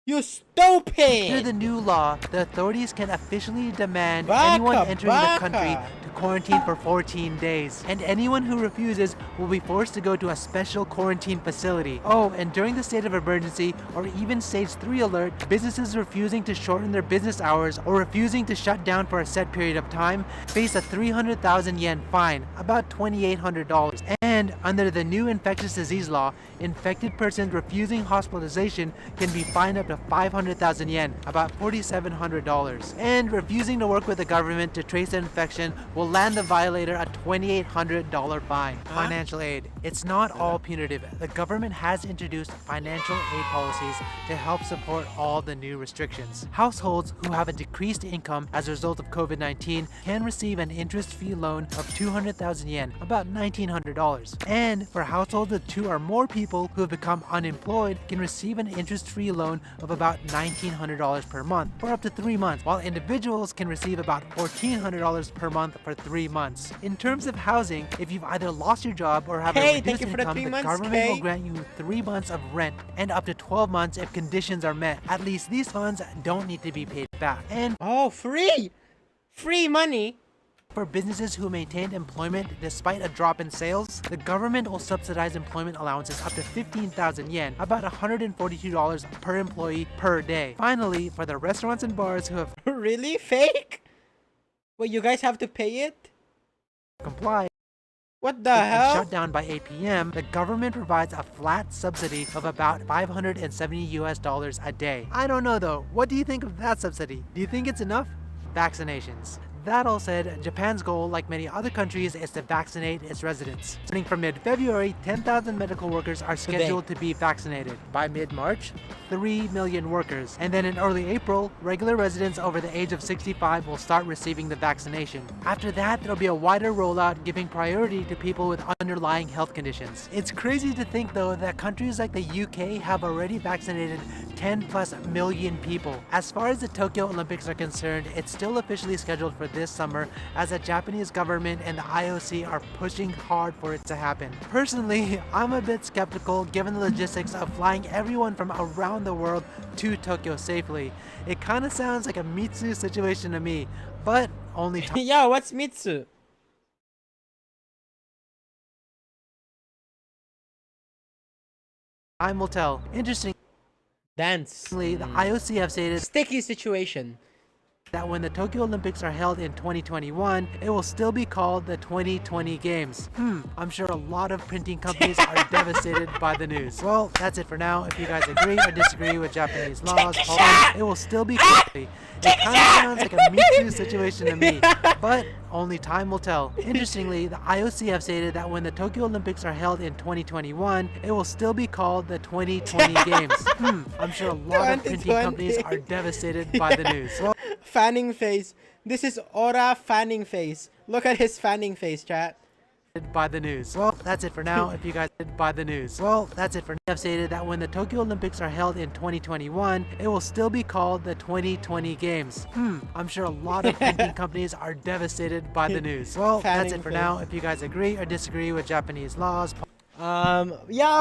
You stupid! Under the new law, the authorities can officially demand anyone entering the country to quarantine for 14 days. And anyone who refuses will be forced to go to a special quarantine facility. Oh, and during the state of emergency or even stage 3 alert, businesses refusing to shorten their business hours or refusing to shut down for a set period of time face a 300,000 yen fine, about $2,800. And under the new infectious disease law, infected persons refusing hospitalization can be fined up to 500,000 yen, about $4,700. And refusing to work with the government to trace the infection will land the violator a $2,800 fine. Financial aid. It's not all punitive. The government has introduced financial aid policies to help support all the new restrictions. Households who have a decreased income as a result of COVID-19 can receive an interest-free loan of 200,000 yen, about $1,900. And for households with 2 or more people who have become unemployed can receive an interest-free loan of about $1,900 per month for up to 3 months, while individuals can receive about $1,400 per month for 3 months. In terms of housing, if you've either lost your job or have a reduced income, the government will grant you 3 months of rent and up to 12 months if conditions are met. At least these funds don't need to be paid back. And free money. For businesses who maintained employment despite a drop in sales, the government will subsidize employment allowances up to 15,000 yen, about $142 per employee per day. Finally, for the restaurants and bars who have really fake? Wait, you guys have to pay it? Comply. What the hell? Shut down by 8 p.m., the government provides a flat subsidy of about $570 a day. I don't know though. What do you think of that subsidy? Do you think it's enough? Vaccinations. That all said, Japan's goal, like many other countries, is to vaccinate its residents. Starting from mid-February, 10,000 medical workers are scheduled to be vaccinated. By mid-March, 3 million workers. And then in early April, regular residents over the age of 65 will start receiving the vaccination. After that, there'll be a wider rollout giving priority to people with underlying health conditions. It's crazy to think though that countries like the UK have already vaccinated 10+ million people. As far as the Tokyo Olympics are concerned, it's still officially scheduled for this summer as the Japanese government and the IOC are pushing hard for it to happen. Personally, I'm a bit skeptical given the logistics of flying everyone from around the world to Tokyo safely. It kind of sounds like a Mitsu situation to me, but only time. Yo, what's Mitsu? Time will tell. Interesting. Dance. The IOC have stated sticky situation that when the Tokyo Olympics are held in 2021, it will still be called the 2020 Games. I'm sure a lot of printing companies are devastated by the news. Well, that's it for now. If you guys agree or disagree with Japanese laws, it will still be called. It kind of sounds like a Mitsu situation to me, but only time will tell. Interestingly, the IOC have stated that when the Tokyo Olympics are held in 2021, it will still be called the 2020 Games. I'm sure a lot of printing companies are devastated by the news. Well, fanning face. This is Aura fanning face. Look at his fanning face, chat. By the news. Well, that's it for now. If you guys by the news. Well, that's it for now. Have stated that when the Tokyo Olympics are held in 2021, it will still be called the 2020 Games. I'm sure a lot of printing companies are devastated by the news. Well, that's it for now. If you guys agree or disagree with Japanese laws. Yo,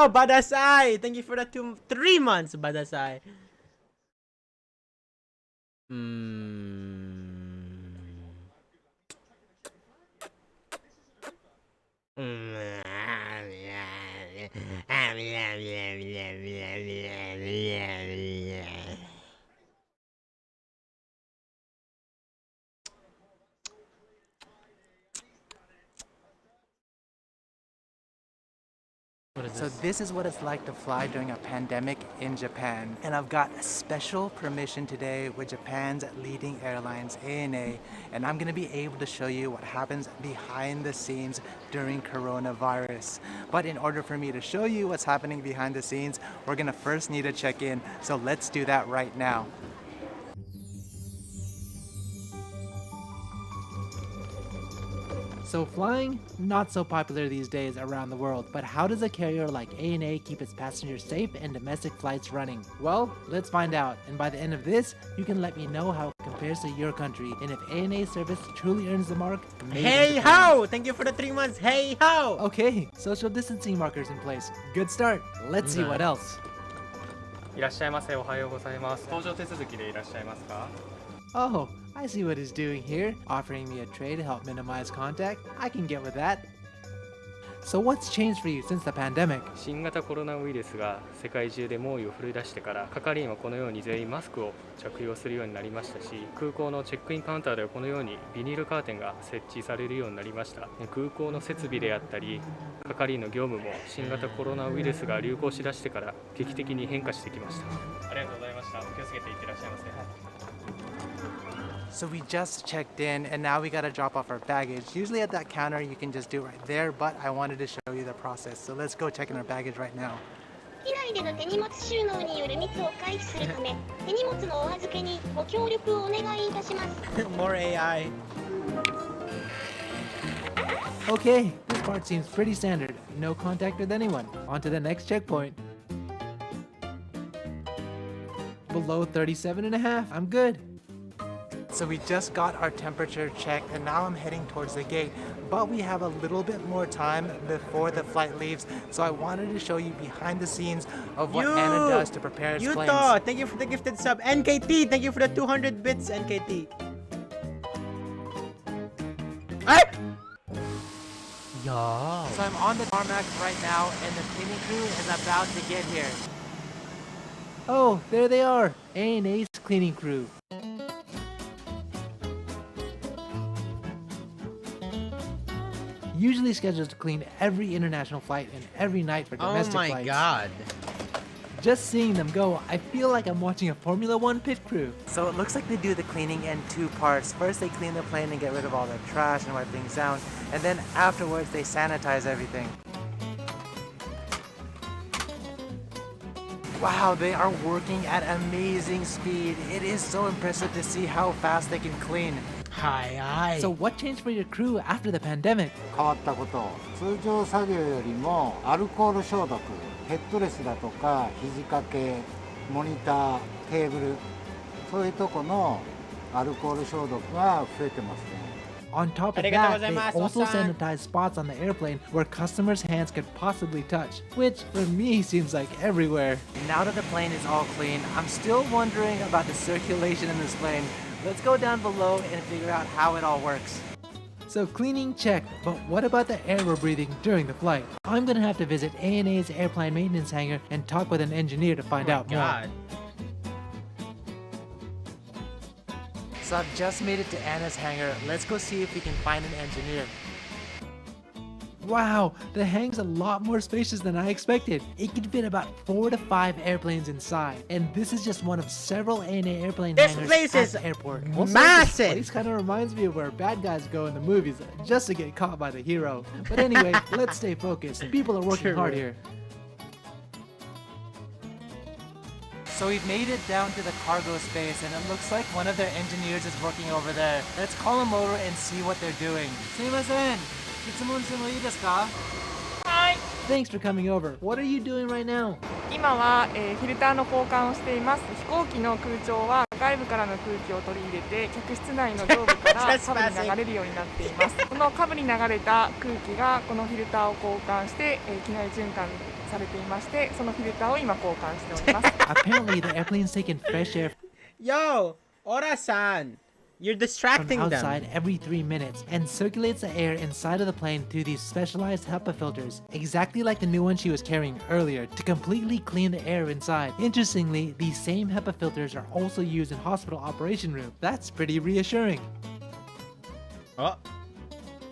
Badasai! Thank you for the 3 months, Badasai. So this is what it's like to fly during a pandemic in Japan. And I've got a special permission today with Japan's leading airlines, ANA, and I'm gonna be able to show you what happens behind the scenes during coronavirus. But in order for me to show you what's happening behind the scenes, we're gonna first need to check in. So let's do that right now. So flying, not so popular these days around the world, but how does a carrier like ANA keep its passengers safe and domestic flights running? Well, let's find out, and by the end of this, you can let me know how it compares to your country, and if ANA service truly earns the mark, Hey ho! Thank you for the 3 months, hey ho! Okay, social distancing markers in place. Good start. Let's see what else. いらっしゃいませ。おはようございます。搭乗手続きでいらっしゃいますか？ Oh, I see what he's doing here, offering me a tray to help minimize contact. I can get with that. So what's changed for you since the pandemic? 新型コロナウイルスが世界中で猛威を振るい出してから、係員はこのように全員マスクを着用するようになりましたし、空港のチェックインカウンターではこのようにビニールカーテンが設置されるようになりました。空港の設備であったり、係員の業務も新型コロナウイルスが流行しだしてから劇的に変化してきました。ありがとうございました。お気をつけていってらっしゃいませ。So we just checked in and now we gotta drop off our baggage. Usually at that counter you can just do it right there, but I wanted to show you the process. So let's go check in our baggage right now. 機内での手荷物収納による密を回避するため、手荷物のお預けにご協力をお願いいたします。More AI. Okay, this part seems pretty standard. No contact with anyone. On to the next checkpoint. Below 37.5. I'm good. So we just got our temperature checked and now I'm heading towards the gate, but we have a little bit more time before the flight leaves, so I wanted to show you behind the scenes of what Anna does to prepare its planes. Yuto, thank you for the gifted sub. NKT, thank you for the 200 bits, NKT. Yeah. So I'm on the tarmac right now and the cleaning crew is about to get here. Oh, there they are, ANA's cleaning crew. Usually scheduled to clean every international flight and every night for domestic flights. Oh my god. Just seeing them go, I feel like I'm watching a Formula 1 pit crew. So it looks like they do the cleaning in 2 parts. First they clean the plane and get rid of all the trash and wipe things down, and then afterwards they sanitize everything. Wow, they are working at amazing speed. It is so impressive to see how fast they can clean. So what changed for your crew after the pandemic? 変わったこと、通常作業よりもアルコール消毒、ヘッドレスだとか肘掛け、モニター、テーブル、そういうとこのアルコール消毒が増えてますね。On top of that, they also sanitize spots on the airplane where customers' hands could possibly touch, which for me seems like everywhere. Now that the plane is all clean, I'm still wondering about the circulation in this plane. Let's go down below and figure out how it all works. So cleaning checked, but what about the air we're breathing during the flight? I'm gonna have to visit ANA's airplane maintenance hangar and talk with an engineer to find out more. So I've just made it to Anna's hangar. Let's go see if we can find an engineer. Wow, the hangar's a lot more spacious than I expected. It could fit about 4 to 5 airplanes inside. And this is just one of several ANA airplane hangars at the airport. Also, massive! This place kind of reminds me of where bad guys go in the movies just to get caught by the hero. But anyway, let's stay focused. People are working hard here. So we've made it down to the cargo space and it looks like one of their engineers is working over there. Let's call him over and see what they're doing. Thanks for coming over. What are you doing right now? 今は、フィルターの交換をしています。飛行機の空調は外部からの空気を取り入れて客室内の上部から下部に流れるようになっています。この下部に流れた空気がこのフィルターを交換して機内循環されていまして、そのフィルターを今交換しております。Apparently the airplane's taking fresh air Yo, Ora-san, you're distracting from outside them. every 3 minutes and circulates the air inside of the plane through these specialized HEPA filters, exactly like the new one she was carrying earlier, to completely clean the air inside. Interestingly, these same HEPA filters are also used in hospital operation room. That's pretty reassuring. Oh.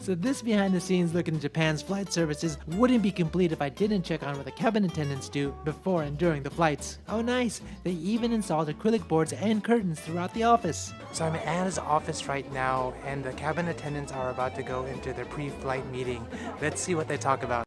So this behind the scenes look in Japan's flight services wouldn't be complete if I didn't check on what the cabin attendants do before and during the flights. Oh nice, they even installed acrylic boards and curtains throughout the office. So I'm in Anna's office right now and the cabin attendants are about to go into their pre-flight meeting. Let's see what they talk about.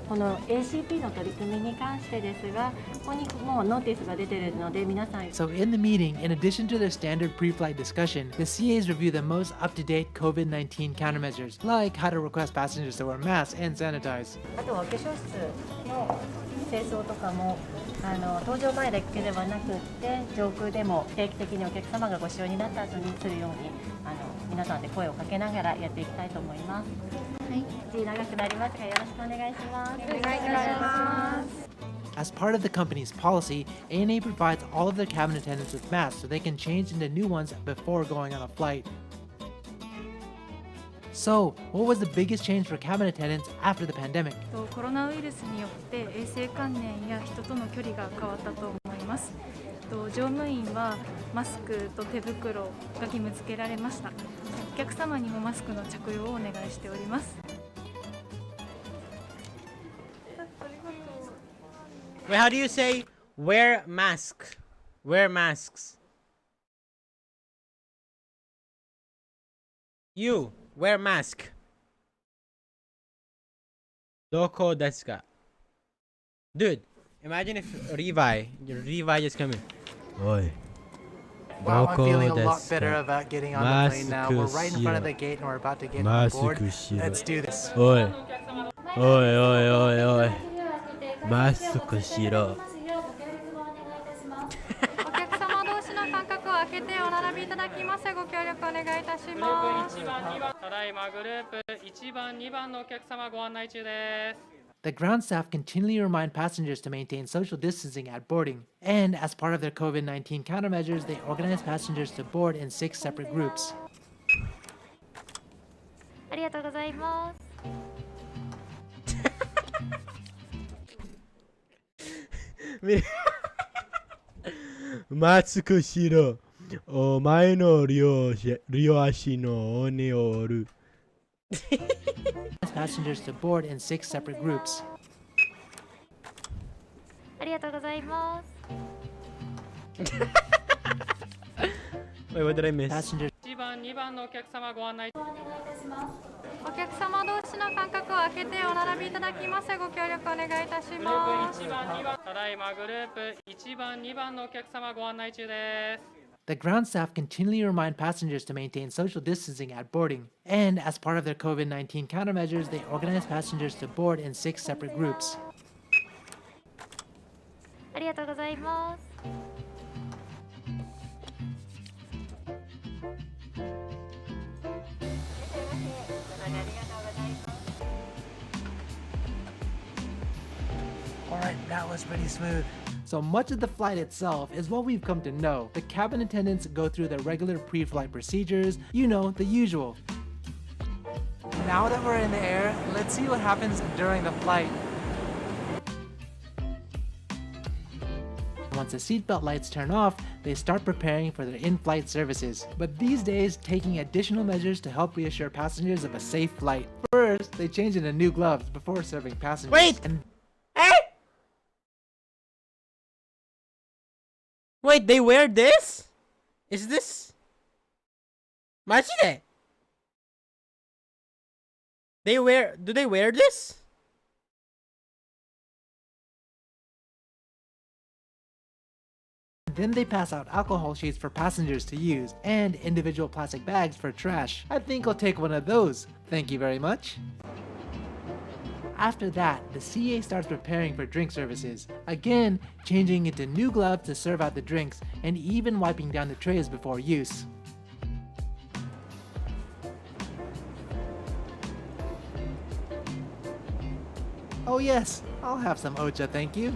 この ACP の取り組みに関してですが、ここにもうノーティスが出ているので皆さん。 So in the meeting, in addition to their standard pre-flight discussion, the CAs review the most up-to-date COVID-19 countermeasures, like how to request passengers to wear masks and sanitize. あとはお化粧室の清掃とかも搭乗前だけではなくって上空でも定期的にお客様がご使用になった後にするように皆さんで声をかけながらやっていきたいと思います。はい、長くなりますがよろしくお願いします。お願いいたします。 As part of the company's policy, ANA provides all of their cabin attendants with masks so they can change into new ones before going on a flight. So, what was the biggest change for cabin attendants after the pandemic? コロナウイルスによって衛生観念や人との距離が変わったと思います。乗務員はマスクと手袋が義務付けられました。お客様にもマスクの着用をお願いしております。 Wait, how do you say wear mask? Wear masks. You wear mask. どこですか? Dude, imagine if Levi just come in. Oi. Wow, I'm feeling a lot better about getting on the plane now. We're right in front of the gate and we're about to get on board. Let's do this. Oi. Oi, oi, oi, oi. マスクしろ。お客様同士の間隔を空けてお並びいただきます。ご協力お願いいたします。ただいまグループ1番、2番のお客様ご案内中です。 The ground staff continually remind passengers to maintain social distancing at boarding. And as part of their COVID-19 countermeasures, they organize passengers to board in 6 separate groups. ありがとうございます。 マスクしろ。お前の両足の骨を折る。Passengers to board in 6 separate groups. ありがとうございます。 Wait, what did I miss? Passengers. 1番、2番のお客様ご案内お願いいたします。お客様同士の間隔を空けてお並びいただきます。ご協力お願いいたします。ただいまグループ1番、2番のお客様ご案内中です。 The ground staff continually remind passengers to maintain social distancing at boarding. And as part of their COVID-19 countermeasures, they organize passengers to board in 6 separate groups. ありがとうございます。 Alright, that was pretty smooth. So much of the flight itself is what we've come to know. The cabin attendants go through their regular pre-flight procedures, you know, the usual. Now that we're in the air, let's see what happens during the flight. Once the seatbelt lights turn off, they start preparing for their in-flight services. But these days, taking additional measures to help reassure passengers of a safe flight. First, they change into new gloves before serving passengers. Wait! Wait, they wear this? Is this? マジで? Do they wear this? Then they pass out alcohol sheets for passengers to use and individual plastic bags for trash. I think I'll take one of those. Thank you very much. After that, the CA starts preparing for drink services, again changing into new gloves to serve out the drinks and even wiping down the trays before use. Oh yes, I'll have some ocha, thank you.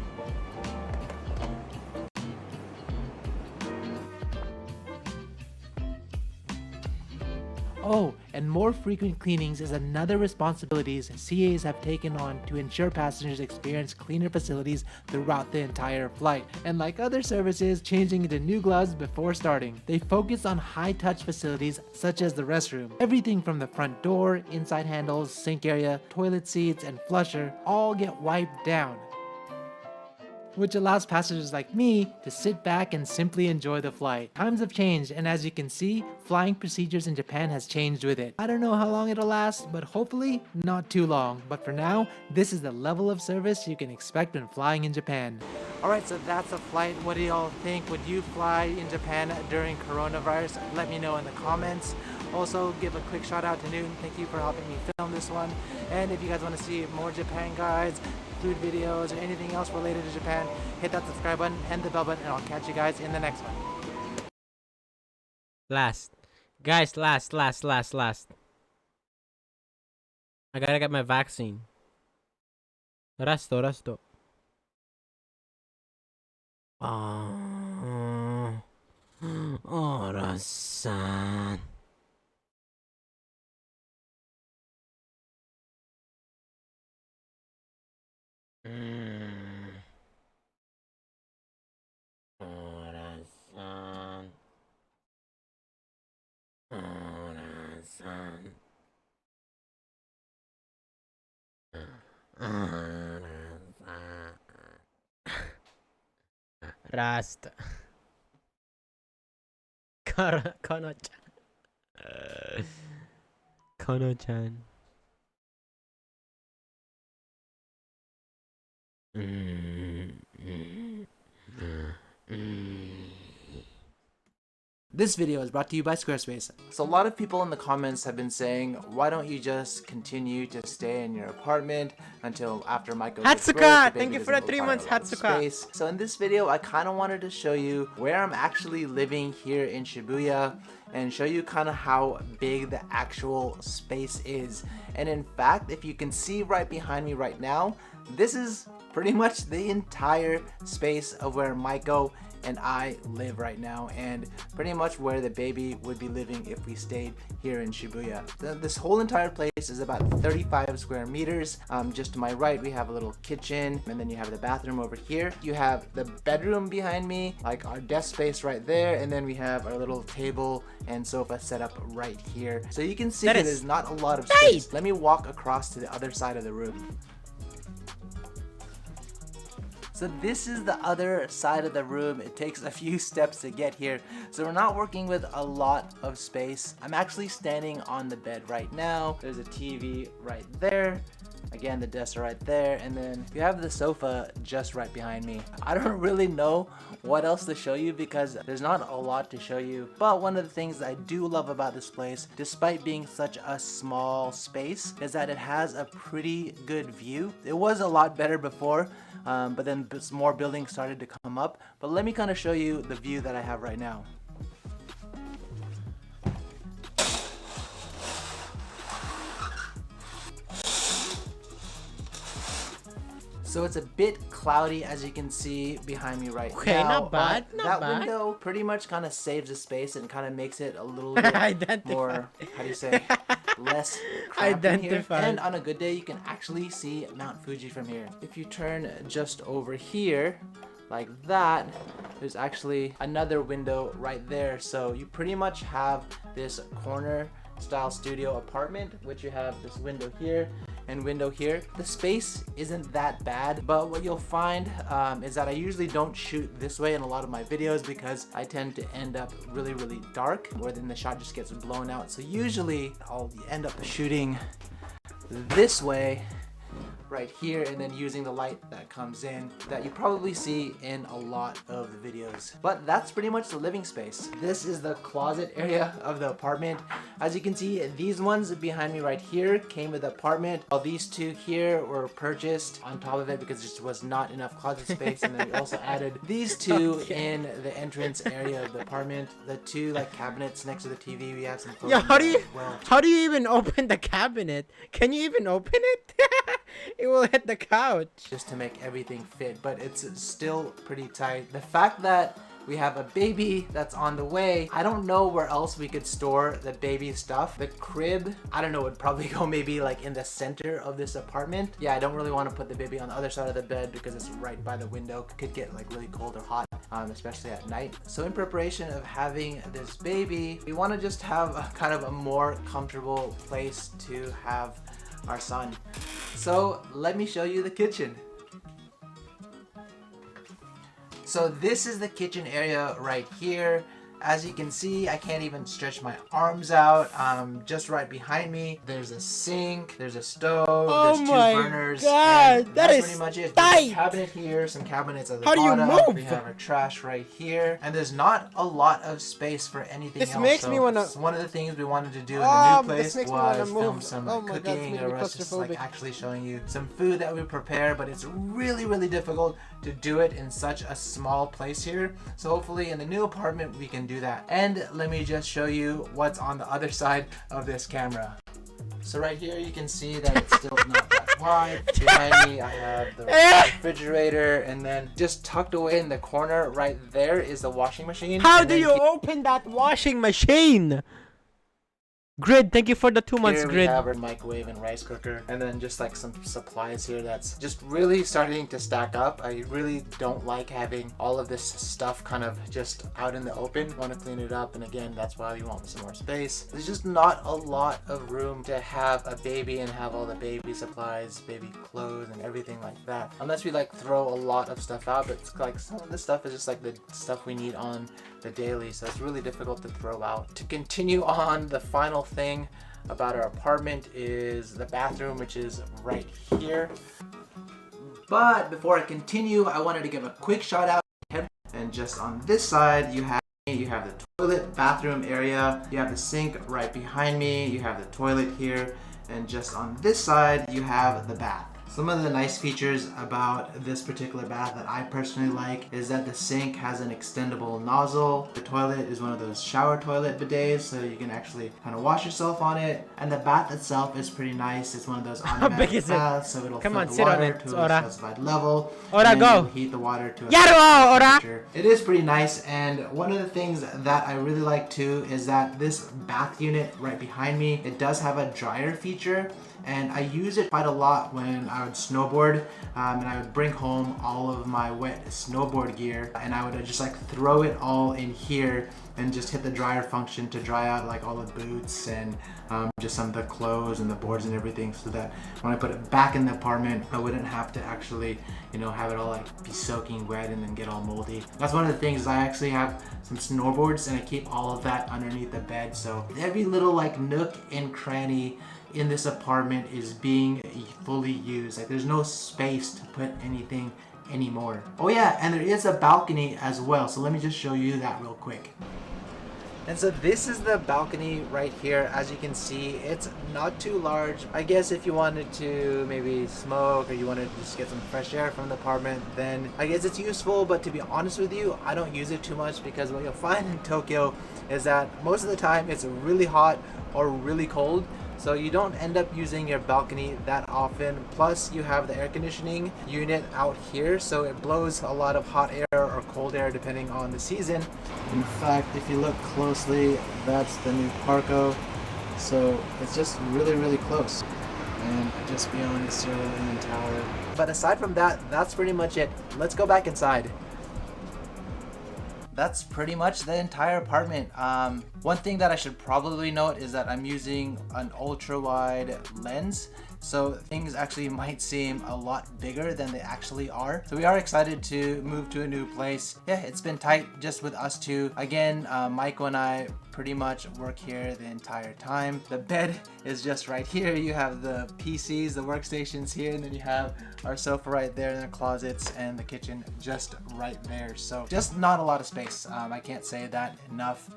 Oh, and more frequent cleanings is another responsibilities CAs have taken on to ensure passengers experience cleaner facilities throughout the entire flight. And like other services, changing into new gloves before starting, they focus on high-touch facilities such as the restroom. Everything from the front door, inside handles, sink area, toilet seats, and flusher all get wiped down, which allows passengers like me to sit back and simply enjoy the flight. Times have changed, and as you can see, flying procedures in Japan has changed with it. I don't know how long it'll last, but hopefully not too long. But for now, this is the level of service you can expect when flying in Japan. Alright, so that's a flight. What do y'all think? Would you fly in Japan during coronavirus? Let me know in the comments. Also, give a quick shout out to Newton. Thank you for helping me film this one. And if you guys want to see more Japan guides, food videos, or anything else related to Japan, hit that subscribe button and the bell button, and I'll catch you guys in the next one. Last. Guys, last. I gotta get my vaccine. Resto. Orasan. Rasta. Kono-chan. Kono-chan. This video is brought to you by Squarespace. So a lot of people in the comments have been saying, why don't you just continue to stay in your apartment until after Michael gets birth, Hatsuka! the Thank baby you for the doesn't 3 require months, a lot of Hatsuka! space. So in this video, I kind of wanted to show you where I'm actually living here in Shibuya and show you kind of how big the actual space is. And in fact, if you can see right behind me right now, this is pretty much the entire space of where Maiko and I live right now, and pretty much where the baby would be living if we stayed here in Shibuya. This whole entire place is about 35 square meters. Just to my right, we have a little kitchen, and then you have the bathroom over here. You have the bedroom behind me, like our desk space right there, and then we have our little table and sofa set up right here. So you can see that there's not a lot of space. Let me walk across to the other side of the room. So this is the other side of the room. It takes a few steps to get here. So we're not working with a lot of space. I'm actually standing on the bed right now. There's a TV right there. Again, the desks are right there. And then you have the sofa just right behind me. I don't really know what else to show you because there's not a lot to show you. But one of the things that I do love about this place, despite being such a small space, is that it has a pretty good view. It was a lot better before. But then more buildings started to come up. But let me kind of show you the view that I have right now. So it's a bit cloudy, as you can see behind me right now. Not bad, That window pretty much kind of saves the space and kind of makes it a little bit more, how do you say, less cramped in here. And on a good day, you can actually see Mount Fuji from here. If you turn just over here, like that, there's actually another window right there. So you pretty much have this corner style studio apartment, which you have this window here and window here. The space isn't that bad, but what you'll find is that I usually don't shoot this way in a lot of my videos because I tend to end up really dark, where then the shot just gets blown out. So usually I'll end up shooting this way right here, and then using the light that comes in that you probably see in a lot of the videos. But that's pretty much the living space. This is the closet area of the apartment. As you can see, these ones behind me right here came with the apartment, while these two here were purchased on top of it because there just was not enough closet space. And then we also added these two in the entrance area of the apartment. The two like cabinets next to the TV. We have some clothes. Yeah, how do you even open the cabinet? Can you even open it? It will hit the couch. Just to make everything fit, but it's still pretty tight. The fact that We have a baby that's on the way. I don't know where else we could store the baby stuff. The crib, I don't know, would probably go maybe like in the center of this apartment. Yeah, I don't really want to put the baby on the other side of the bed because it's right by the window. Could get like really cold or hot, especially at night. So in preparation of having this baby, we want to just have a kind of a more comfortable place to have our son. So let me show you the kitchen. So this is the kitchen area right here. As you can see, I can't even stretch my arms out. Just right behind me, there's a sink, there's a stove, there's 2 burners. God, and that is pretty much it. tight. There's a cabinet here, some cabinets at the How do you bottom. move? We have our trash right here, and there's not a lot of space for anything This else. makes so me wanna. one of the things we wanted to do in the new place this makes me wanna was move. film some Oh my God, it's cooking, making or me us just like claustrophobic. actually showing you some food that we prepare, but it's really difficult to do it in such a small place here. So hopefully in the new apartment we can do that. And let me just show you what's on the other side of this camera. So right here you can see that it's still not that wide. Behind me I have the refrigerator, and then just tucked away in the corner right there is the washing machine. How And do then you open that washing machine? Grid, thank you for the 2 months, Here we Grid. have our microwave and rice cooker, and then just like some supplies here that's just really starting to stack up. I really don't like having all of this stuff kind of just out in the open. Want to clean it up, and again, that's why we want some more space. There's just not a lot of room to have a baby and have all the baby supplies, baby clothes, and everything like that. Unless we like throw a lot of stuff out, but it's like some of the stuff is just like the stuff we need on the daily, so it's really difficult to throw out. To continue on, the final thing about our apartment is the bathroom, which is right here. But before I continue, I wanted to give a quick shout out. And just on this side, you have the toilet bathroom area, you have the sink right behind me, you have the toilet here, and just on this side, you have the bath. Some of the nice features about this particular bath that I personally like is that the sink has an extendable nozzle. The toilet is one of those shower toilet bidets, so you can actually kind of wash yourself on it. And the bath itself is pretty nice. It's one of those automatic baths, so it'll fill the water to a specified level. And then you'll heat the water to a specified temperature. It is pretty nice, and one of the things that I really like too is that this bath unit right behind me, it does have a dryer feature. And I use it quite a lot when I would snowboard, and I would bring home all of my wet snowboard gear, and I would just like throw it all in here and just hit the dryer function to dry out like all the boots and just some of the clothes and the boards and everything, so that when I put it back in the apartment I wouldn't have to actually, you know, have it all like be soaking wet and then get all moldy. That's one of the things. I actually have some snowboards and I keep all of that underneath the bed, so every little like nook and cranny in this apartment is being fully used. Like there's no space to put anything anymore. Oh yeah, and there is a balcony as well, so let me just show you that real quick. And so this is the balcony right here. As you can see, it's not too large. I guess if you wanted to maybe smoke or you wanted to just get some fresh air from the apartment, then I guess it's useful. But to be honest with you, I don't use it too much because what you'll find in Tokyo is that most of the time it's really hot or really cold. So you don't end up using your balcony that often. Plus you have the air conditioning unit out here, so it blows a lot of hot air or cold air depending on the season. In fact, if you look closely, that's the new Parco. So it's just really close. And just beyond the Cerulean Tower. But aside from that, that's pretty much it. Let's go back inside. That's pretty much the entire apartment. One thing that I should probably note is that I'm using an ultra wide lens, so things actually might seem a lot bigger than they actually are. So we are excited to move to a new place. Yeah, it's been tight just with us two. Again, Michael and I pretty much work here the entire time. The bed is just right here. You have the PCs, the workstations here, and then you have our sofa right there, and the closets and the kitchen just right there. So just not a lot of space. I can't say that enough,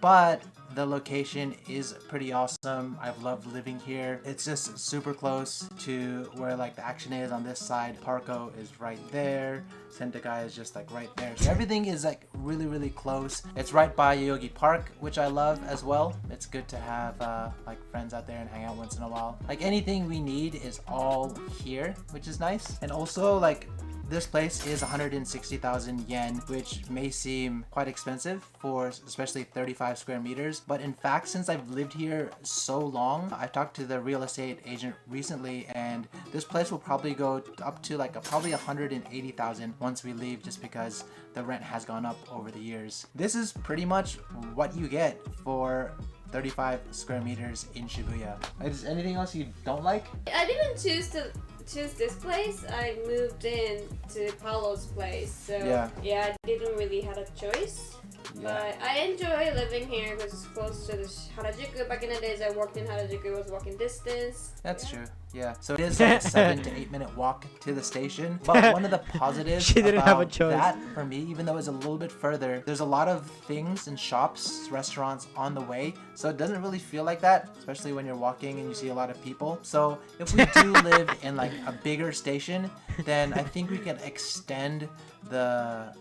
but the location is pretty awesome. I've loved living here. It's just super close to where like the action is on this side. Parco is right there. Sentai is just like right there. So everything is like really close. It's right by Yogi Park, which I love as well. It's good to have like friends out there and hang out once in a while. Like anything we need is all here, which is nice. And also like this place is 160,000 yen, which may seem quite expensive for especially 35 square meters. But in fact, since I've lived here so long, I talked to the real estate agent recently, and this place will probably go up to like probably 180,000 once we leave, just because the rent has gone up over the years. This is pretty much what you get for 35 square meters in Shibuya. Is there anything else you don't like? I didn't choose this place. I moved in to Paulo's place, so yeah, I didn't really have a choice. But I enjoy living here because it's close to the Harajuku. Back in the days I worked in Harajuku, it was walking distance. That's true. Yeah. So it is like a 7 to 8 minute walk to the station. But one of the positives about that for me, even though it's a little bit further, there's a lot of things and shops, restaurants on the way. So it doesn't really feel like that, especially when you're walking and you see a lot of people. So if we do live in like a bigger station, then I think we can extend the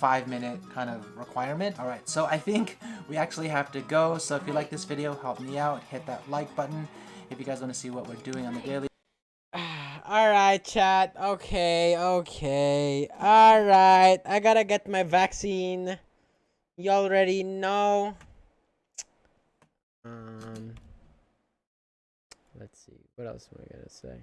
5-minute kind of requirement. All right, so I think we actually have to go. So if you like this video, help me out, hit that like button if you guys want to see what we're doing on the daily. Alright, chat. Okay. Alright, I gotta get my vaccine. You already know. Let's see. What else am I gonna say?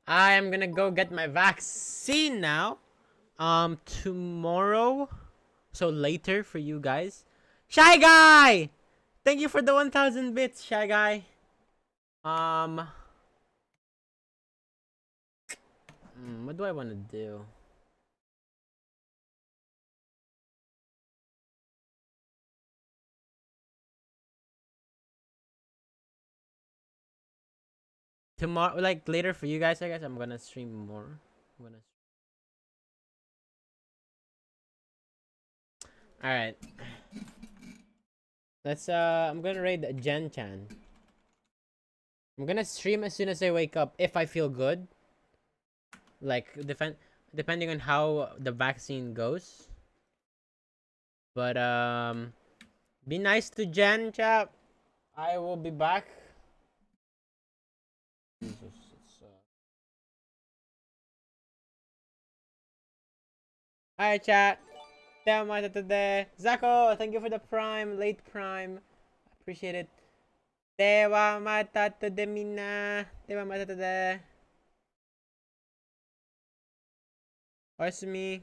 I am gonna go get my vaccine now. Tomorrow. So later for you guys. Shy Guy! Thank you for the 1,000 bits, Shy Guy. What do I want to do? Tomorrow, like later for you guys, I guess I'm gonna stream more. Alright. Let's I'm gonna raid Jen Chan. I'm gonna stream as soon as I wake up if I feel good. Like depending on how the vaccine goes. But be nice to Jen, chap. I will be back. Jesus, Alright, chat. Zako, thank you for the prime, late prime. Appreciate it. Dewa mata today, minna. Dewa mata today. Oyasumi.